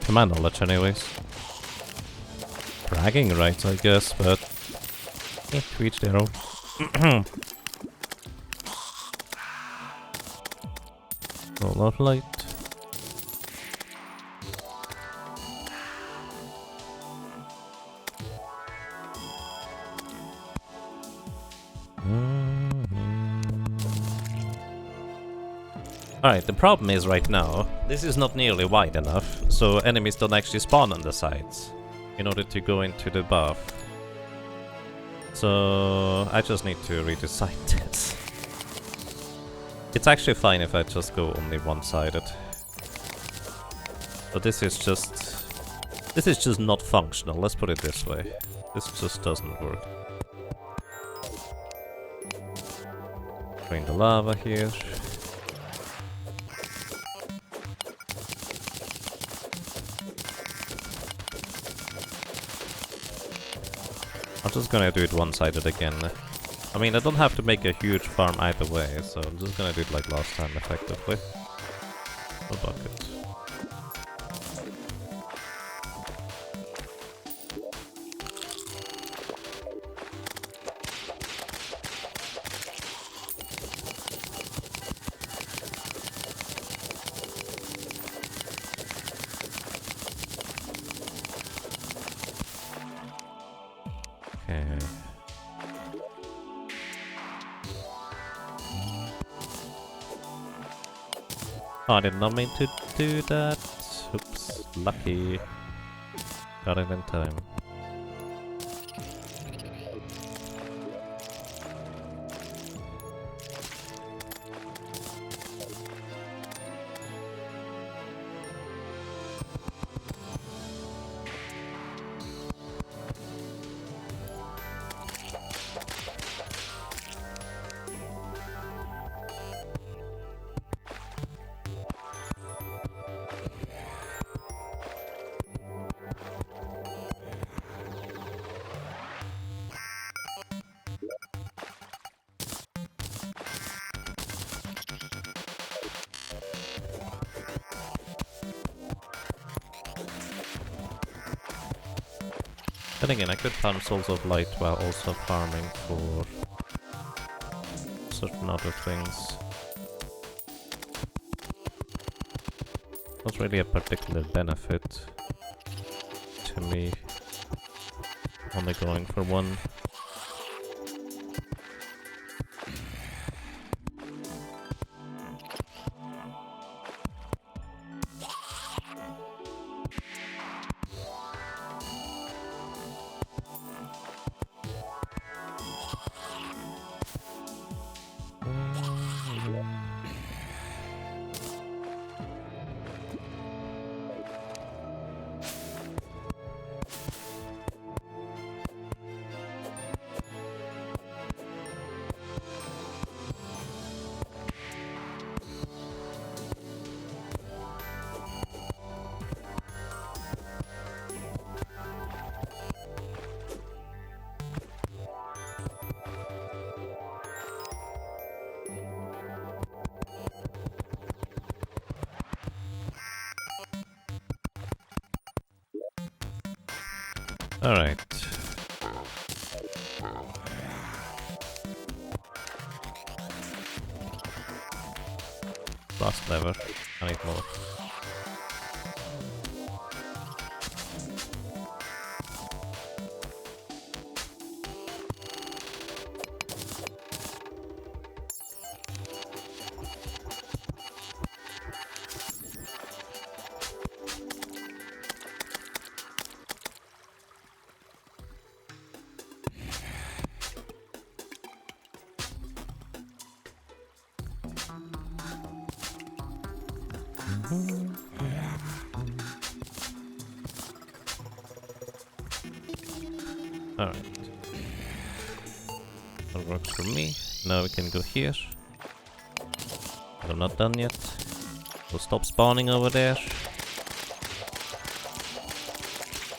To my knowledge anyways. Bragging rights I guess, but to each their own. Roll of light. Alright, the problem is right now, this is not nearly wide enough, so enemies don't actually spawn on the sides in order to go into the buff. So I just need to redesign this. It's actually fine if I just go only one-sided. But this is just not functional, let's put it this way. This just doesn't work. Bring the lava here. I'm just gonna do it one-sided again. I mean, I don't have to make a huge farm either way, so I'm just gonna do it like last time, effectively. A bucket. Oh, I did not mean to do that. Oops, lucky. Got it in time. Then again, I could farm Souls of Light while also farming for certain other things. Not really a particular benefit to me, only going for one. Alright. Last lever. I need more. Alright. That works for me. Now we can go here. I'm not done yet. We'll stop spawning over there.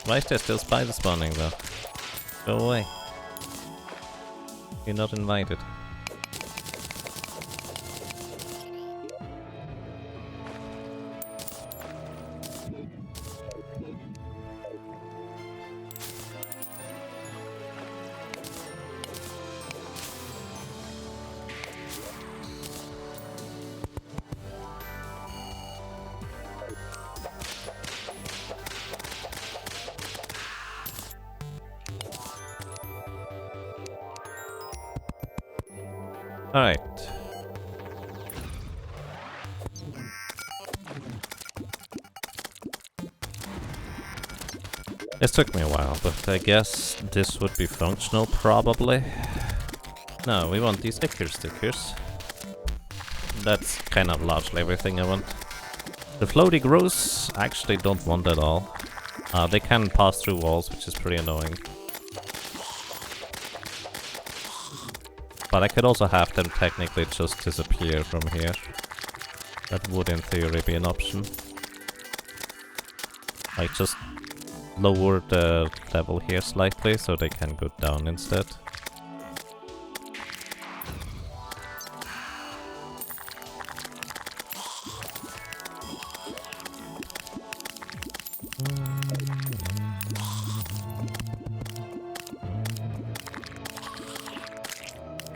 Why is there still spider spawning though? Go away. You're not invited. Alright. This took me a while, but I guess this would be functional, probably. No, we want these ichor stickers. That's kind of largely everything I want. The floaty growths I actually don't want at all. They can pass through walls, which is pretty annoying. But I could also have them technically just disappear from here. That would in theory be an option. Like just lower the level here slightly so they can go down instead.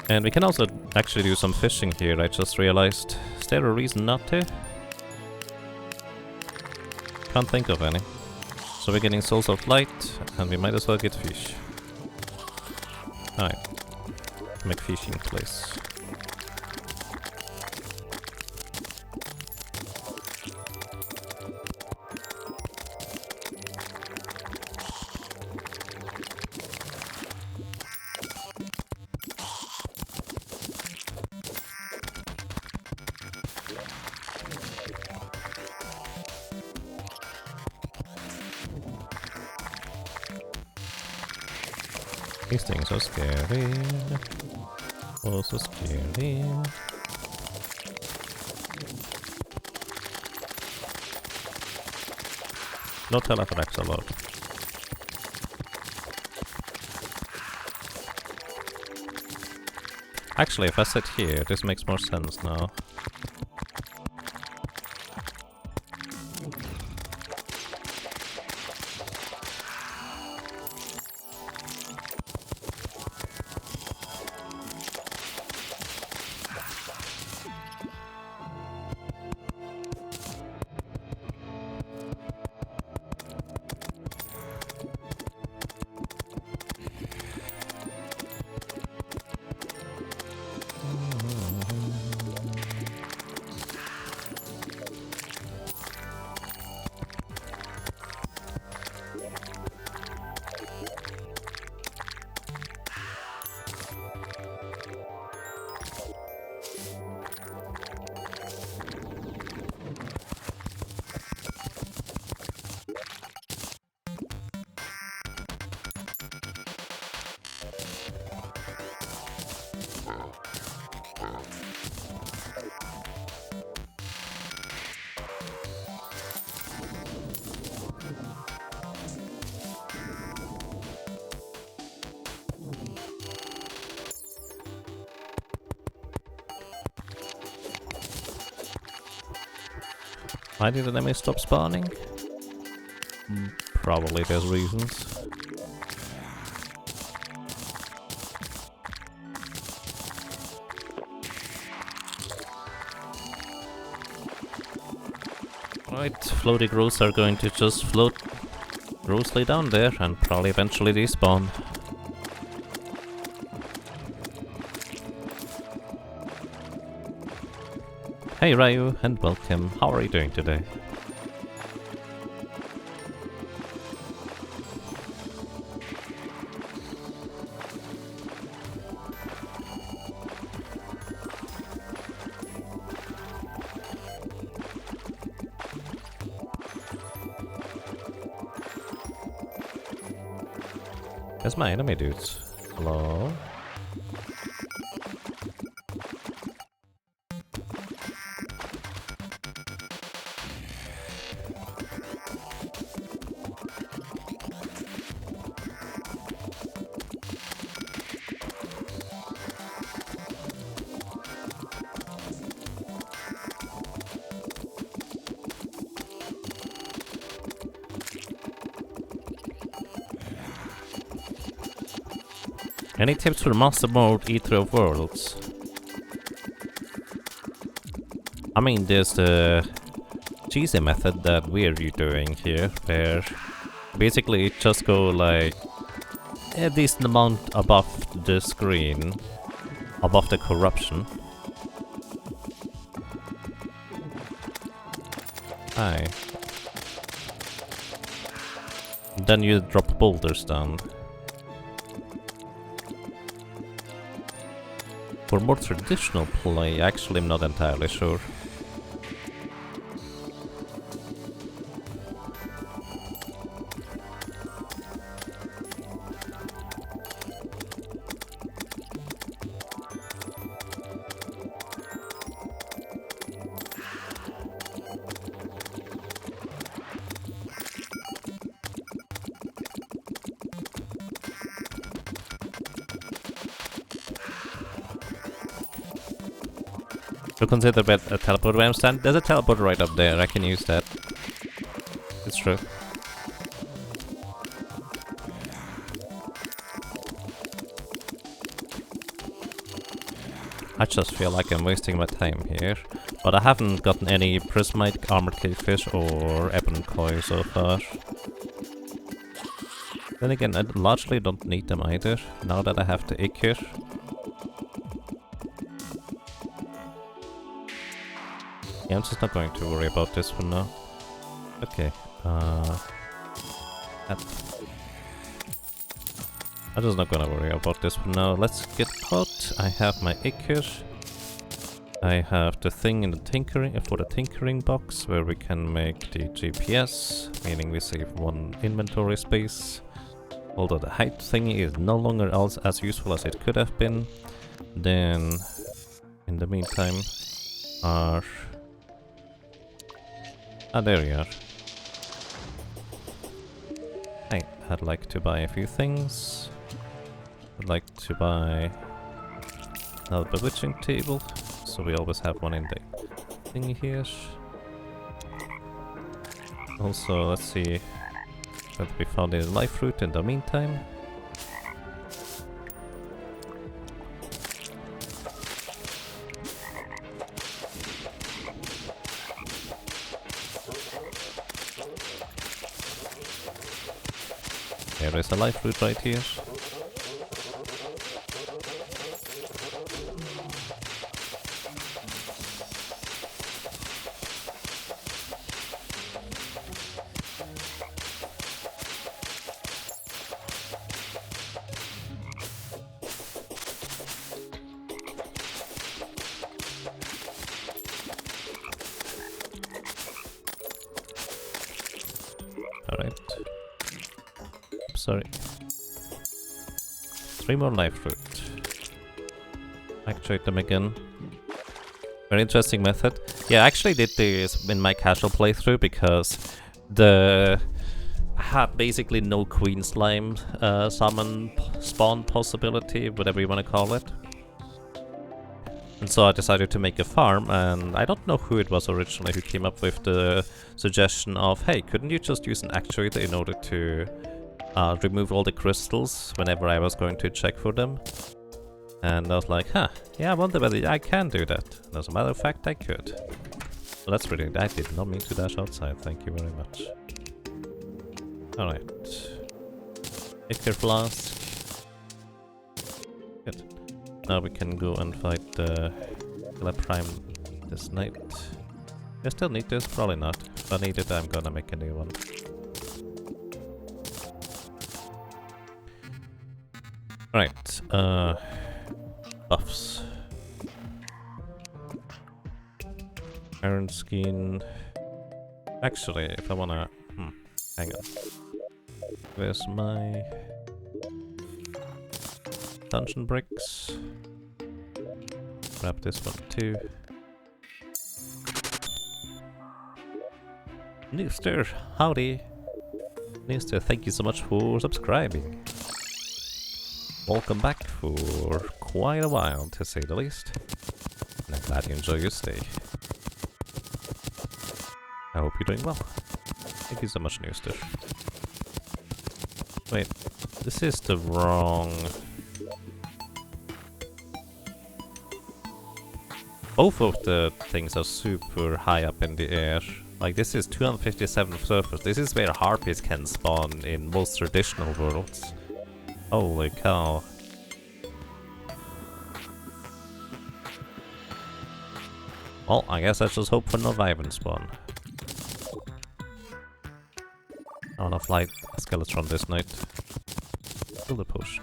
And we can also actually do some fishing here, I just realized. Is there a reason not to? Can't think of any. So we're getting Souls of Light, and we might as well get fish. Alright. Make fishing place. These things are scary. Oh, so scary. No teletracks allowed. Actually, if I sit here, this makes more sense now. Why did the enemy stop spawning? Probably there's reasons. Right, floating rows are going to just float grossly down there and probably eventually despawn. Hey Ryu, and welcome. How are you doing today? There's my enemy dudes. Hello? Any tips for Master Mode Eater of Worlds? I mean, there's the cheesy method that we're doing here, where basically just go like a decent amount above the screen, above the corruption. Aye. Then you drop boulders down. For more traditional play, actually I'm not entirely sure. To consider a teleport where I'm standing. There's a teleport right up there, I can use that. It's true. I just feel like I'm wasting my time here. But I haven't gotten any prismite, armored cavefish or ebon koi so far. Then again, I largely don't need them either, now that I have the egg here. Yeah, I'm just not going to worry about this for now. Okay, I'm just not gonna worry about this for now. Let's get caught. I have my egg here. I have the thing in the tinkering for the tinkering box where we can make the GPS, meaning we save 1 inventory space. Although the height thingy is no longer as useful as it could have been, then in the meantime, our... Ah, there you are. Hey, I'd like to buy a few things. I'd like to buy another bewitching table, so we always have one in the thingy here. Also, let's see what we found in life fruit in the meantime. There is a life fruit right here. Alright. Sorry. 3 more life fruit. Activate them again. Very interesting method. Yeah, I actually did this in my casual playthrough because I had basically no queen slime summon spawn possibility, whatever you want to call it. And so I decided to make a farm, and I don't know who it was originally who came up with the suggestion of, hey, couldn't you just use an actuator in order to remove all the crystals whenever I was going to check for them? And I was like, huh, yeah, I wonder whether I can do that. And as a matter of fact, I could. So that's really, I did not mean to dash outside, thank you very much. Alright. Ichor flask. Good. Now we can go and fight the Prime this night. I still need this? Probably not. If I need it, I'm gonna make a new one. Right, buffs. Iron skin. Actually, if I wanna... hang on. Where's my... dungeon bricks? Grab this one too. Nooster, howdy! Nooster, thank you so much for subscribing. Welcome back for quite a while, to say the least. And I'm glad you enjoy your stay. I hope you're doing well. Thank you so much, Nooster. Wait, this is the wrong... Both of the things are super high up in the air. Like, this is 257 surface. This is where harpies can spawn in most traditional worlds. Holy cow. Well, I guess let's just hope for no Wyvern spawn. I wanna fly a Skeletron this night. Fill the potion.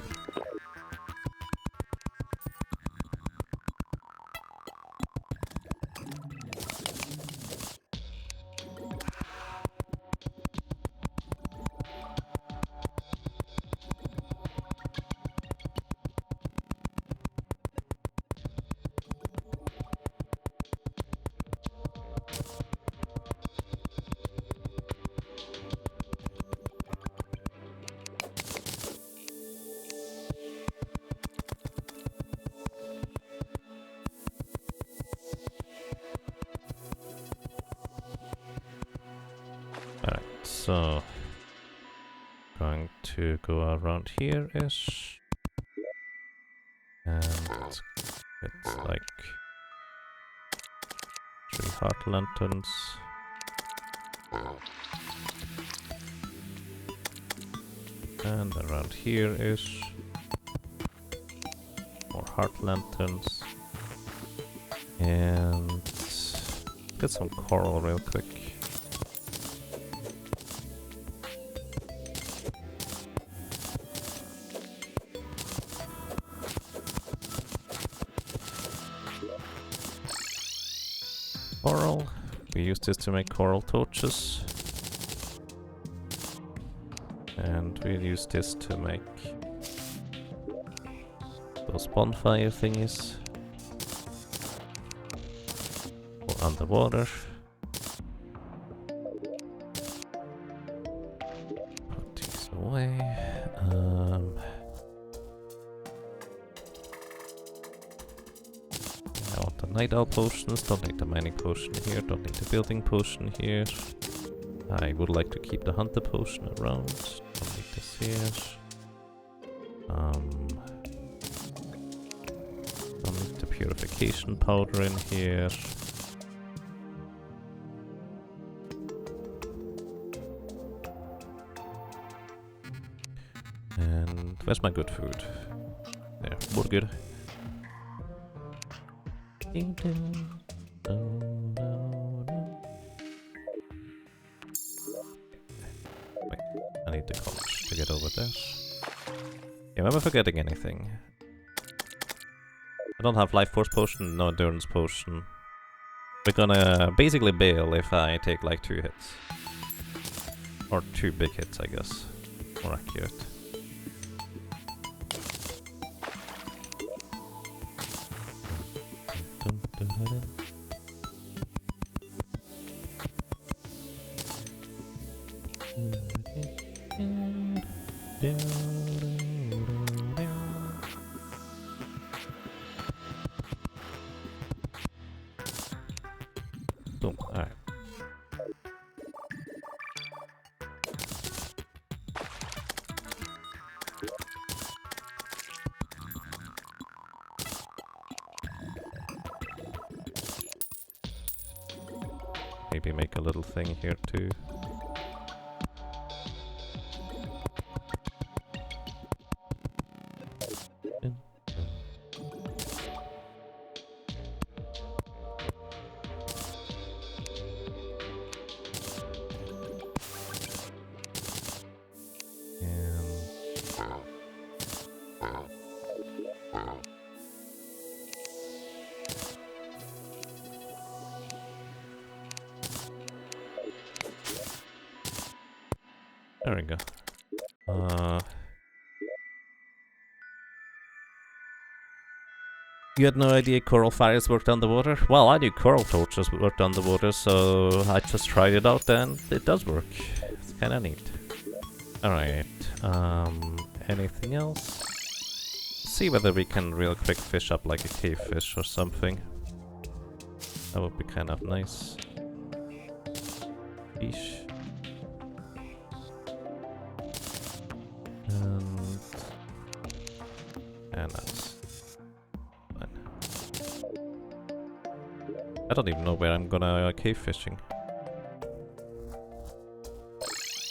So, going to go around here-ish, and it's like 3 heart lanterns. And around here-ish, more heart lanterns, and get some coral real quick. Coral. We use this to make coral torches. And we'll use this to make those bonfire thingies. Or underwater. Put these away. I want the night owl potions, don't need the mining potion here, don't need the building potion here. I would like to keep the hunter potion around, don't need this here. Don't need the purification powder in here. And where's my good food? There, burger. Wait, I need the college to get over there. Yeah, am I forgetting anything? I don't have life force potion, no endurance potion. We're gonna basically bail if I take like 2 hits. Or 2 big hits, I guess. More accurate. Boom, alright. Maybe make a little thing here too. There we go. You had no idea coral fires worked underwater? Well, I knew coral torches worked underwater, so I just tried it out and it does work. It's kinda neat. Alright, anything else? See whether we can real quick fish up like a cave fish or something. That would be kind of nice. Fish. And that's fine. I don't even know where I'm gonna cave fishing.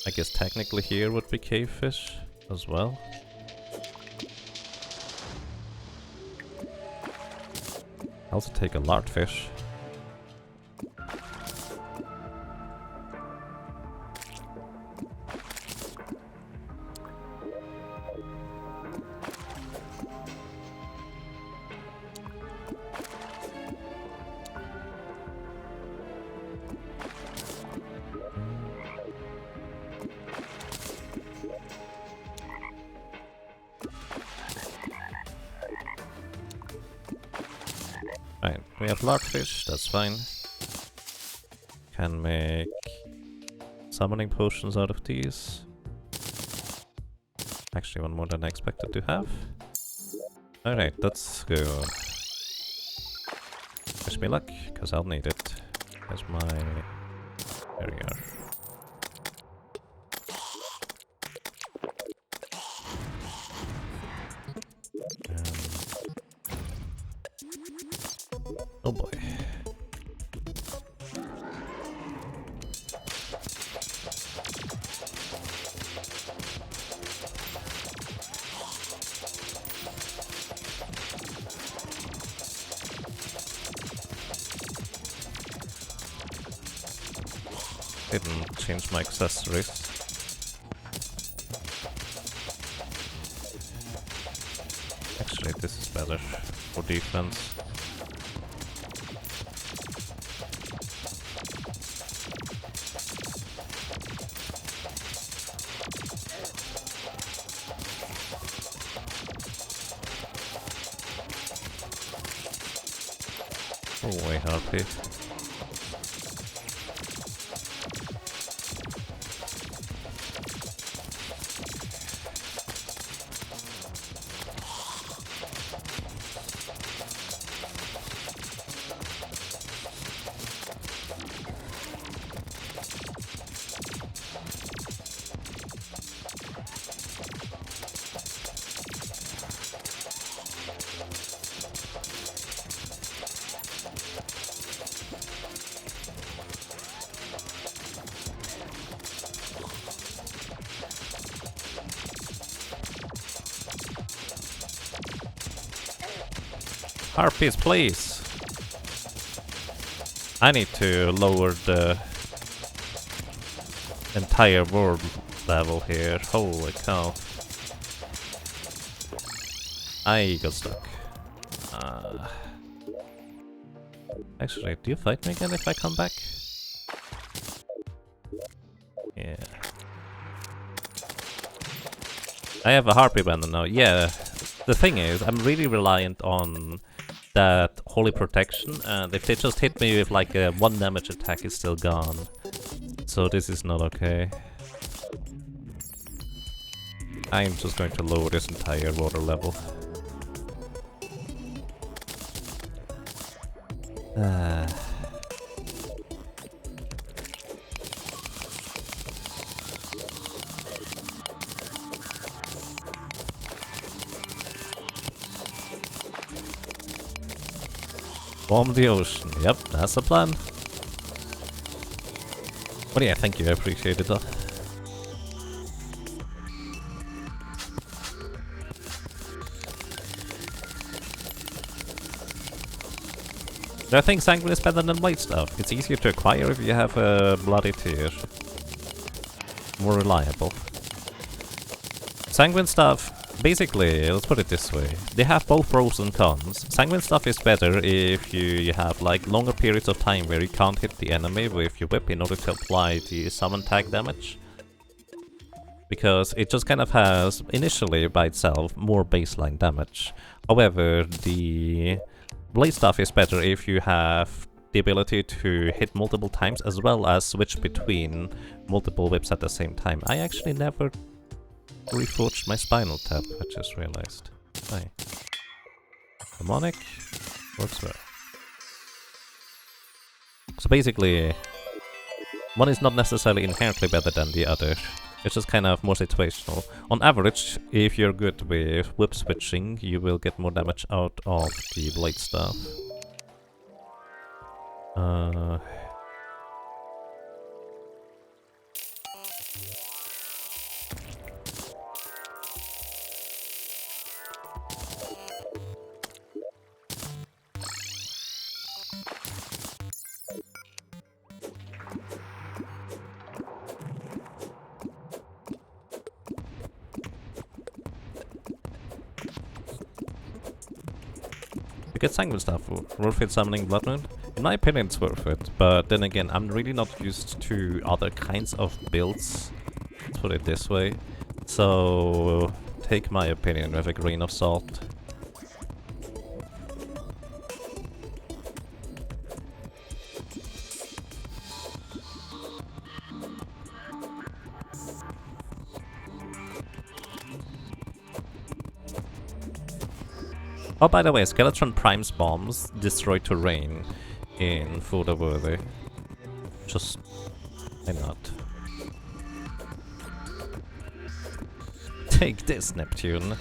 I guess technically here would be cave fish as well. I also take a large fish. Right, we have large fish, that's fine. Can make summoning potions out of these. Actually, one more than I expected to have. Alright, let's go. Wish me luck, because I'll need it. There's my... There we are. Oh boy. Didn't change my accessories. Actually, this is better for defense. Oh, wait, harpy. Harpies, please! I need to lower the entire world level here. Holy cow. I got stuck. Actually, do you fight me again if I come back? Yeah. I have a harpy banner now. Yeah, the thing is, I'm really reliant on that holy protection, and if they just hit me with like a 1 damage attack, it's still gone. So this is not okay. I'm just going to lower this entire water level. Bomb the ocean. Yep, that's the plan. But yeah, thank you, I appreciate it. I think Sanguine is better than Blade Stuff. It's easier to acquire if you have a bloody tier. More reliable. Sanguine Stuff, basically, let's put it this way. They have both pros and cons. Sanguine Stuff is better if you have like longer periods of time where you can't hit the enemy with your whip in order to apply the summon tag damage. Because it just kind of has, initially by itself, more baseline damage. However, the Blade Stuff is better if you have the ability to hit multiple times as well as switch between multiple whips at the same time. I actually never reforged my Spinal Tap, I just realized. Hi. Demonic works well. So basically, one is not necessarily inherently better than the other. It's just kind of more situational. On average, if you're good with whip switching, you will get more damage out of the Blade Staff. Get Sanguine Stuff, worth it summoning Blood Moon? In my opinion it's worth it, but then again I'm really not used to other kinds of builds, let's put it this way, so take my opinion with a grain of salt. Oh, by the way, Skeletron Prime's bombs destroy terrain in Voodoo Worthy. Just... why not? Take this, Neptune!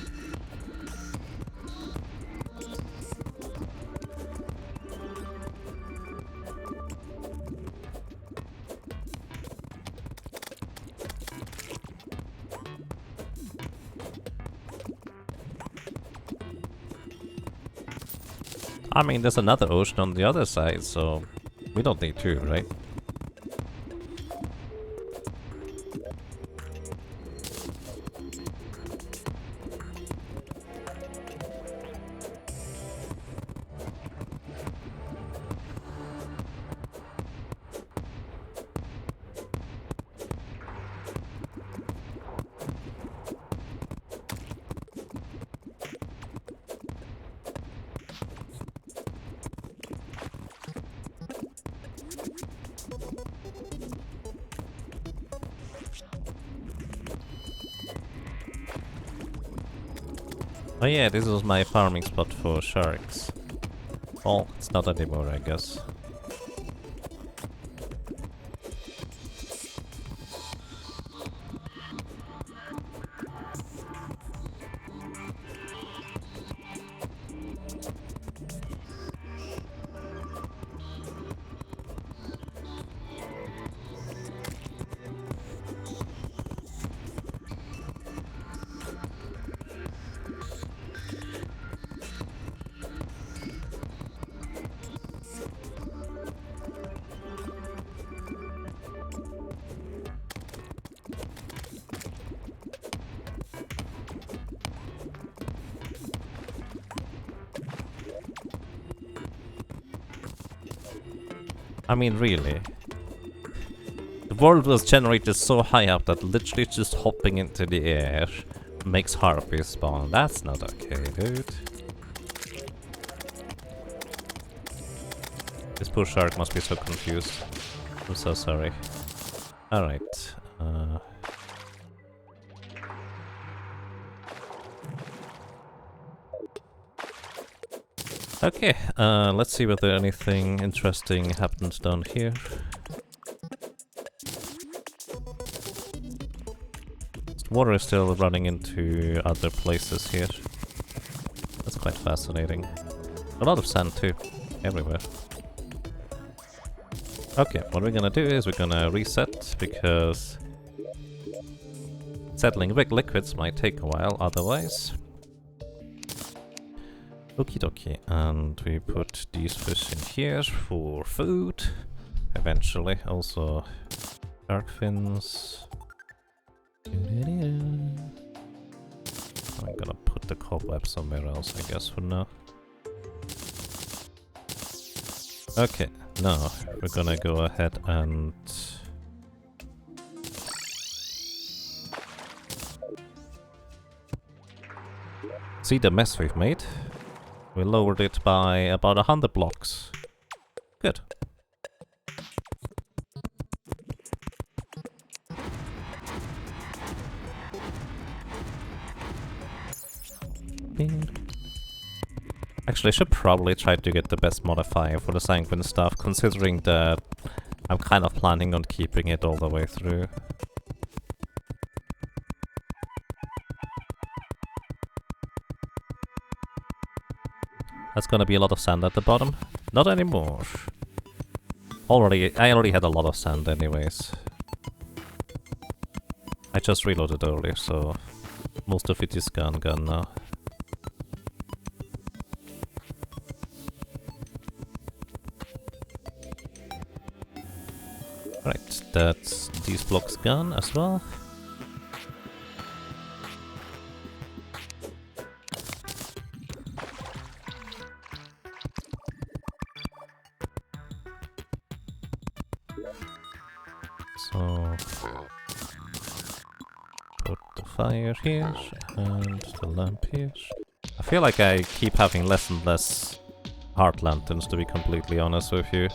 I mean, there's another ocean on the other side, so we don't need two, right? Oh yeah, this was my farming spot for sharks. Well, it's not anymore, I guess. I mean, really. The world was generated so high up that literally just hopping into the air makes harpies spawn. That's not okay, dude. This poor shark must be so confused. I'm so sorry. Alright. Okay, let's see whether anything interesting happens down here. Water is still running into other places here. That's quite fascinating. A lot of sand too, everywhere. Okay, what we're gonna do is we're gonna reset, because settling big liquids might take a while otherwise. Okie dokie, and we put these fish in here for food, eventually. Also, shark fins. I'm gonna put the cobweb somewhere else, I guess, for now. Okay, now we're gonna go ahead and see the mess we've made. We lowered it by about 100 blocks. Good. Actually, I should probably try to get the best modifier for the sanguine stuff, considering that I'm kind of planning on keeping it all the way through. That's gonna be a lot of sand at the bottom. Not anymore. I already had a lot of sand anyways. I just reloaded earlier, so most of it is gone now. Right, that's these blocks gone as well. So put the fire here and the lamp here. I feel like I keep having less and less heart lanterns, to be completely honest with you.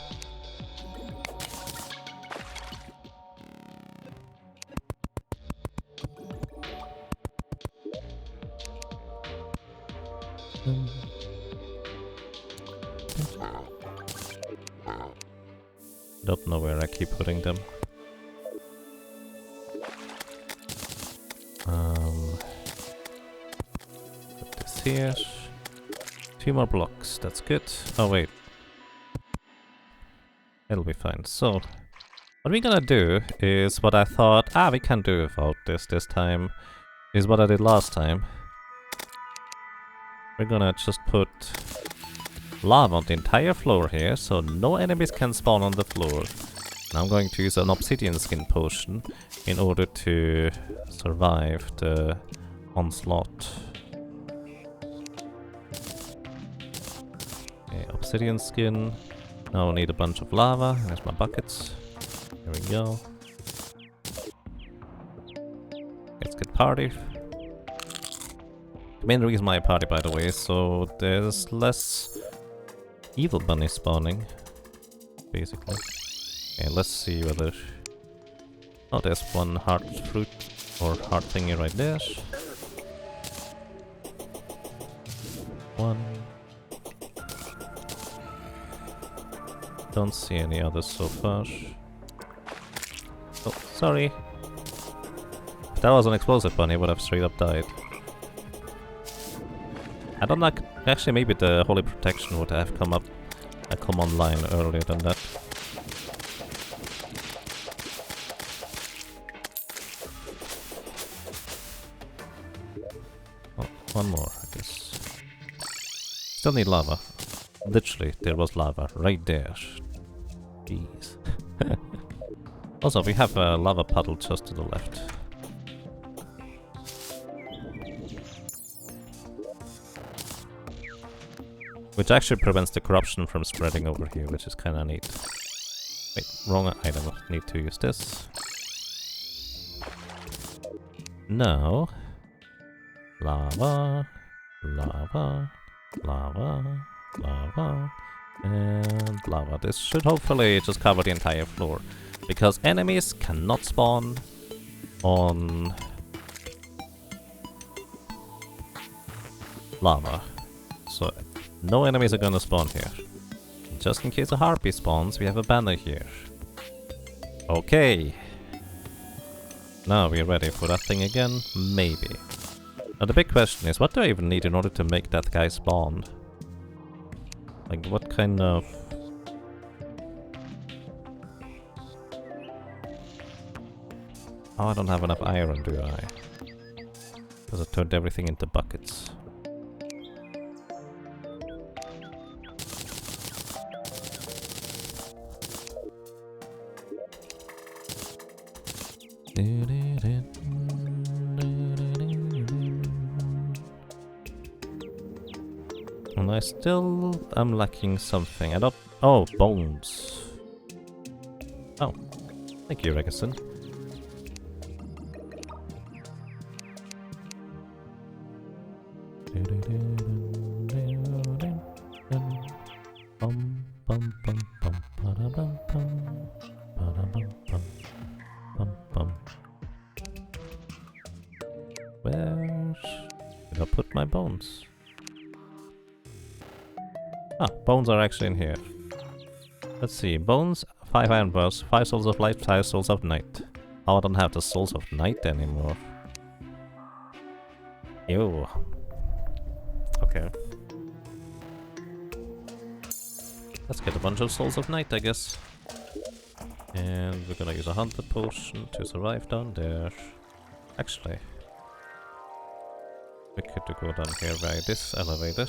Don't know where I keep putting them. Put this here. 2 more blocks, that's good. Oh wait. It'll be fine. So, what we're gonna do is what I thought, we can do without this time, is what I did last time. We're gonna just put lava on the entire floor here, so no enemies can spawn on the floor. And I'm going to use an obsidian skin potion in order to survive the onslaught. Okay, obsidian skin. Now I need a bunch of lava. There's my buckets. There we go. Let's get party. The main reason why I party, by the way, is so there's less evil bunnies spawning, basically. Okay, let's see whether... Oh, there's one heart fruit, or heart thingy right there. one. Don't see any others so far. Oh, sorry. If that was an explosive bunny, would have straight up died. I don't like. Actually, maybe the holy protection would have come online earlier than that. Oh, one more, I guess. Still need lava. Literally, there was lava right there. Jeez. Also, we have a lava puddle just to the left. Which actually prevents the corruption from spreading over here, which is kinda neat. Wait, wrong item. Need to use this. Now... Lava... Lava... Lava... Lava... And lava. This should hopefully just cover the entire floor. Because enemies cannot spawn on... lava. So... no enemies are gonna spawn here. Just in case a harpy spawns, we have a banner here. Okay. Now we're ready for that thing again? Maybe. Now the big question is, what do I even need in order to make that guy spawn? Like, what kind of... Oh, I don't have enough iron, do I? Because I turned everything into buckets. And I still am lacking something. I don't... Oh, bones. Oh. Thank you, Regison. Where did I put my bones? Ah, bones are actually in here. Let's see, bones, 5 iron bars, 5 souls of light, 5 souls of night. Oh, I don't have the souls of night anymore. Ew. Okay. Let's get a bunch of souls of night, I guess. And we're gonna use a hunter potion to survive down there. Actually, we could go down here via this elevator.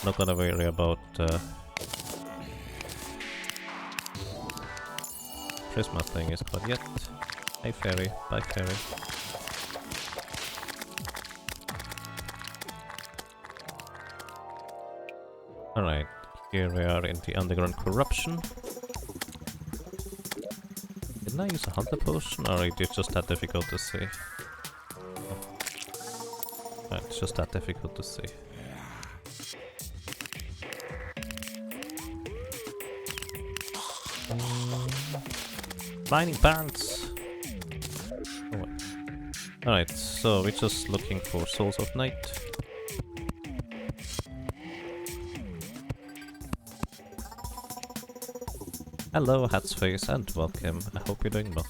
Not gonna worry about Prisma thing is quite yet. Hey fairy, bye fairy. Alright, here we are in the underground corruption. Didn't I use a hunter potion, or is it just that difficult to see? Oh. It's just that difficult to see. Mining barns! Oh, alright, so we're just looking for souls of night. Hello, Hat's Face, and welcome. I hope you're doing well.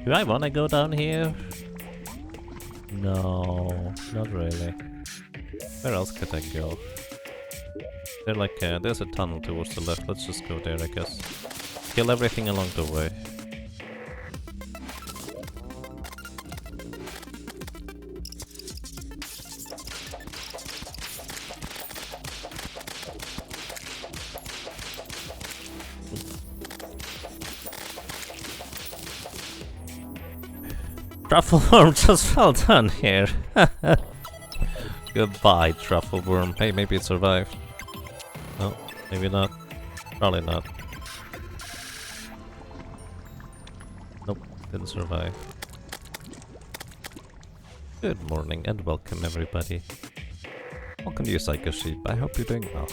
Do I wanna go down here? No, not really. Where else could I go? They're like, there's a tunnel towards the left. Let's just go there, I guess. Kill everything along the way. Truffle worm just fell down here. Goodbye, truffle worm. Hey, maybe it survived. No, maybe not. Probably not. Nope, didn't survive. Good morning and welcome, everybody. Welcome to you, Psycho Sheep. I hope you're doing well.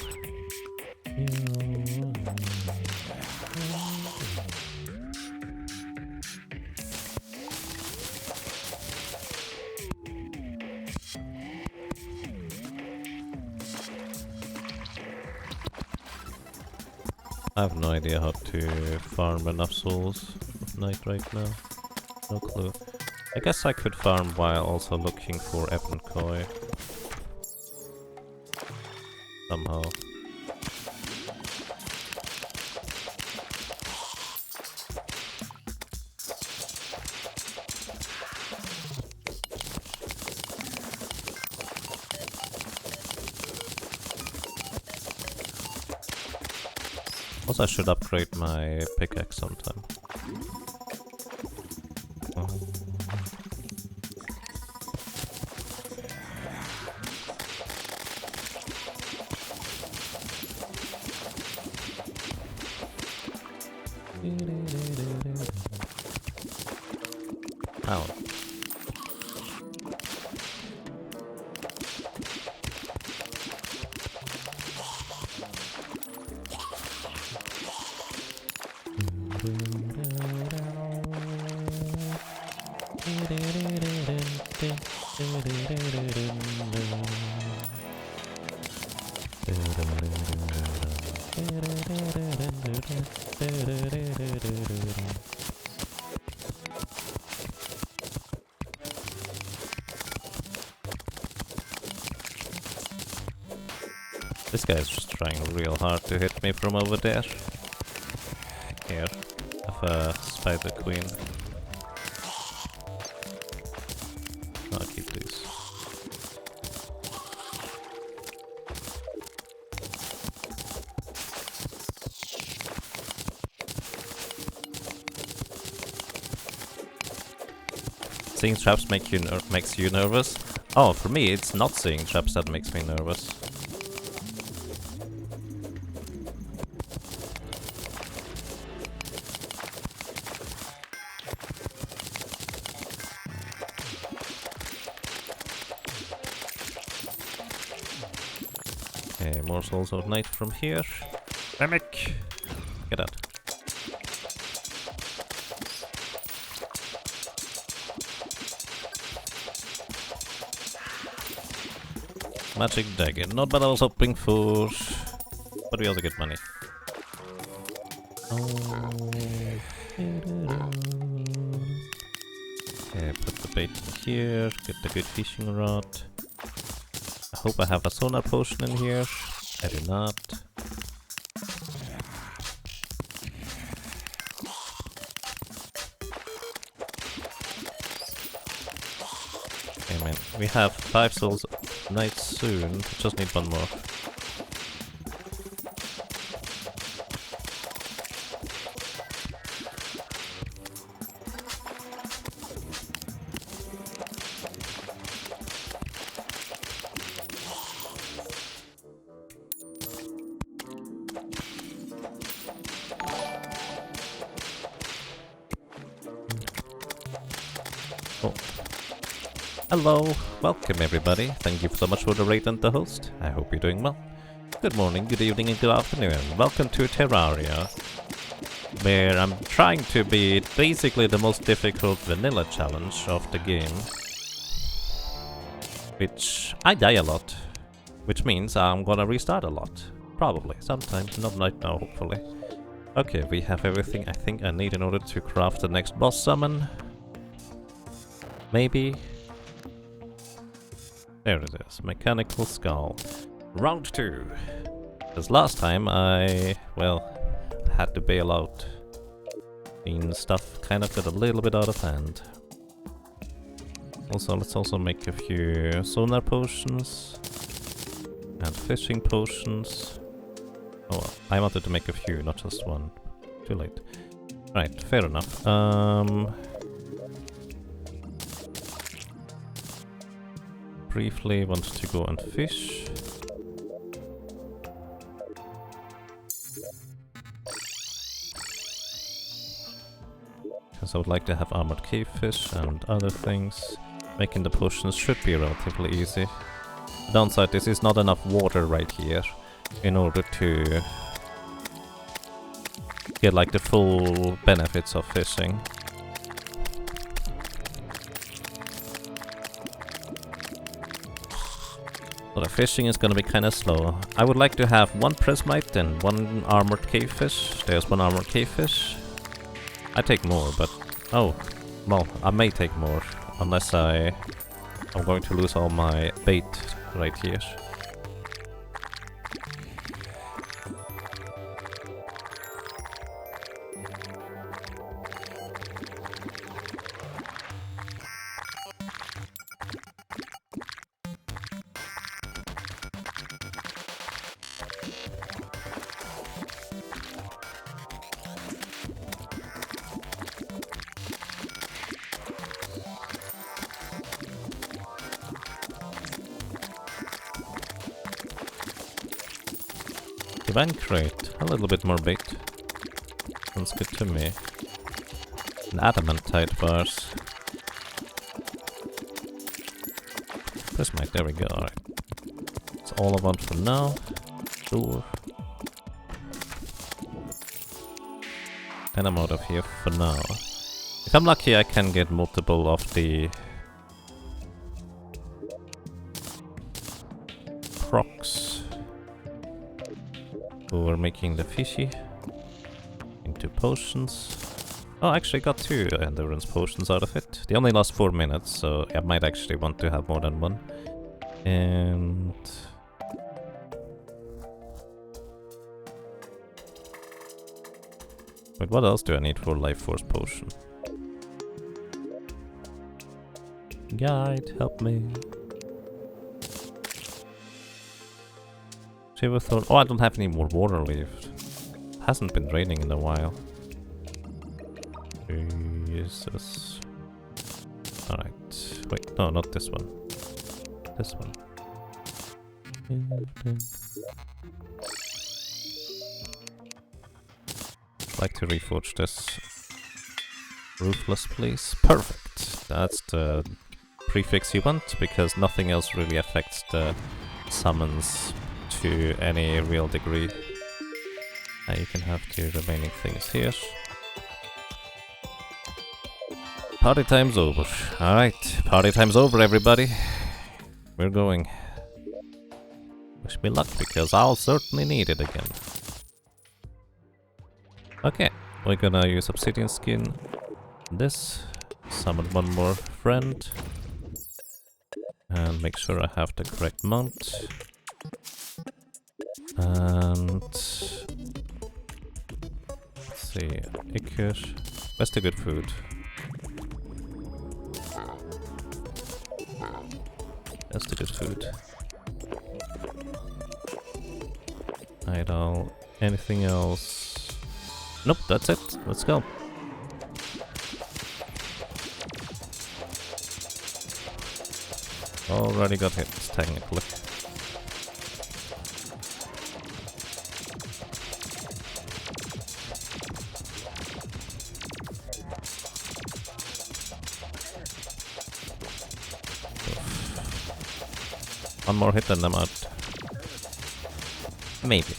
I have no idea how to farm enough souls of night right now. No clue. I guess I could farm while also looking for Ebon Koi. Somehow. Also, I should upgrade my pickaxe sometime. Ow. This guy's just trying real hard to hit me from over there. Here, I have a spider queen. I'll keep these. Seeing traps makes you nervous? Oh, for me, it's not seeing traps that makes me nervous. Okay, more souls of night from here. Mimic! Get out. Magic dagger. Not bad, I was hoping for... But we also get money. Okay, put the bait in here, get the good fishing rod. I hope I have a sonar potion in here. I do not. Okay, man. We have 5 souls night soon. Just need one more. Oh. Hello, welcome everybody. Thank you so much for the rate and the host. I hope you're doing well. Good morning, good evening and good afternoon. Welcome to Terraria, where I'm trying to beat basically the most difficult vanilla challenge of the game. Which I die a lot, which means I'm gonna restart a lot. Probably, sometimes, not right now, hopefully. Okay, we have everything I think I need in order to craft the next boss summon. Maybe. There it is, Mechanical Skull. Round 2. Because last time I, well, had to bail out. And stuff kind of got a little bit out of hand. Also, let's also make a few sonar potions. And fishing potions. Oh well, I wanted to make a few, not just one. Too late. Right, fair enough. Briefly want to go and fish. Because I would like to have armored cave fish and other things. Making the potions should be relatively easy. Downside, this is not enough water right here in order to get like the full benefits of fishing. So the fishing is gonna be kinda slow. I would like to have one prismite and one armored cavefish. There's one armored cavefish. I take more, but... oh, well, I may take more. Unless I'm going to lose all my bait right here. Divine crate, a little bit more bait. Sounds good to me. And adamantite bars. Prismite, there we go, alright. That's all I want for now. Sure. And I'm out of here for now. If I'm lucky, I can get multiple of the crocs who are making the fishy into potions. Oh, I actually got 2 endurance potions out of it. They only last 4 minutes, so I might actually want to have more than one. And... wait, what else do I need for life force potion? Guide, help me. Silverthorn. Oh, I don't have any more water left. Hasn't been raining in a while. Jesus. Alright. Wait, no, not this one. This one. I'd like to reforge this. Ruthless, please. Perfect. That's the prefix you want, because nothing else really affects the summons to any real degree. Now you can have the remaining things here. Party time's over. Alright, party time's over, everybody. We're going. Wish me luck, because I'll certainly need it again. Okay, we're gonna use obsidian skin. This. Summon one more friend. And make sure I have the correct mount. And... let's see, Iker. Where's the good food? That's the good food. Idle. Anything else? Nope, that's it. Let's go. Already got hit, technically. One more hit and I'm out. Maybe.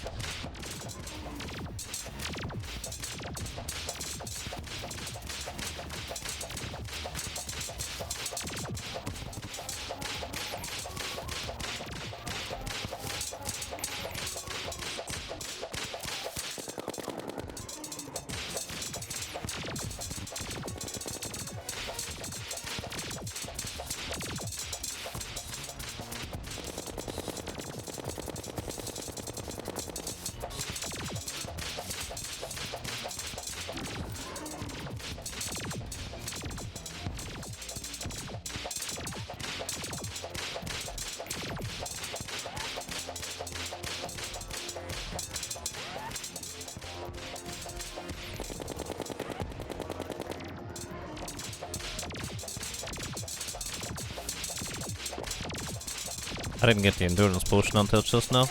I didn't get the endurance potion until just now.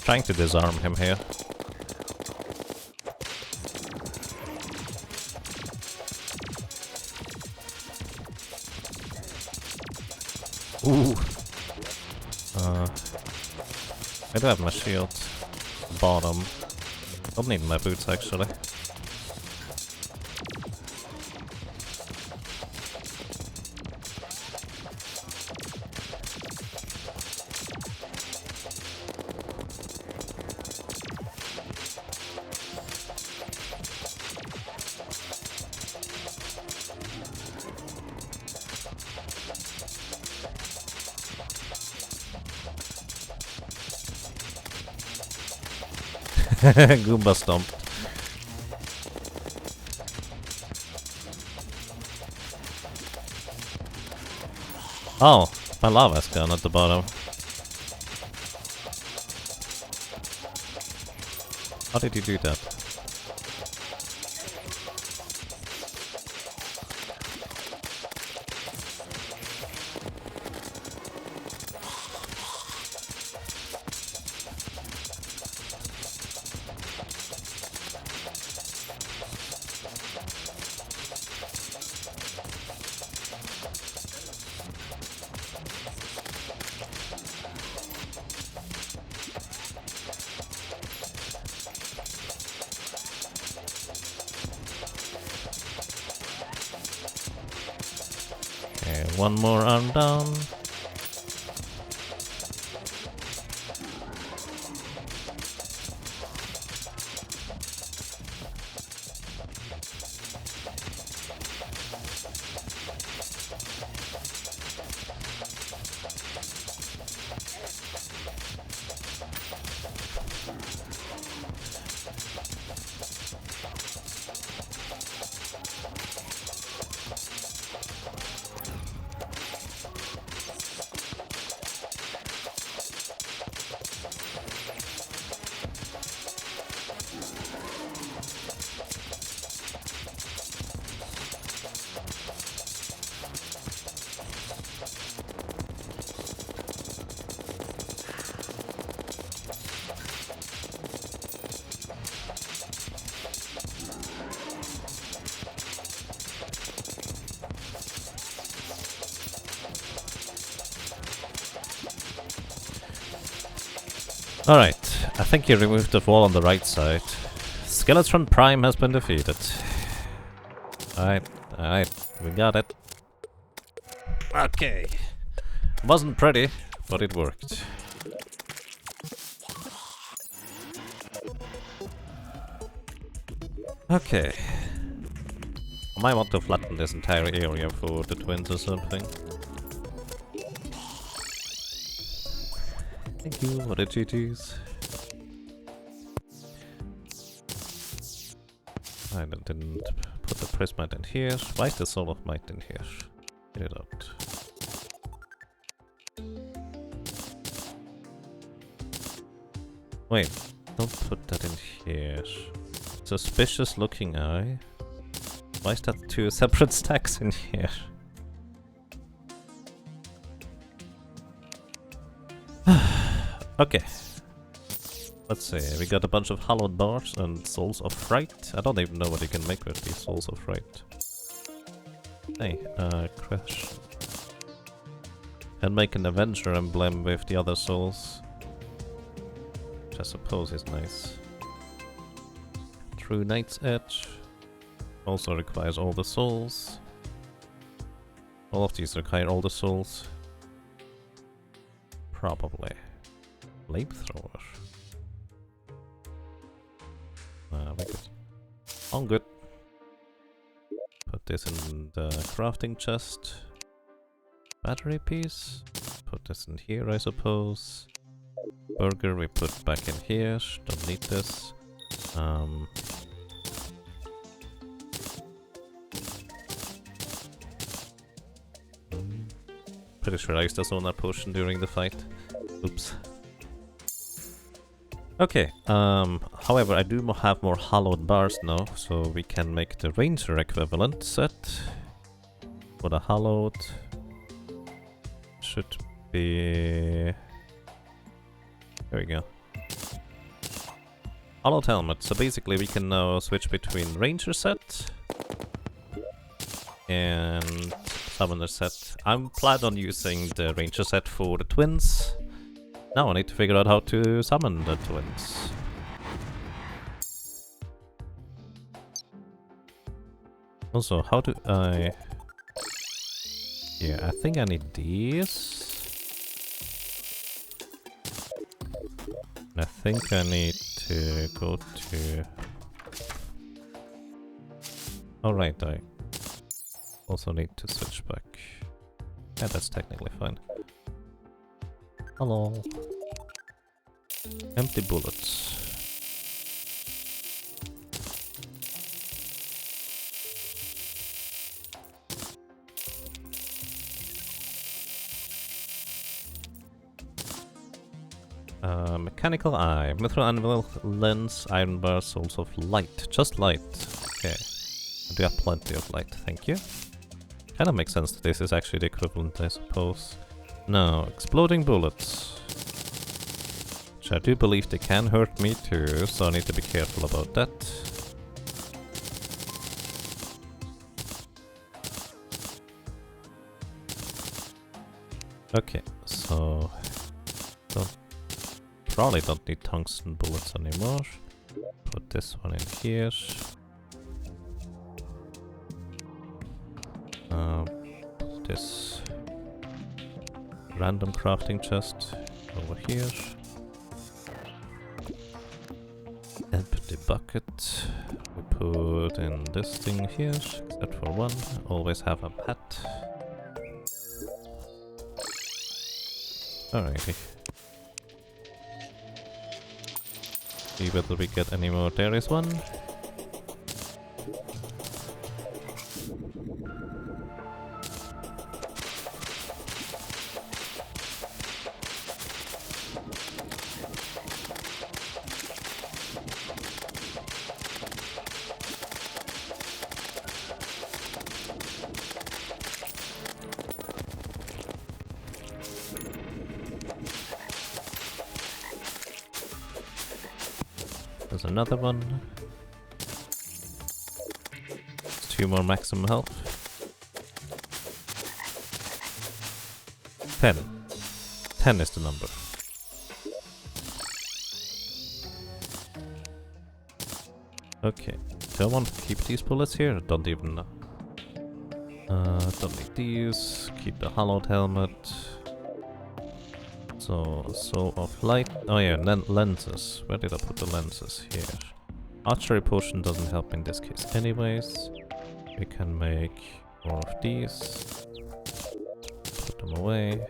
Trying to disarm him here. Ooh. I do have my shield. Bottom. Don't need my boots actually. Goomba stomp. Oh, my lava's gone at the bottom. How did you do that? One more arm down. Alright, I think you removed the wall on the right side. Skeleton Prime has been defeated. Alright, we got it. Okay. Wasn't pretty, but it worked. Okay. I might want to flatten this entire area for the twins or something. Thank you for the GGs. I didn't put the prismite in here. Why is the soul of might in here? Get it out. Wait, don't put that in here. Suspicious looking eye. Why is that two separate stacks in here? Okay. Let's see, we got a bunch of hallowed bars and souls of fright. I don't even know what you can make with these souls of fright. Hey, crash. And make an Avenger emblem with the other souls. Which I suppose is nice. True Knight's Edge. Also requires all the souls. All of these require all the souls. Probably. Flamethrower. We could. All good. Put this in the crafting chest. Battery piece. Put this in here, I suppose. Burger we put back in here. Don't need this. Pretty sure I used a sonar potion during the fight. Oops. Okay, however I do have more hallowed bars now, so we can make the ranger equivalent set. For the hallowed should be... There we go. Hollowed helmet. So basically we can now switch between ranger set and summoner set. I'm planning on using the ranger set for the twins. Now I need to figure out how to summon the twins. Also, how do I... Yeah, I think I need these. I think I need to go to... Alright, I also need to switch back. Yeah, that's technically fine. Hello. Empty bullets. Mechanical eye, mithril anvil, lens, iron bar, souls of light. Just light. Okay. I do have plenty of light, thank you. Kinda makes sense that this is actually the equivalent, I suppose. Now, exploding bullets. Which I do believe they can hurt me too, so I need to be careful about that. Okay, so... Probably don't need tungsten bullets anymore. Put this one in here. This random crafting chest over here. Empty bucket. We put in this thing here, except for one. Always have a hat. Alrighty. See whether we get any more. There is one. There's another one. Two more maximum health. 10. 10 is the number. Okay. Do I want to keep these bullets here? Don't even know. Don't need these. Keep the hollowed helmet. So, soul of light. Oh yeah, lenses. Where did I put the lenses? Here. Archery potion doesn't help in this case anyways. We can make more of these. Put them away.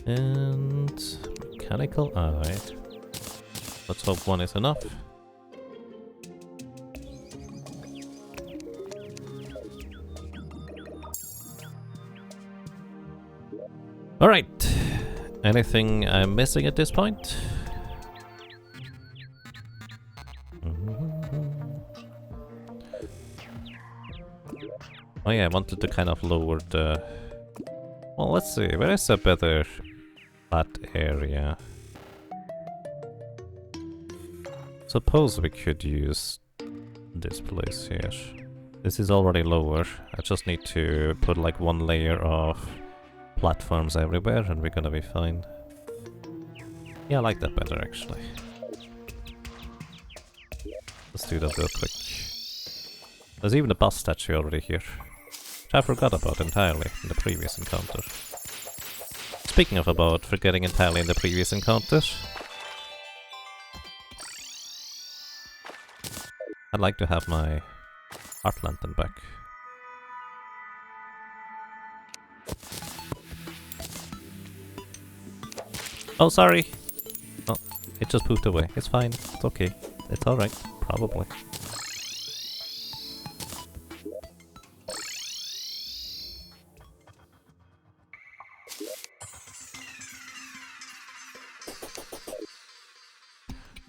And mechanical eye. Let's hope one is enough. Alright. Anything I'm missing at this point? Oh yeah, I wanted to kind of lower the... Well, let's see, where is a better flat area? Suppose we could use this place here. This is already lower. I just need to put like one layer of platforms everywhere and we're gonna be fine. Yeah, I like that better actually. Let's do that real quick. There's even a bus statue already here, which I forgot about entirely in the previous encounter. Speaking of about forgetting entirely in the previous encounter, I'd like to have my art lantern back. Oh, sorry! Oh, it just poofed away. It's fine. It's okay. It's alright. Probably.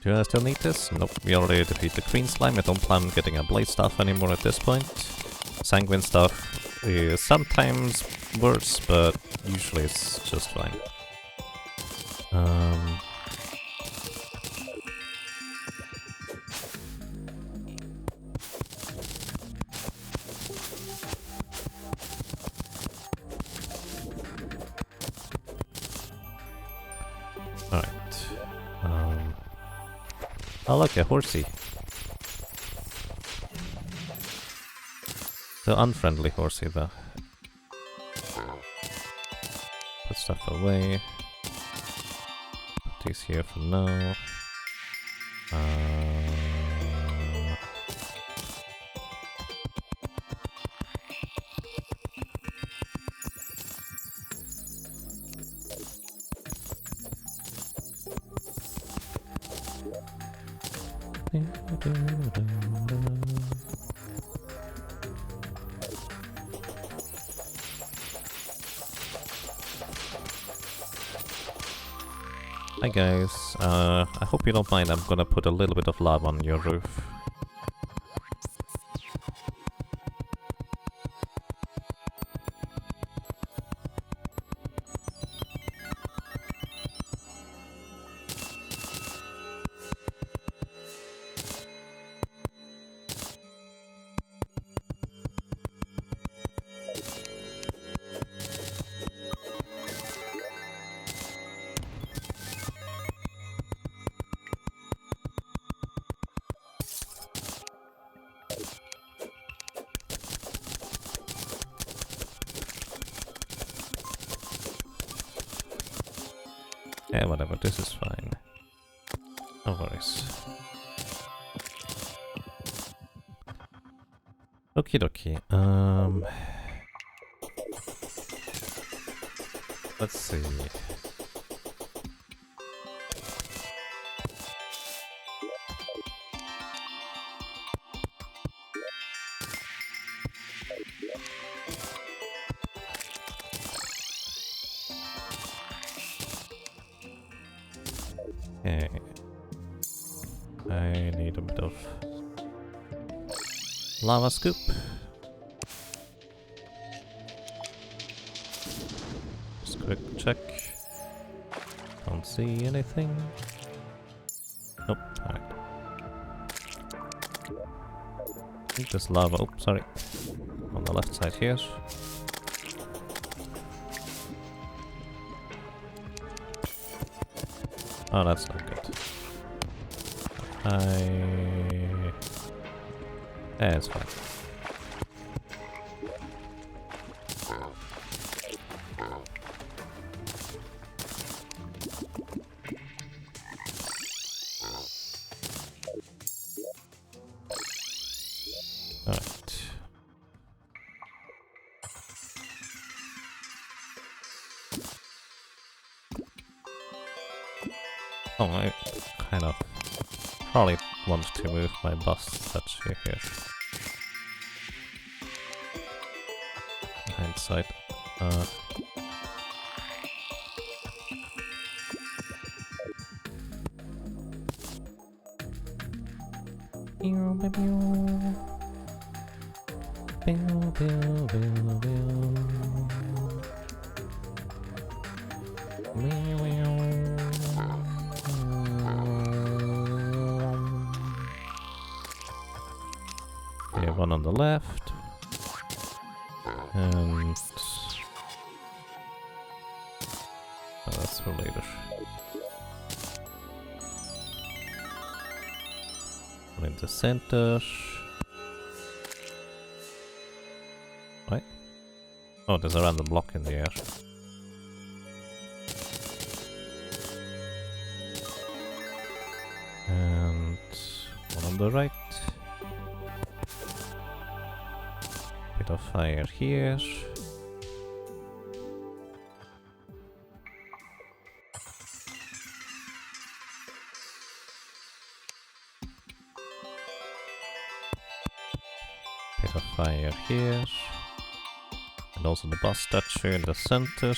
Do I still need this? Nope, we already defeated the green slime. I don't plan on getting a blade staff anymore at this point. Sanguine staff is sometimes worse, but usually it's just fine. Alright. Oh look, a horsey. The unfriendly horsey though. Put stuff away. Put these here for now. Hi guys, I hope you don't mind, I'm gonna put a little bit of lava on your roof. Yeah, whatever, this is fine. No worries. Okie dokie, let's see. Okay. I need a bit of lava scoop. Just quick check. Don't see anything. Nope. Alright. I think there's lava. Oh, sorry. On the left side here. Oh, that's not good. Yeah, it's fine. Alright. Oh, I kind of probably want to move my bus statue here. Hindsight. We have one on the left. And oh, that's for later. One in the center. Right? Oh, there's a random block in the air. And one on the right. Bit of fire here. Bit of fire here. And also the boss statue in the center.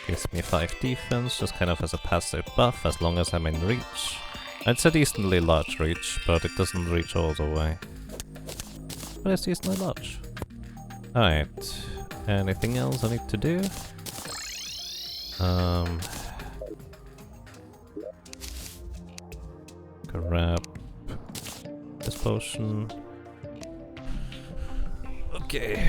Gives me 5 defense, just kind of as a passive buff, as long as I'm in reach. It's a decently large reach, but it doesn't reach all the way. But it's decently large. Alright. Anything else I need to do? Grab this potion. Okay.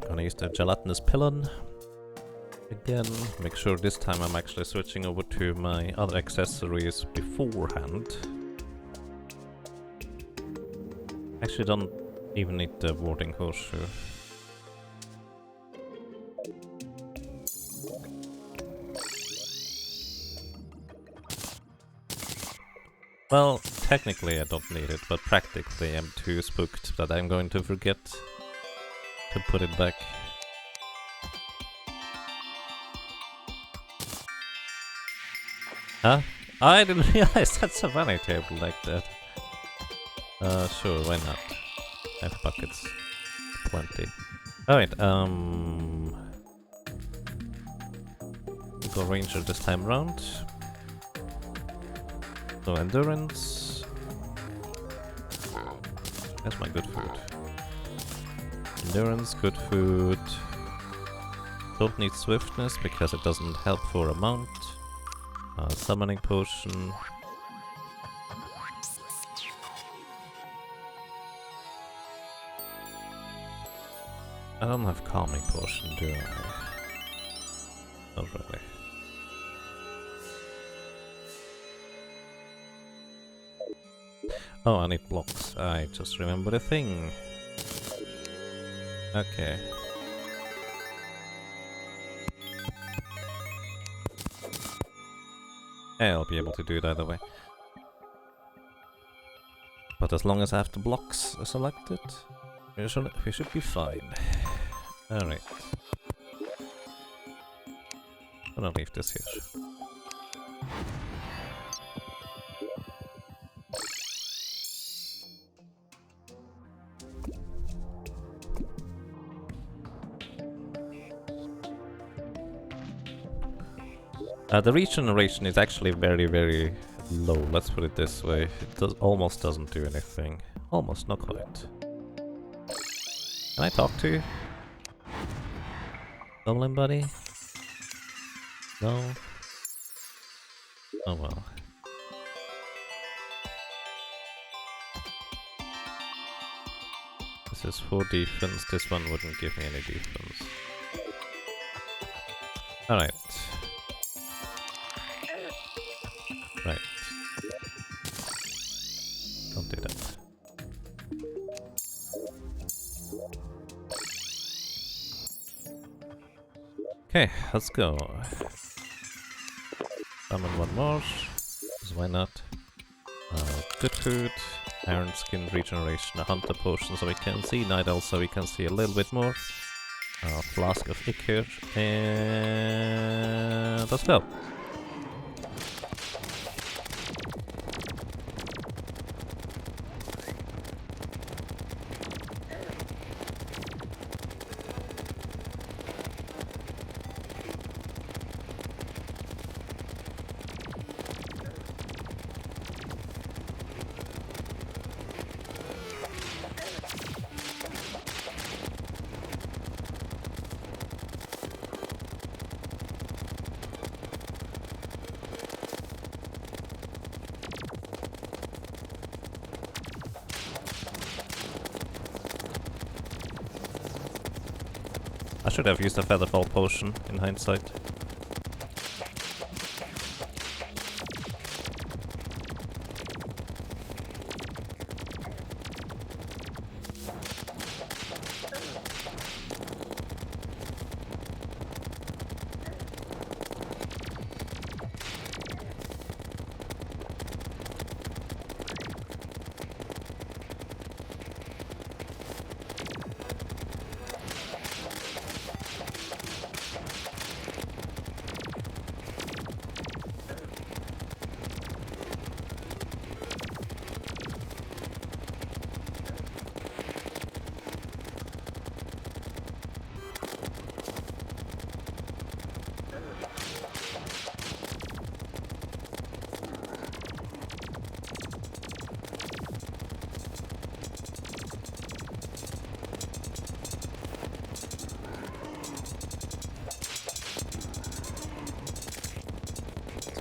Gonna use the gelatinous pillon again. Make sure this time I'm actually switching over to my other accessories beforehand. Actually don't even need the warding horseshoe. Well, technically I don't need it, but practically I'm too spooked that I'm going to forget to put it back. Huh? I didn't realize that's a vanity table like that. Sure, why not? I have buckets. Plenty. Alright, go ranger this time around. So endurance. That's my good food. Endurance, good food. Don't need swiftness because it doesn't help for a mount. Summoning potion. I don't have calming potion, do I? Not really. Oh, I need blocks. I just remembered a thing. Okay. I'll be able to do it either way. But as long as I have the blocks selected, we should be fine. Alright. I'm gonna leave this here. The regeneration is actually very, very low, let's put it this way. It almost doesn't do anything. Almost, not quite. Can I talk to you? Goblin buddy? No? Oh well. This is for defense, this one wouldn't give me any defense. Alright. Right. Don't do that. Okay, let's go. Summon one more. Because why not? Good food, iron skin regeneration, a hunter potion so we can see, night owl so we can see a little bit more. Flask of ichor, and let's go. I should have used a Featherfall potion in hindsight.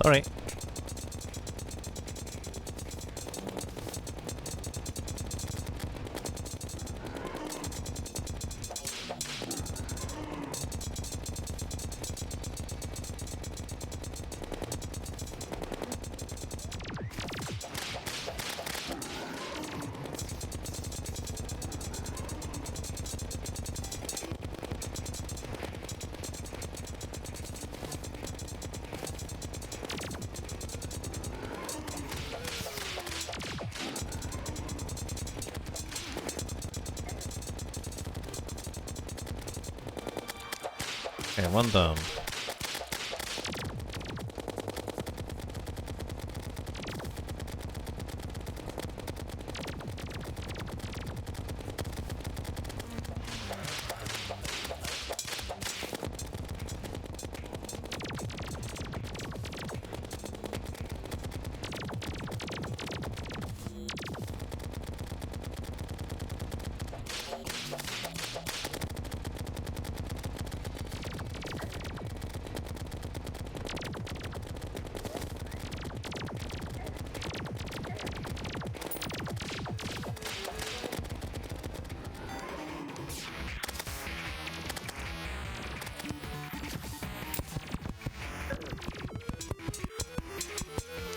Sorry. Okay, one down.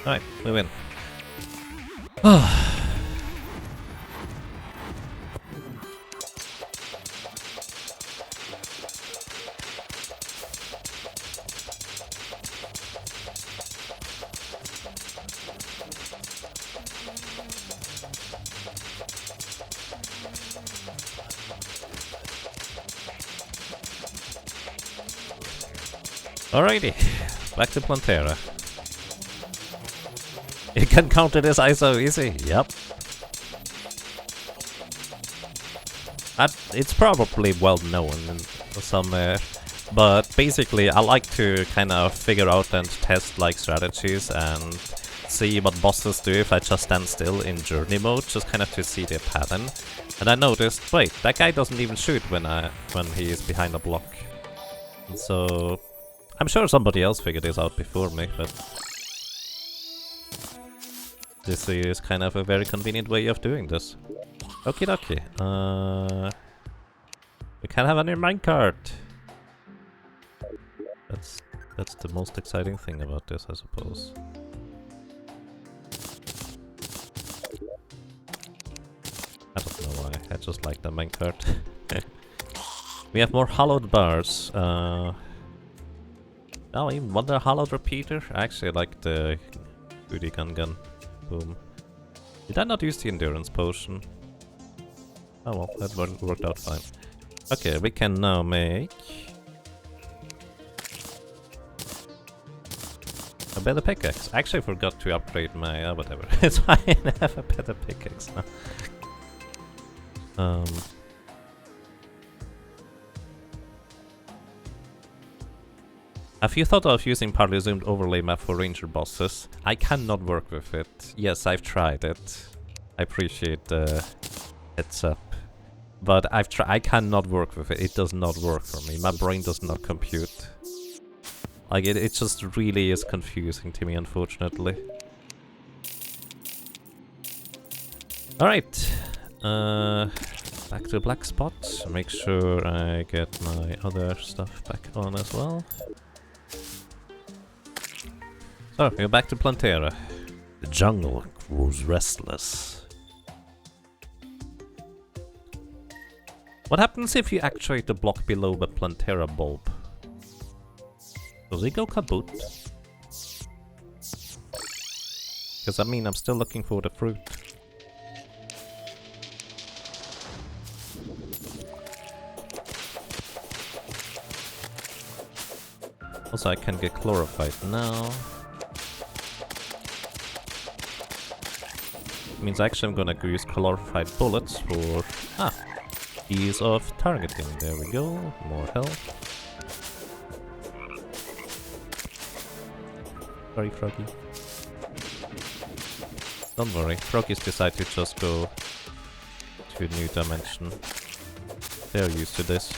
Alright, we win. Alrighty, back to Plantera. You can counter this ISO easy, yep. It's probably well known somewhere, but basically I like to kind of figure out and test like strategies and see what bosses do if I just stand still in journey mode, just kind of to see their pattern. And I noticed, wait, that guy doesn't even shoot when he is behind a block. And so I'm sure somebody else figured this out before me, but this is kind of a very convenient way of doing this. Okie dokie. We can have a new minecart. That's the most exciting thing about this, I suppose. I don't know why. I just like the minecart. We have more hollowed bars. Oh, even wonder hollowed repeater. I actually like the Voodoo gun. Boom. Did I not use the endurance potion? Oh well, that worked out fine. Okay, we can now make a better pickaxe. I actually forgot to upgrade my... whatever. It's fine, I have a better pickaxe now. Have you thought of using partly zoomed overlay map for ranger bosses? I cannot work with it. Yes, I've tried it. I appreciate the heads up. But I cannot work with it. It does not work for me. My brain does not compute. Like, it just really is confusing to me, unfortunately. Alright. Back to black spot. Make sure I get my other stuff back on as well. So, we're back to Plantera. The jungle grows restless. What happens if you actuate the block below the Plantera bulb? Does it go kaboot? Because I mean, I'm still looking for the fruit. Also, I can get chlorified now. Means actually I'm gonna use chlorified bullets for ease of targeting. There we go, more health. Sorry, Froggy. Don't worry, Froggies decide to just go to a new dimension. They're used to this,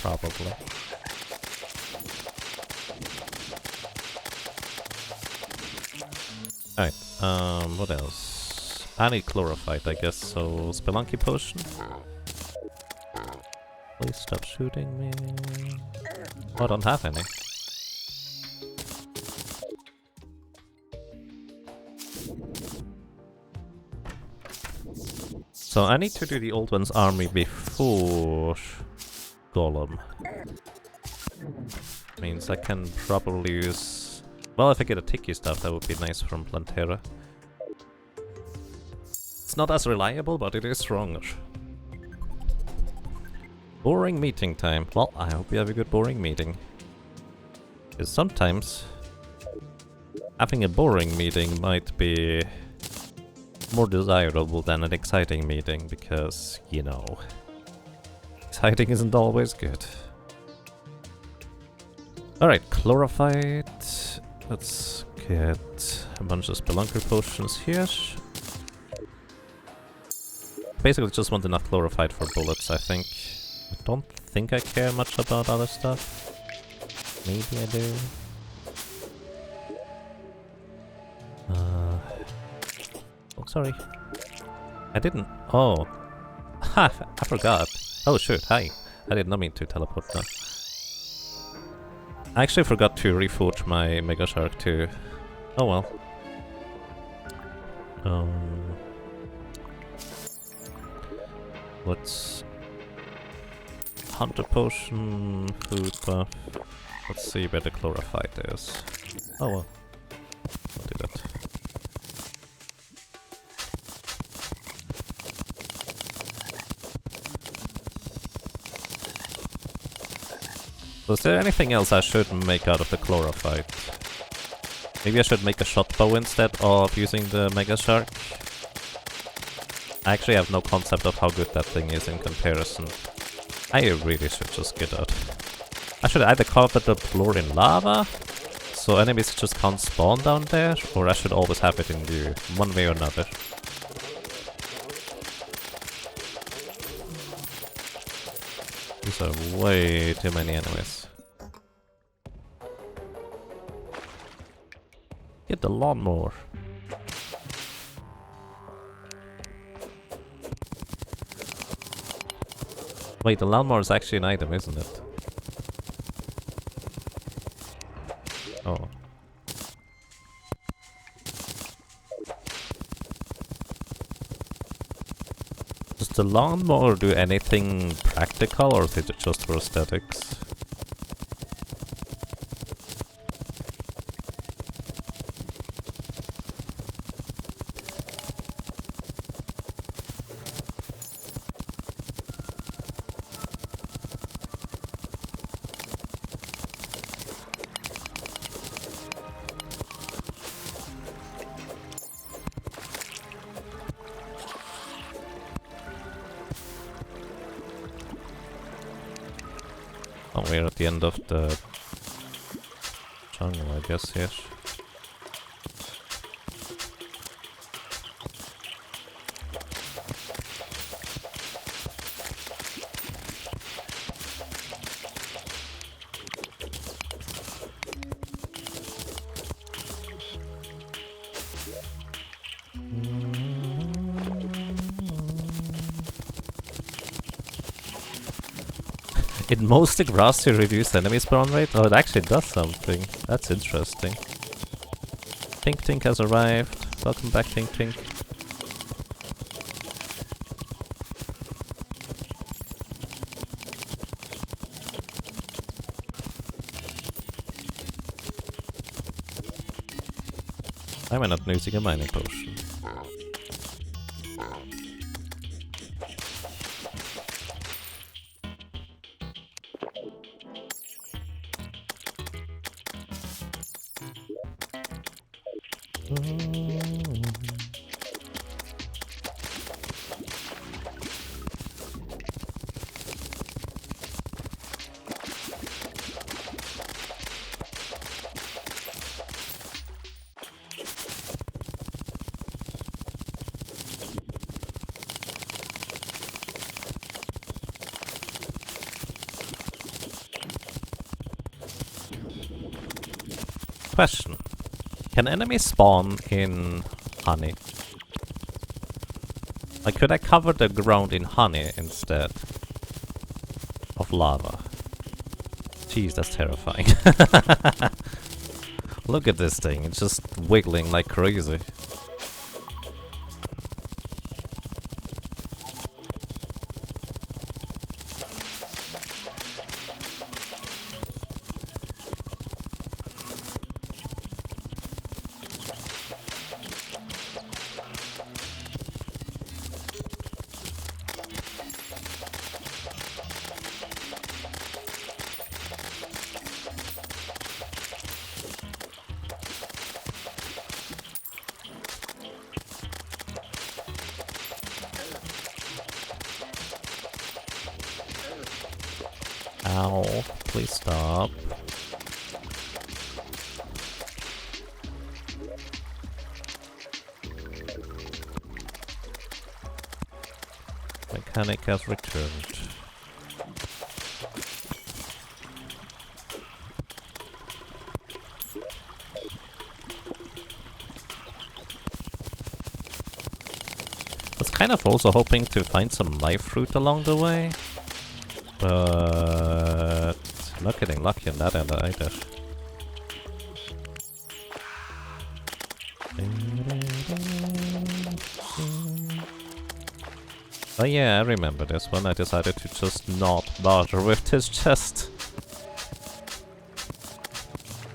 probably. What else? I need chlorophyte, I guess, so Spelunky potion. Please stop shooting me. Oh, I don't have any. So I need to do the Old One's army before Golem. Means I can probably use... Well, if I get a Tiki stuff, that would be nice from Plantera. It's not as reliable, but it is stronger. Boring meeting time. Well, I hope you have a good boring meeting. Because sometimes having a boring meeting might be more desirable than an exciting meeting, because, you know, exciting isn't always good. Alright, chlorophyte. Let's get a bunch of spelunker potions here. Basically just want enough chlorophyte for bullets, I think. I don't think I care much about other stuff. Maybe I do. Oh, sorry. I didn't. Oh. Ha! I forgot. Oh, shoot. Hi. I did not mean to teleport now. I actually forgot to reforge my Mega Shark too. Oh well. Let's... Hunter potion, food buff. Let's see where the chlorophyte is. Oh well. I'll do that. So is there anything else I should make out of the chlorophyte? Maybe I should make a shot bow instead of using the Mega Shark? I actually have no concept of how good that thing is in comparison. I really should just get out. I should either cover the floor in lava, so enemies just can't spawn down there, or I should always have it in view, one way or another. These are way too many enemies. Get the lawnmower. Wait, the lawnmower is actually an item, isn't it? Oh. Does the lawnmower do anything practical, or is it just for aesthetics? Oh, we're at the end of the jungle, I guess, here. In most grass you reduce enemy spawn rate? Oh, it actually does something. That's interesting. Tink Tink has arrived. Welcome back, Tink Tink. Why am I not using a mining potion? Question. Can enemies spawn in honey. Like, could I cover the ground in honey instead of lava? Jeez, that's terrifying. Look at this thing, it's just wiggling like crazy. Ow, please stop. Mechanic has returned. I was kind of also hoping to find some life fruit along the way. But not getting lucky on that end either. Oh yeah, I remember this one. I decided to just not bother with this chest.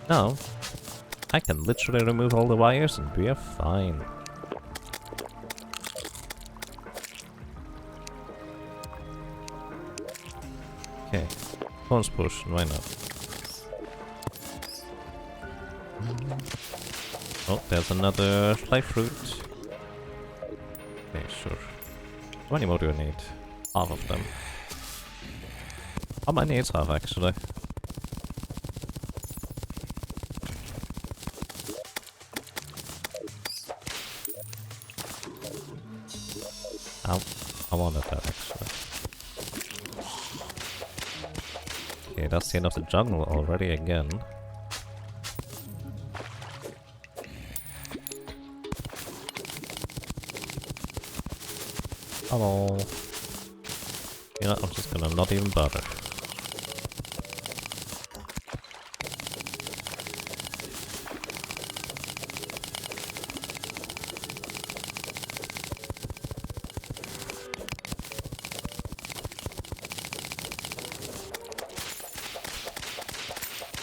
No, I can literally remove all the wires and we are fine. Okay, horns push, why not? Oh, there's another life fruit. Okay, sure. How many more do I need? Half of them. How many is half actually? Ow, I wanted that actually. Okay, that's the end of the jungle already again. Hello. You know, I'm just gonna not even bother.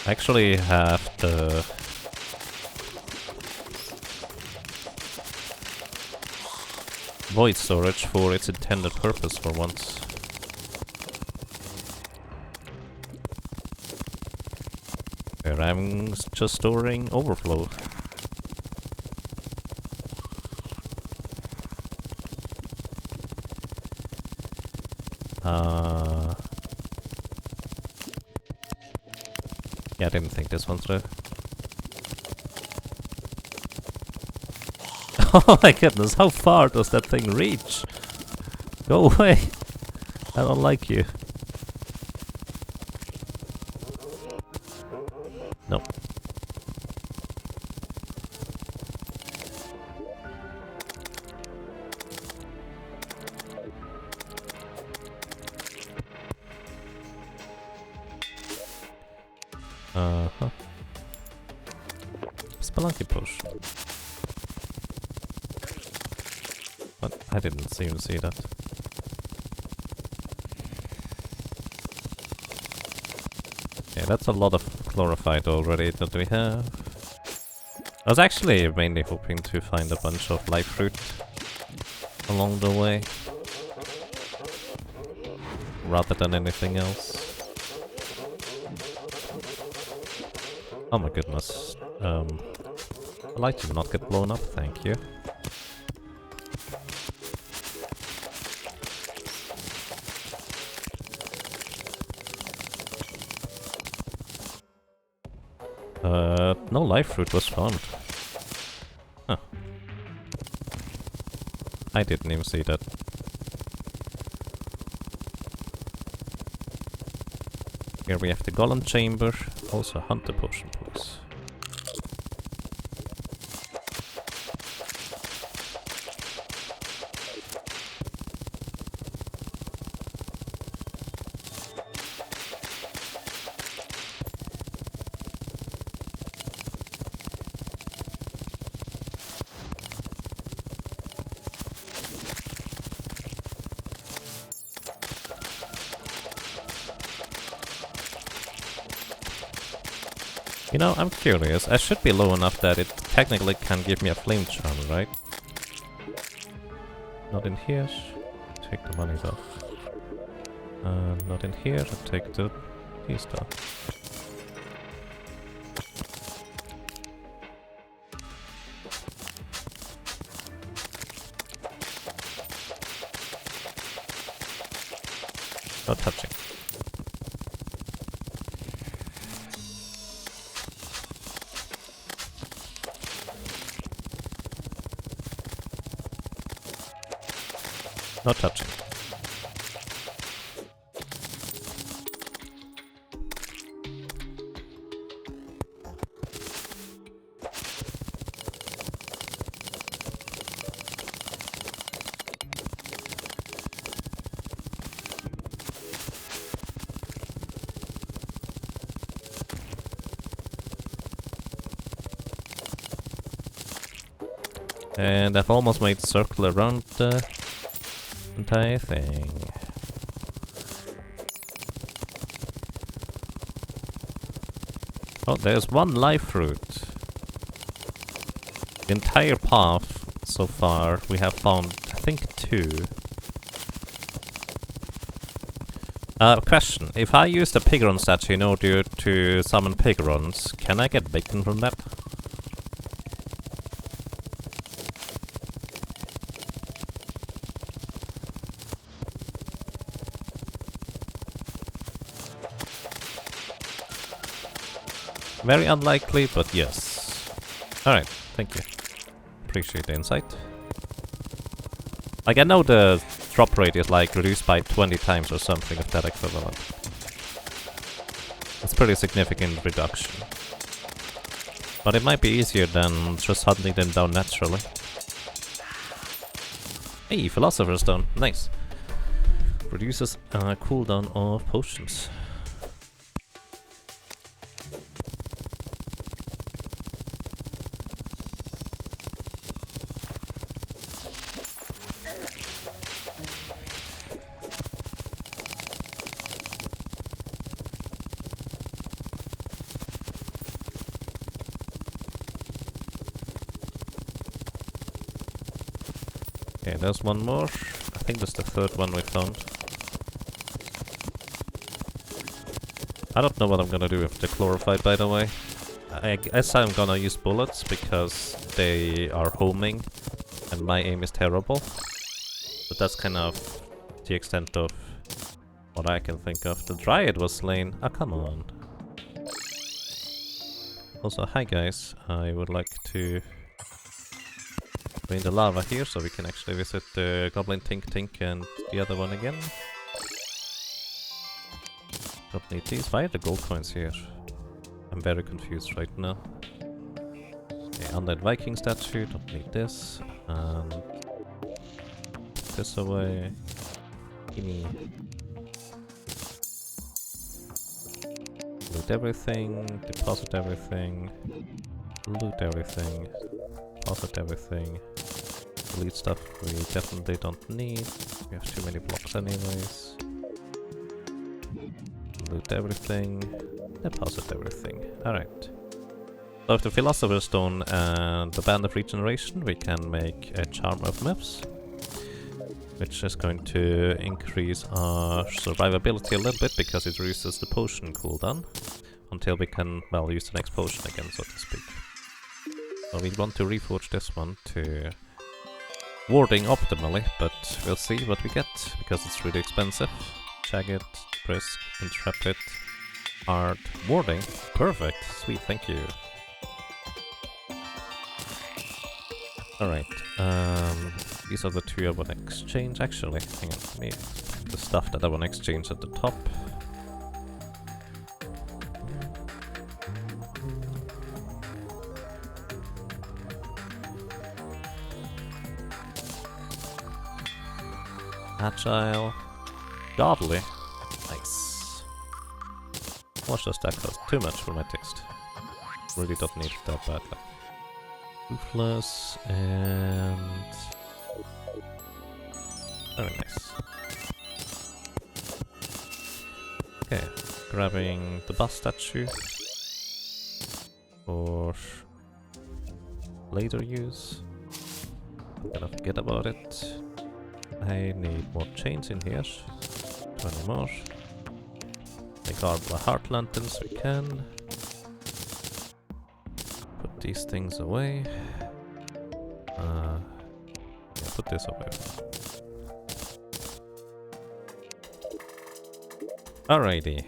I actually have the void storage for its intended purpose for once. Where I'm just storing overflow. Yeah, I didn't think this one through. Oh my goodness, how far does that thing reach? Go away! I don't like you. No. Uh-huh. Spelunky push. What? I didn't even see that. Yeah, that's a lot of chlorophyte already that we have. I was actually mainly hoping to find a bunch of life fruit along the way, rather than anything else. Oh my goodness. I'd like to not get blown up, thank you. No life fruit was found. Huh. I didn't even see that. Here we have the golem chamber, also hunter potion, please. You know, I'm curious. I should be low enough that it technically can give me a flame charm, right? Not in here. Take the money off. Not in here. I take the key stuff. Not touching. Not touching. And I've almost made a circle around the entire thing. Oh, there's one life fruit. The entire path so far we have found, I think, 2. Question. If I use the Pigron statue in order to summon Pigrons, can I get bacon from that? Very unlikely, but yes. Alright, thank you. Appreciate the insight. Like, I know the drop rate is like reduced by 20 times or something of that equivalent. It's pretty significant reduction. But it might be easier than just hunting them down naturally. Hey, Philosopher's Stone, nice. Reduces cooldown of potions. Okay, there's one more. I think that's the 3rd one we found. I don't know what I'm gonna do with the chlorophyte, by the way. I guess I'm gonna use bullets because they are homing and my aim is terrible. But that's kind of the extent of what I can think of. The Dryad was slain. Ah, come on. Also, hi guys. I would like to in the lava here so we can actually visit the Goblin Tink Tink and the other one again. Don't need these. Why are the gold coins here? I'm very confused right now. Okay, Undead Viking statue, don't need this. And this away. Gimme. Loot everything, deposit everything, loot everything, deposit everything. Delete stuff we definitely don't need. We have too many blocks anyways. Loot everything. Deposit everything. Alright. So with the Philosopher's Stone and the Band of Regeneration we can make a Charm of Myths, which is going to increase our survivability a little bit because it reduces the potion cooldown until we can, well, use the next potion again, so to speak. So we want to reforge this one to warding optimally, but we'll see what we get, because it's really expensive. Jagged, Brisk, Intrepid, Hard, Warding. Perfect, sweet, thank you. Alright, these are the 2 I want to exchange. Actually, hang on, let me put the stuff that I want to exchange at the top. Agile. Godly. Nice. How much does that cost? Too much for my taste. Really don't need it that badly. Ruthless and... very nice. Okay, grabbing the bus statue. for later use. I'm gonna forget about it. I need more chains in here. 20 more. Make our heart lanterns we can. Put these things away. Yeah, put this away. Alrighty.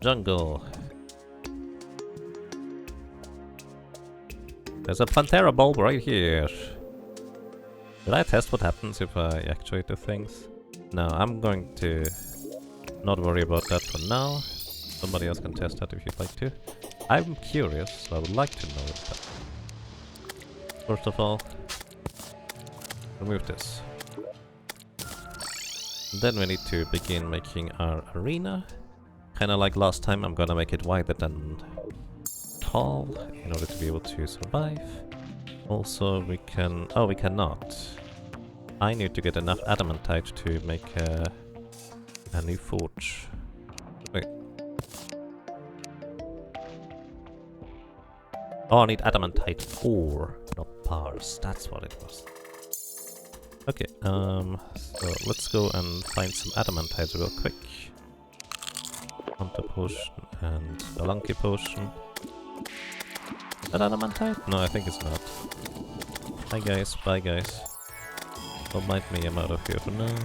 Jungle. There's a Plantera bulb right here. Did I test what happens if I actuate the things? No, I'm going to not worry about that for now. Somebody else can test that if you'd like to. I'm curious, so I would like to know that. First of all, remove this. Then we need to begin making our arena. Kinda like last time, I'm gonna make it wider than tall in order to be able to survive. Also, we can... oh, we cannot. I need to get enough adamantite to make a new forge. Wait. Oh, I need adamantite ore, not bars. That's what it was. Okay, so let's go and find some adamantite real quick. Hunter potion and Spelunky potion. Is that adamantite? No, I think it's not. Hi guys, bye guys. Don't mind me, I'm out of here for now.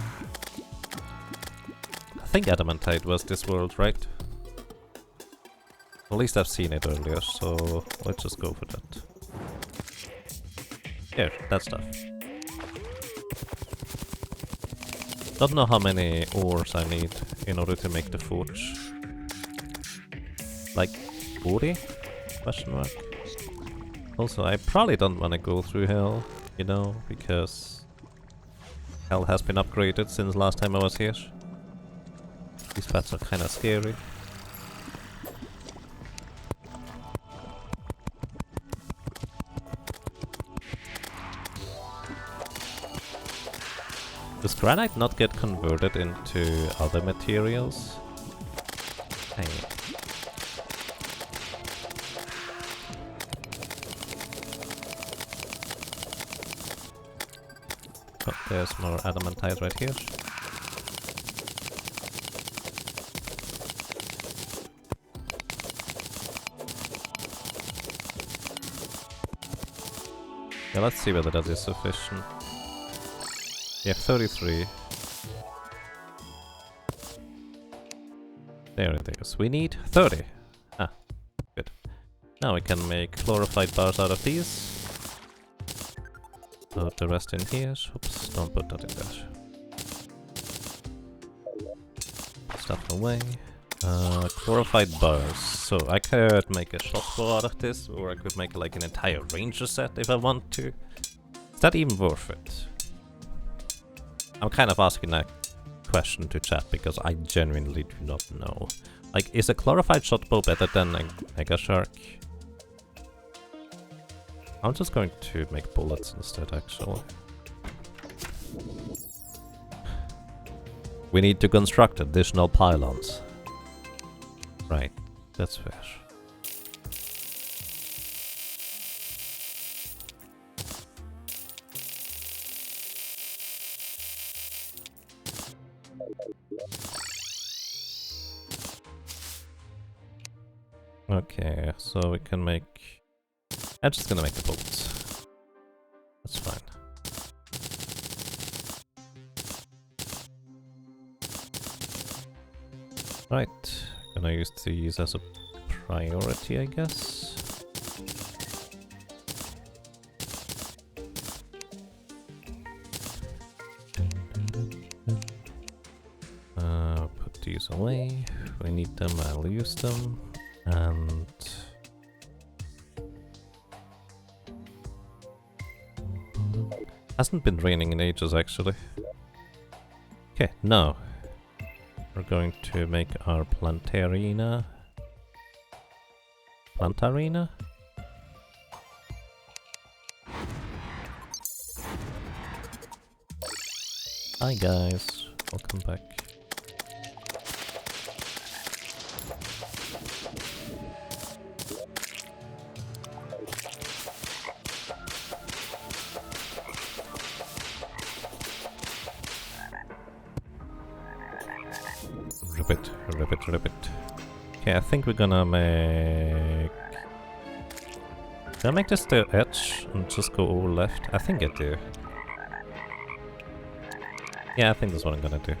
I think adamantite was this world, right? At least I've seen it earlier, so let's just go for that. Here, that stuff. Don't know how many ores I need in order to make the forge. Like 40? Question mark. Also, I probably don't want to go through hell, you know, because hell has been upgraded since last time I was here. These paths are kinda scary. Does granite not get converted into other materials? Dang it. Oh, there's more adamantite right here. Yeah, let's see whether that is sufficient. Yeah, 33. There it is. We need 30. Ah, good. Now we can make chlorophyte bars out of these. Put the rest in here. Oops, don't put that in there. Stuff away. Chlorophyte bars. So I could make a shotbow out of this, or I could make like an entire ranger set if I want to. Is that even worth it? I'm kind of asking that question to chat because I genuinely do not know. Like, is a chlorophyte shotbow better than a mega shark? I'm just going to make bullets instead, actually. We need to construct additional pylons. Right, that's fair. Okay, so we can make... I'm just gonna make the bolts. That's fine. Right, gonna use these as a priority, I guess. Put these away. If we need them, I'll use them. And hasn't been raining in ages, actually. Okay, now we're going to make our plantarina. Plantarina? Hi guys, welcome back. Ribbit, ribbit, ribbit. Okay, I think we're gonna make... Did I make this the edge and just go over left? I think I do. Yeah, I think that's what I'm gonna do.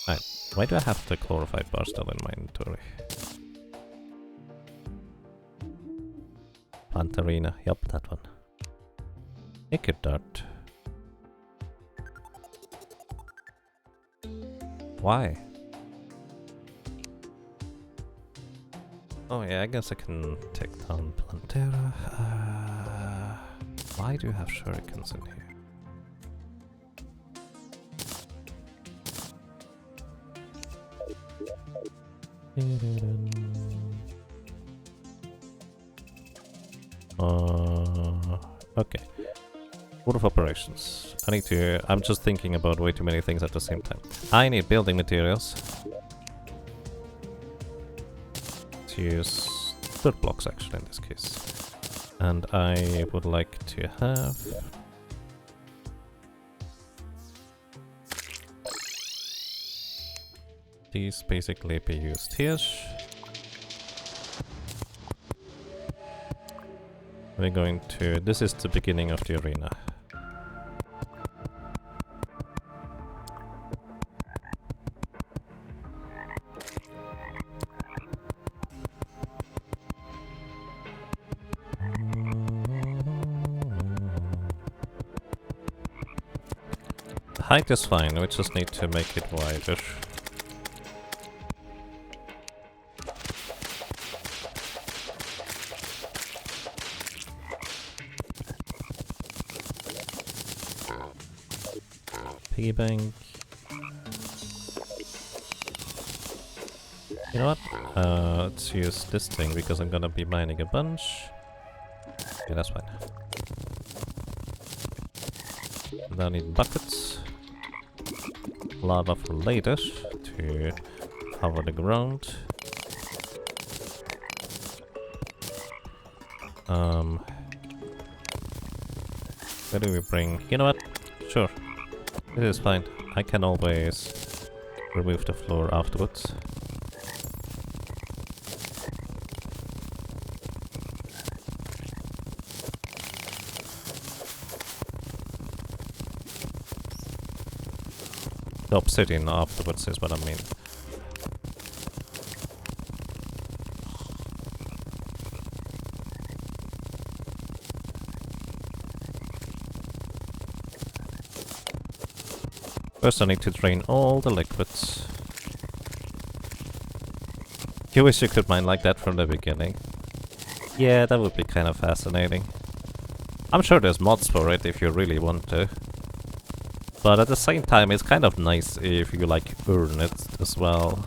Alright, why do I have the chlorified bar still in my inventory? Plant arena, yep, that one. Naked dart. Why? Oh yeah, I guess I can take down Plantera. Why do you have shurikens in here? Okay. Order of operations. I'm just thinking about way too many things at the same time. I need building materials. Let's use dirt blocks actually in this case. And I would like to have... these basically be used here. We're going to... this is the beginning of the arena. Height is fine, we just need to make it wider. Piggy bank. You know what? Let's use this thing because I'm gonna be mining a bunch. Yeah, that's fine. And I need buckets. Lava for later to cover the ground. Where do we bring? You know what? Sure. It is fine. I can always remove the floor afterwards. The obsidian afterwards is what I mean. First I need to drain all the liquids. You wish you could mine like that from the beginning. Yeah, that would be kind of fascinating. I'm sure there's mods for it if you really want to. But at the same time, it's kind of nice if you like earn it as well.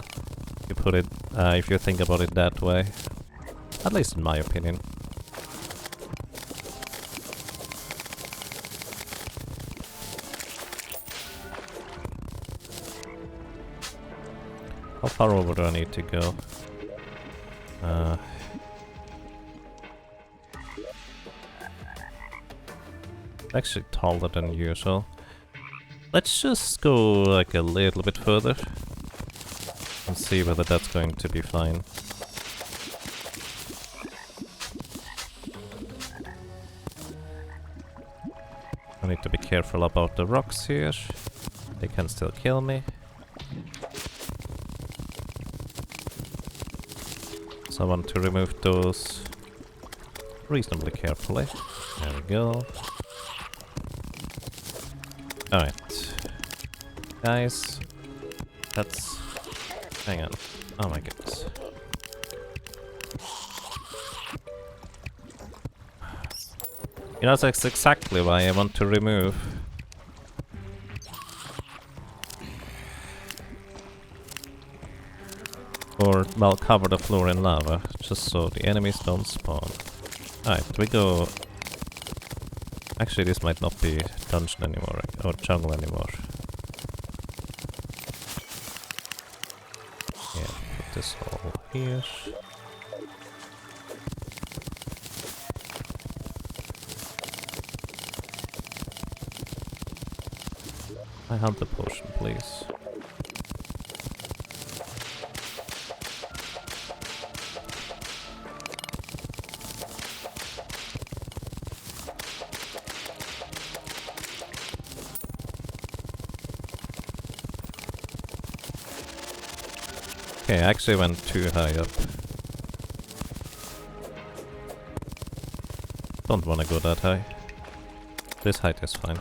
You put it, if you think about it that way. At least in my opinion. How far over do I need to go? Actually taller than usual. Let's just go like a little bit further and see whether that's going to be fine. I need to be careful about the rocks here. They can still kill me. So I want to remove those reasonably carefully. There we go. Alright. Guys, that's... hang on. Oh my goodness. You know, that's exactly why I want to remove... or, well, cover the floor in lava, just so the enemies don't spawn. Alright, we go... Actually, this might not be dungeon anymore, or jungle anymore. Yeah, put this all here. I have the potion, please. Okay, I actually went too high up. Don't wanna go that high. This height is fine.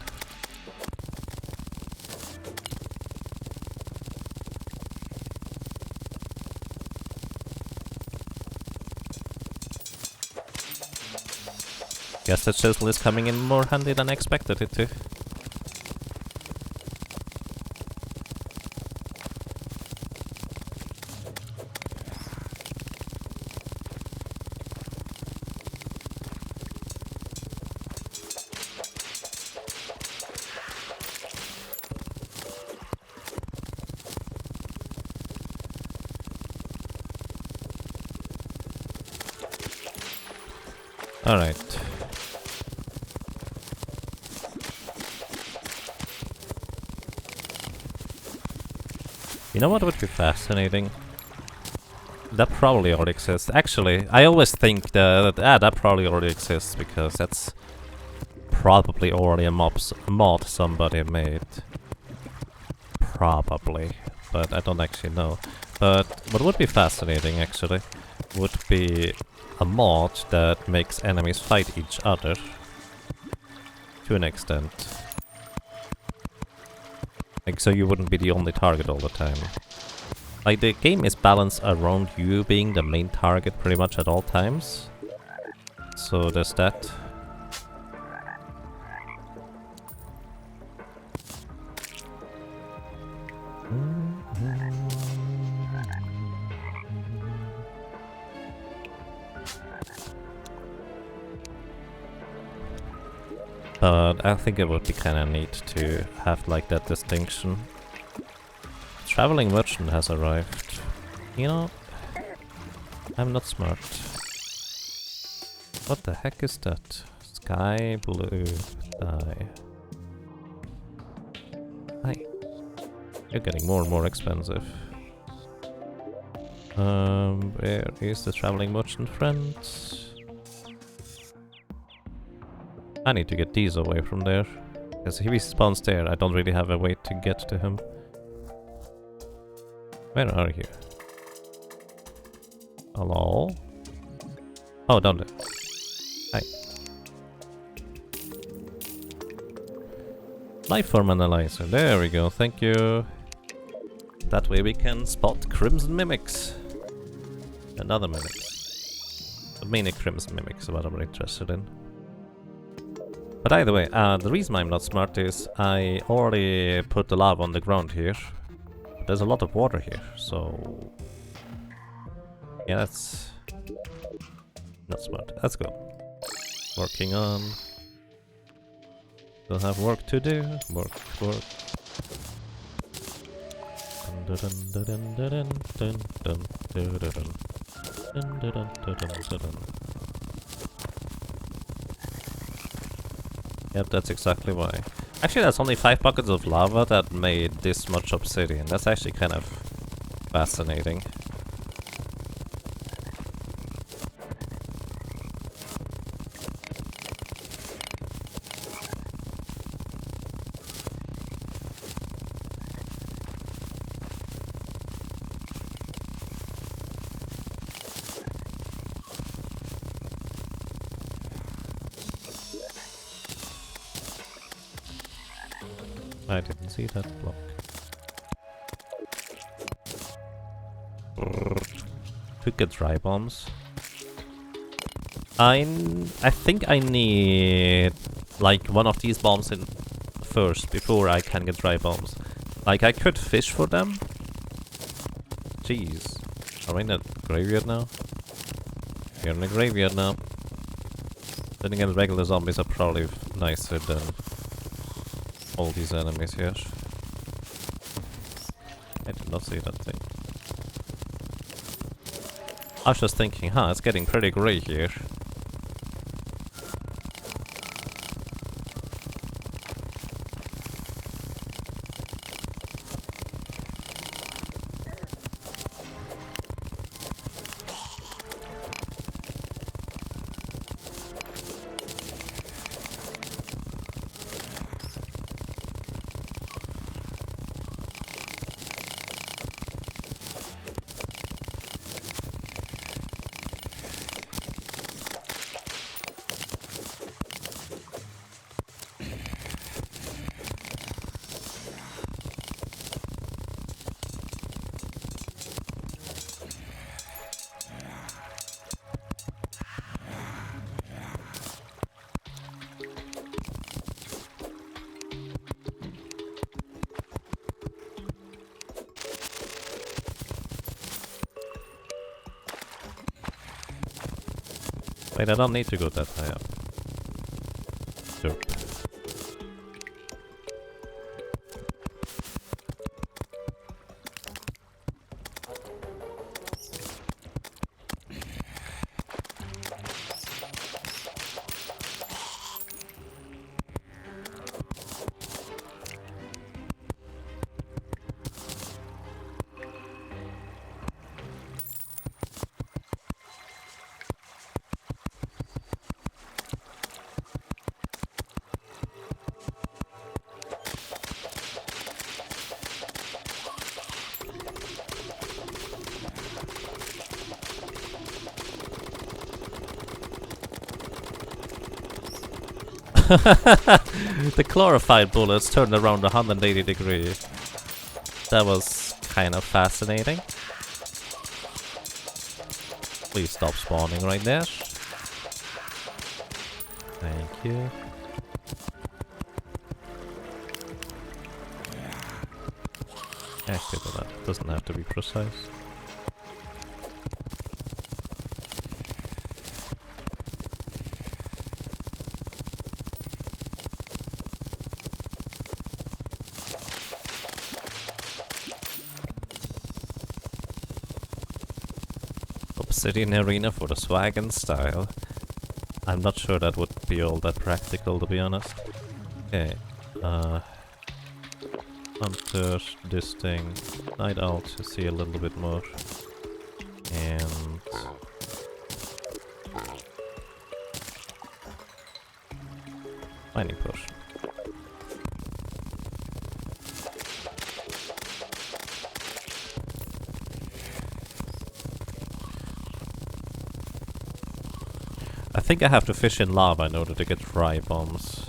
Guess that chisel is coming in more handy than I expected it to. Alright. You know what would be fascinating? That probably already exists. Actually, I always think that probably already exists because that's probably already a mod somebody made. Probably, but I don't actually know. But what would be fascinating actually would be a mod that makes enemies fight each other to an extent. Like, so you wouldn't be the only target all the time. Like, the game is balanced around you being the main target pretty much at all times. So there's that. But I think it would be kinda neat to have like that distinction. Traveling merchant has arrived. You know, I'm not smart. What the heck is that? Sky blue dye. Hi. You're getting more and more expensive. Where is the traveling merchant friend? I need to get these away from there. Because if he spawns there, I don't really have a way to get to him. Where are you? Hello? Oh, down there. Hi. Lifeform analyzer. There we go. Thank you. That way we can spot crimson mimics. And other mimics. But mainly crimson mimics is what I'm interested in. But either way, the reason I'm not smart is I already put the lava on the ground here. There's a lot of water here, so... yeah, that's... not smart. Let's go. Working on... Still have work to do. Work. Yep, that's exactly why. Actually, that's only 5 buckets of lava that made this much obsidian. That's actually kind of fascinating. I didn't see that block. Could get dry bombs. I think I need like one of these bombs in first before I can get dry bombs. Like I could fish for them. Jeez. Are we in a graveyard now? We're in a graveyard now. Then again, regular zombies are probably nicer than all these enemies here. I did not see that thing. I was just thinking, huh, it's getting pretty grey here. Wait, I don't need to go that high up. Sure. The chlorified bullets turned around 180 degrees. That was kind of fascinating. Please stop spawning right there. Thank you. Actually, that doesn't have to be precise. Obsidian arena for the swag and style. I'm not sure that would be all that practical, to be honest. Okay, Hunter, this thing, Night Owl to see a little bit more, and mining potion. I think I have to fish in lava in order to get dry bombs.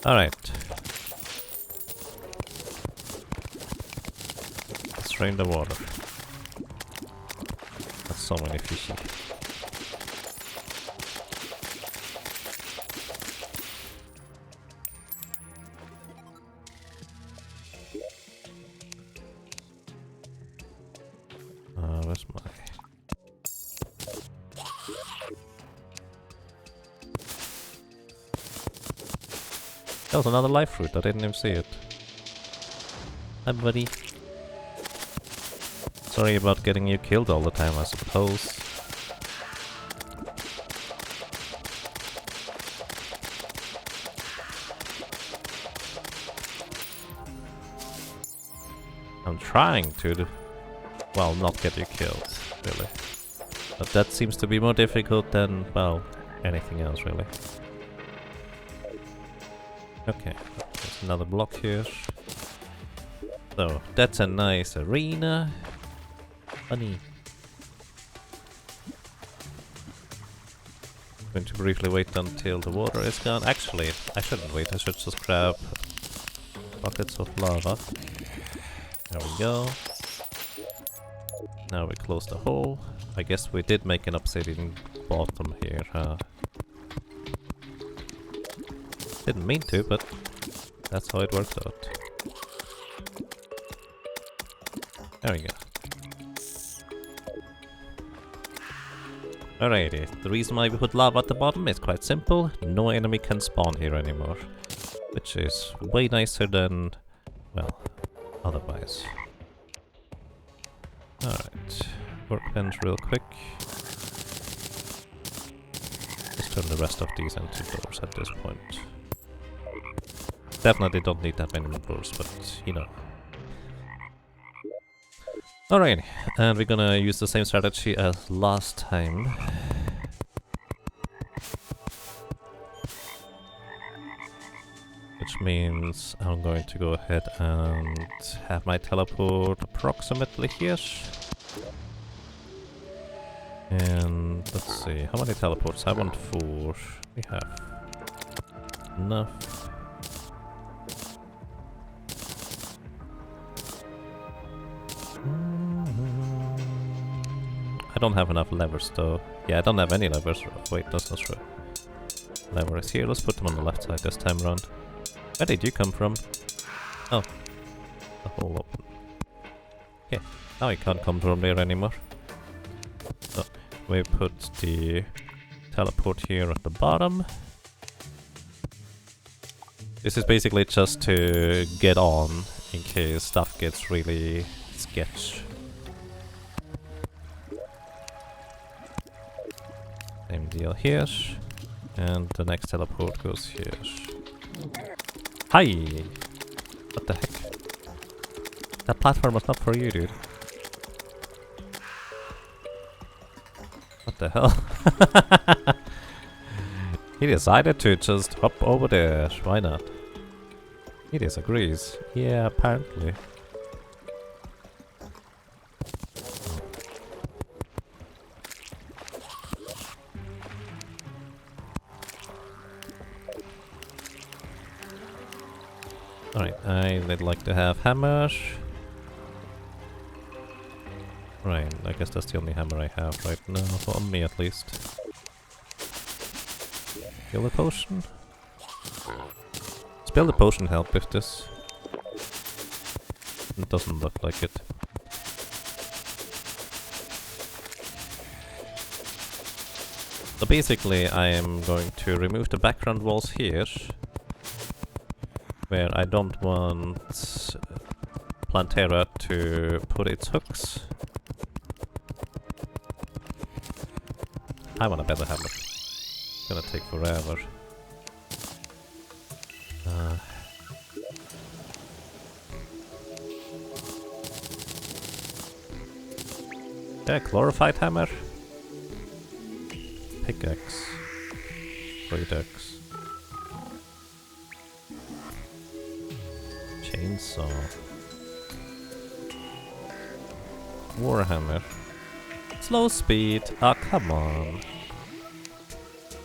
Alright. Let's drain the water. That's so many fishy. Where's my... That was another life fruit, I didn't even see it. Hi buddy. Sorry about getting you killed all the time, I suppose. I'm trying to, well, not get you killed, really. But that seems to be more difficult than, well, anything else, really. Okay, there's another block here. So, that's a nice arena. Funny. Going to briefly wait until the water is gone. Actually, I shouldn't wait. I should just grab buckets of lava. There we go. Now we close the hole. I guess we did make an obsidian bottom here, huh? Didn't mean to, but that's how it worked out. There we go. Alrighty, the reason why we put lava at the bottom is quite simple. No enemy can spawn here anymore. Which is way nicer than, well, otherwise. Alright, workbench real quick. Let's turn the rest of these into doors at this point. Definitely don't need that many more doors, but you know. Alright, and we're gonna use the same strategy as last time. Which means I'm going to go ahead and have my teleport approximately here. And let's see, how many teleports? I want 4. We have enough. I don't have enough levers though. Yeah, I don't have any levers. Wait, that's not true. Lever is here. Let's put them on the left side this time around. Where did you come from? Oh. The hole open. Okay. Now I can't come from there anymore. So, we put the teleport here at the bottom. This is basically just to get on in case stuff gets really sketch. Same deal here. And the next teleport goes here. Hi! What the heck? That platform was not for you, dude. What the hell? He decided to just hop over there. Why not? He disagrees. Yeah, apparently. Alright, I'd like to have hammers. Right, I guess that's the only hammer I have right now, on me at least. Spill the potion? Spill the potion help with this? It doesn't look like it. So basically I am going to remove the background walls here, where I don't want Plantera to put its hooks. I want a better hammer. It's gonna take forever. Yeah, glorified hammer. Pickaxe. Great axe. Chainsaw. Warhammer. Slow speed. Ah, come on.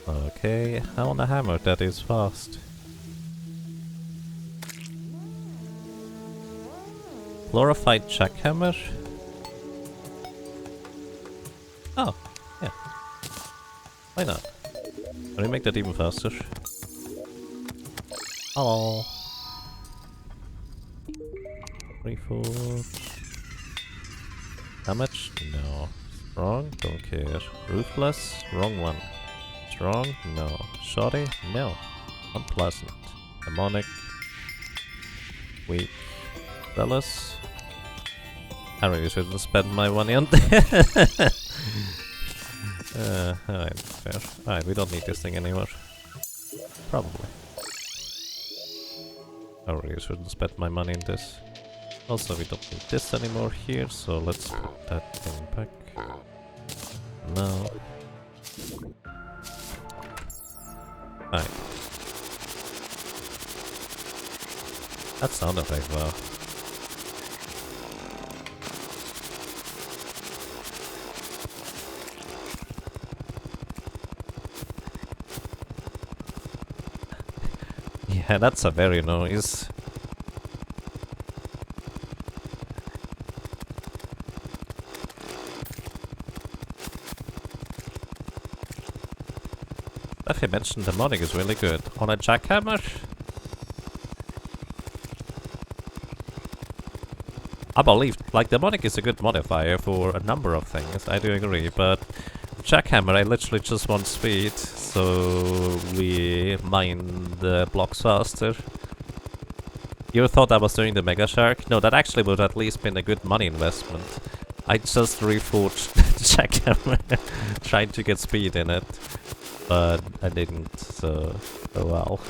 Okay, I want a hammer that is fast. Glorified jackhammer. Oh, yeah. Why not? Can we make that even faster? Oh. 3, 4. Damage? No. Strong? Don't care. Ruthless? Wrong one. Strong? No. Shoddy? No. Unpleasant. Demonic? Weak. Zealous? I really shouldn't spend my money on that. Alright, fair. Alright, we don't need this thing anymore. Probably. I really shouldn't spend my money in this. Also, we don't need this anymore here, so let's put that thing back. No. Alright. That sounded like well. That's a very noise. If you mentioned the modding is really good. On a jackhammer? I believe, like, the modding is a good modifier for a number of things, I do agree, but jackhammer, I literally just want speed, so we mine the blocks faster. You thought I was doing the Mega Shark? No, that actually would at least been a good money investment. I just reforged the jackhammer, trying to get speed in it. But I didn't, so oh well.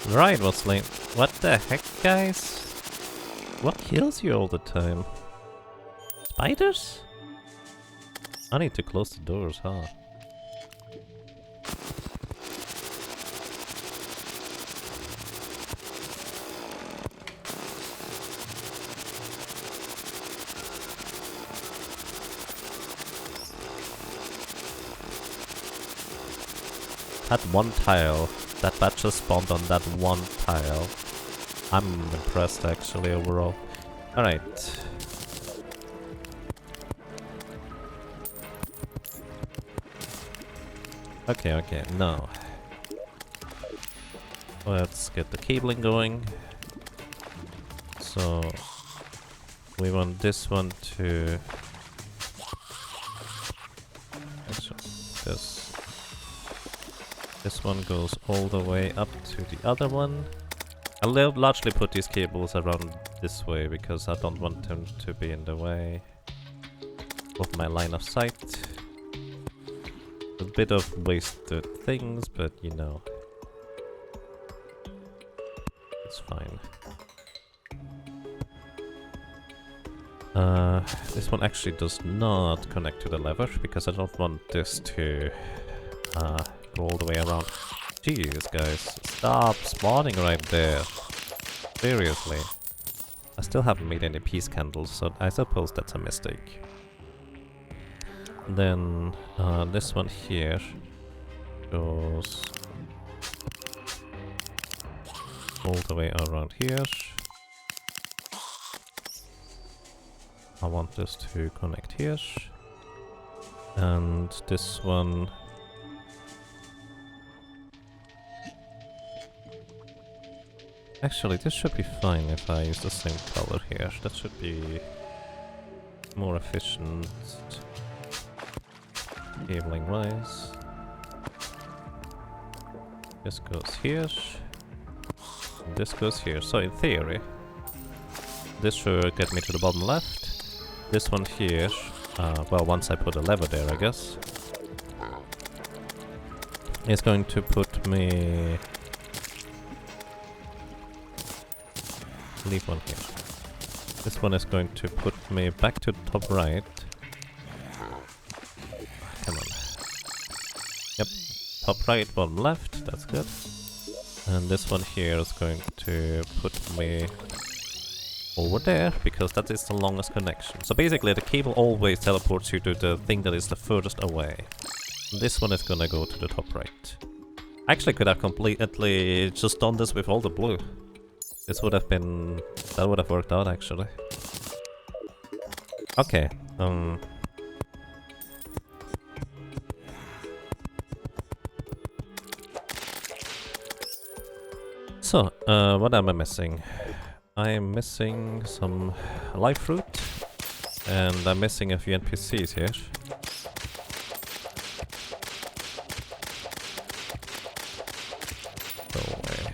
Right, what's late? What the heck, guys? What kills you all the time? Spiders? I need to close the doors, huh? That one tile. That bat just spawned on that one tile. I'm impressed actually overall. Alright. Okay, now. Let's get the cabling going. So we want this one to actually this one goes all the way up to the other one. I'll largely put these cables around this way because I don't want them to be in the way of my line of sight. A bit of wasted things, but you know, it's fine. This one actually does not connect to the lever because I don't want this to go all the way around. Jeez, guys, stop spawning right there. Seriously. I still haven't made any peace candles, so I suppose that's a mistake. Then this one here goes all the way around here. I want this to connect here. And this one... Actually, this should be fine if I use the same color here. That should be more efficient cabling wise. This goes here. And this goes here. So in theory, this should get me to the bottom left. This one here, well, once I put a lever there, I guess, is going to put me... Leave one here. This one is going to put me back to the top right. Come on. Yep. Top right, bottom left. That's good. And this one here is going to put me over there, because that is the longest connection. So basically the cable always teleports you to the thing that is the furthest away. And this one is gonna go to the top right. Actually could have completely just done this with all the blue. This would have been... that would have worked out actually. Okay, so, what am I missing? I'm missing some live fruit, and I'm missing a few NPCs here. Go away.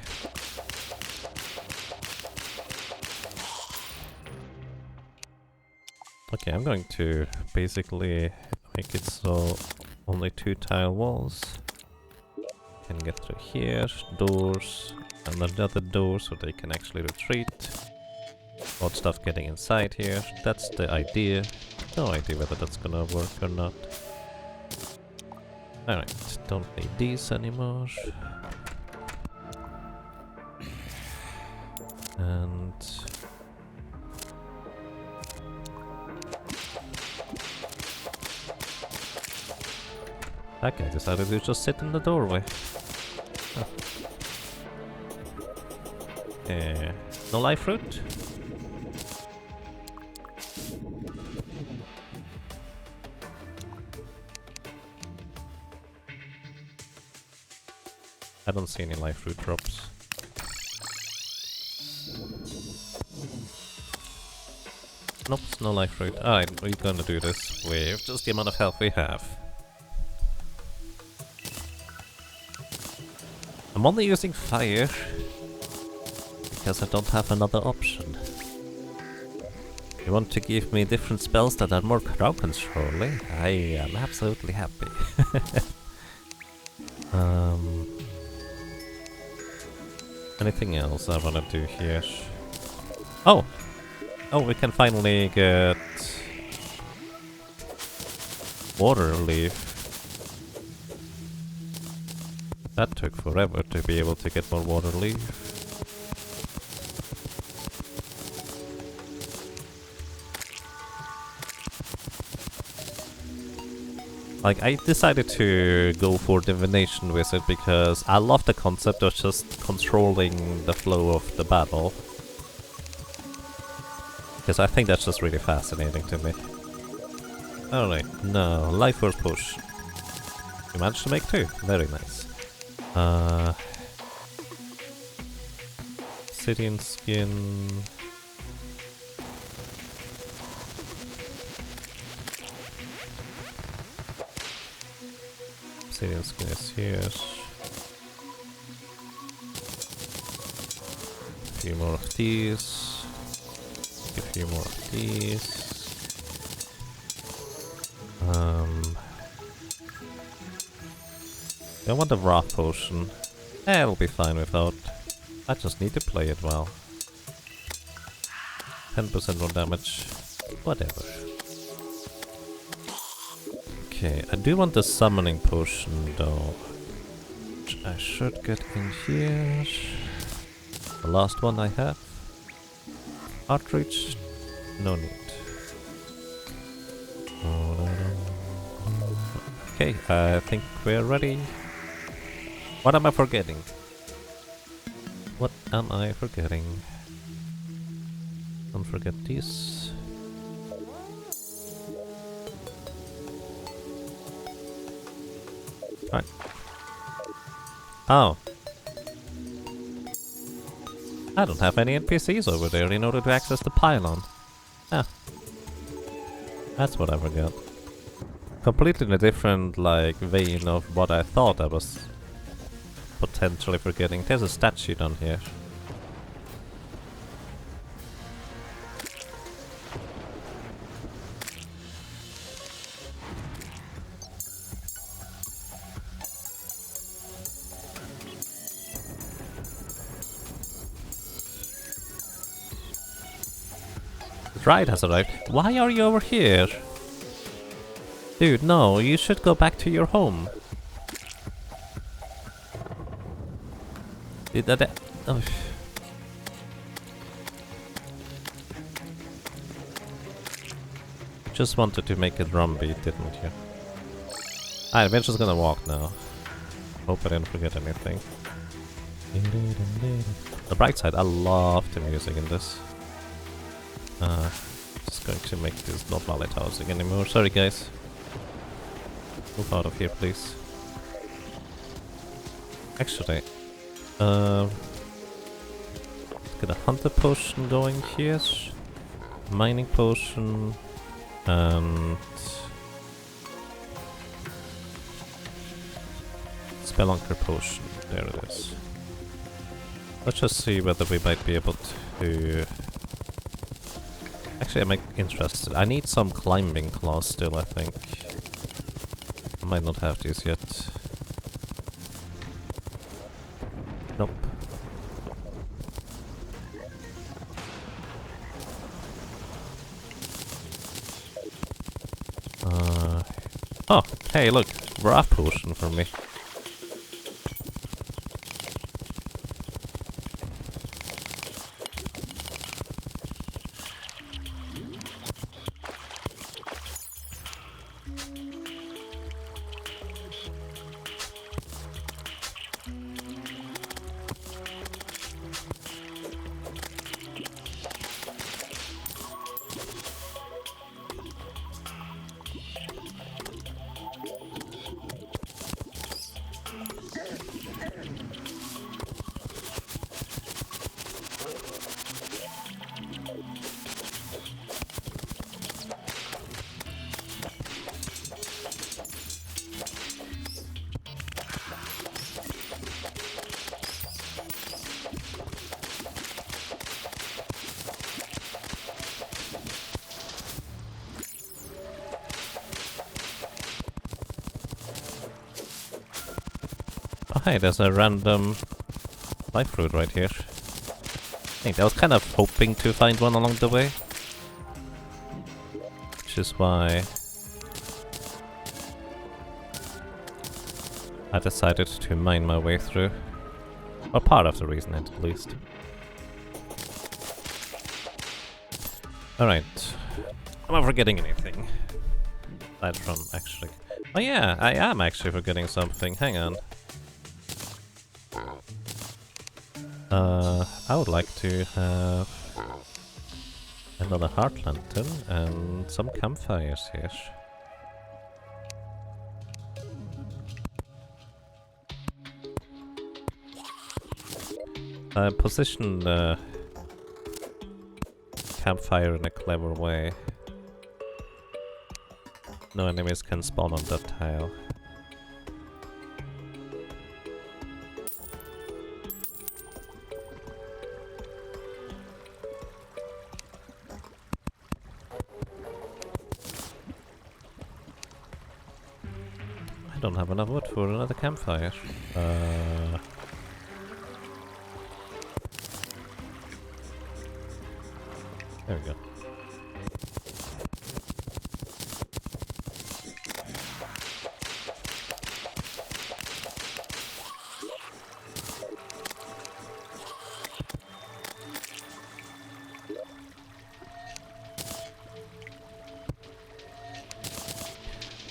Okay, I'm going to basically make it so only 2 tile walls can get through here, doors, and another door so they can actually retreat. mod stuff getting inside here. That's the idea. No idea whether that's gonna work or not. Alright, don't need these anymore. And... that guy decided to just sit in the doorway. Oh. No life fruit? I don't see any life fruit drops. Nope, no life fruit. Alright, we're gonna do this with just the amount of health we have. I'm only using fire because I don't have another option. You want to give me different spells that are more crowd controlling? I am absolutely happy. Anything else I wanna do here? Oh! Oh, we can finally get water leaf. That took forever to be able to get more water leaf. Like, I decided to go for Divination Wizard because I love the concept of just controlling the flow of the battle. Because I think that's just really fascinating to me. Alright, no, Life Force Push. You managed to make 2, very nice. Obsidian Skin... Obsidian Skin is here. A few more of these. A few more of these. I want a raw potion. It'll be fine without. I just need to play it well. 10% more damage. Whatever. Okay, I do want the summoning potion though. Which I should get in here. The last one I have. Outreach, no need. Okay, I think we're ready. What am I forgetting? What am I forgetting? Don't forget these. Right. Oh. I don't have any NPCs over there in order to access the pylon. Ah. That's what I forgot. Completely in a different, like, vein of what I thought I was potentially forgetting. There's a stat sheet on here. Ride has arrived. Why are you over here? Dude, no, you should go back to your home. Did that... Oh. Just wanted to make a drum beat, didn't you? Alright, we're just gonna walk now. Hope I didn't forget anything. The bright side, I love the music in this. Just going to make this not valid housing anymore. Sorry guys. Move out of here, please. Actually, get a hunter potion going here. Mining potion. And... Spelunker potion. There it is. Let's just see whether we might be able to... Actually, I'm interested. I need some climbing claws still, I think. I might not have these yet. Nope. Hey, look, wrath potion for me. Oh, hey, there's a random life fruit right here. I think I was kind of hoping to find one along the way. Which is why I decided to mine my way through. Or part of the reason, at least. Alright. Am I forgetting anything? Aside from actually... Oh yeah, I am actually forgetting something. Hang on. I would like to have another heart lantern and some campfires here. Position the campfire in a clever way. No enemies can spawn on that tile. I don't have enough wood for another campfire. There we go.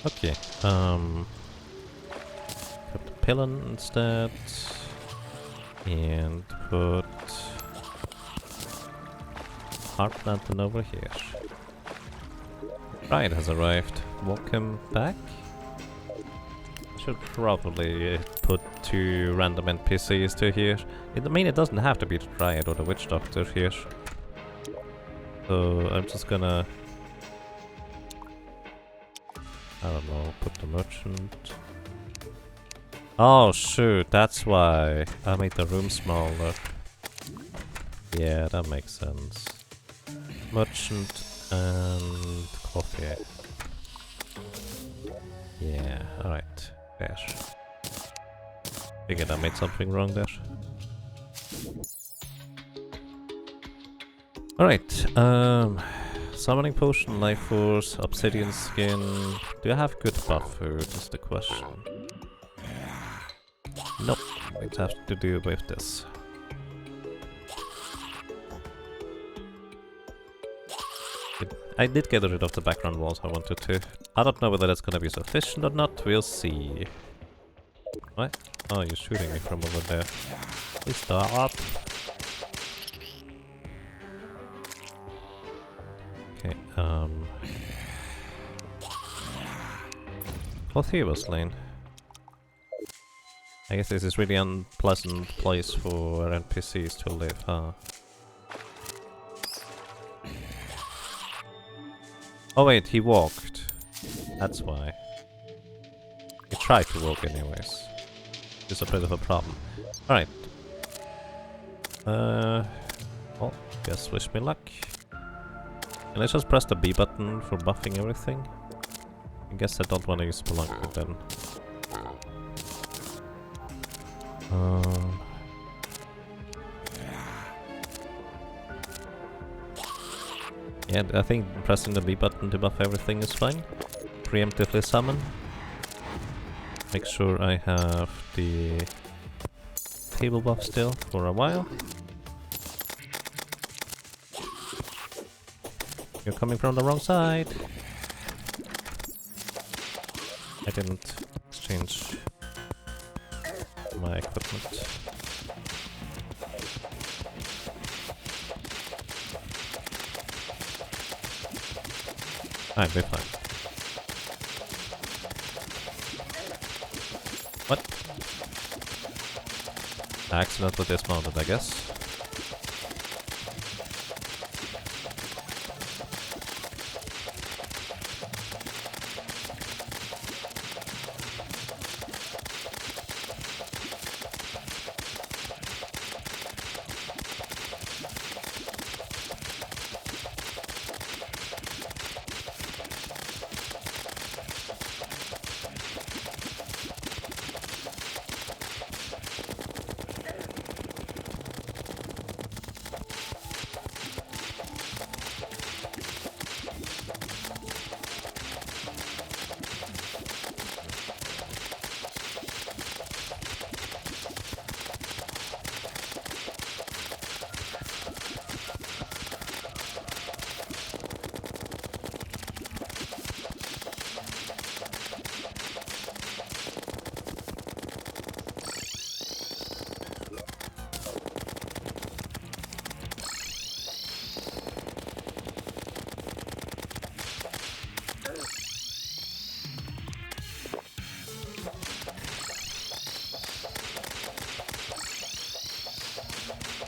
Okay, put the pylon instead, and put heart lantern over here. Ryan has arrived. Welcome back. Should probably put 2 random NPCs to here. I mean, it doesn't have to be the Dryad or the Witch Doctor here. So I'm just gonna... I don't know, put the merchant. Oh shoot, that's why I made the room smaller. Yeah, that makes sense. Merchant and coffee. Yeah, alright. There. Figured I made something wrong there. Alright, summoning potion, life force, obsidian skin. Do I have good buff food is the question. Nope, it has to do with this. I did get rid of the background walls I wanted to. I don't know whether that's gonna be sufficient or not, we'll see. What? Oh, you're shooting me from over there. Please stop. Okay, Clothier was slain. I guess this is really unpleasant place for NPCs to live, huh? Oh wait, he walked. That's why. He tried to walk anyways. It's a bit of a problem. Alright. Well, guess wish me luck. Can I just press the B button for buffing everything? I guess I don't want to use Spelunker then. Yeah, I think pressing the B button to buff everything is fine. Preemptively summon. make sure I have the table buff still for a while. You're coming from the wrong side. I didn't exchange my equipment. I'll be fine. What? I accidentally dismounted, I guess.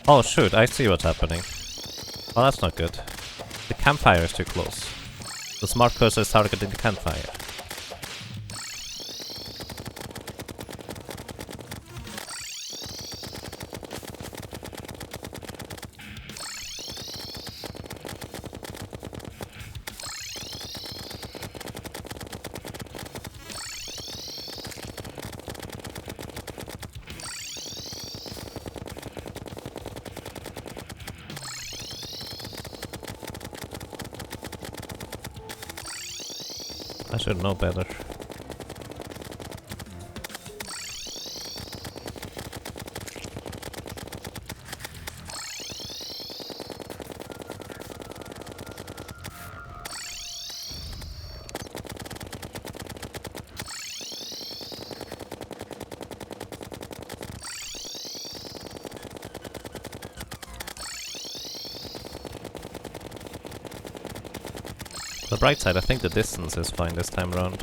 Oh shoot, I see what's happening. Oh, that's not good. The campfire is too close. The smart cursor is targeting the campfire. I should know better. On the bright side, I think the distance is fine this time around.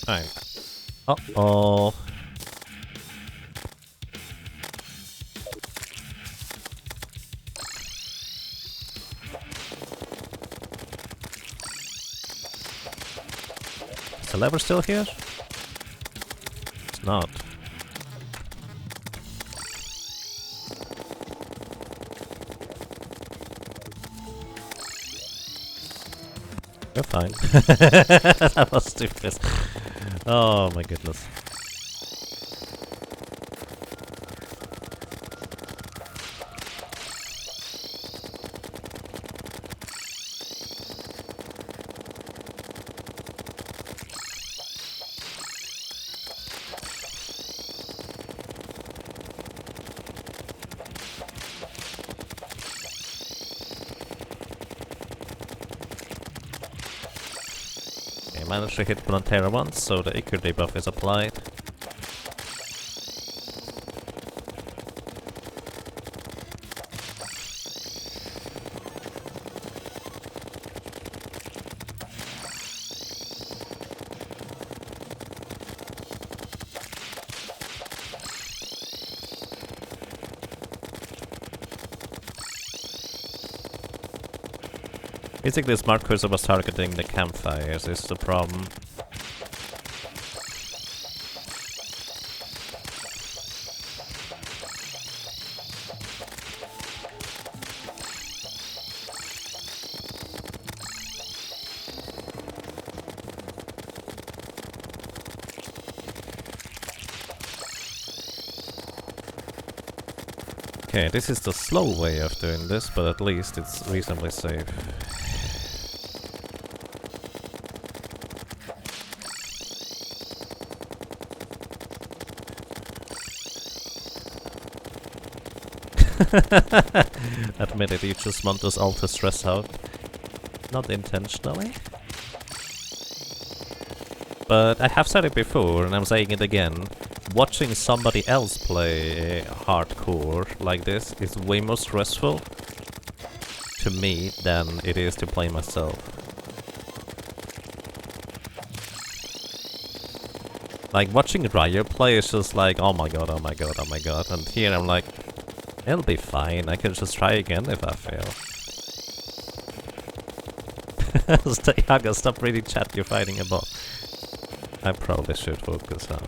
Fine. Uh-oh. Is the lever still here? It's not. You're fine. That was stupid. Oh my goodness. Managed to hit Terra once, so the Ichor debuff is applied. Basically, the smart cursor was targeting the campfires, is the problem. Okay, this is the slow way of doing this, but at least it's reasonably safe. Admit it, you just want us all to stress out. Not intentionally. But I have said it before, and I'm saying it again. Watching somebody else play hardcore like this is way more stressful to me than it is to play myself. Like, watching Ryo play is just like, oh my god, oh my god, oh my god. And here I'm like, it'll be fine, I can just try again if I fail. Yaga, stop reading chat, you're fighting a bot. I probably should focus on.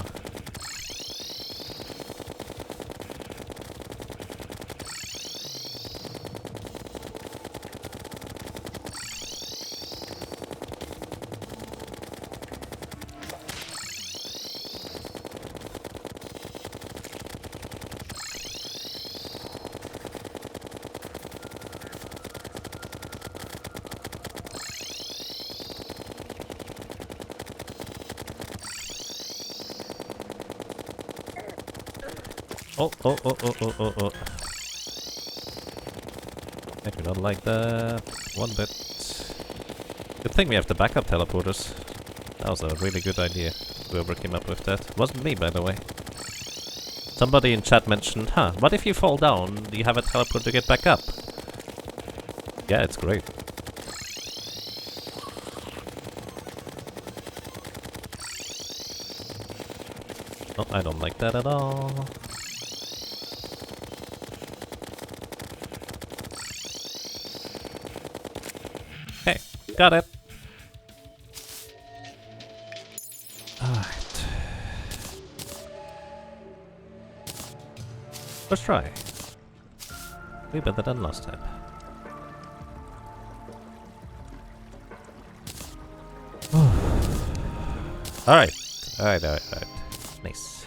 Oh. I do not like that one bit. Good thing we have the backup teleporters. That was a really good idea. Whoever came up with that. Wasn't me, by the way. Somebody in chat mentioned, huh, what if you fall down? Do you have a teleport to get back up? Yeah, it's great. Oh, I don't like that at all. Okay, got it. Alright. Let's try. Way better than last time. Alright. Alright. Nice.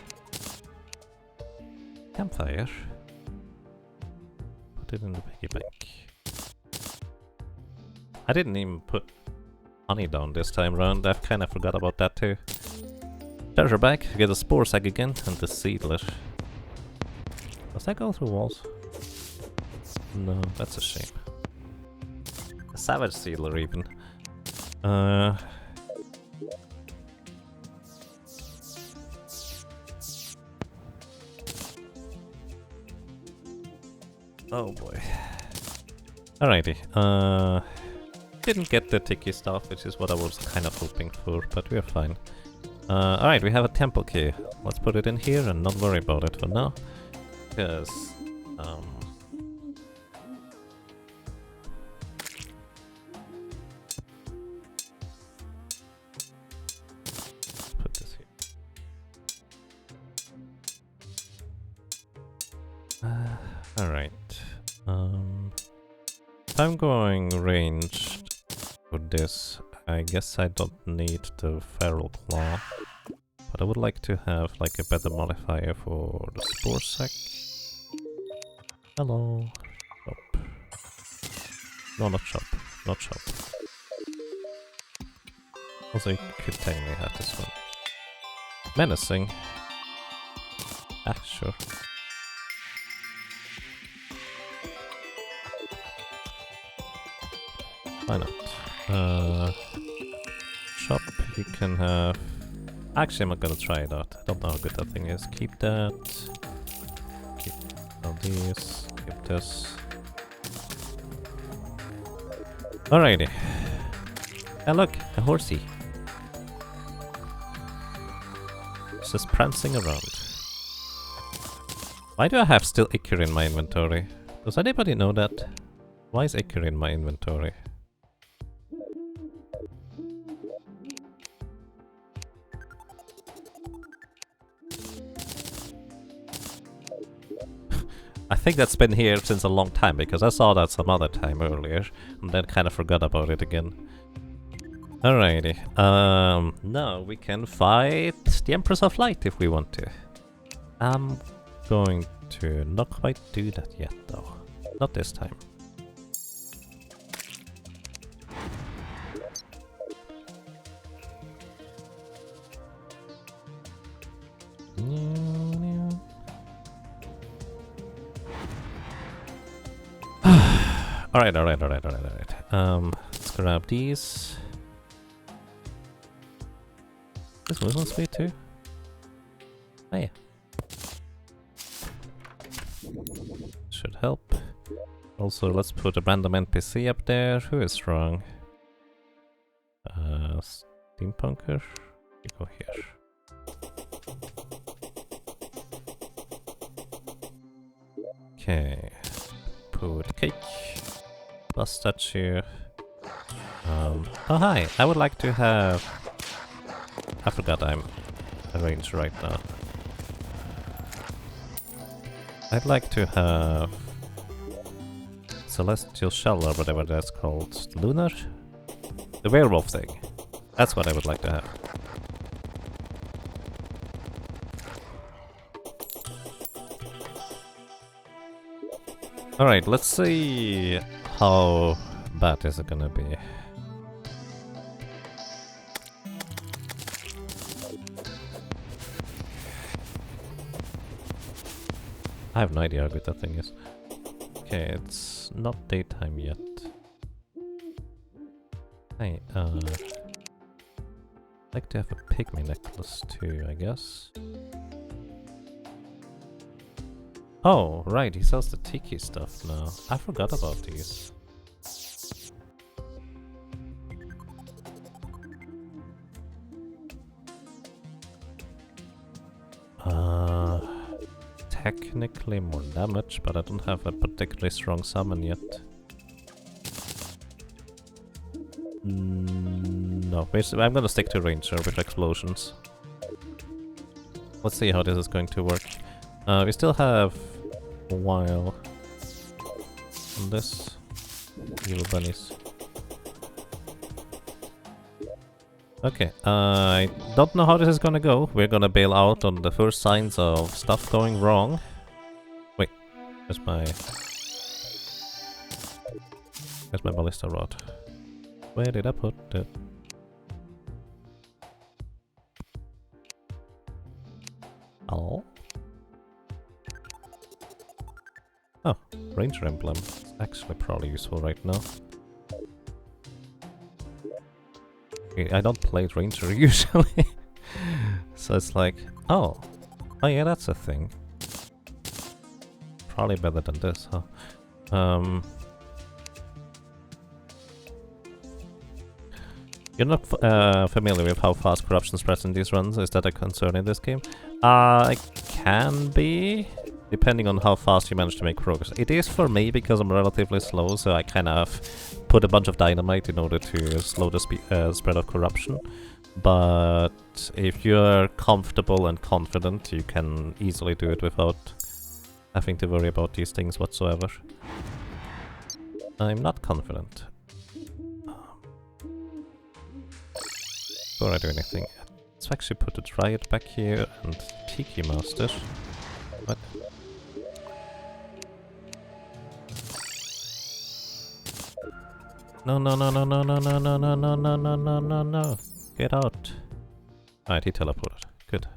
Campfire. Put it in the piggy bank. I didn't even put honey down this time round. I kind of forgot about that too. Treasure bag, get a spore sack again, and the seedler. Does that go through walls? No, that's a shame. A savage seedler even. Oh boy. Alrighty, didn't get the ticky stuff, which is what I was kind of hoping for, but we're fine. Alright, we have a temple key. Let's put it in here and not worry about it for now. Because, put this here. Alright. If I'm going ranged for this, I guess I don't need the feral claw. But I would like to have like a better modifier for the spore sack. Hello. Chop. No, not chop. Not chop. Also, you could technically have this one. Menacing. Ah, sure. Why not? Chop, you can have... Actually, I'm not gonna try it out. I don't know how good that thing is. Keep that. Keep all these. Keep this. Alrighty. And look, a horsey. It's just prancing around. Why do I have still Ichor in my inventory? Does anybody know that? Why is Ichor in my inventory? I think that's been here since a long time, because I saw that some other time earlier, and then kind of forgot about it again. Alrighty, now we can fight the Empress of Light if we want to. going to not quite do that yet, though. Not this time. Alright. Let's grab these. This movement speed too? Oh yeah. Should help. Also, let's put a random NPC up there. Who is strong? Steampunker? You go here. Okay. Put cake. Bus statue. Oh hi! I would like to have... I forgot I'm arranged right now. I'd like to have... Celestial Shell or whatever that's called. Lunar? The werewolf thing. That's what I would like to have. Alright, let's see how bad is it gonna be. I have no idea how good that thing is. Okay, it's not daytime yet. Hey, I'd like to have a pygmy necklace too, I guess. Oh, right, he sells the tiki stuff now. I forgot about these. Technically more damage, but I don't have a particularly strong summon yet. No, basically I'm gonna stick to Ranger with explosions. Let's see how this is going to work. We still have a while on this. Evil bunnies. Okay, I don't know how this is gonna go. We're gonna bail out on the first signs of stuff going wrong. Wait, where's my ballista rod? Where did I put it? Oh. Oh, Ranger Emblem. It's actually probably useful right now. I don't play Ranger usually, so it's like, oh yeah, that's a thing. Probably better than this, huh? You're not familiar with how fast corruption spreads in these runs? Is that a concern in this game? It can be, depending on how fast you manage to make progress. It is for me because I'm relatively slow, so I kind of put a bunch of dynamite in order to slow the spread of corruption. But if you're comfortable and confident, you can easily do it without having to worry about these things whatsoever. I'm not confident. Before I do anything, let's actually put the Dryad back here and Tiki Master. What? No. Get out. Alright, he teleported. Good.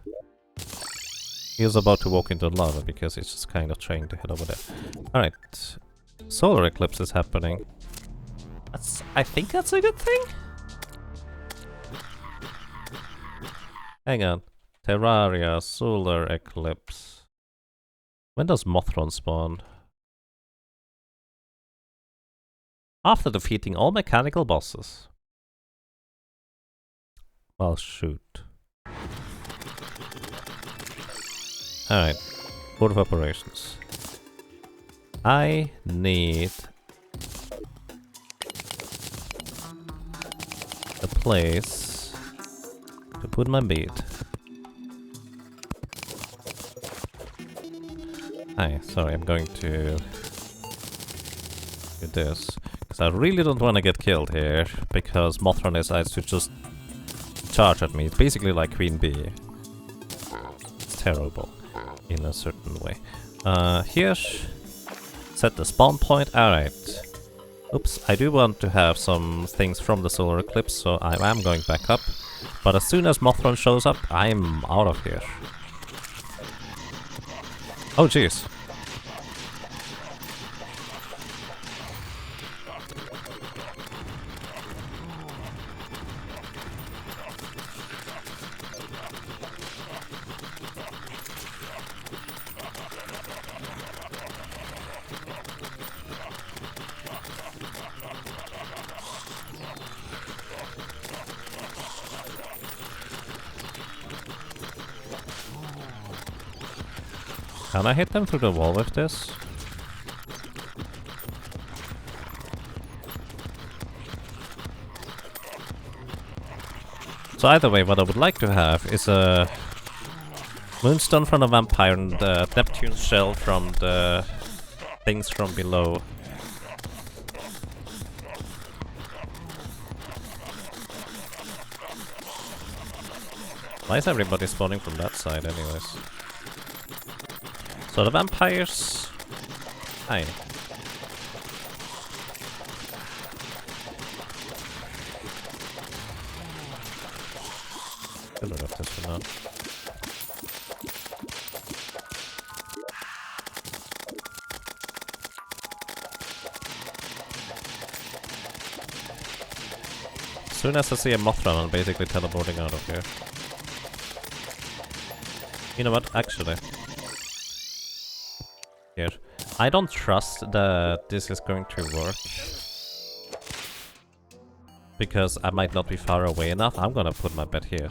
He was about to walk into the lava because he's just kind of trying to head over there. Alright. Solar eclipse is happening. I think that's a good thing? Hang on. Terraria, solar eclipse. When does Mothron spawn? After defeating all mechanical bosses. Well, shoot. Alright. Board of Operations. I need a place to put my bead. Hi, sorry, I'm going to do this. Because I really don't want to get killed here, because Mothra decides to just charge at me. It's basically like Queen Bee. It's terrible. in a certain way. Here, set the spawn point. Alright. Oops, I do want to have some things from the solar eclipse, so I am going back up. But as soon as Mothron shows up, I'm out of here. Oh jeez. Can I hit them through the wall with this? So either way, what I would like to have is a Moonstone from the Vampire and the Neptune Shell from the things from below. Why is everybody spawning from that side anyways? So the vampires... Fine. Get rid of this for now. As soon as I see a Mothra, I'm basically teleporting out of here. You know what? Actually... Here. I don't trust that this is going to work. Because I might not be far away enough. I'm gonna put my bet here.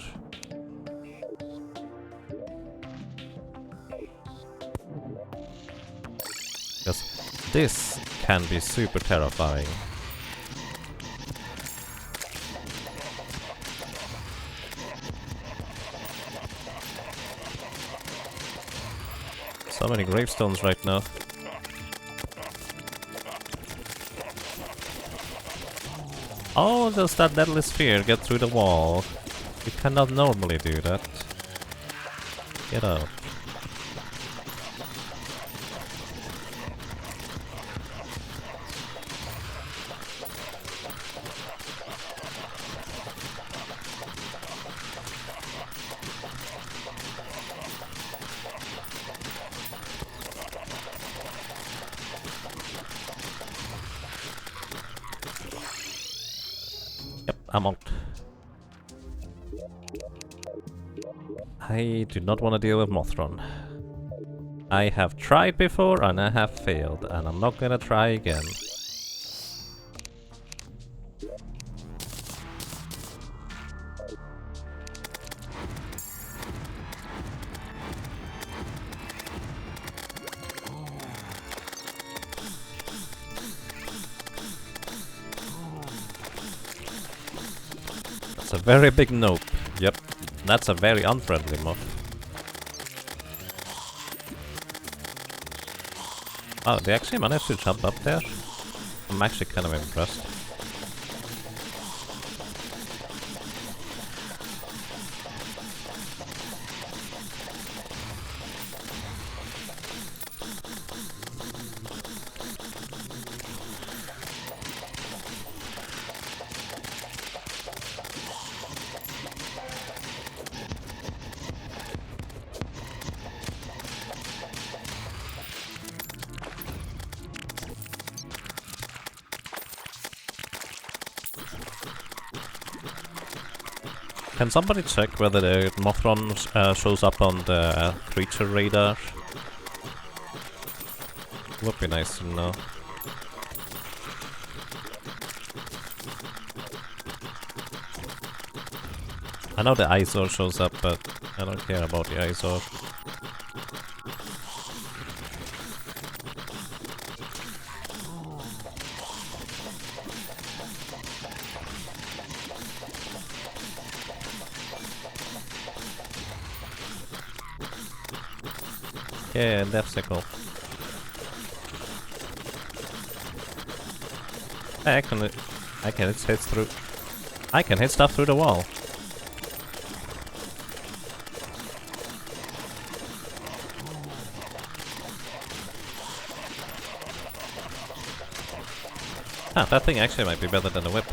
Because this can be super terrifying. So many gravestones right now. Oh, does that deadly sphere get through the wall? You cannot normally do that. Get out. I'm out. I do not want to deal with Mothron. I have tried before and I have failed, and I'm not gonna try again. A very big nope. Yep, that's a very unfriendly mob. Oh, they actually managed to jump up there? I'm actually kind of impressed. Can somebody check whether the Mothron shows up on the creature radar? Would be nice to know. I know the eyesore shows up, but I don't care about the eyesore. Yeah, death sickle. I can hit through. I can hit stuff through the wall. Ah, that thing actually might be better than a whip.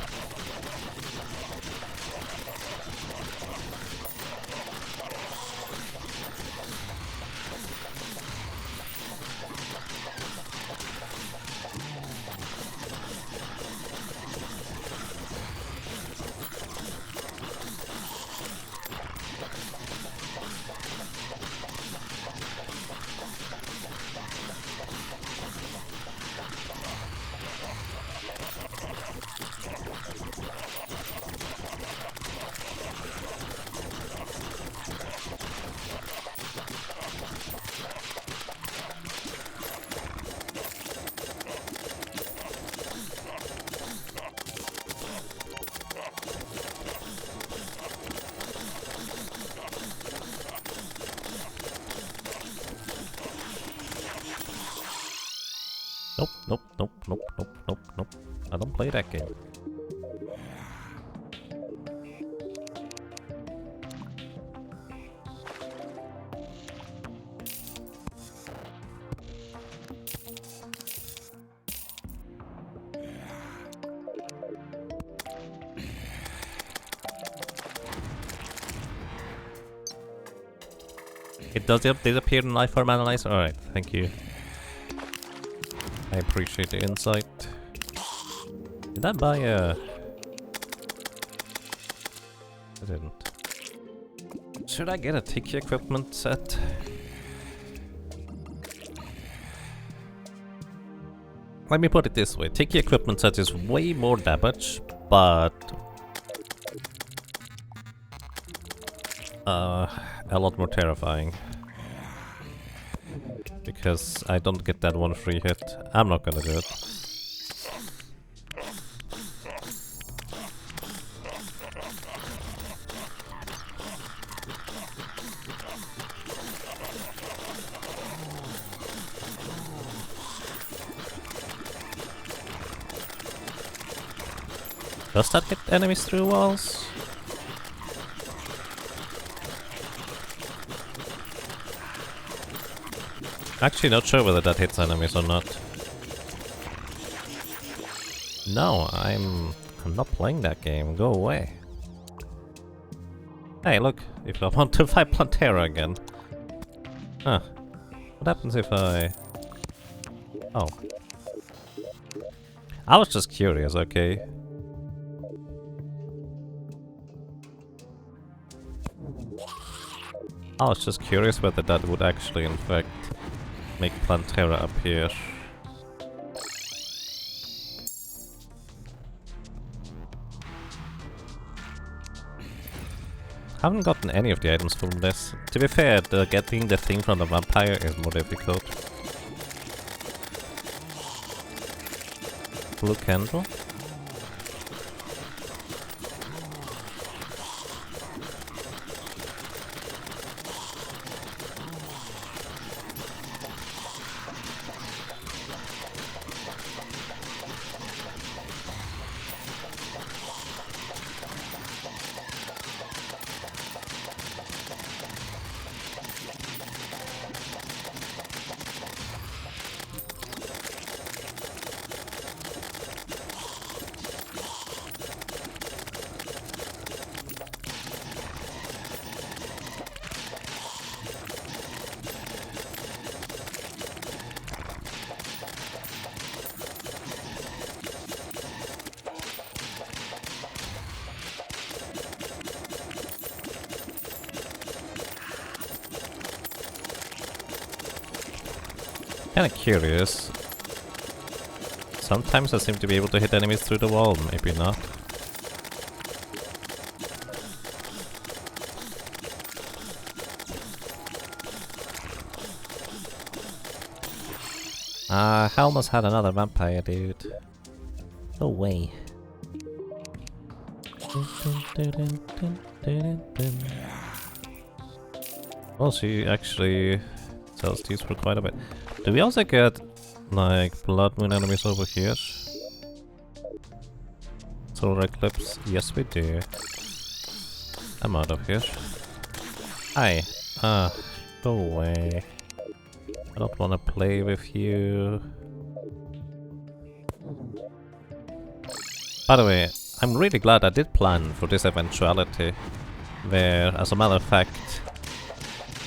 Nope, nope, nope, nope, nope, nope, nope. I don't play that game. It does disappear in Lifeform Analyzer? Alright, thank you. I appreciate the insight. Did I buy a... I didn't. Should I get a Tiki equipment set? Let me put it this way. Tiki equipment set is way more damage, but... a lot more terrifying. Because I don't get that one free hit. I'm not gonna do it. Does that hit enemies through walls? Actually not sure whether that hits enemies or not. No, I'm not playing that game. Go away. Hey, look. If I want to fight Plantera again. Huh. What happens if I... Oh. I was just curious, okay? I was just curious whether that would actually, in fact, make Plantera appear. Haven't gotten any of the items from this. To be fair, getting the thing from the vampire is more difficult. Blue candle? Kinda curious. Sometimes I seem to be able to hit enemies through the wall, maybe not. Helm's had another vampire, dude. No way. Well, she actually sells these for quite a bit. Do we also get, like, Blood Moon enemies over here? Solar Eclipse? Yes, we do. I'm out of here. Hi. Go away. I don't want to play with you. By the way, I'm really glad I did plan for this eventuality, where, as a matter of fact,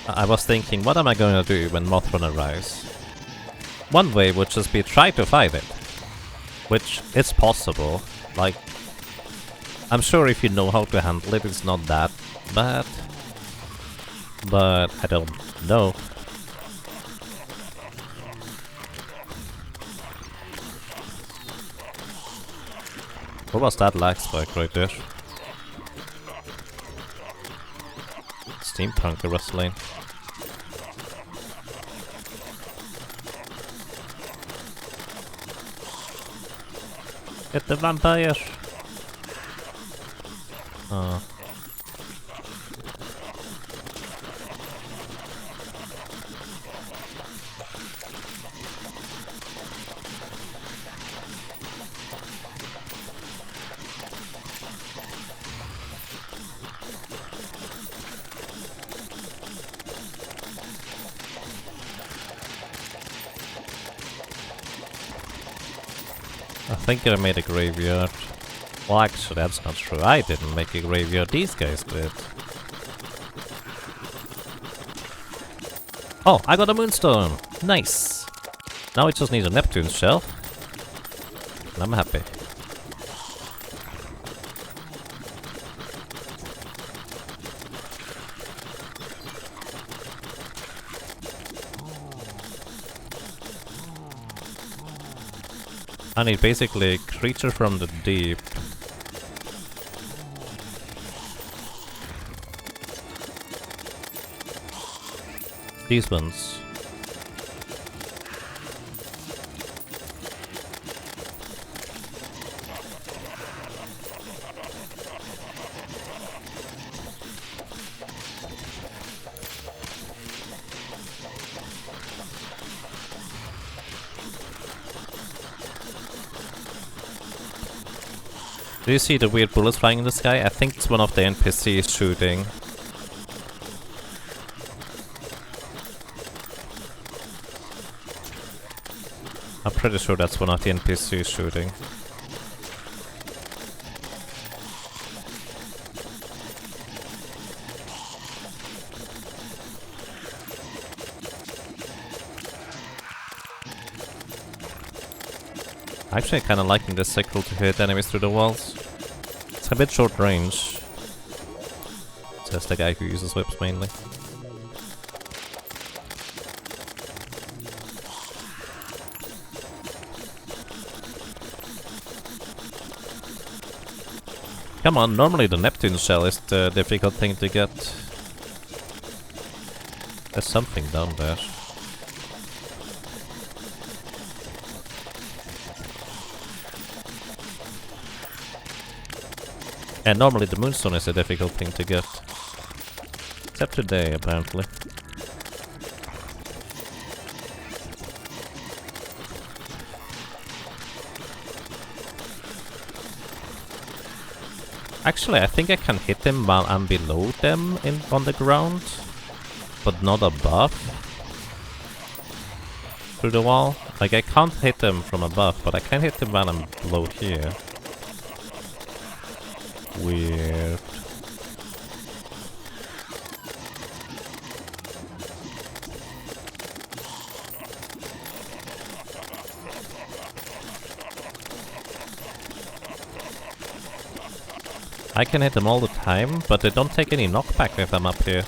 I was thinking, what am I going to do when Mothra arrives? One way would just be try to fight it, which is possible. Like, I'm sure if you know how to handle it, it's not that bad, but I don't know. What was that lag spike right there? Steampunk wrestling. Get the vampire! Oh. I think I made a graveyard. Well, actually, that's not true. I didn't make a graveyard. These guys did. Oh, I got a moonstone! Nice! Now I just need a Neptune shell. And I'm happy. I need basically a creature from the deep. These ones. Do you see the weird bullets flying in the sky? I think it's one of the NPCs shooting. I'm pretty sure that's one of the NPCs shooting. Actually, I'm kinda liking this sickle to hit enemies through the walls. It's a bit short range. Says the guy who uses whips mainly. Come on, normally the Neptune shell is the difficult thing to get. There's something down there. And normally the moonstone is a difficult thing to get. Except today, apparently. Actually, I think I can hit them while I'm below them on the ground, but not above. Through the wall. Like, I can't hit them from above, but I can hit them while I'm below here. Weird. I can hit them all the time, but they don't take any knockback if I'm up here.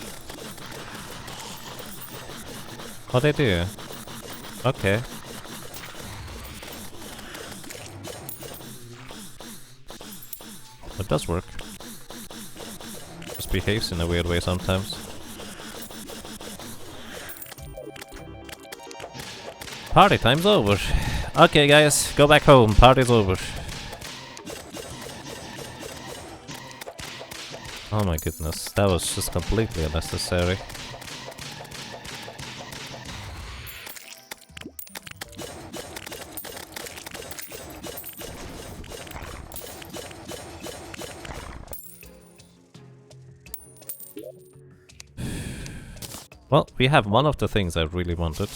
Oh, they do? Okay. It does work. Just behaves in a weird way sometimes. Party time's over. Okay guys, go back home, party's over. Oh my goodness, that was just completely unnecessary. Well, we have one of the things I really wanted.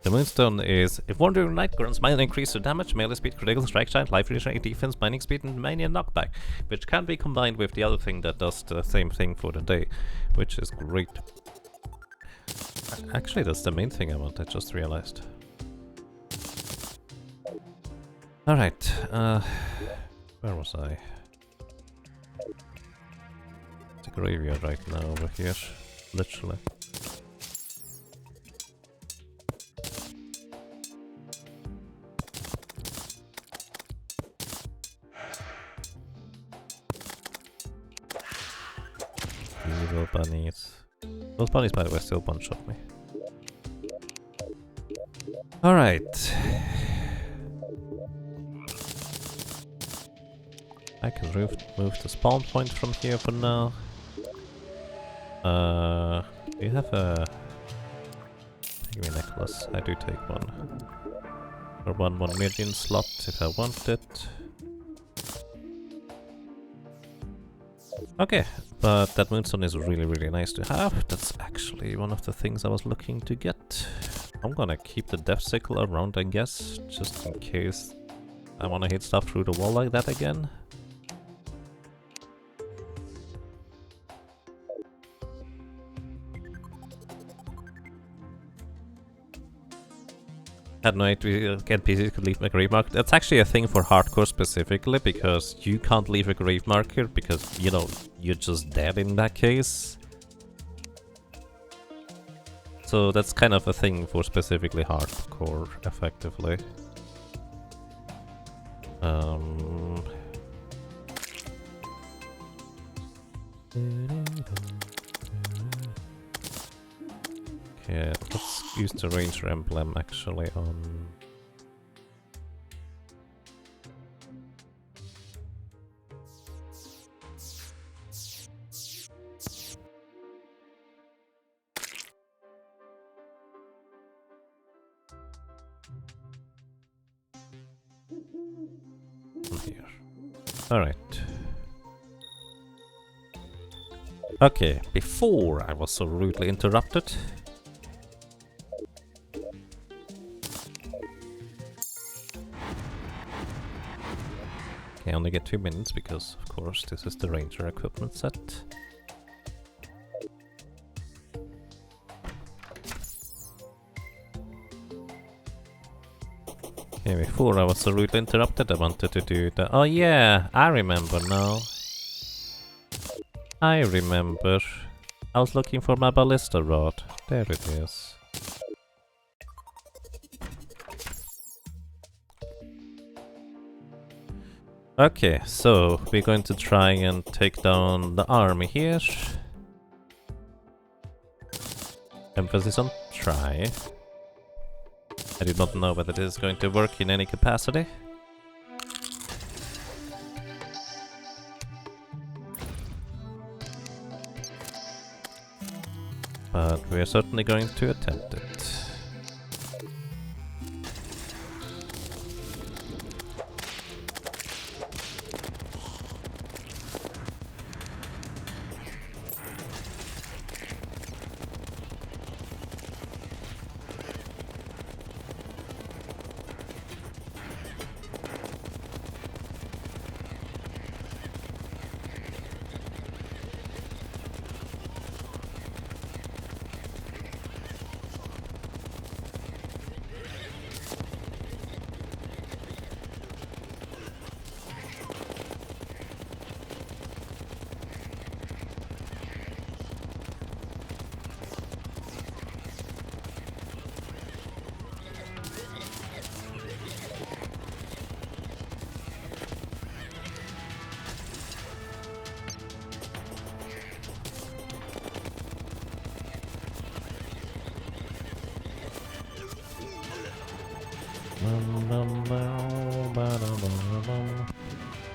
The Moonstone is, if worn during night, grants minor increase to damage, melee speed, critical strike chance, life regeneration, defense, mining speed, and mania knockback, which can be combined with the other thing that does the same thing for the day, which is great. Actually, that's the main thing I want, I just realized. Alright, where was I? It's a graveyard right now over here, literally. Evil bunnies. Those bunnies, by the way, still one-shot me. Alright. I can move the spawn point from here for now. Do you have a pygmy necklace? I do take one. Or 1 million slot if I want it. Okay, but that moonstone is really nice to have. That's actually one of the things I was looking to get. I'm gonna keep the death sickle around, I guess, just in case I wanna hit stuff through the wall like that again. I had no idea NPCs could leave a grave marker. That's actually a thing for hardcore specifically, because you can't leave a grave marker because, you know, you're just dead in that case. So that's kind of a thing for specifically hardcore, effectively. Okay, let's use the ranger emblem actually on... here. Alright. Okay, before I was so rudely interrupted. I only get 2 minutes because, of course, this is the ranger equipment set. Okay, before I was so rudely interrupted, I wanted to do the... Oh yeah, I remember now. I remember. I was looking for my ballista rod. There it is. Okay, so we're going to try and take down the army here. Emphasis on try. I do not know whether this is going to work in any capacity. But we're certainly going to attempt it.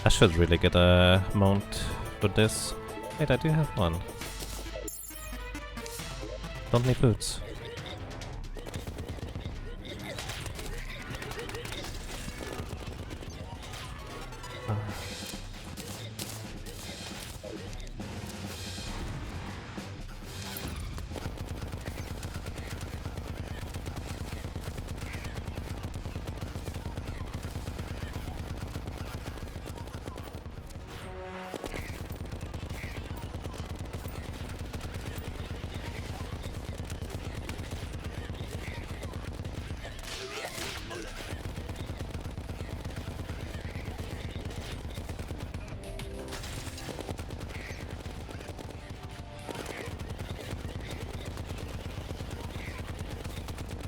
I should really get a mount for this. Wait, I do have one. Don't need boots.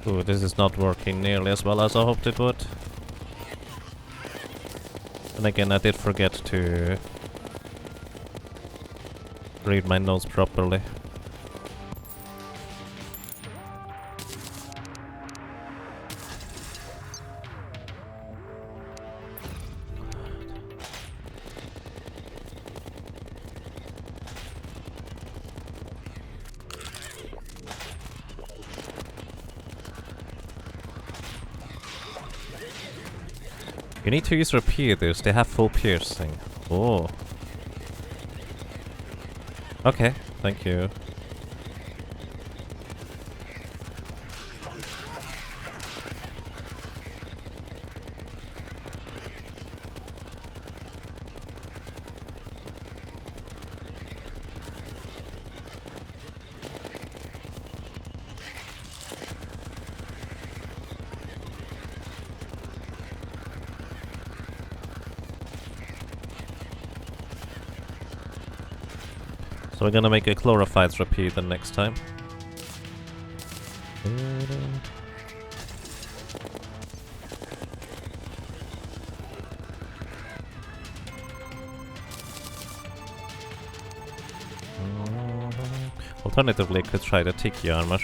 Ooh, this is not working nearly as well as I hoped it would. And again, I did forget to read my notes properly. You need to use repeaters, they have full piercing. Oh. Okay, thank you. So we're gonna make a Chlorophytes repeater next time. Alternatively, could try the Tiki armor.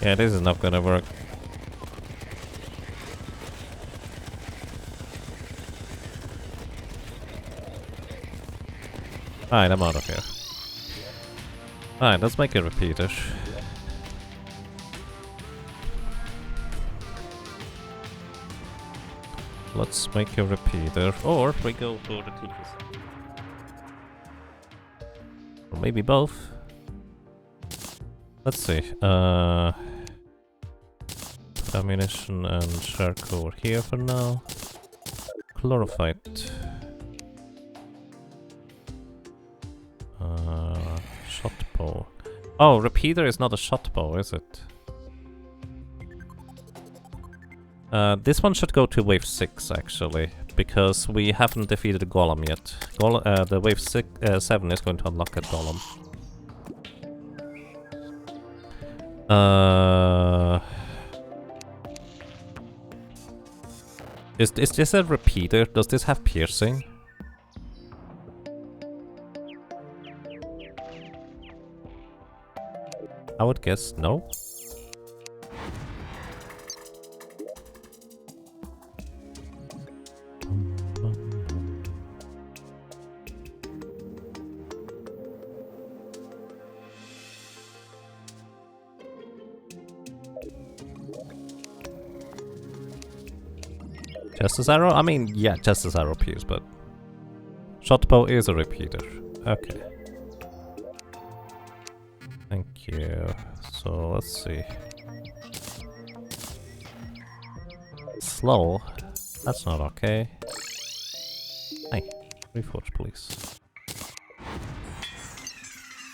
Yeah, this is not gonna work. Alright, I'm out of here. Alright, let's make a repeater. Let's make a repeater, or we go for the Tiki set. Or maybe both. Let's see. Ammunition and charcoal here for now. Chlorophyte. Shot bow. Oh, repeater is not a shot bow, is it? This one should go to wave 6 actually, because we haven't defeated the golem yet. The wave 7 is going to unlock a golem. Is this a repeater? Does this have piercing? I would guess no. Justice arrow? I mean, yeah, Justice arrow pierce, but shotbow is a repeater. Okay. Thank you. So let's see. Slow. That's not okay. Hey, reforge, please.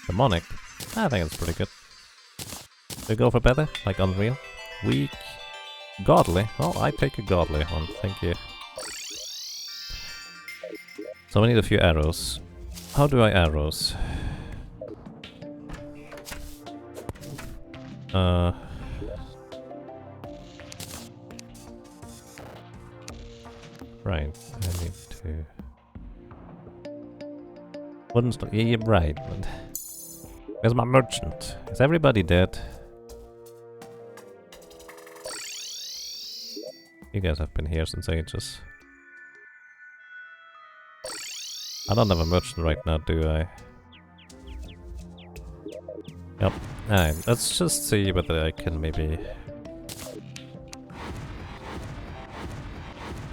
Demonic. I think it's pretty good. Do we go for better? Like Unreal? Weak. Godly? Well, I take a godly one, thank you. So we need a few arrows. How do I arrows? Right, I need to... Wouldn't stop... Yeah, right. Where's my merchant? Is everybody dead? You guys have been here since ages. I don't have a merchant right now, do I? Yep. Alright, let's just see whether I can maybe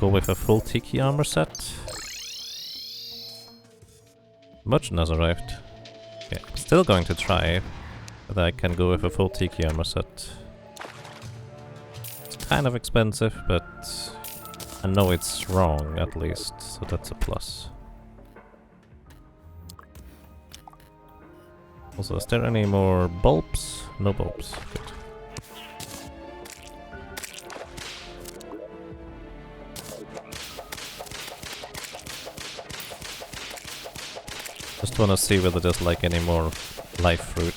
Go with a full Tiki armor set. Merchant has arrived. Okay, still going to try whether I can go with a full Tiki armor set. It's kind of expensive, but I know it's wrong at least, so that's a plus. Also, is there any more bulbs? No bulbs. Good. Just wanna see whether there's like any more life fruit.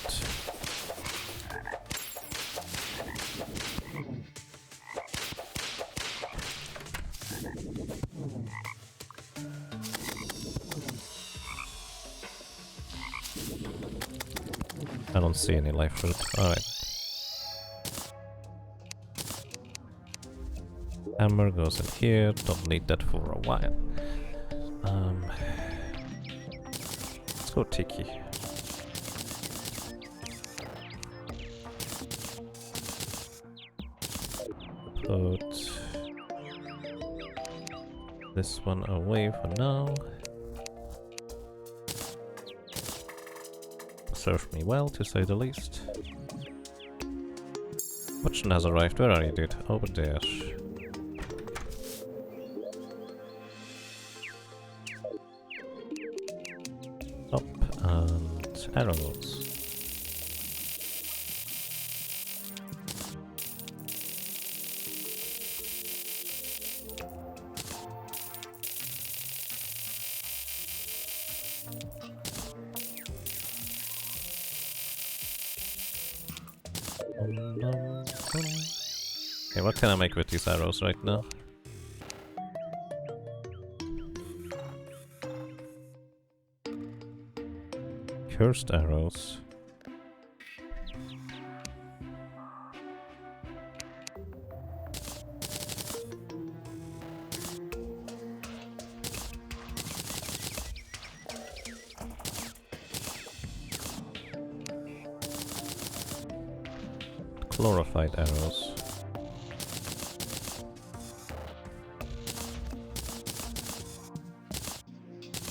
I don't see any life fruit. Alright. Hammer goes in here. Don't need that for a while. Let's go Tiki. Put this one away for now. Served me well, to say the least. Merchant has arrived. Where are you, dude? Over there. Up and arrows. Okay, what can I make with these arrows right now? Cursed arrows. Glorified arrows.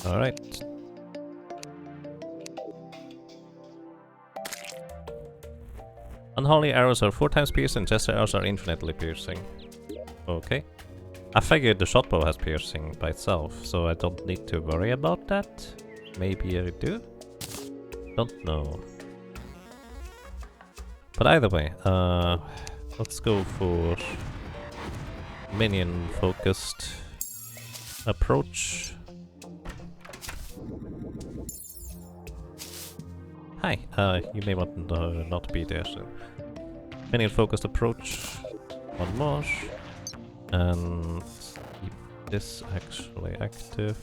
Alright. Unholy arrows are 4 times piercing, jester arrows are infinitely piercing. Okay. I figured the shotbow has piercing by itself, so I don't need to worry about that. Maybe I do? Don't know. But either way, let's go for minion focused approach. Hi, you may want to not be there soon. Minion focused approach, one more, and keep this actually active.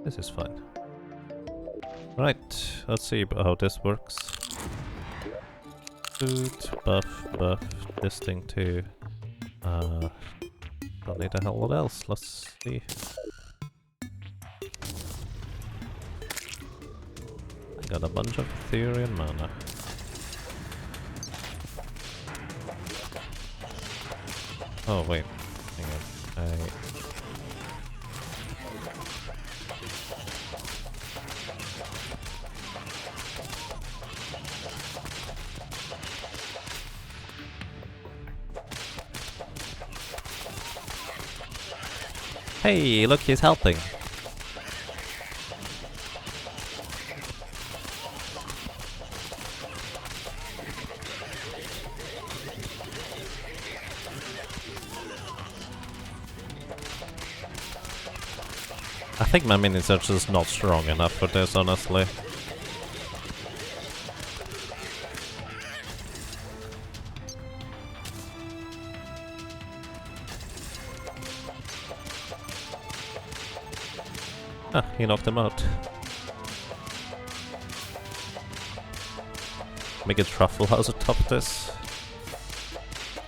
This is fine. Right, let's see how this works. Food, buff, this thing too. Don't need a hell what else, let's see. Got a bunch of theory and mana. Oh wait, hang on. Hey, look, he's helping. I think my minions are just not strong enough for this, honestly. Ah, he knocked him out. Make a truffle house atop this.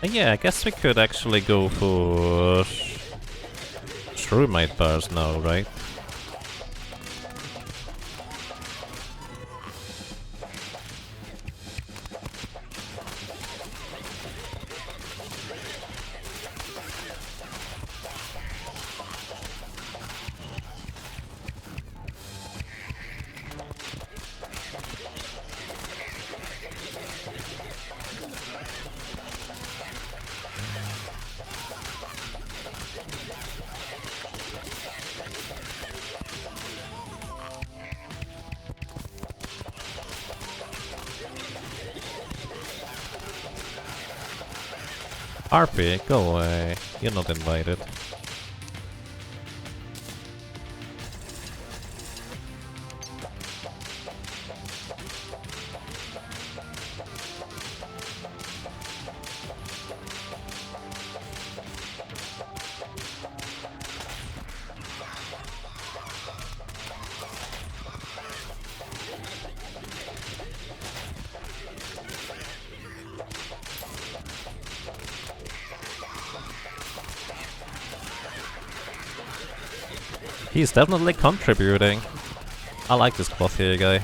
And yeah, I guess we could actually go for Shroomite bars now, right? RP, go away. You're not invited. He's definitely contributing. I like this cloth here guy.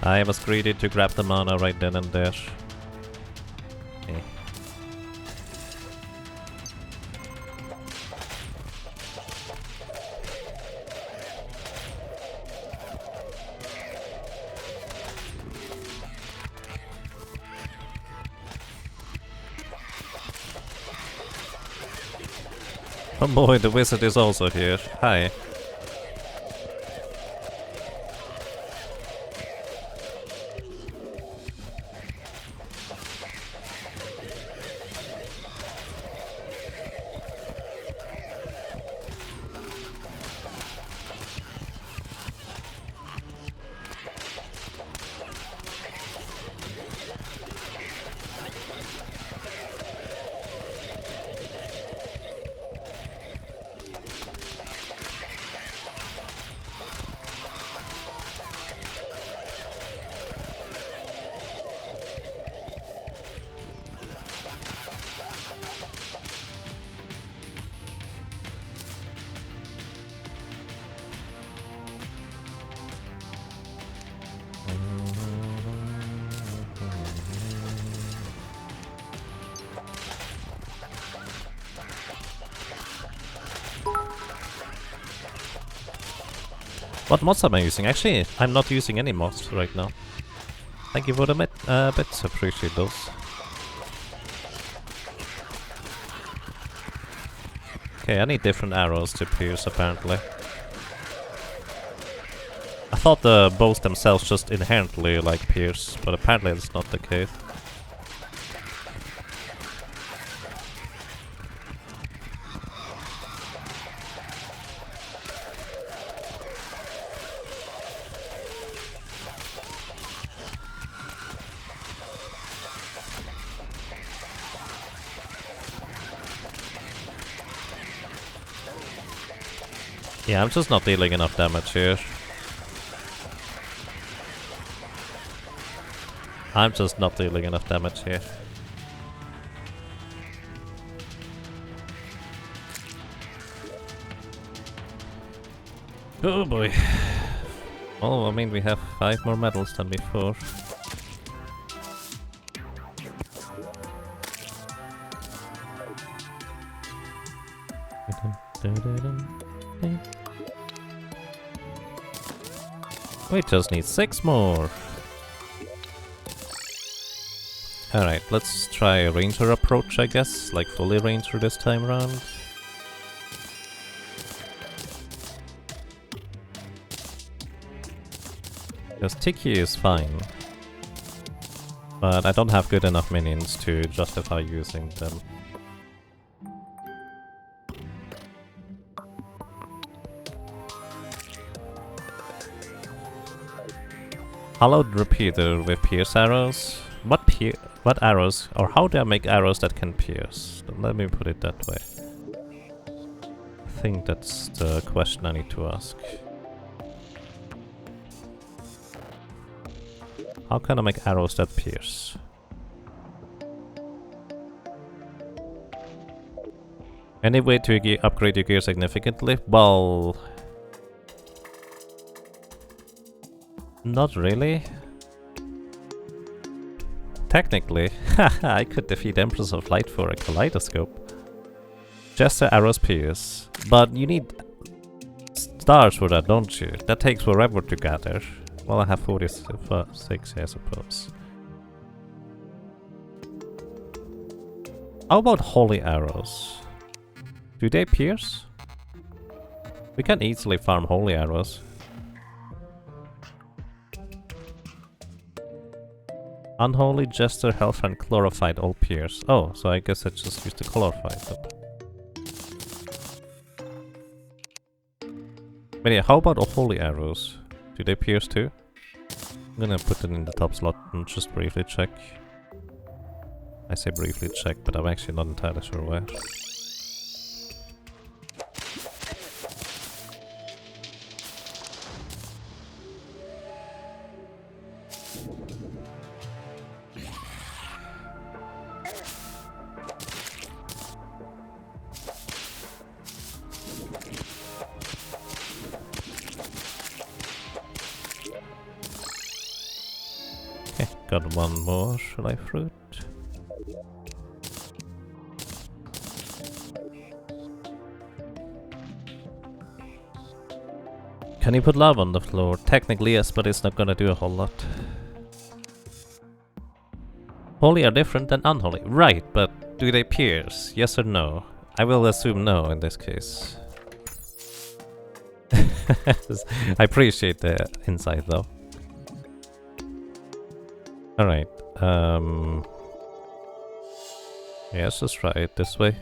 I was greedy to grab the mana right then and there. Eh. Oh boy, the wizard is also here. Hi. What mods am I using? Actually, I'm not using any mods right now. Thank you for the bits, appreciate those. Okay, I need different arrows to pierce apparently. I thought the bows themselves just inherently like pierce, but apparently that's not the case. Yeah, I'm just not dealing enough damage here. I'm just not dealing enough damage here. Oh boy. Oh, I mean we have 5 more medals than before. We just need 6 more. Alright, let's try a ranger approach, I guess. Like fully ranger this time around. Because Tiki is fine. But I don't have good enough minions to justify using them. Hollowed repeater with pierce arrows. What arrows, or how do I make arrows that can pierce? Let me put it that way. I think that's the question I need to ask. How can I make arrows that pierce? Any way to upgrade your gear significantly? Well, Not really. Technically, I could defeat Empress of Light for a kaleidoscope. Jester arrows pierce. But you need stars for that, don't you? That takes forever to gather. Well, I have 46, I suppose. How about holy arrows? Do they pierce? We can easily farm holy arrows. Unholy, Jester, Health, and Chlorified all pierce. Oh, so I guess I just used the Chlorified. But yeah, how about holy arrows? Do they pierce too? I'm gonna put it in the top slot and just briefly check. I say briefly check, but I'm actually not entirely sure where. Okay, got one more life fruit. Can you put lava on the floor? Technically yes, but it's not gonna do a whole lot. Holy are different than unholy. Right, but do they pierce? Yes or no? I will assume no in this case. I appreciate the insight though. Alright, yeah, let's just try it this way.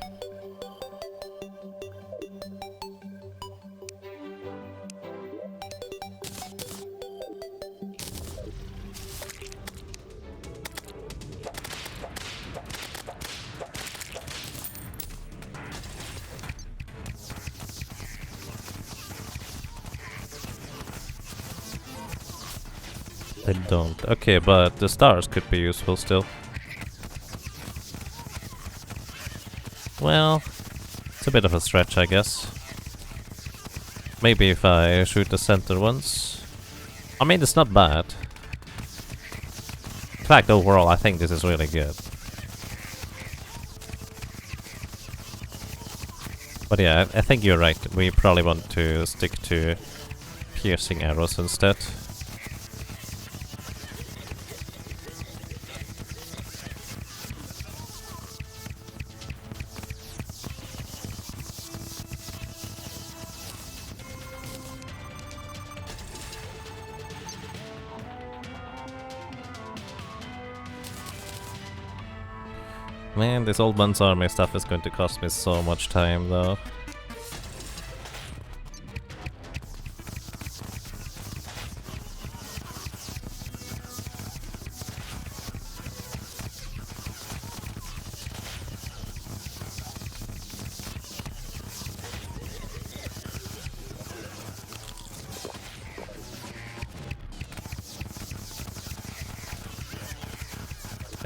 I don't. Okay, but the stars could be useful still. Well, it's a bit of a stretch, I guess. Maybe if I shoot the center ones. I mean, it's not bad. In fact, overall, I think this is really good. But yeah, I think you're right. We probably want to stick to piercing arrows instead. Man, this old man's army stuff is going to cost me so much time though.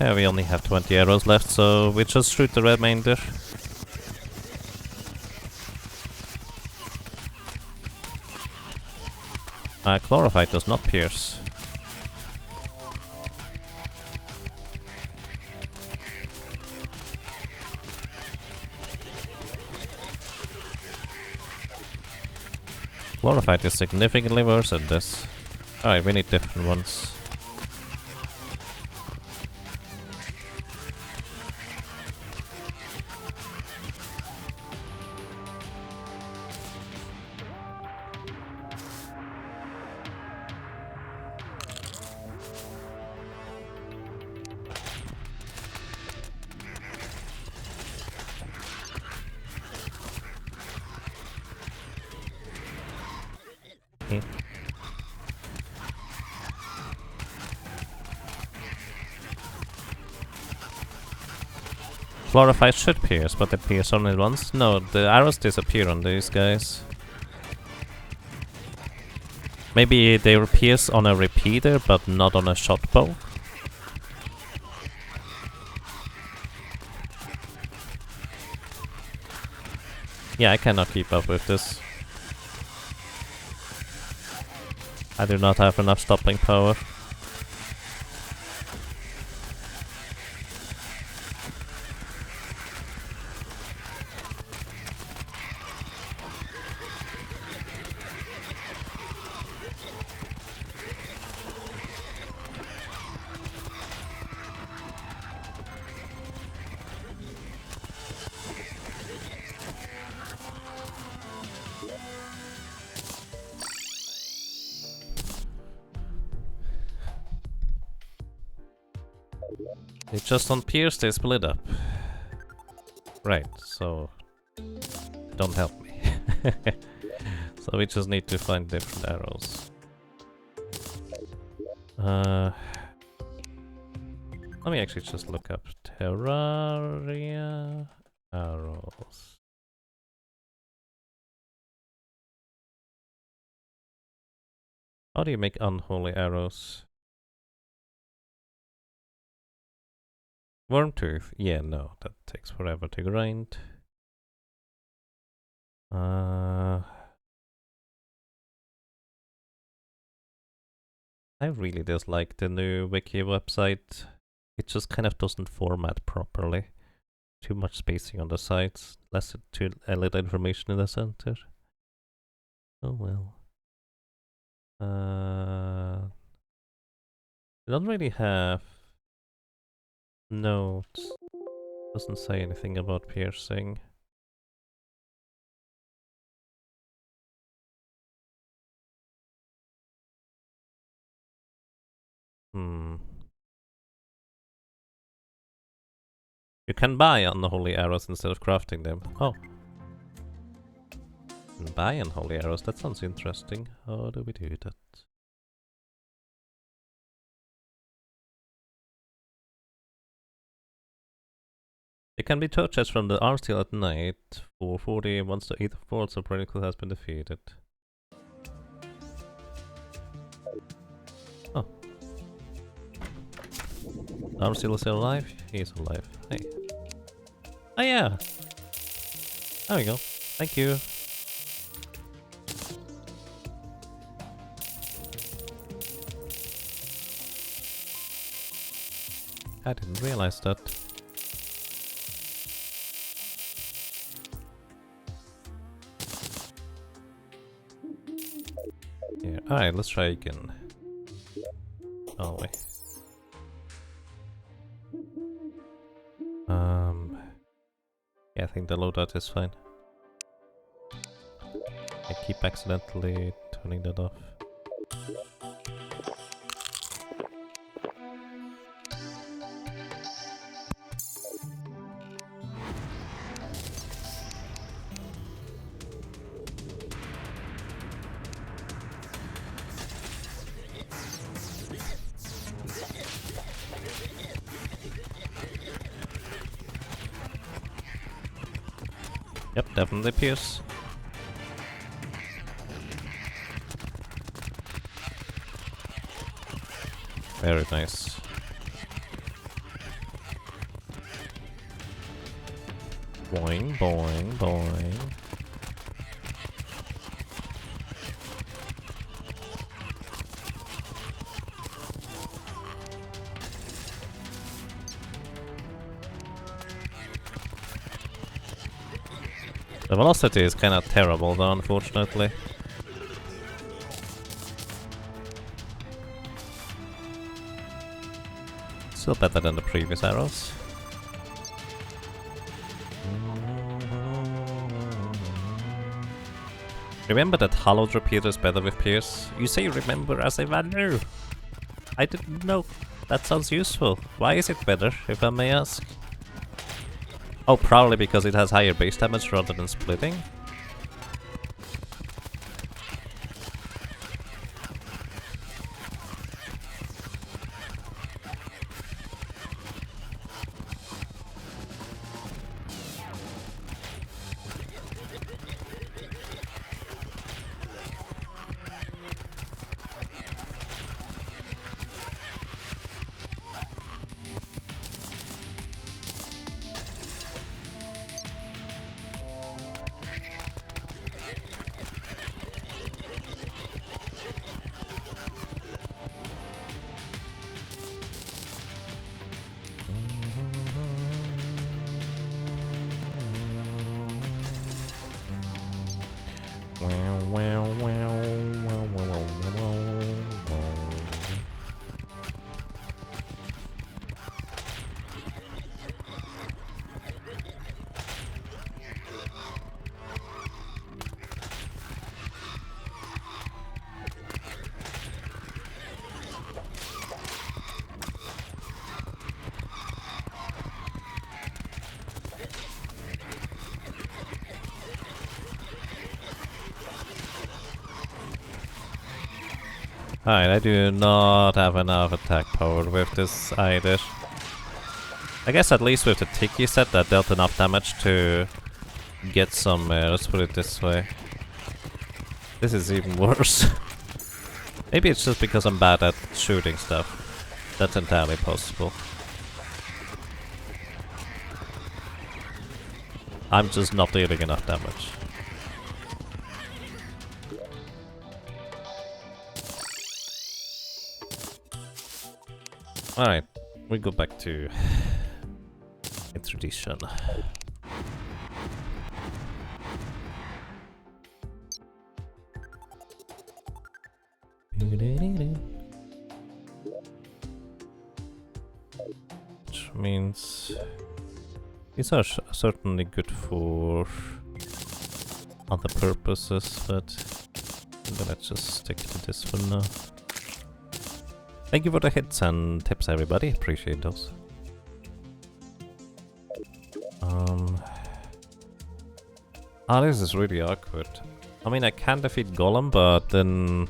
Yeah, we only have 20 arrows left, so we just shoot the remainder. Chlorified does not pierce. Chlorified is significantly worse at this. Alright, we need different ones. Chlorified should pierce, but they pierce only once. No, the arrows disappear on these guys. Maybe they pierce on a repeater, but not on a shot bow. Yeah, I cannot keep up with this. I do not have enough stopping power. They just don't pierce, they split up. Right, so don't help me. So we just need to find different arrows. Let me actually just look up Terraria arrows. How do you make unholy arrows? Wormtooth? Yeah, no, that takes forever to grind. I really dislike the new wiki website. It just kind of doesn't format properly. Too much spacing on the sides, too little information in the center. Oh well. We don't really have notes. Doesn't say anything about piercing. You can buy unholy arrows instead of crafting them. Oh. You can buy unholy arrows, that sounds interesting. How do we do that? They can be purchased from the arms deal at night for 40 once the 8th world supremacy has been defeated. Oh. Arms deal is still alive? He is alive. Hey. Oh yeah! There we go. Thank you. I didn't realize that. Yeah, alright, let's try again. Oh wait. Yeah, I think the loadout is fine. I keep accidentally turning that off. Yep, definitely pierce. Very nice. Boing, boing, boing. The velocity is kind of terrible though, unfortunately. Still better than the previous arrows. Remember that hollowed repeater is better with pierce? You say remember as if I knew. I didn't know. That sounds useful. Why is it better, if I may ask? Oh, probably because it has higher base damage rather than splitting. Alright, I do not have enough attack power with this either. I guess at least with the Tiki set that dealt enough damage to get somewhere, let's put it this way. This is even worse. Maybe it's just because I'm bad at shooting stuff. That's entirely possible. I'm just not dealing enough damage. Alright, we go back to tradition. Which means these are certainly good for other purposes, but I'm gonna just stick to this for now. Thank you for the hits and tips, everybody. Appreciate those. Ah, this is really awkward. I mean, I can defeat Golem, but then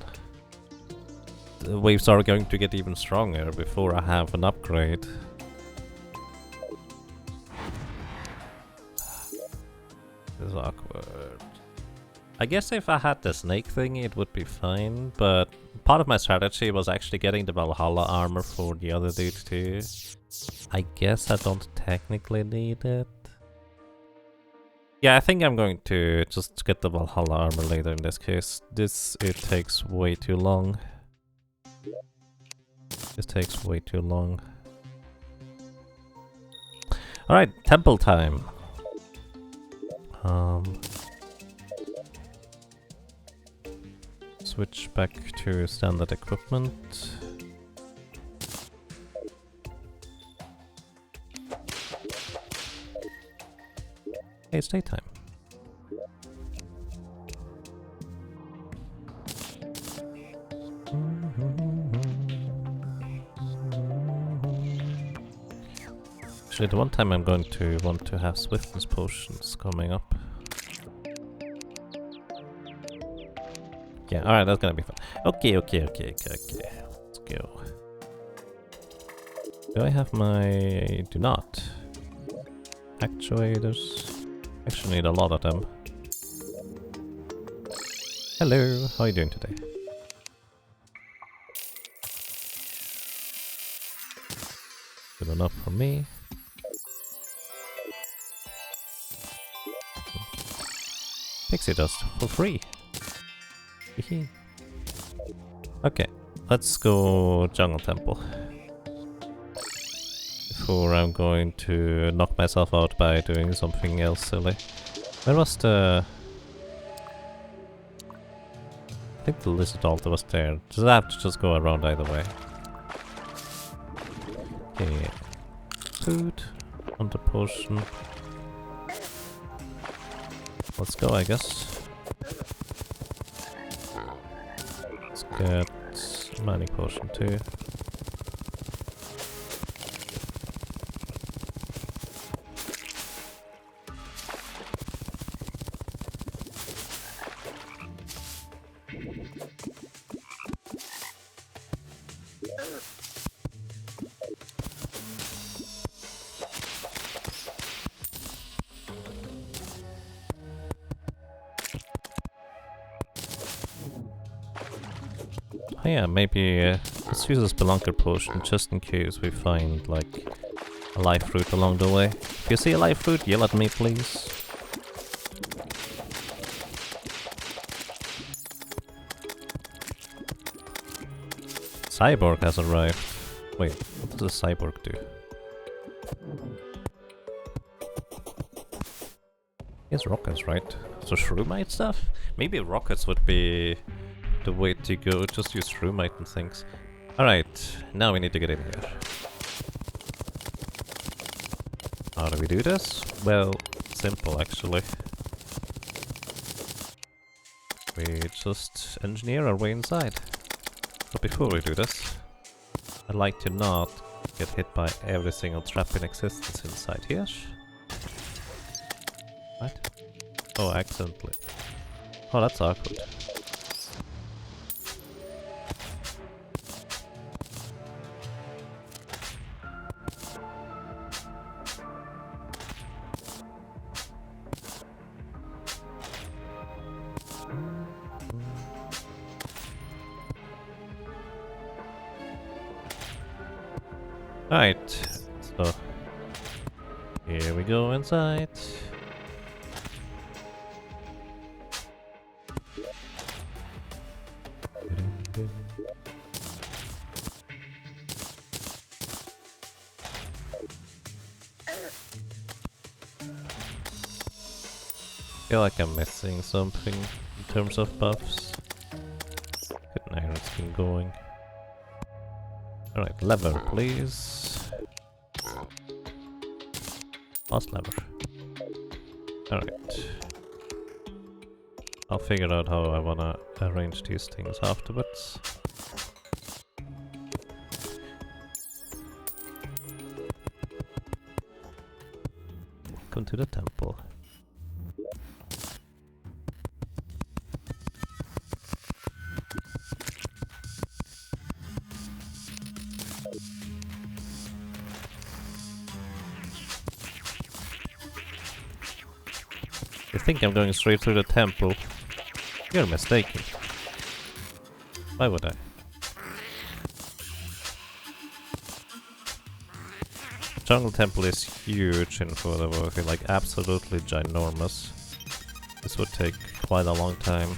the waves are going to get even stronger before I have an upgrade. This is awkward. I guess if I had the snake thing, it would be fine, but part of my strategy was actually getting the Valhalla armor for the other dude too. I guess I don't technically need it. Yeah, I think I'm going to just get the Valhalla armor later in this case. It takes way too long. This takes way too long. Alright, temple time. Switch back to standard equipment. Hey, it's daytime. Actually, the one time I'm going to want to have swiftness potions coming up. Yeah, alright, that's gonna be fun. Okay. Let's go. Do I have my... I do not. Actuators. Actually need a lot of them. Hello, how are you doing today? Good enough for me. Pixie dust for free. Okay, let's go Jungle Temple. Before I'm going to knock myself out by doing something else silly. Where was the... I think the lizard altar was there. Does I have to just go around either way? Okay. Food. Under potion. Let's go, I guess. Let's get mining potion too. Oh yeah, maybe let's use a Spelunker potion just in case we find like a life fruit along the way. If you see a life fruit, yell at me please. Cyborg has arrived. Wait, what does a cyborg do? He has rockets, right? So shroomite stuff? Maybe rockets would be the way to go, just use shroomite and things. Alright, now we need to get in here. How do we do this? Well, simple actually. We just engineer our way inside. But before we do this, I'd like to not get hit by every single trap in existence inside here. What? Oh, accidentally. Oh, that's awkward. Alright, so here we go inside. Feel like I'm missing something in terms of buffs. Good iron's been going. Alright, lever please. Last lever. Alright. I'll figure out how I wanna arrange these things afterwards. Welcome to the temple. You think I'm going straight through the temple? You're mistaken. Why would I? Jungle Temple is huge in Voodoo, like absolutely ginormous. This would take quite a long time.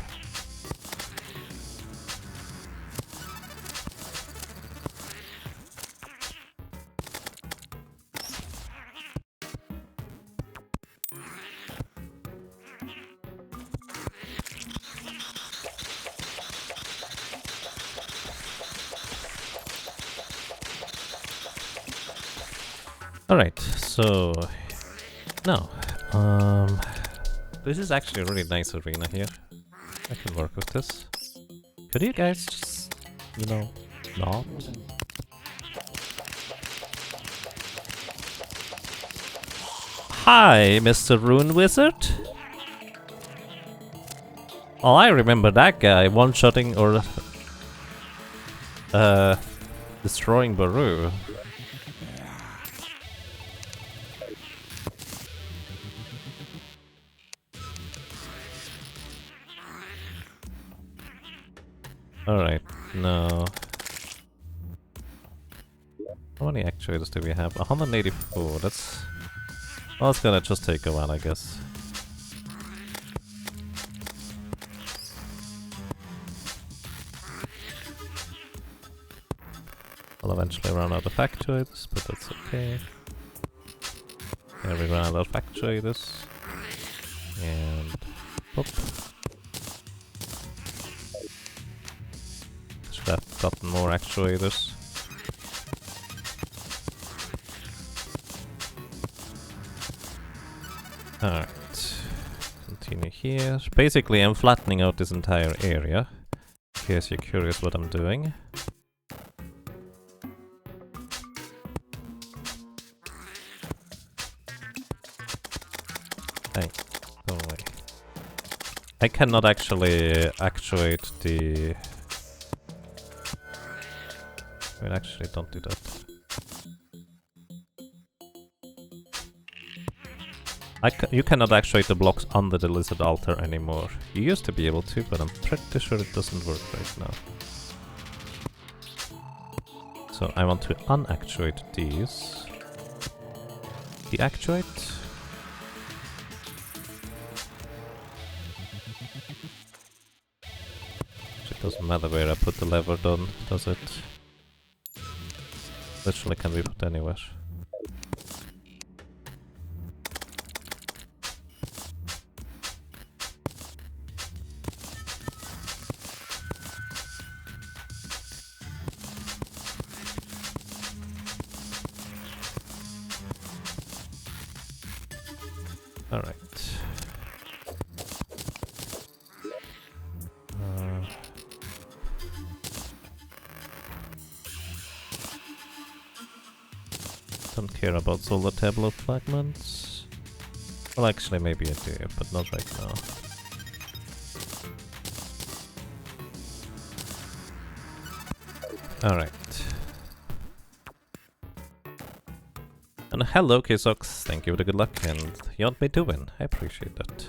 Alright, so now, this is actually a really nice arena here. I can work with this. Could you guys just, you know, not? Hi, Mr. Rune Wizard. Oh, I remember that guy one-shotting or destroying Baru. Alright, no. How many actuators do we have? 184, that's... Well, it's gonna just take a while, I guess. I'll eventually run out of actuators, but that's okay. Here we run out of actuators. And... Whoop. Should have gotten more actuators. Alright. Continue here. Basically, I'm flattening out this entire area. In case you're curious what I'm doing. Hey, go away. I cannot actually actuate the... Wait, actually, don't do that. You cannot actuate the blocks under the lizard altar anymore. You used to be able to, but I'm pretty sure it doesn't work right now. So I want to unactuate these. Deactuate. It doesn't matter where I put the lever down, does it? Literally can be put anywhere. Alright. Don't care about solar tablet fragments. Well, actually, maybe I do, but not right now. Alright. And hello, Kisox. Thank you for the good luck, and you want me to win. I appreciate that.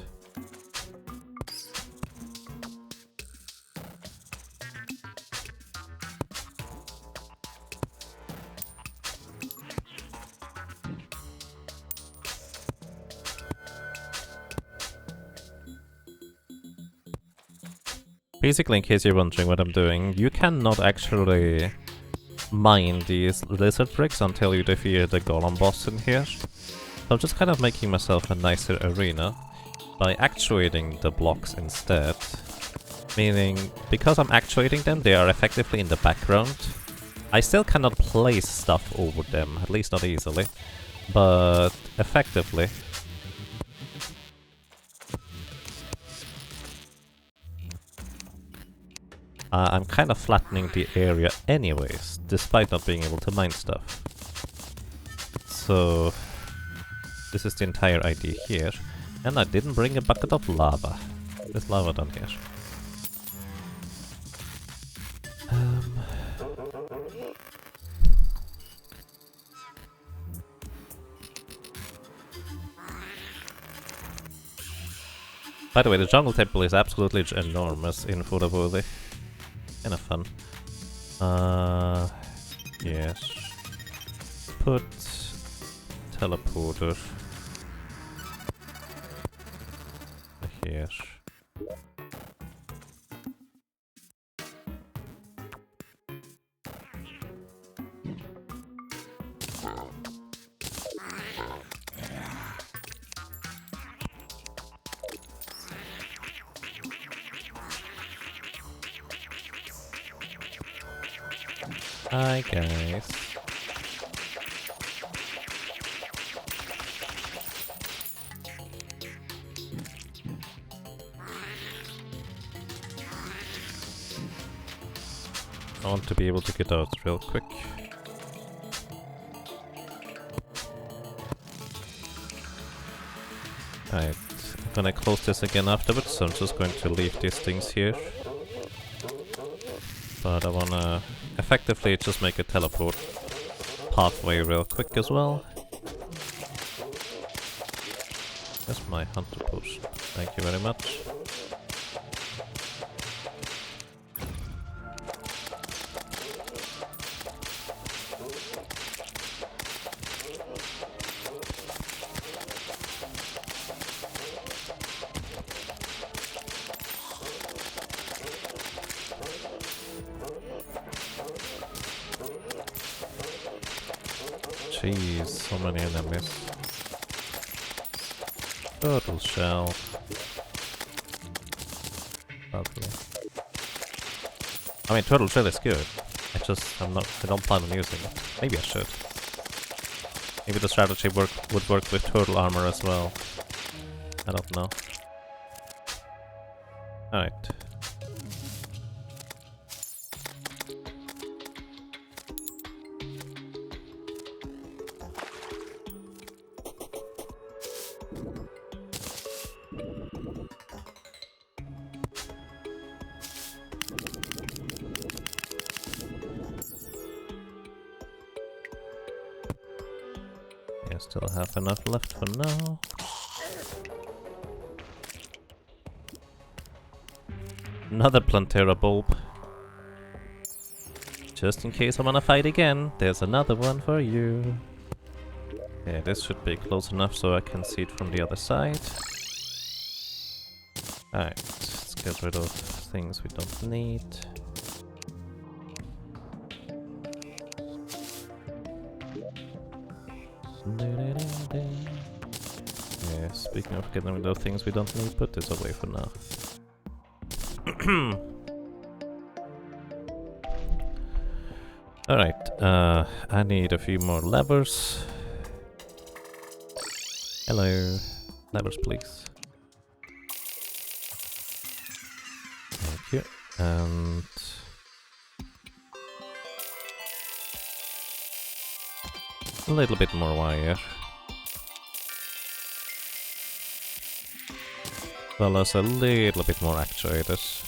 Basically, in case you're wondering what I'm doing, you cannot actually mine these lizard bricks until you defeat the golem boss in here. So I'm just kind of making myself a nicer arena by actuating the blocks instead. Meaning, because I'm actuating them, they are effectively in the background. I still cannot place stuff over them, at least not easily, but effectively. I'm kind of flattening the area anyways, despite not being able to mine stuff. So, this is the entire idea here. And I didn't bring a bucket of lava. There's lava down here. By the way, the jungle temple is absolutely enormous in Voodoo. Kind of fun. Yes. Put teleporter here. Hi guys. I want to be able to get out real quick. Alright, I'm gonna close this again afterwards, so I'm just going to leave these things here. But I wanna effectively just make a teleport pathway real quick as well. That's my hunter potion. Thank you very much. Jeez, so many enemies. Turtle shell. Lovely. I mean, turtle shell is good. I don't plan on using it. Maybe I should. Maybe the strategy would work with turtle armor as well. I don't know. Alright. Still have enough left for now. Another Plantera bulb. Just in case I wanna fight again, there's another one for you. Yeah, this should be close enough so I can see it from the other side. Alright, let's get rid of things we don't need. Yeah, speaking of getting rid of things we don't need, put this away for now. Alright, I need a few more levers. Hello. Levers, please. Thank you. And a little bit more wire. As well as a little bit more actuators.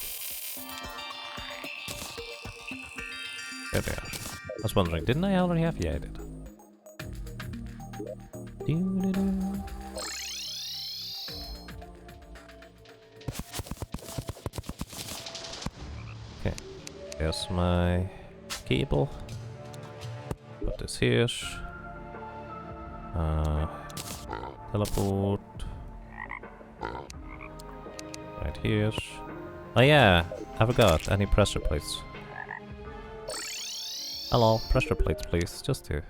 There they are. I was wondering, didn't I already have? Yeah, I did. Doo-doo-doo. Okay, there's my cable. Put this here. Teleport. Right here. Oh yeah, I forgot. Any pressure plates? Hello, pressure plates please, just two.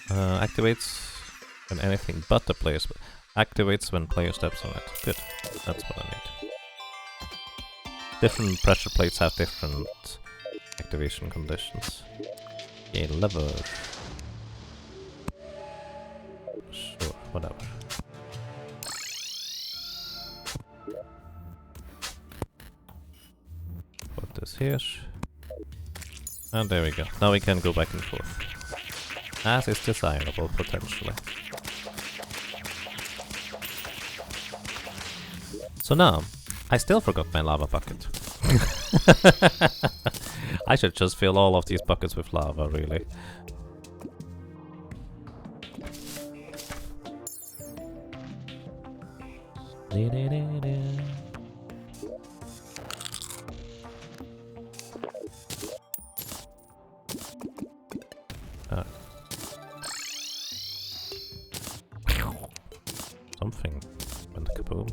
Activates when anything but the player activates when player steps on it. Good, that's what I need. Different pressure plates have different activation conditions. A lever. Sure, whatever. Put this here. And there we go. Now we can go back and forth. As is desirable, potentially. So now, I still forgot my lava bucket. I should just fill all of these buckets with lava, really. Something went kaboom.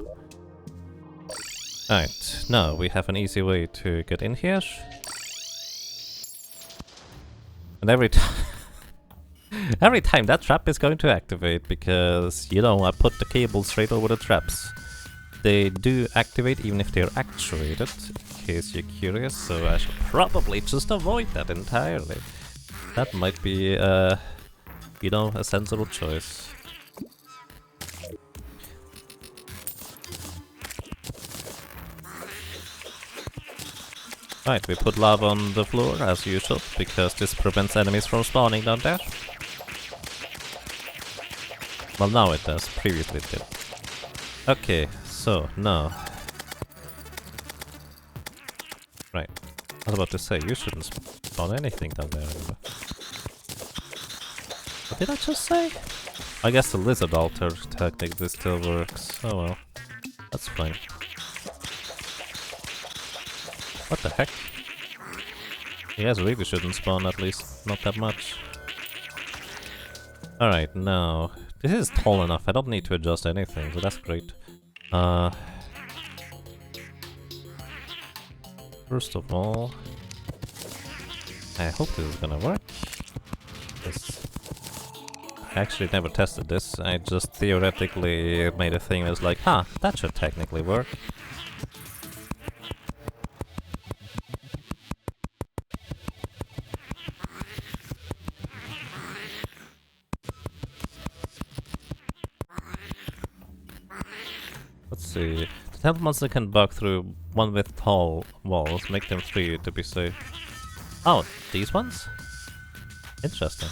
Alright, now we have an easy way to get in here. And every time that trap is going to activate, because, you know, I put the cable straight over the traps. They do activate even if they're actuated, in case you're curious, so I should probably just avoid that entirely. That might be, you know, a sensible choice. Right, we put lava on the floor as usual, because this prevents enemies from spawning down there. Well, now it does, previously it did. Okay, so now... Right, I was about to say, you shouldn't spawn anything down there anymore. What did I just say? I guess the lizard altar technically still works. Oh well, that's fine. What the heck? You guys really shouldn't spawn, at least not that much. Alright, now... This is tall enough, I don't need to adjust anything, so that's great. First of all... I hope this is gonna work. I actually never tested this, I just theoretically made a thing that's like, huh, that should technically work. Let's see. The temple monster can bug through one with tall walls, make them 3 to be safe. Oh, these ones? Interesting.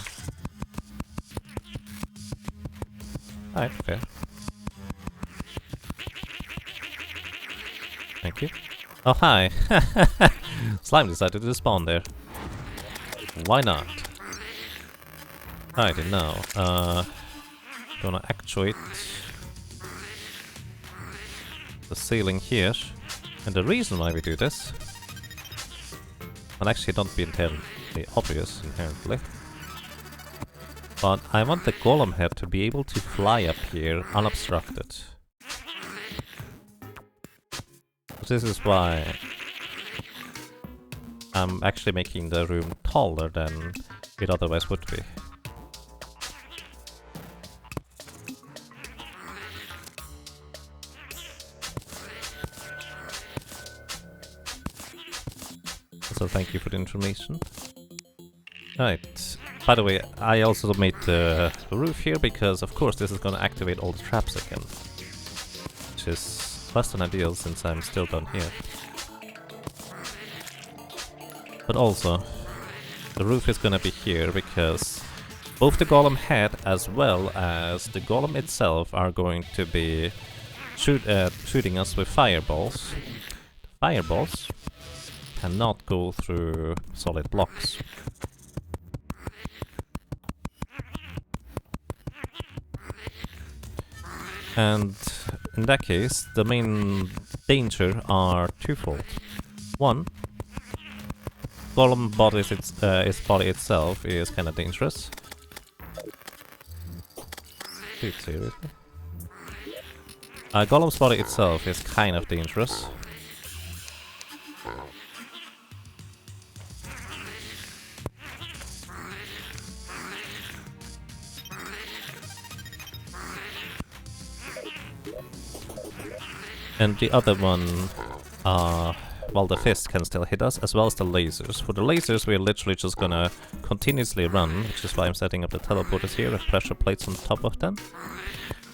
Alright, fair. Thank you. Oh, hi! Slime decided to spawn there. Why not? Alrighty, now, gonna actuate the ceiling here, and the reason why we do this, and actually don't be entirely obvious inherently, but I want the golem head to be able to fly up here unobstructed. This is why I'm actually making the room taller than it otherwise would be. So thank you for the information. Right. By the way, I also made the roof here because, of course, this is going to activate all the traps again. Which is less than ideal since I'm still down here. But also, the roof is going to be here because both the golem head as well as the golem itself are going to be shooting us with fireballs. Fireballs cannot go through solid blocks. And in that case, the main danger are twofold. One, golem body its body itself is kind of dangerous. Dude, seriously? Golem's body itself is kind of dangerous. And the other one, well, the fist can still hit us, as well as the lasers. For the lasers, we're literally just gonna continuously run, which is why I'm setting up the teleporters here with pressure plates on top of them.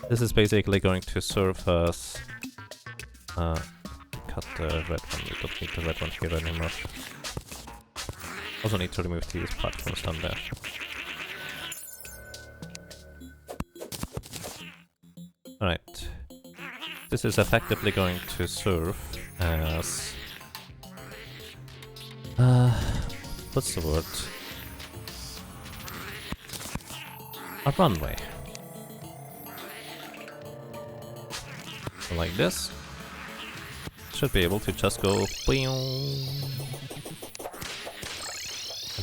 This is basically going to serve us... cut the red one, we don't need the red one here anymore. Also need to remove these platforms down there. Alright. This is effectively going to serve as... what's the word? A runway. So like this. Should be able to just go and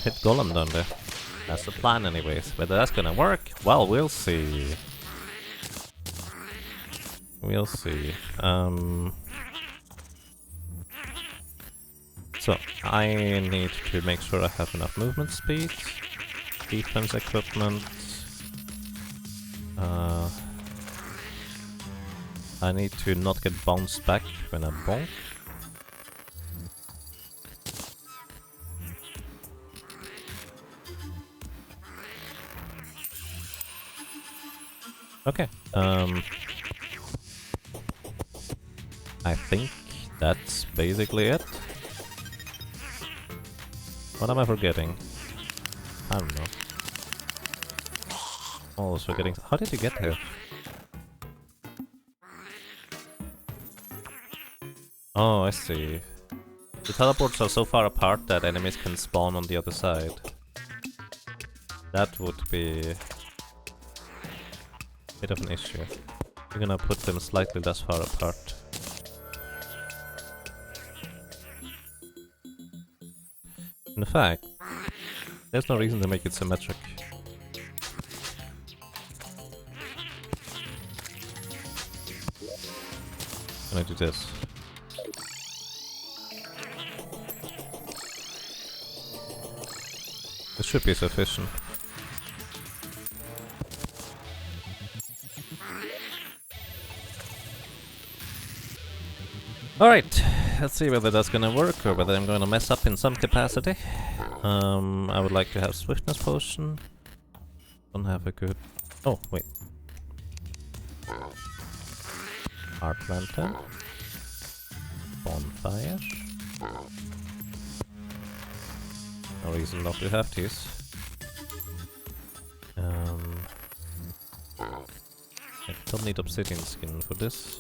hit Golem down there. That's the plan anyways. Whether that's gonna work, well, we'll see. We'll see. So, I need to make sure I have enough movement speed, defense equipment. I need to not get bounced back when I bonk. Okay. I think that's basically it. What am I forgetting? I don't know. Oh, I was forgetting. How did you get here? Oh, I see. The teleports are so far apart that enemies can spawn on the other side. That would be a bit of an issue. We're gonna put them slightly less far apart. In fact, there's no reason to make it symmetric. Can I do this? This should be sufficient. Alright, let's see whether that's gonna work or whether I'm gonna mess up in some capacity. I would like to have swiftness potion. Don't have a good... Oh, wait. Heart lantern. Bonfire. No reason not to have these. I don't need obsidian skin for this.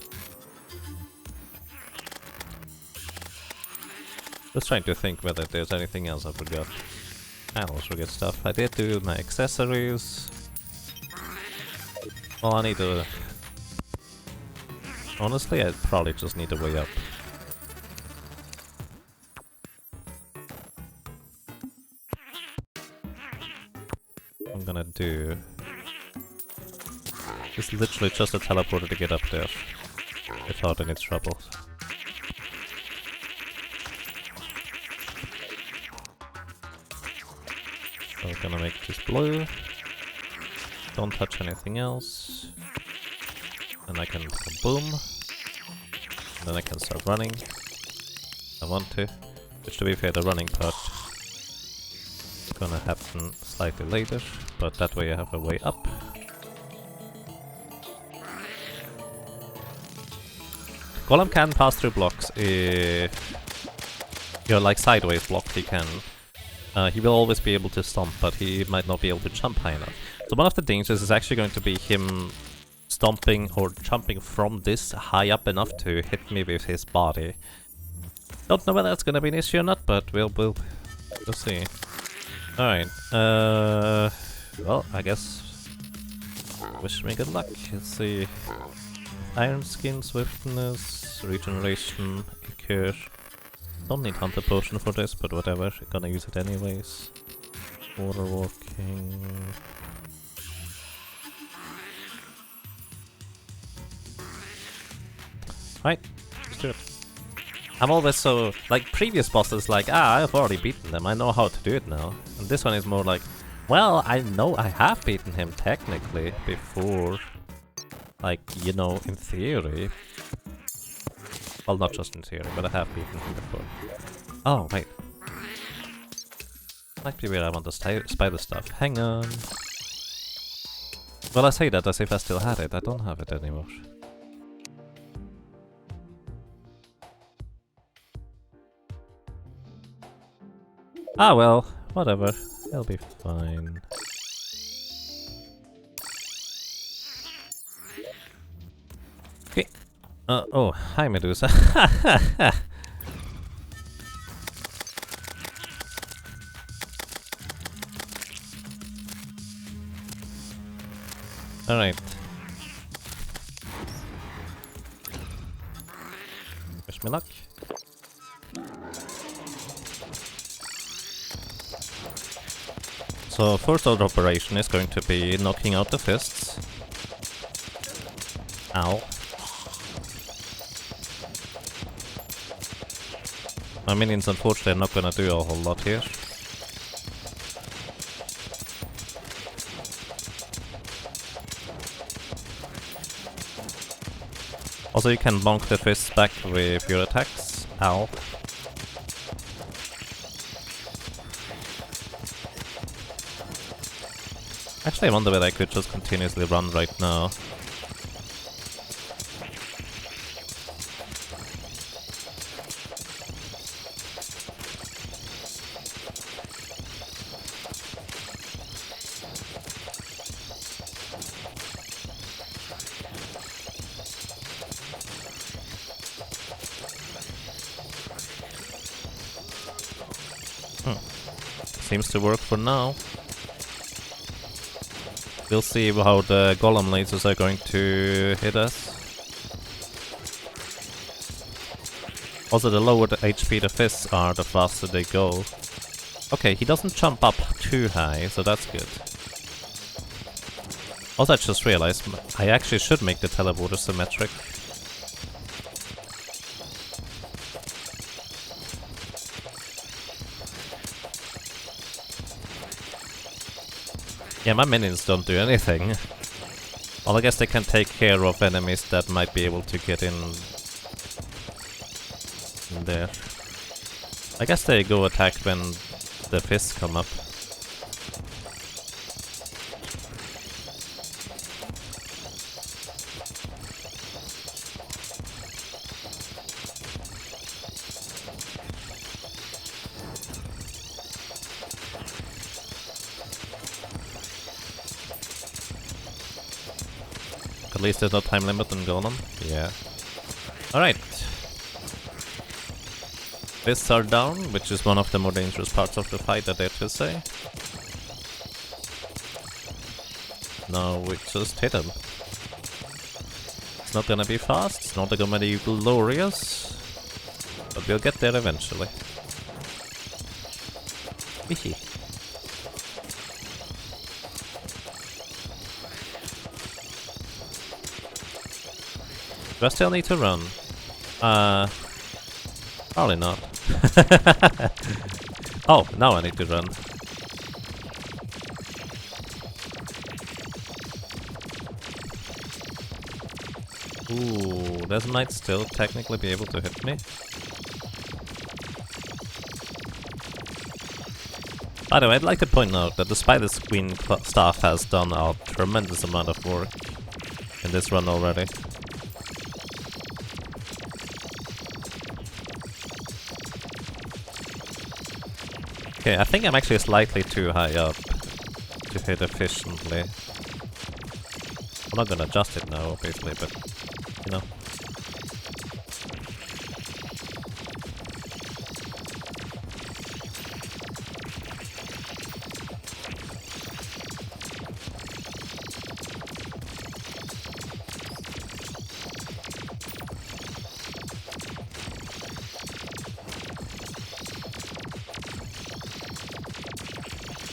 Just trying to think whether there's anything else I forgot. I always forget stuff. I did do my accessories. Well, I need to... Honestly, I probably just need a way up. I'm gonna do... It's literally just a teleporter to get up there without any trouble. So we're gonna make this blue. Don't touch anything else. And I can boom. And then I can start running. I want to. Which, to be fair, the running part is gonna happen slightly later, but that way I have a way up. Golem can pass through blocks if you're like sideways blocked, he can. He will always be able to stomp, but he might not be able to jump high enough. So one of the dangers is actually going to be him stomping or jumping from this high up enough to hit me with his body. Don't know whether that's gonna be an issue or not, but we'll see. Alright, well, I guess wish me good luck. Let's see. Iron skin, swiftness, regeneration, cure. Don't need hunter potion for this, but whatever, gonna use it anyways. Water walking. Right, let's do it. I'm always so, like, previous bosses like, I've already beaten them, I know how to do it now. And this one is more like, well, I know I have beaten him technically before. Like, you know, in theory. Well, not just in theory, but I have beaten him before. Oh, wait. Might be where I want the spider stuff. Hang on. Well, I say that as if I still had it. I don't have it anymore. Ah, well, whatever. It'll be fine. Okay. Oh, hi, Medusa. Alright. Wish me luck. So first order operation is going to be knocking out the fists. Ow. My minions unfortunately are not gonna do a whole lot here. Also you can bonk the fists back with your attacks. Ow. Actually, I wonder whether I could just continuously run right now. Seems to work for now. We'll see how the golem lasers are going to hit us. Also, the lower the HP the fists are, the faster they go. Okay, he doesn't jump up too high, so that's good. Also, I just realized I actually should make the teleporter symmetric. Yeah, my minions don't do anything. Well, I guess they can take care of enemies that might be able to get in there. I guess they go attack when the fists come up. At least there's no time limit on Golem. Yeah. Alright. Fists are down, which is one of the more dangerous parts of the fight, I dare to say. Now we just hit him. It's not gonna be fast, it's not gonna be glorious, but we'll get there eventually. Hehe. Do I still need to run? Probably not. Oh, now I need to run. Ooh, this might still technically be able to hit me. By the way, I'd like to point out that the Spider Queen staff has done a tremendous amount of work in this run already. Okay, I think I'm actually slightly too high up to hit efficiently. I'm not gonna adjust it now, obviously, but, you know.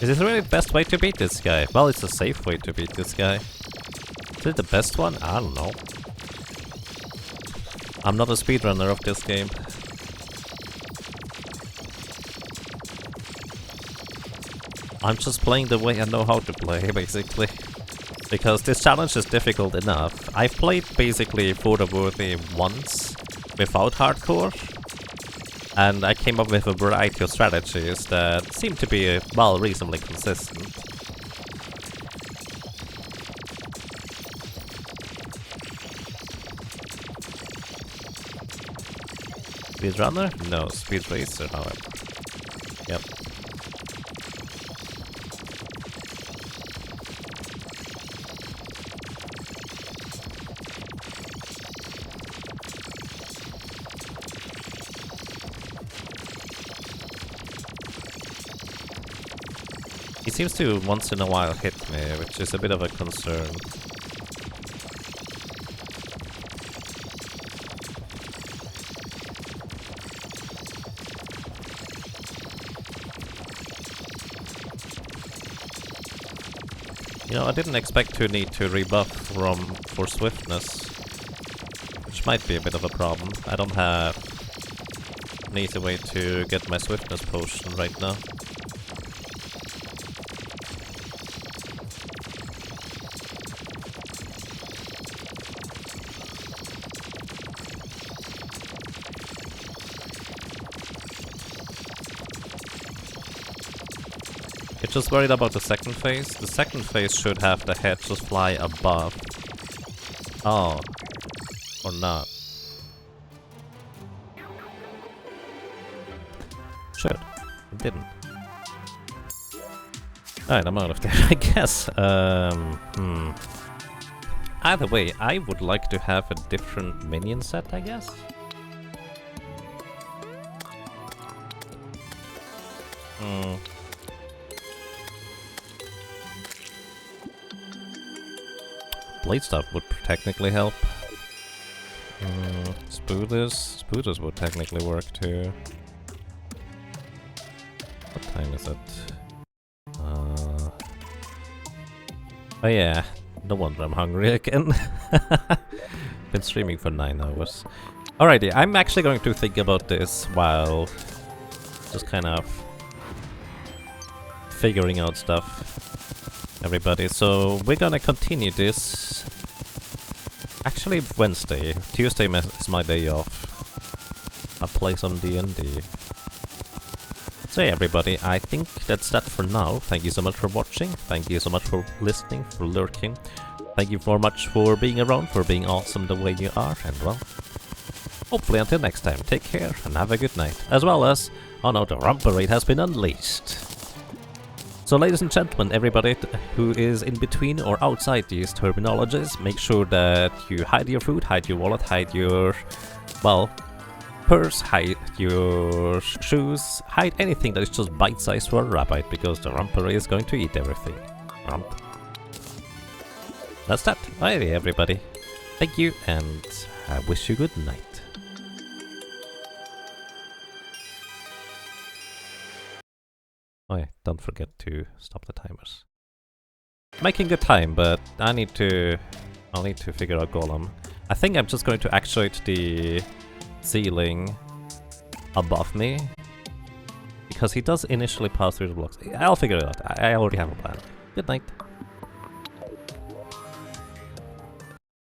Is this really the best way to beat this guy? Well, it's a safe way to beat this guy. Is it the best one? I don't know. I'm not a speedrunner of this game. I'm just playing the way I know how to play, basically. Because this challenge is difficult enough. I've played basically For the Worthy once without hardcore, and I came up with a variety of strategies that seem to be, well, reasonably consistent. Speedrunner? No, speed racer, however. Yep. He seems to once in a while hit me, which is a bit of a concern. You know, I didn't expect to need to rebuff for swiftness, which might be a bit of a problem. I don't have an easy way to get my swiftness potion right now. Just worried about the second phase. The second phase should have the head just fly above. Oh. Or not. Should. It didn't. Alright, I'm out of there, I guess. Either way, I would like to have a different minion set, I guess. Blade stuff would technically help. Spooters would technically work too. What time is it? Oh yeah, no wonder I'm hungry again. Been streaming for 9 hours. Alrighty, I'm actually going to think about this while just kind of figuring out stuff. Everybody, so we're gonna continue this actually Wednesday. Tuesday is my day off. I'll play some D&D. So yeah, everybody, I think that's that for now. Thank you so much for watching. Thank you so much for listening, for lurking. Thank you so much for being around, for being awesome the way you are, and well, hopefully until next time, take care and have a good night. As well as, oh no, the rump parade has been unleashed. So ladies and gentlemen, everybody who is in between or outside these terminologies, make sure that you hide your food, hide your wallet, hide your, well, purse, hide your shoes, hide anything that is just bite-sized for a rabbit, because the rumper is going to eat everything. Rump. That's that. Alrighty, everybody. Thank you, and I wish you good night. Oh yeah, don't forget to stop the timers. Making good time, but I'll need to figure out Golem. I think I'm just going to actuate the ceiling above me, because he does initially pass through the blocks. I'll figure it out. I already have a plan. Good night.